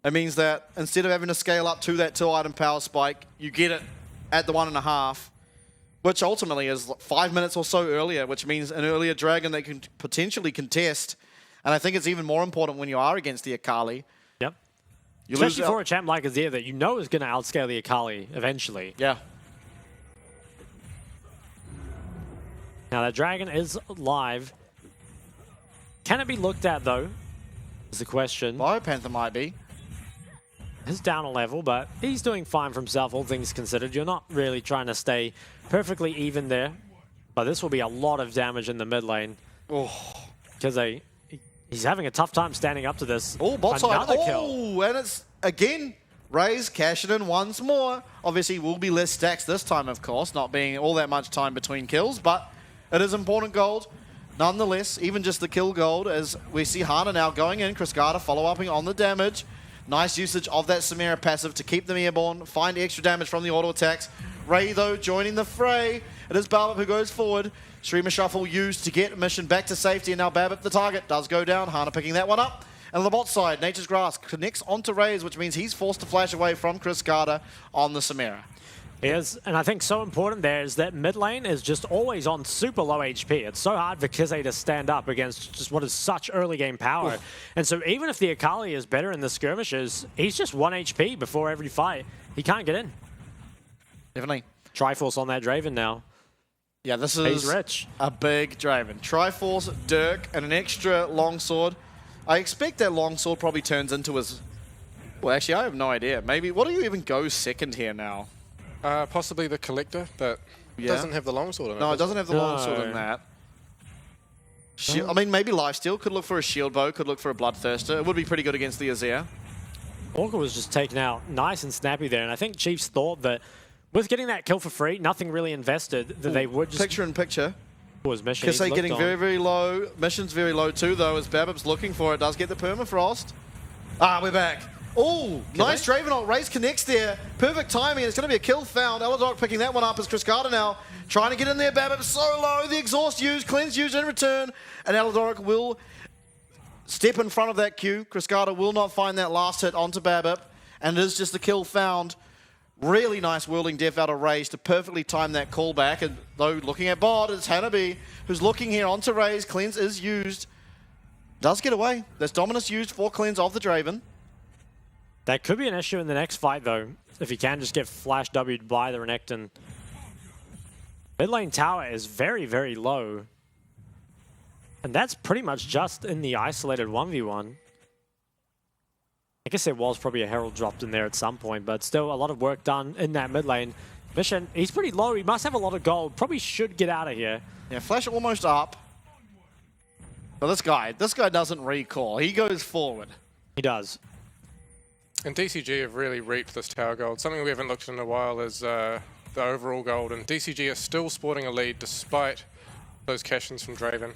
It means that instead of having to scale up to that 2 item power spike, you get it at the 1.5. which ultimately is 5 minutes or so earlier, which means an earlier Dragon that can potentially contest. And I think it's even more important when you are against the Akali. Yep. You Especially lose for a champ like Azir that you know is going to outscale the Akali eventually. Yeah. Now that Dragon is live. Can it be looked at though? Is the question. Biopanther might be. He's down a level, but he's doing fine for himself, all things considered. You're not really trying to stay perfectly even there. But this will be a lot of damage in the mid lane. Oh. Because he's having a tough time standing up to this. Oh, bot side. Another kill. Oh, and it's, again, Raze cashing in once more. Obviously, will be less stacks this time, of course, not being all that much time between kills, but it is important gold. Nonetheless, even just the kill gold, as we see Hana now going in, Cascada follow-upping on the damage. Nice usage of that Samira passive to keep them airborne, find extra damage from the auto attacks. Ray, though, joining the fray. It is Babip who goes forward. Streamer Shuffle used to get Mission back to safety, and now Babip, the target, does go down. Hana picking that one up. And on the bot side, Nature's Grass connects onto Raze, which means he's forced to flash away from Cascada on the Samira. He is, and I think so important there is that mid lane is just always on super low HP. It's so hard for Kizé to stand up against just what is such early game power. And so even if the Akali is better in the skirmishes, he's just 1 HP before every fight. He can't get in. Definitely. Triforce on that Draven now. Yeah, this is He's rich. a big Draven. Triforce, Dirk, and an extra longsword. I expect that longsword probably turns into his... Well, actually, I have no idea. Maybe... What do you even go second here now? Possibly the Collector, but it doesn't have the longsword in it. No, it doesn't have the longsword in that. I mean, maybe Lifesteal could look for a shield bow, could look for a Bloodthirster. It would be pretty good against the Azir. Orca was just taken out nice and snappy there, and I think Chiefs thought that with getting that kill for free, nothing really invested, that they would just... Picture in picture. Was Mission. Kissei getting very, very low. Mission's very low too, though, as Babip's looking for it. Does get the permafrost. Ah, we're back. Oh, nice Draven ult. Raze connects there. Perfect timing. It's going to be a kill found. Eladok picking that one up as Cascada now trying to get in there. Babip so low. The exhaust used, cleanse used in return. And Eladok will step in front of that Q. Cascada will not find that last hit onto Babip. And it is just the kill found. Really nice whirling death out of Raze to perfectly time that callback. And though looking at bot, it's Hanabi who's looking here onto Raze. Cleanse is used. Does get away. There's Dominus used for cleanse of the Draven. That could be an issue in the next fight, though, if he can just get flash W'd by the Renekton. Mid lane tower is very, very low. And that's pretty much just in the isolated 1v1. I guess there was probably a Herald dropped in there at some point, but still a lot of work done in that mid lane. Mission, he's pretty low. He must have a lot of gold. Probably should get out of here. Yeah, flash almost up. But this guy doesn't recall. He goes forward. He does. And DCG have really reaped this tower gold. Something we haven't looked at in a while is the overall gold. And DCG are still sporting a lead despite those cash-ins from Draven.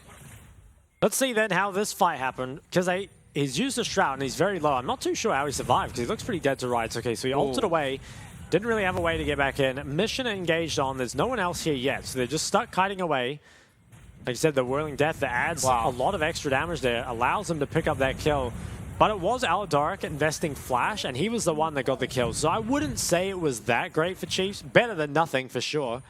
Let's see then how this fight happened, because he's used a Shroud and he's very low. I'm not too sure how he survived, because he looks pretty dead to rights. Okay, so he ulted away. Didn't really have a way to get back in. Mission engaged on. There's no one else here yet, so they're just stuck kiting away. Like you said, the Whirling Death that adds a lot of extra damage there, allows them to pick up that kill. But it was Aladoric investing Flash, and he was the one that got the kill. So I wouldn't say it was that great for Chiefs. Better than nothing, for sure.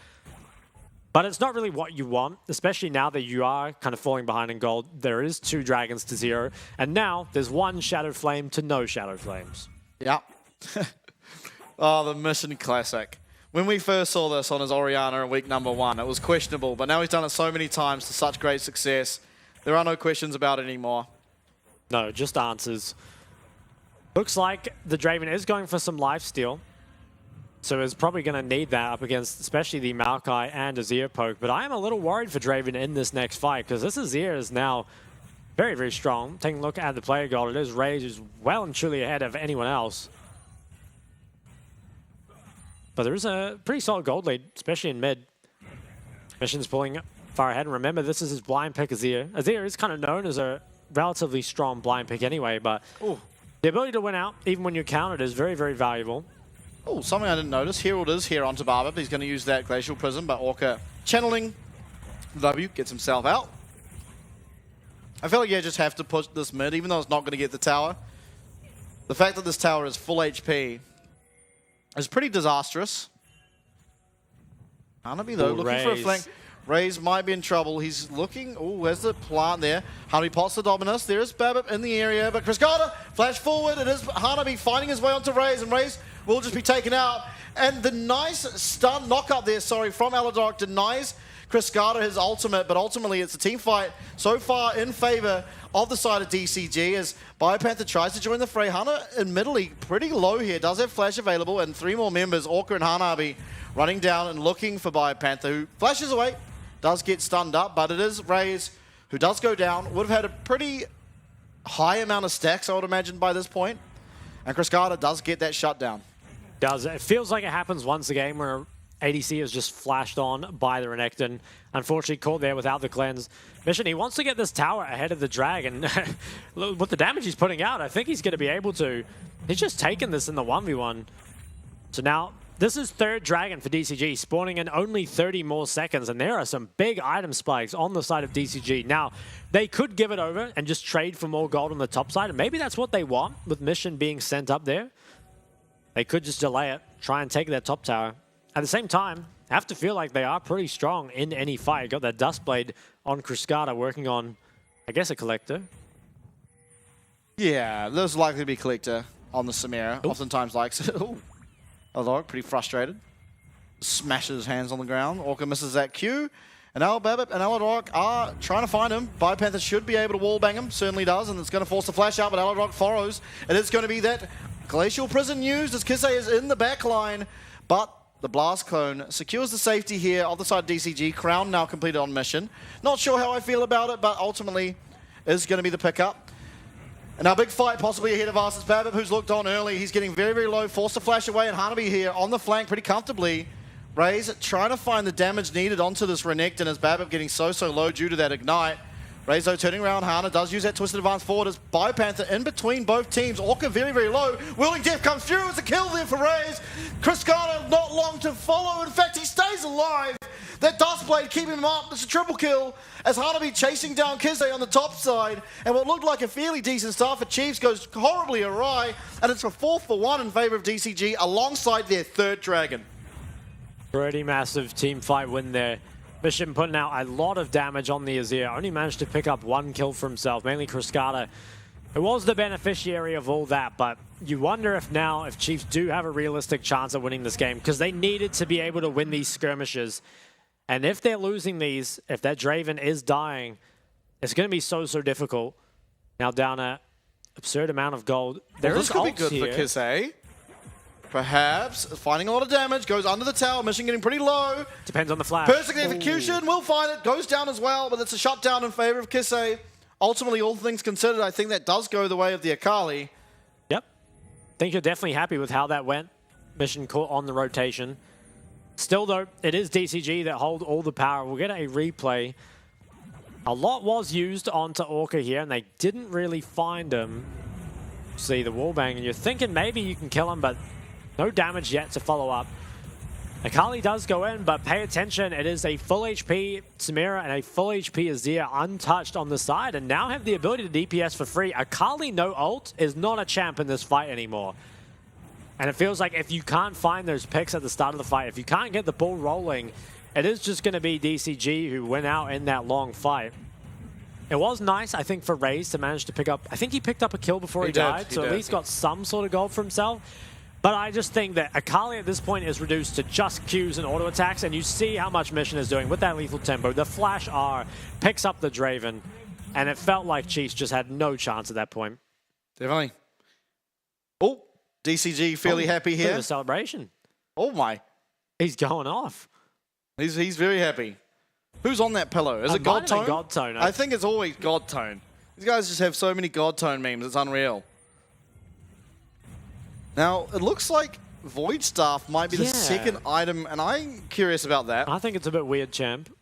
But it's not really what you want, especially now that you are kind of falling behind in gold. There is 2 dragons to 0, and now there's 1 Shadow Flame to no Shadow Flames. Yeah. Oh, the Mission Classic. When we first saw this on his Orianna in week number 1, it was questionable, but now he's done it so many times to such great success. There are no questions about it anymore. No, just answers. Looks like the Draven is going for some lifesteal. So is probably going to need that up against especially the Maokai and Azir poke. But I am a little worried for Draven in this next fight, because this Azir is now very, very strong. Taking a look at the player gold, it is Raze who's well and truly ahead of anyone else. But there is a pretty solid gold lead, especially in mid. Mission's pulling far ahead. And remember, this is his blind pick Azir. Azir is kind of known as a relatively strong blind pick anyway, but the ability to win out, even when you're countered, is very, very valuable. Oh, something I didn't notice. Herald is here onto Babip. He's going to use that Glacial Prism, but Orca channeling W, gets himself out. I feel like you just have to push this mid, even though it's not going to get the tower. The fact that this tower is full HP is pretty disastrous. Hanabi, though, Ooh, looking for a Raze. flank. Raze might be in trouble. He's looking. Oh, where's the plant there? Hanabi pots the Dominus. There is Babip in the area, but Chris Carter, flash forward. It is Hanabi finding his way onto Raze, and Raze will just be taken out. And the nice stun knockup there, from Aladark denies Chris Carter his ultimate, but ultimately it's a team fight so far in favor of the side of DCG as Biopanther tries to join the fray. Hana, admittedly, pretty low here, does have flash available, and 3 more members, Orca and Hanabi, running down and looking for Biopanther, who flashes away, does get stunned up, but it is Raze who does go down. Would have had a pretty high amount of stacks, I would imagine, by this point. And Chris Carter does get that shutdown. Does. It feels like it happens once a game where ADC is just flashed on by the Renekton. Unfortunately, caught there without the cleanse. Mission, he wants to get this tower ahead of the dragon. With the damage he's putting out, I think he's going to be able to. He's just taken this in the 1v1. So now, this is 3rd dragon for DCG, spawning in only 30 more seconds, and there are some big item spikes on the side of DCG. Now, they could give it over and just trade for more gold on the top side, and maybe that's what they want with Mission being sent up there. They could just delay it, try and take their top tower. At the same time, I have to feel like they are pretty strong in any fight. Got that Dustblade on Kriskata working on, I guess, a Collector. Yeah, there's likely to be Collector on the Samira. Ooh. Oftentimes likes it. Ooh. Aladark, pretty frustrated. Smashes his hands on the ground. Orca misses that Q. And now Babip and Aladark are trying to find him. Biopanther should be able to wallbang him. Certainly does, and it's going to force the flash out, but Aladark follows. It is going to be that Glacial Prison used as Kisei is in the back line, but the Blast Clone secures the safety here of the side of DCG. Crown now completed on mission. Not sure how I feel about it, but ultimately is going to be the pickup. And our big fight possibly ahead of us is Babip, who's looked on early. He's getting very, very low, forced to flash away, and Hanabi here on the flank pretty comfortably. Raze trying to find the damage needed onto this Renekton as Babip getting so low due to that Ignite. Raze, though, turning around. Hana does use that twisted advance forward as Biopanther in between both teams. Orca very, very low. Willing Death comes through as a kill there for Raze. Chris Carter not long to follow. In fact, he stays alive. That Dustblade keeping him up. It's a triple kill as Hanabi chasing down Kisei on the top side. And what looked like a fairly decent start for Chiefs goes horribly awry. And it's a 4-for-1 in favor of DCG alongside their 3rd dragon. Pretty massive team fight win there. Mission putting out a lot of damage on the Azir. Only managed to pick up 1 kill for himself, mainly Kriskata, who was the beneficiary of all that. But you wonder if now, if Chiefs do have a realistic chance of winning this game, because they needed to be able to win these skirmishes. And if they're losing these, if that Draven is dying, it's going to be so difficult. Now down an absurd amount of gold. There is this could be ults good here. for Kisei. Perhaps finding a lot of damage, goes under the tower, mission getting pretty low. Depends on the flash. Perfect execution, will find it, goes down as well, but it's a shutdown in favor of Kisei. Ultimately, all things considered, I think that does go the way of the Akali. Yep. Think you're definitely happy with how that went. Mission caught on the rotation. Still, though, it is DCG that hold all the power. We'll get a replay. A lot was used onto Orca here, and they didn't really find him. See the wallbang, and you're thinking maybe you can kill him, but no damage yet to follow up. Akali does go in, but pay attention. It is a full HP Samira and a full HP Azir untouched on the side, and now have the ability to DPS for free. Akali no ult is not a champ in this fight anymore. And it feels like if you can't find those picks at the start of the fight, if you can't get the ball rolling, it is just going to be DCG who went out in that long fight. It was nice, I think, for Raze to manage to pick up. I think he picked up a kill before he died, so at least got some sort of gold for himself. But I just think that Akali at this point is reduced to just Qs and auto attacks, and you see how much Mission is doing with that lethal tempo. The Flash R picks up the Draven, and it felt like Chiefs just had no chance at that point. Definitely. Oh, DCG fairly happy here. A celebration. Oh my. He's going off. He's very happy. Who's on that pillow? Is it God Tone? God Tone. I think it's always God Tone. These guys just have so many God Tone memes, it's unreal. Now, it looks like Void Staff might be the second item, and I'm curious about that. I think it's a bit weird, champ.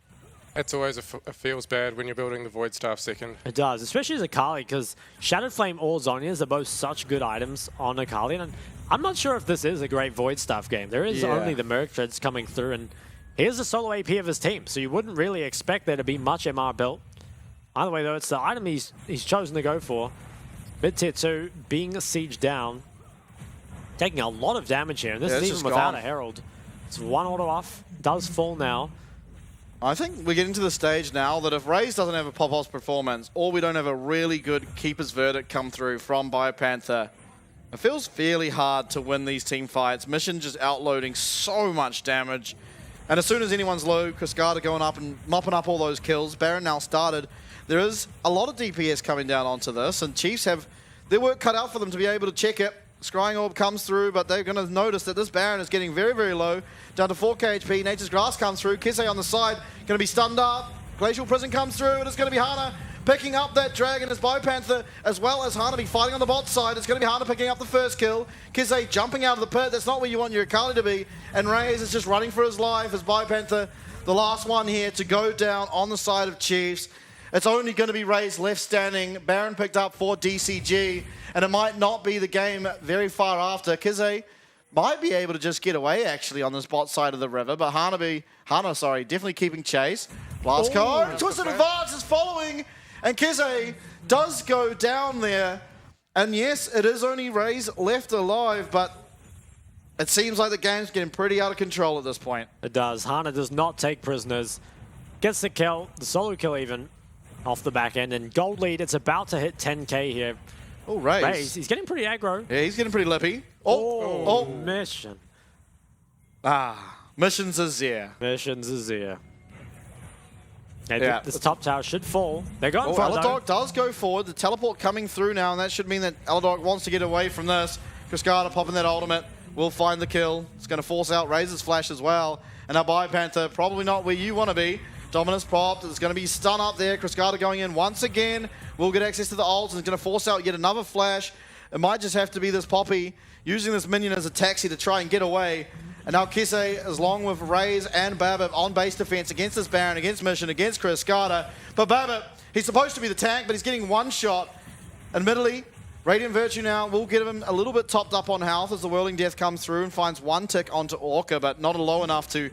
It's always it feels bad when you're building the Void Staff second. It does, especially as Akali, because Shattered Flame or Zhonya's are both such good items on Akali, and I'm not sure if this is a great Void Staff game. There is only the Merc Treads coming through, and here's the solo AP of his team, so you wouldn't really expect there to be much MR built. Either way, though, it's the item he's chosen to go for. Mid-tier 2 being sieged down. Taking a lot of damage here, and this is even without a Herald. It's one auto off. Does fall now. I think we're getting to the stage now that if Raze doesn't have a pop-off performance, or we don't have a really good keeper's verdict come through from BioPanther, it feels fairly hard to win these team fights. Mission just outloading so much damage. And as soon as anyone's low, Cascada going up and mopping up all those kills. Baron now started. There is a lot of DPS coming down onto this, and Chiefs have their work cut out for them to be able to check it. Scrying Orb comes through, but they're going to notice that this Baron is getting very, very low. Down to 4k HP. Nature's Grass comes through. Kise on the side, going to be stunned up. Glacial Prison comes through, and it's going to be Hana picking up that dragon as BioPanther, as well as Hana be fighting on the bot side. It's going to be Hana picking up the first kill. Kise jumping out of the pit. That's not where you want your Akali to be. And Reyes is just running for his life as BioPanther, the last one here to go down on the side of Chiefs. It's only going to be Reyes left standing. Baron picked up for DCG, and it might not be the game very far after. Kise might be able to just get away actually on this bot side of the river, but Hana, definitely keeping chase. Blast code, Twisted Advance is following, and Kise does go down there. And yes, it is only Reyes left alive, but it seems like the game's getting pretty out of control at this point. It does. Hana does not take prisoners. Gets the kill, the solo kill even, off the back end. And gold lead, it's about to hit 10k here. Oh, Reyes. Reyes, he's getting pretty aggro. Yeah, he's getting pretty lippy. Mission. Missions Azir. Missions Azir. This top tower should fall. They're going for it, Aladog does go forward. The teleport coming through now, and that should mean that Aladog wants to get away from this. Cascada popping that ultimate will find the kill. It's going to force out Razor's flash as well. And now BioPanther, probably not where you want to be. Dominus popped. There's going to be stun up there. Cascada going in once again. Will get access to the ult, and it's going to force out yet another flash. It might just have to be this Poppy using this minion as a taxi to try and get away. And now Kise is along with Raze and Babip on base defense against this Baron, against Mission, against Cascada. But Babip, he's supposed to be the tank, but he's getting one shot. Admittedly, Radiant Virtue now will get him a little bit topped up on health as the Whirling Death comes through and finds one tick onto Orca, but not low enough to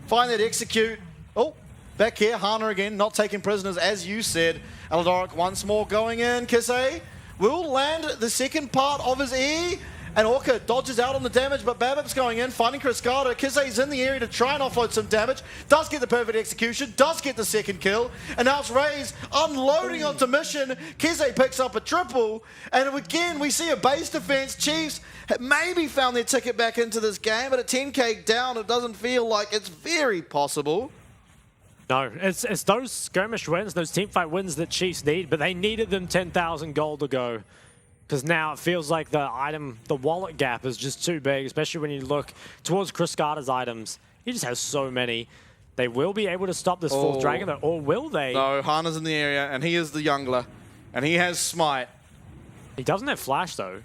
find that execute. Oh, back here, Hana again, not taking prisoners, as you said. Eldoric once more going in. Kise will land the second part of his E. And Orca dodges out on the damage, but Babip's going in, finding Cascada. Kise's in the area to try and offload some damage. Does get the perfect execution, does get the second kill. And now it's Raze unloading onto Mission. Kise picks up a triple. And again, we see a base defense. Chiefs have maybe found their ticket back into this game, but at 10k down, it doesn't feel like it's very possible. No, it's those skirmish wins, those teamfight wins that Chiefs need, but they needed them 10,000 gold to go. Because now it feels like the wallet gap is just too big, especially when you look towards Cascada's items. He just has so many. They will be able to stop this fourth dragon, though, or will they? No, Hana's in the area, and he is the youngler, and he has Smite. He doesn't have Flash, though.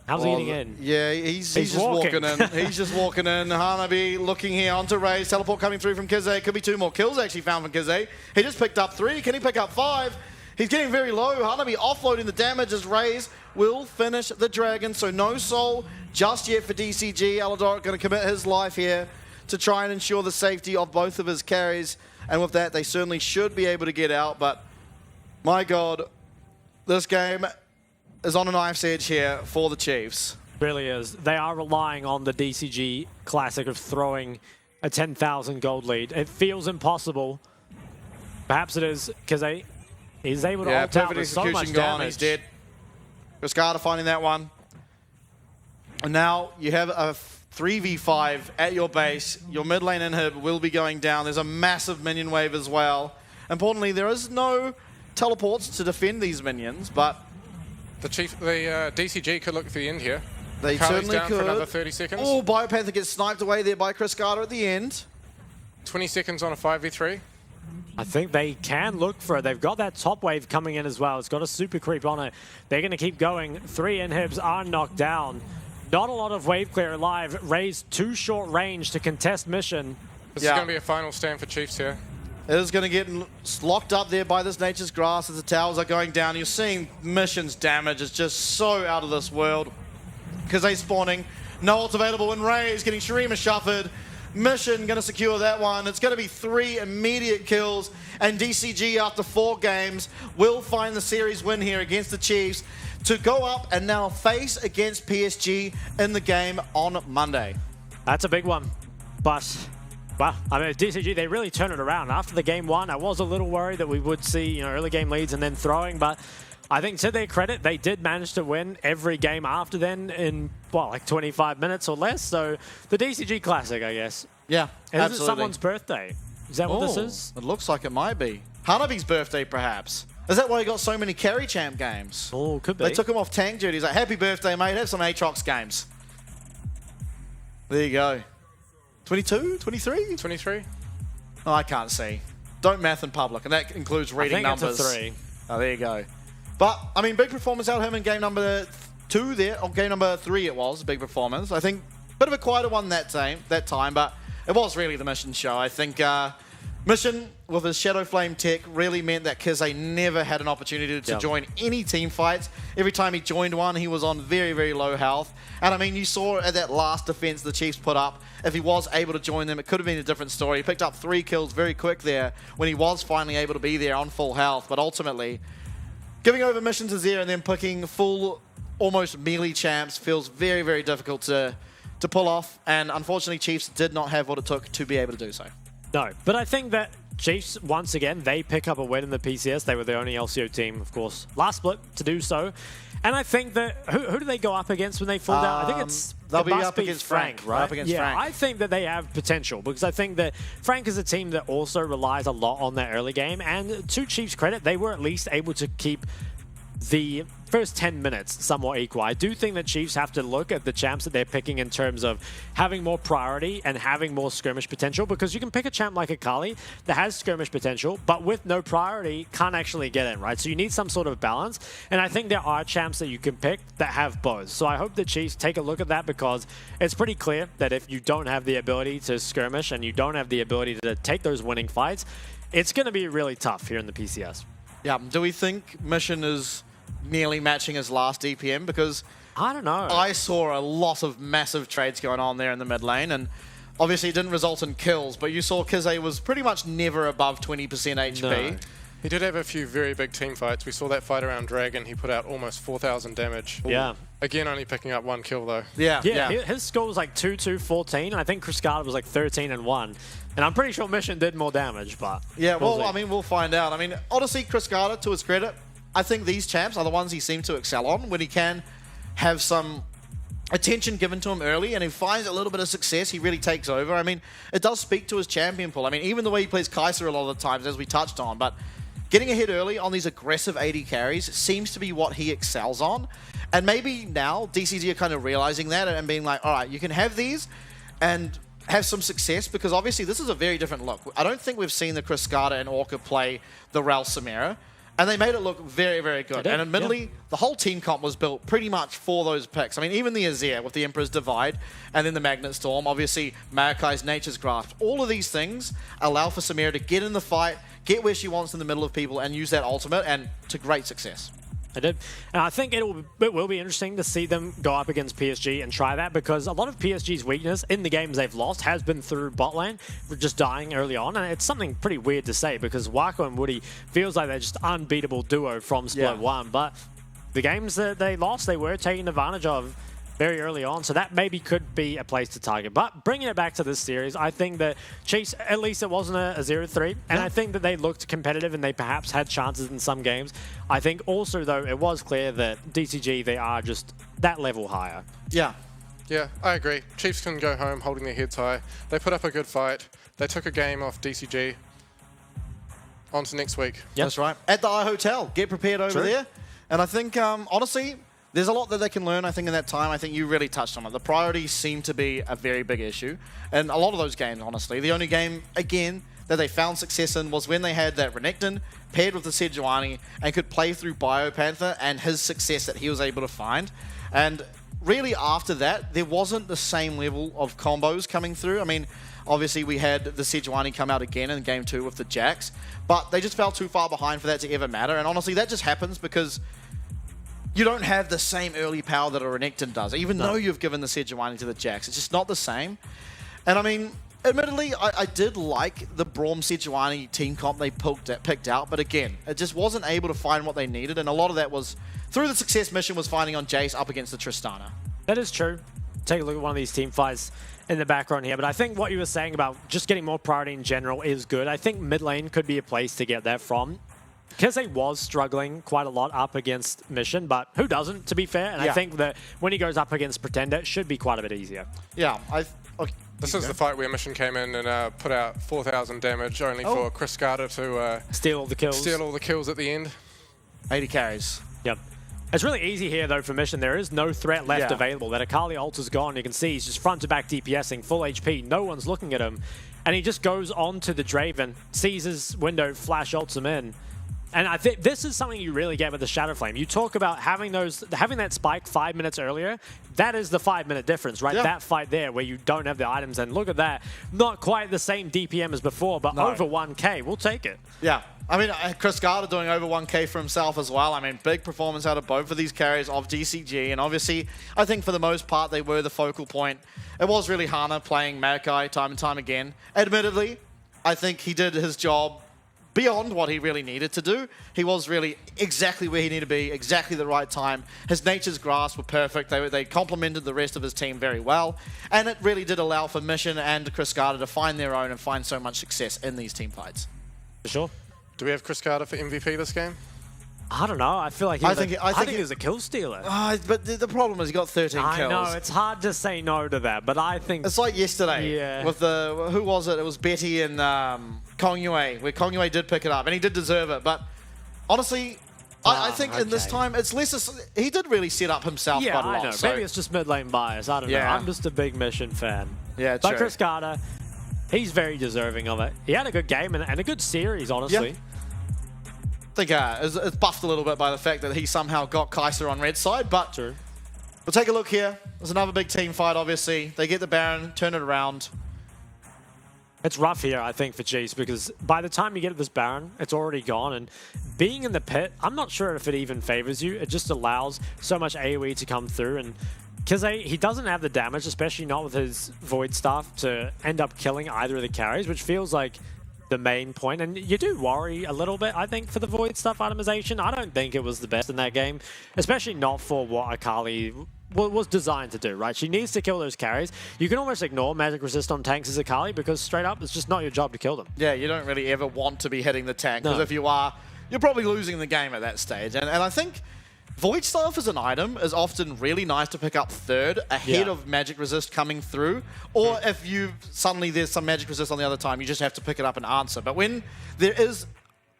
How's he getting in? Yeah, he's just walking in. He's just walking in. Hanabi looking here onto Raze. Teleport coming through from Kise. Could be 2 more kills actually found from Kise. He just picked up 3. Can he pick up 5? He's getting very low. Hanabi offloading the damage as Raze will finish the dragon. So no soul just yet for DCG. Alador going to commit his life here to try and ensure the safety of both of his carries. And with that, they certainly should be able to get out. But my God, this game is on a knife's edge here for the Chiefs. Really is. They are relying on the DCG classic of throwing a 10,000 gold lead. It feels impossible. Perhaps it is because he's able to ult out with so much damage. He's dead. Cascada finding that one. And now you have a 3v5 at your base. Your mid lane inhib will be going down. There's a massive minion wave as well. Importantly, there is no teleports to defend these minions, but the DCG could look for the end here. They Kali's certainly down could. For another 30 seconds. Oh, BioPanther gets sniped away there by Cascada at the end. 20 seconds on a 5v3. I think they can look for it. They've got that top wave coming in as well. It's got a super creep on it. They're going to keep going. 3 inhibs are knocked down. Not a lot of wave clear alive. Raze too short range to contest Mission. This is going to be a final stand for Chiefs here. It is going to get locked up there by this Nature's Grass as the towers are going down. You're seeing Mission's damage is just so out of this world. Because they're spawning. No ult available, and Raze getting Shurima shuffled. Mission going to secure that one. It's going to be 3 immediate kills, and DCG after 4 games will find the series win here against the Chiefs to go up and now face against PSG in the game on Monday. That's a big one. But, well, I mean, DCG, they really turned it around. After the game 1, I was a little worried that we would see, early game leads and then throwing, but I think to their credit, they did manage to win every game after then in, like 25 minutes or less. So the DCG Classic, I guess. Yeah, And absolutely. is it someone's birthday? Is that what this Oh, is? It looks like it might be. Hanabi's birthday, perhaps. Is that why he got so many carry champ games? Oh, could be. They took him off tank duty. He's like, happy birthday, mate. Have some Aatrox games. There you go. 22? 23? 23? Oh, I can't see. Don't math in public, and that includes reading I think numbers. it's a 3. Oh, there you go. But, I mean, big performance out of him in game number 2 there. Or game number 3 it was, big performance. I think bit of a quieter one that time, but it was really the mission show. I think Mission, with his Shadow Flame tech, really meant that Kize never had an opportunity to join any team fights. Every time he joined one, he was on very, very low health. And I mean, you saw at that last defense the Chiefs put up, if he was able to join them, it could have been a different story. He picked up 3 kills very quick there when he was finally able to be there on full health. But ultimately, giving over Mission to Zero and then picking full, almost melee champs feels very, very difficult to pull off. And unfortunately, Chiefs did not have what it took to be able to do so. No, but I think that Chiefs, once again, they pick up a win in the PCS. They were the only LCO team, of course, last split to do so. And I think that, who do they go up against when they fall down? I think they'll it be must up against Frank, right? Up against Frank. I think that they have potential because I think that Frank is a team that also relies a lot on their early game. And to Chiefs' credit, they were at least able to keep the first 10 minutes somewhat equal. I do think that Chiefs have to look at the champs that they're picking in terms of having more priority and having more skirmish potential, because you can pick a champ like Akali that has skirmish potential, but with no priority can't actually get in, right? So you need some sort of balance, and I think there are champs that you can pick that have both. So I hope the Chiefs take a look at that, because it's pretty clear that if you don't have the ability to skirmish and you don't have the ability to take those winning fights, it's going to be really tough here in the PCS. Yeah, do we think Mission is nearly matching his last DPM? Because I don't know. I saw a lot of massive trades going on there in the mid lane, and obviously it didn't result in kills, but you saw Kize was pretty much never above 20% HP. No. He did have a few very big team fights. We saw that fight around Dragon. He put out almost 4,000 damage. Yeah. Again, only picking up 1 kill, though. Yeah. His score was like 2-2-14, and I think Cascada was like 13-1. And I'm pretty sure Mission did more damage, but... Yeah, well, see. I mean, we'll find out. I mean, honestly, Chris Carter, to his credit, I think these champs are the ones he seems to excel on when he can have some attention given to him early and he finds a little bit of success, he really takes over. I mean, it does speak to his champion pool. I mean, even the way he plays Kaiser a lot of the times, as we touched on, but getting ahead early on these aggressive AD carries seems to be what he excels on. And maybe now DCG are kind of realizing that and being like, all right, you can have these and have some success, because obviously this is a very different look. I don't think we've seen the Chris Carter and Orca play the Rel Samira. And they made it look very, very good. And admittedly, the whole team comp was built pretty much for those picks. I mean, even the Azir with the Emperor's Divide and then the Magnet Storm, obviously Maracai's Nature's Grasp. All of these things allow for Samira to get in the fight, get where she wants in the middle of people, and use that ultimate, and to great success. I did. And I think it will be interesting to see them go up against PSG and try that, because a lot of PSG's weakness in the games they've lost has been through bot lane, just dying early on. And it's something pretty weird to say, because Wako and Woody feels like they're just unbeatable duo from Split 1. But the games that they lost, they were taking advantage of very early on, so that maybe could be a place to target. But bringing it back to this series, I think that Chiefs, at least it wasn't a 0-3, and I think that they looked competitive and they perhaps had chances in some games. I think also, though, it was clear that DCG, they are just that level higher. Yeah. Yeah, I agree. Chiefs can go home holding their heads high. They put up a good fight. They took a game off DCG. On to next week. Yep. That's right. At the iHotel. Get prepared over there. And I think, honestly, there's a lot that they can learn, I think, in that time. I think you really touched on it. The priorities seem to be a very big issue. And a lot of those games, honestly. The only game, again, that they found success in was when they had that Renekton paired with the Sejuani and could play through Biopanther and his success that he was able to find. And really after that, there wasn't the same level of combos coming through. I mean, obviously we had the Sejuani come out again in game 2 with the Jax, but they just fell too far behind for that to ever matter. And honestly, that just happens because you don't have the same early power that a Renekton does, even though you've given the Sejuani to the Jax. It's just not the same. And I mean, admittedly, I did like the Braum Sejuani team comp they picked out, but again, it just wasn't able to find what they needed, and a lot of that was through the success Mission was finding on Jace up against the Tristana. That is true. take a look at one of these team fights in the background here, but I think what you were saying about just getting more priority in general is good. I think mid lane could be a place to get that from. Because he was struggling quite a lot up against Mission, but who doesn't, to be fair? And I think that when he goes up against Pretender, it should be quite a bit easier. Yeah, This is the fight where Mission came in and put out 4,000 damage, only for Chris Carter to Steal all the kills. steal all the kills at the end. 80 carries. Yep. It's really easy here, though, for Mission. There is no threat left available. That Akali ult is gone. You can see he's just front-to-back DPSing, full HP. No one's looking at him. And he just goes on to the Draven, sees his window, flash ults him in. And I think this is something you really get with the Shadow Flame. You talk about having that spike 5 minutes earlier. That is the 5-minute difference, right? Yeah. That fight there where you don't have the items. And look at that. Not quite the same DPM as before, but over 1K. We'll take it. Yeah. I mean, Chris Carter doing over 1K for himself as well. I mean, big performance out of both of these carries of DCG. And obviously, I think for the most part, they were the focal point. It was really Hana playing Maokai time and time again. Admittedly, I think he did his job beyond what he really needed to do. He was really exactly where he needed to be, exactly the right time. His Nature's Grasp were perfect. They complemented the rest of his team very well. And it really did allow for Mission and Chris Carter to find their own and find so much success in these team fights. For sure. Do we have Chris Carter for MVP this game? I don't know. I feel like I think he was a kill stealer. But the problem is he got 13 kills. I know. It's hard to say no to that, but I think... It's like yesterday with the... Who was it? It was Betty and Kong Yue, where Kong Yue did pick it up, and he did deserve it. But honestly, I think in this time, it's less... He did really set up himself quite a lot. I know. So. Maybe it's just mid lane bias. I don't know. I'm just a big Mission fan. Yeah, But true. Chris Carter, he's very deserving of it. He had a good game and a good series, honestly. Yeah. I think it's buffed a little bit by the fact that he somehow got Kaiser on red side, but True. We'll take a look here. There's another big team fight, obviously. They get the Baron, turn it around. It's rough here, I think, for Chiefs, because by the time you get this Baron, it's already gone. And being in the pit, I'm not sure if it even favors you. It just allows so much AoE to come through. And because he doesn't have the damage, especially not with his Void Staff, to end up killing either of the carries, which feels like the main point. And you do worry a little bit, I think, for the Void Stuff itemization. I don't think it was the best in that game, especially not for what Akali was designed to do, right? She needs to kill those carries. You can almost ignore magic resist on tanks as Akali because straight up, it's just not your job to kill them. Yeah, you don't really ever want to be hitting the tank, because if you are, you're probably losing the game at that stage. And I think Void Staff as an item is often really nice to pick up third ahead of magic resist coming through. Or if suddenly there's some magic resist on the other time, you just have to pick it up and answer. But when there is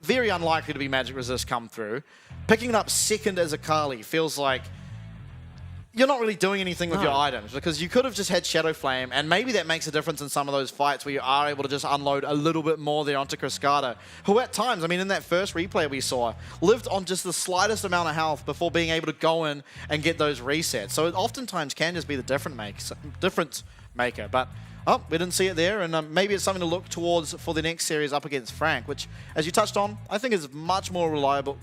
very unlikely to be magic resist come through, picking it up second as Akali feels like you're not really doing anything with your items, because you could have just had Shadow Flame, and maybe that makes a difference in some of those fights where you are able to just unload a little bit more there onto Chris Carter, who at times, I mean, in that first replay we saw, lived on just the slightest amount of health before being able to go in and get those resets. So it oftentimes can just be the difference maker. But we didn't see it there, and maybe it's something to look towards for the next series up against Frank, which, as you touched on, I think is much more reliable.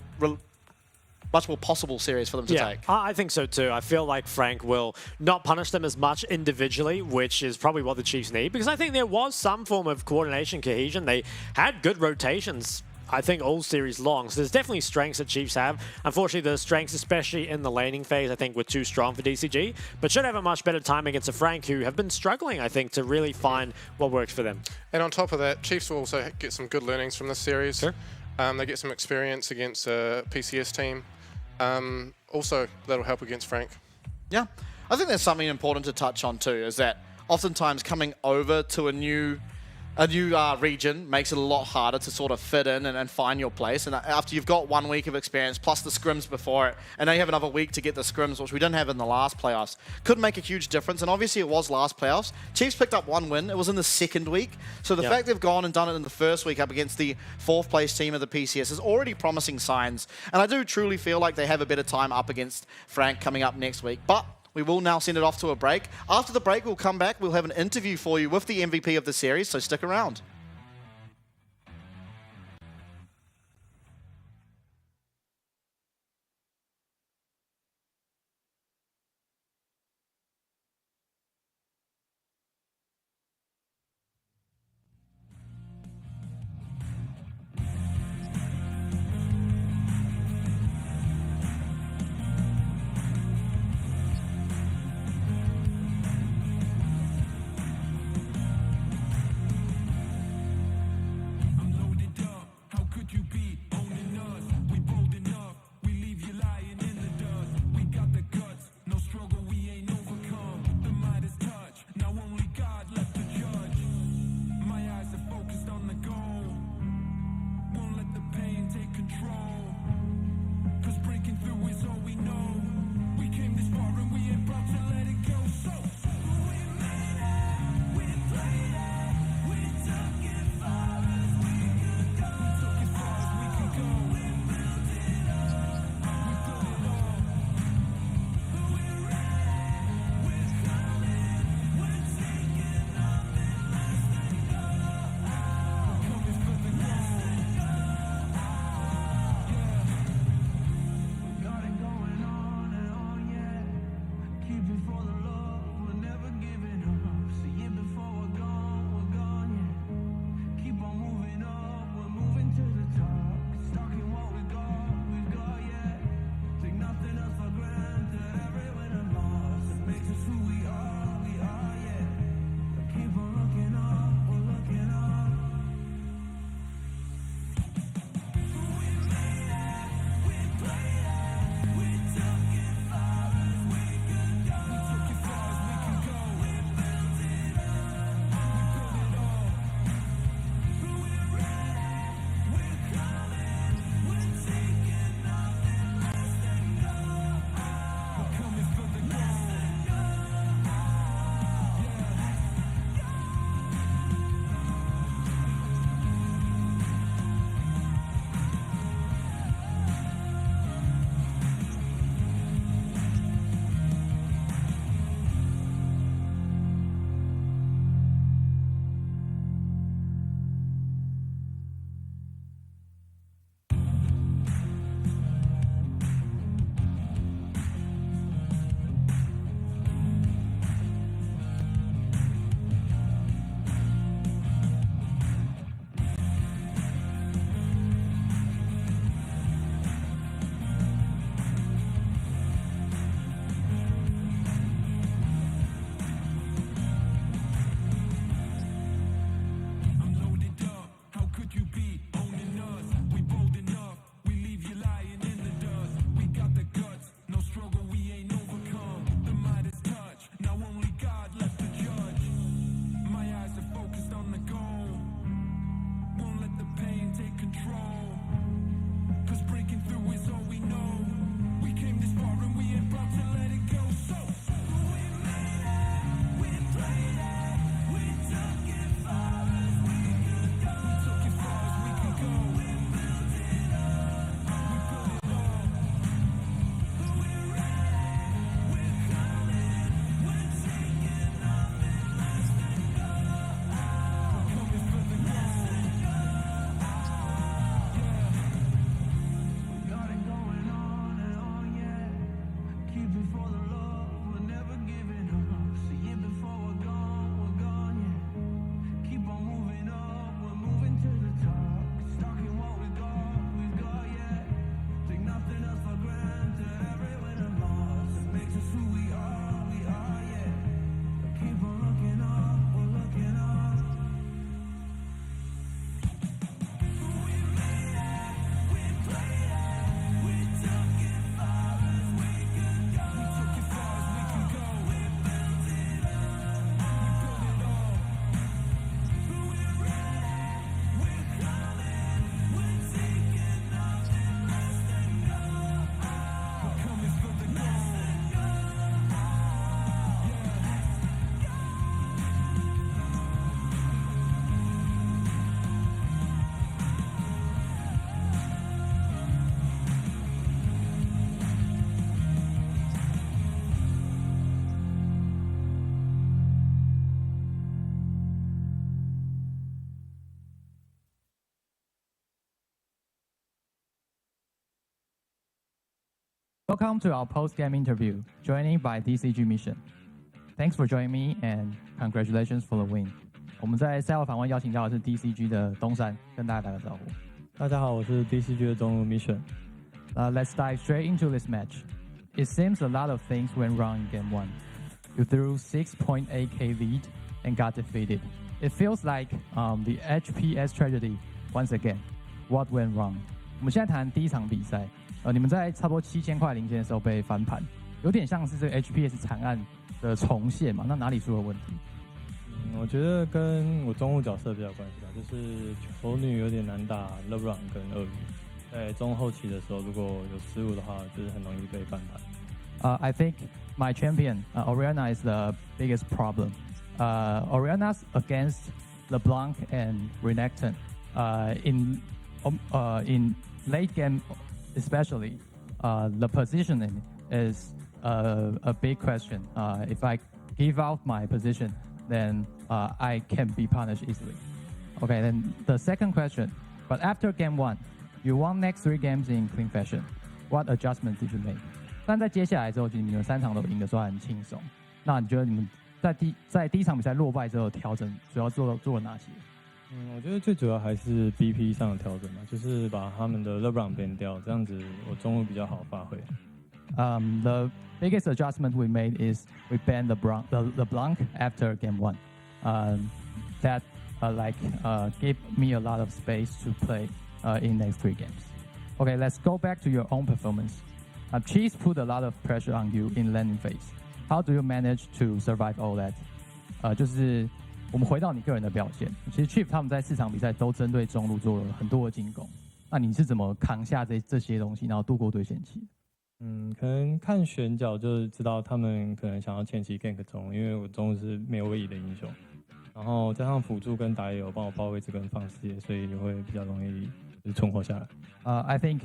Much more possible series for them to take. I think so too. I feel like Frank will not punish them as much individually, which is probably what the Chiefs need, because I think there was some form of coordination, cohesion. They had good rotations, I think, all series long. So there's definitely strengths that Chiefs have. Unfortunately, the strengths, especially in the laning phase, I think were too strong for DCG, but should have a much better time against a Frank who have been struggling, I think, to really find what works for them. And on top of that, Chiefs will also get some good learnings from this series. Sure. They get some experience against a PCS team. Also, that'll help against Frank. Yeah, I think there's something important to touch on too, is that oftentimes coming over to a new region makes it a lot harder to sort of fit in and find your place. And after you've got 1 week of experience, plus the scrims before it, and now you have another week to get the scrims, which we didn't have in the last playoffs, could make a huge difference. And obviously it was last playoffs. Chiefs picked up 1 win. It was in the second week. So the fact they've gone and done it in the first week up against the 4th place team of the PCS is already promising signs. And I do truly feel like they have a better time up against Frank coming up next week. But we will now send it off to a break. After the break, we'll come back. We'll have an interview for you with the MVP of the series, so stick around. Welcome to our post-game interview, joining by DCG Mission. Thanks for joining me and congratulations for the win. 我们在赛后访问邀请到的是 DCG 的东山，跟大家打个招呼。大家好，我是 DCG 的中路 Mission。Let's dive straight into this match. It seems a lot of things went wrong in Game 1. You threw 6.8k lead and got defeated. It feels like the HPS tragedy once again. What went wrong? 我们现在谈第一场比赛，你们在差不多7000块领先的时候被翻盘，有点像是这个 HPS 惨案的重现嘛？那哪里出了问题？我觉得跟我中路角色比较有关系吧，就是球女有点难打 LeBron 跟鳄鱼，在中后期的时候如果有失误的话，就是很容易被翻盘。I think my champion Orianna is the biggest problem. Orianna's against LeBlanc and Renekton in late game especially, the positioning is a big question. If I give out my position, then I can be punished easily. Okay, then the second question. But after game 1, you won next 3 games in clean fashion. What adjustments did you make? 但在接下来之后，你们3场都赢的时候很轻松。那你觉得你们在第一场比赛落败之后调整，主要做了哪些？我觉得最主要还是 BP 上的调整嘛，就是把他们的 LeBron ban 掉，这样子我中路比较好发挥。The biggest adjustment we made is we banned the Blanc after game 1. That gave me a lot of space to play in next 3 games. Okay, let's go back to your own performance. Cheese put a lot of pressure on you in landing phase. How do you manage to survive all that? 就是我们回到你个人的表现，其实 Chief 他们在4场比赛都针对中路做了很多的进攻。那你是怎么扛下这些东西，然后度过对线期？可能看选角就知道他们可能想要前期 gank 中，因为我中路是没有位移的英雄，然后加上辅助跟打野有帮我包位置跟放视野，所以会比较容易存活下来。I think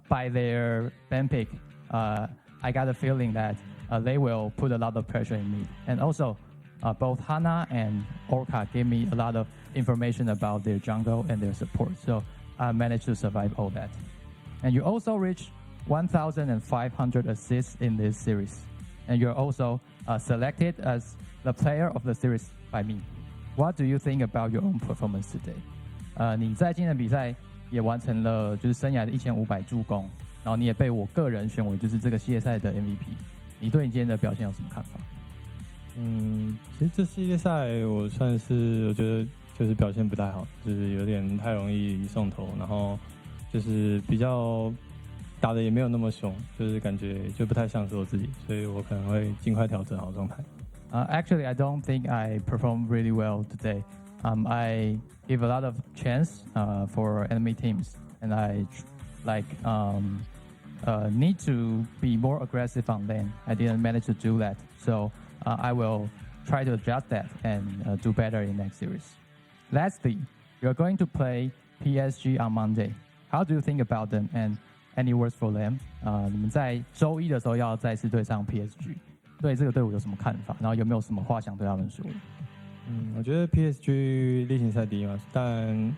by their ban pick, I got a feeling that they will put a lot of pressure in me, and also both Hana and Orca gave me a lot of information about their jungle and their support, so I managed to survive all that. And you also reached 1,500 assists in this series, and you're also selected as the player of the series by me. What do you think about your own performance today? 你在今天的比赛也完成了就是生涯的1500助攻，然后你也被我个人选为就是这个系列赛的 MVP。你对你今天的表现有什么看法？其实这系列赛我算是我觉得就是表现不太好，就是有点太容易送头，然后就是比较打的也没有那么凶，就是感觉就不太像是我自己，所以我可能会尽快调整好状态。Actually, I don't think I performed really well today. I give a lot of chance for enemy teams, and I need to be more aggressive on them. I didn't manage to do that, so I will try to adjust that and do better in next series. Lastly, you're going to play PSG on Monday. How do you think about them, and any words for them? 你们在周一的时候要再次对上 PSG， 对这个队伍有什么看法？然后有没有什么话想对他们说？我觉得 PSG 例行赛第一嘛，但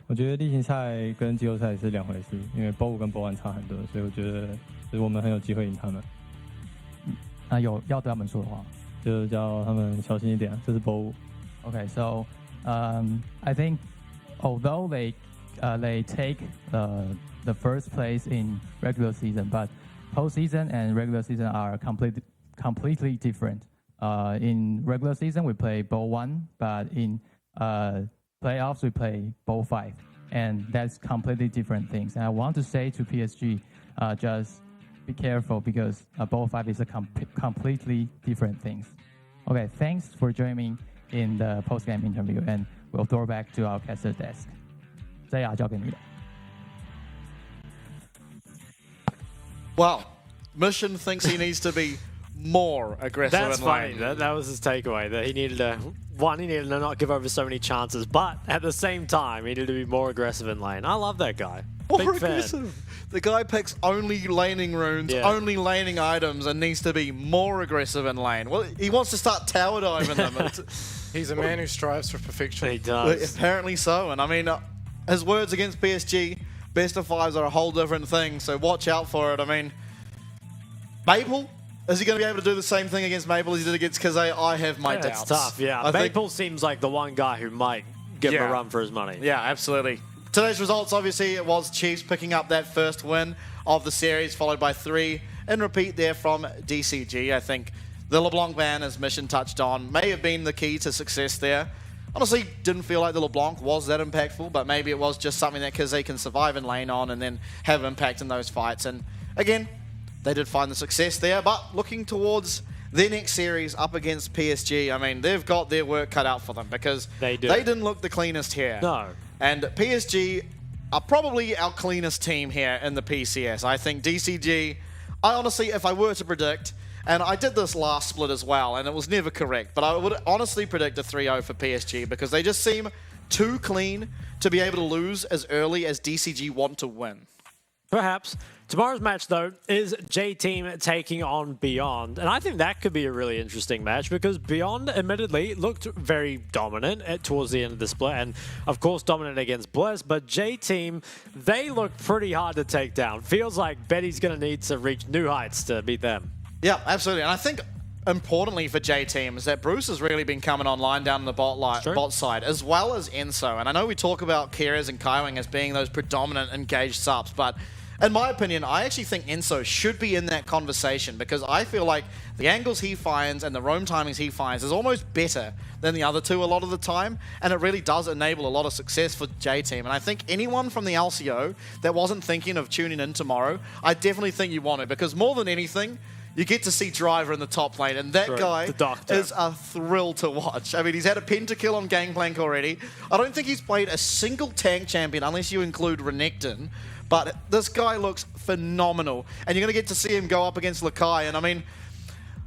我觉得例行赛跟季后赛是两回事，因为 BO5 跟 BO1 差很多，所以我觉得就是我们很有机会赢他们。那有要对他们说的话吗？就叫他们小心一点，这是 BO5。Okay, so I think although they take the first place in regular season, but postseason and regular season are completely different. In regular season we play BO1, but in playoffs we play BO5, and that's completely different things. And I want to say to PSG, just be careful because BO5 is a completely different things. Okay, thanks for joining me in the post-game interview, and we'll throw back to our caster desk. 这要交给你了。Well, Mission thinks he needs to be more aggressive. That's in funny. lane. That was his takeaway. That he needed to not give over so many chances, but at the same time, he needed to be more aggressive in lane. I love that guy. More Big aggressive. fan. The guy picks only laning runes, Yeah. only laning items, and needs to be more aggressive in lane. Well, he wants to start tower diving them. He's a man who strives for perfection. He does. Apparently so. And I mean, his words against PSG, best of fives are a whole different thing. So watch out for it. I mean, Maple, is he going to be able to do the same thing against Maple as he did against Kazay? I have my doubts. It's tough, yeah. I think- Maple seems like the one guy who might give him a run for his money. Yeah, absolutely. Today's results, obviously, it was Chiefs picking up that first win of the series, followed by 3 in repeat there from DCG. I think the LeBlanc ban, as Mission touched on, may have been the key to success there. Honestly, didn't feel like the LeBlanc was that impactful, but maybe it was just something that Kazay can survive in lane on and then have impact in those fights. And again, they did find the success there, but looking towards their next series up against PSG, I mean, they've got their work cut out for them because They do. they didn't look the cleanest here. No. And PSG are probably our cleanest team here in the PCS. I think DCG, I honestly, if I were to predict, and I did this last split as well, and it was never correct, but I would honestly predict a 3-0 for PSG because they just seem too clean to be able to lose as early as DCG want to win. Perhaps. Tomorrow's match, though, is J-Team taking on Beyond. And I think that could be a really interesting match because Beyond, admittedly, looked very dominant towards the end of the split. And, of course, dominant against Bliss. But J-Team, they look pretty hard to take down. Feels like Betty's going to need to reach new heights to beat them. Yeah, absolutely. And I think importantly for J-Team is that Bruce has really been coming online down the bot side, as well as Enso. And I know we talk about Keres and Kaiwing as being those predominant engaged subs, but in my opinion, I actually think Enso should be in that conversation because I feel like the angles he finds and the roam timings he finds is almost better than the other two a lot of the time, and it really does enable a lot of success for J-Team. And I think anyone from the LCO that wasn't thinking of tuning in tomorrow, I definitely think you want to, because more than anything, you get to see Driver in the top lane, and that guy is a thrill to watch. I mean, he's had a pentakill on Gangplank already. I don't think he's played a single tank champion, unless you include Renekton, but this guy looks phenomenal. And you're going to get to see him go up against Lakai, and I mean,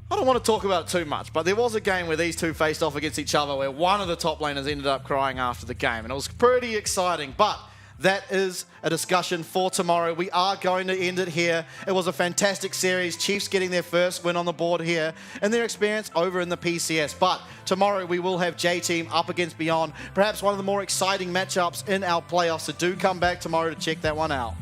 I don't want to talk about it too much, but there was a game where these two faced off against each other where one of the top laners ended up crying after the game, and it was pretty exciting, but that is a discussion for tomorrow. We are going to end it here. It was a fantastic series. Chiefs getting their first win on the board here and their experience over in the PCS. But tomorrow we will have J-Team up against Beyond. Perhaps one of the more exciting matchups in our playoffs. So do come back tomorrow to check that one out.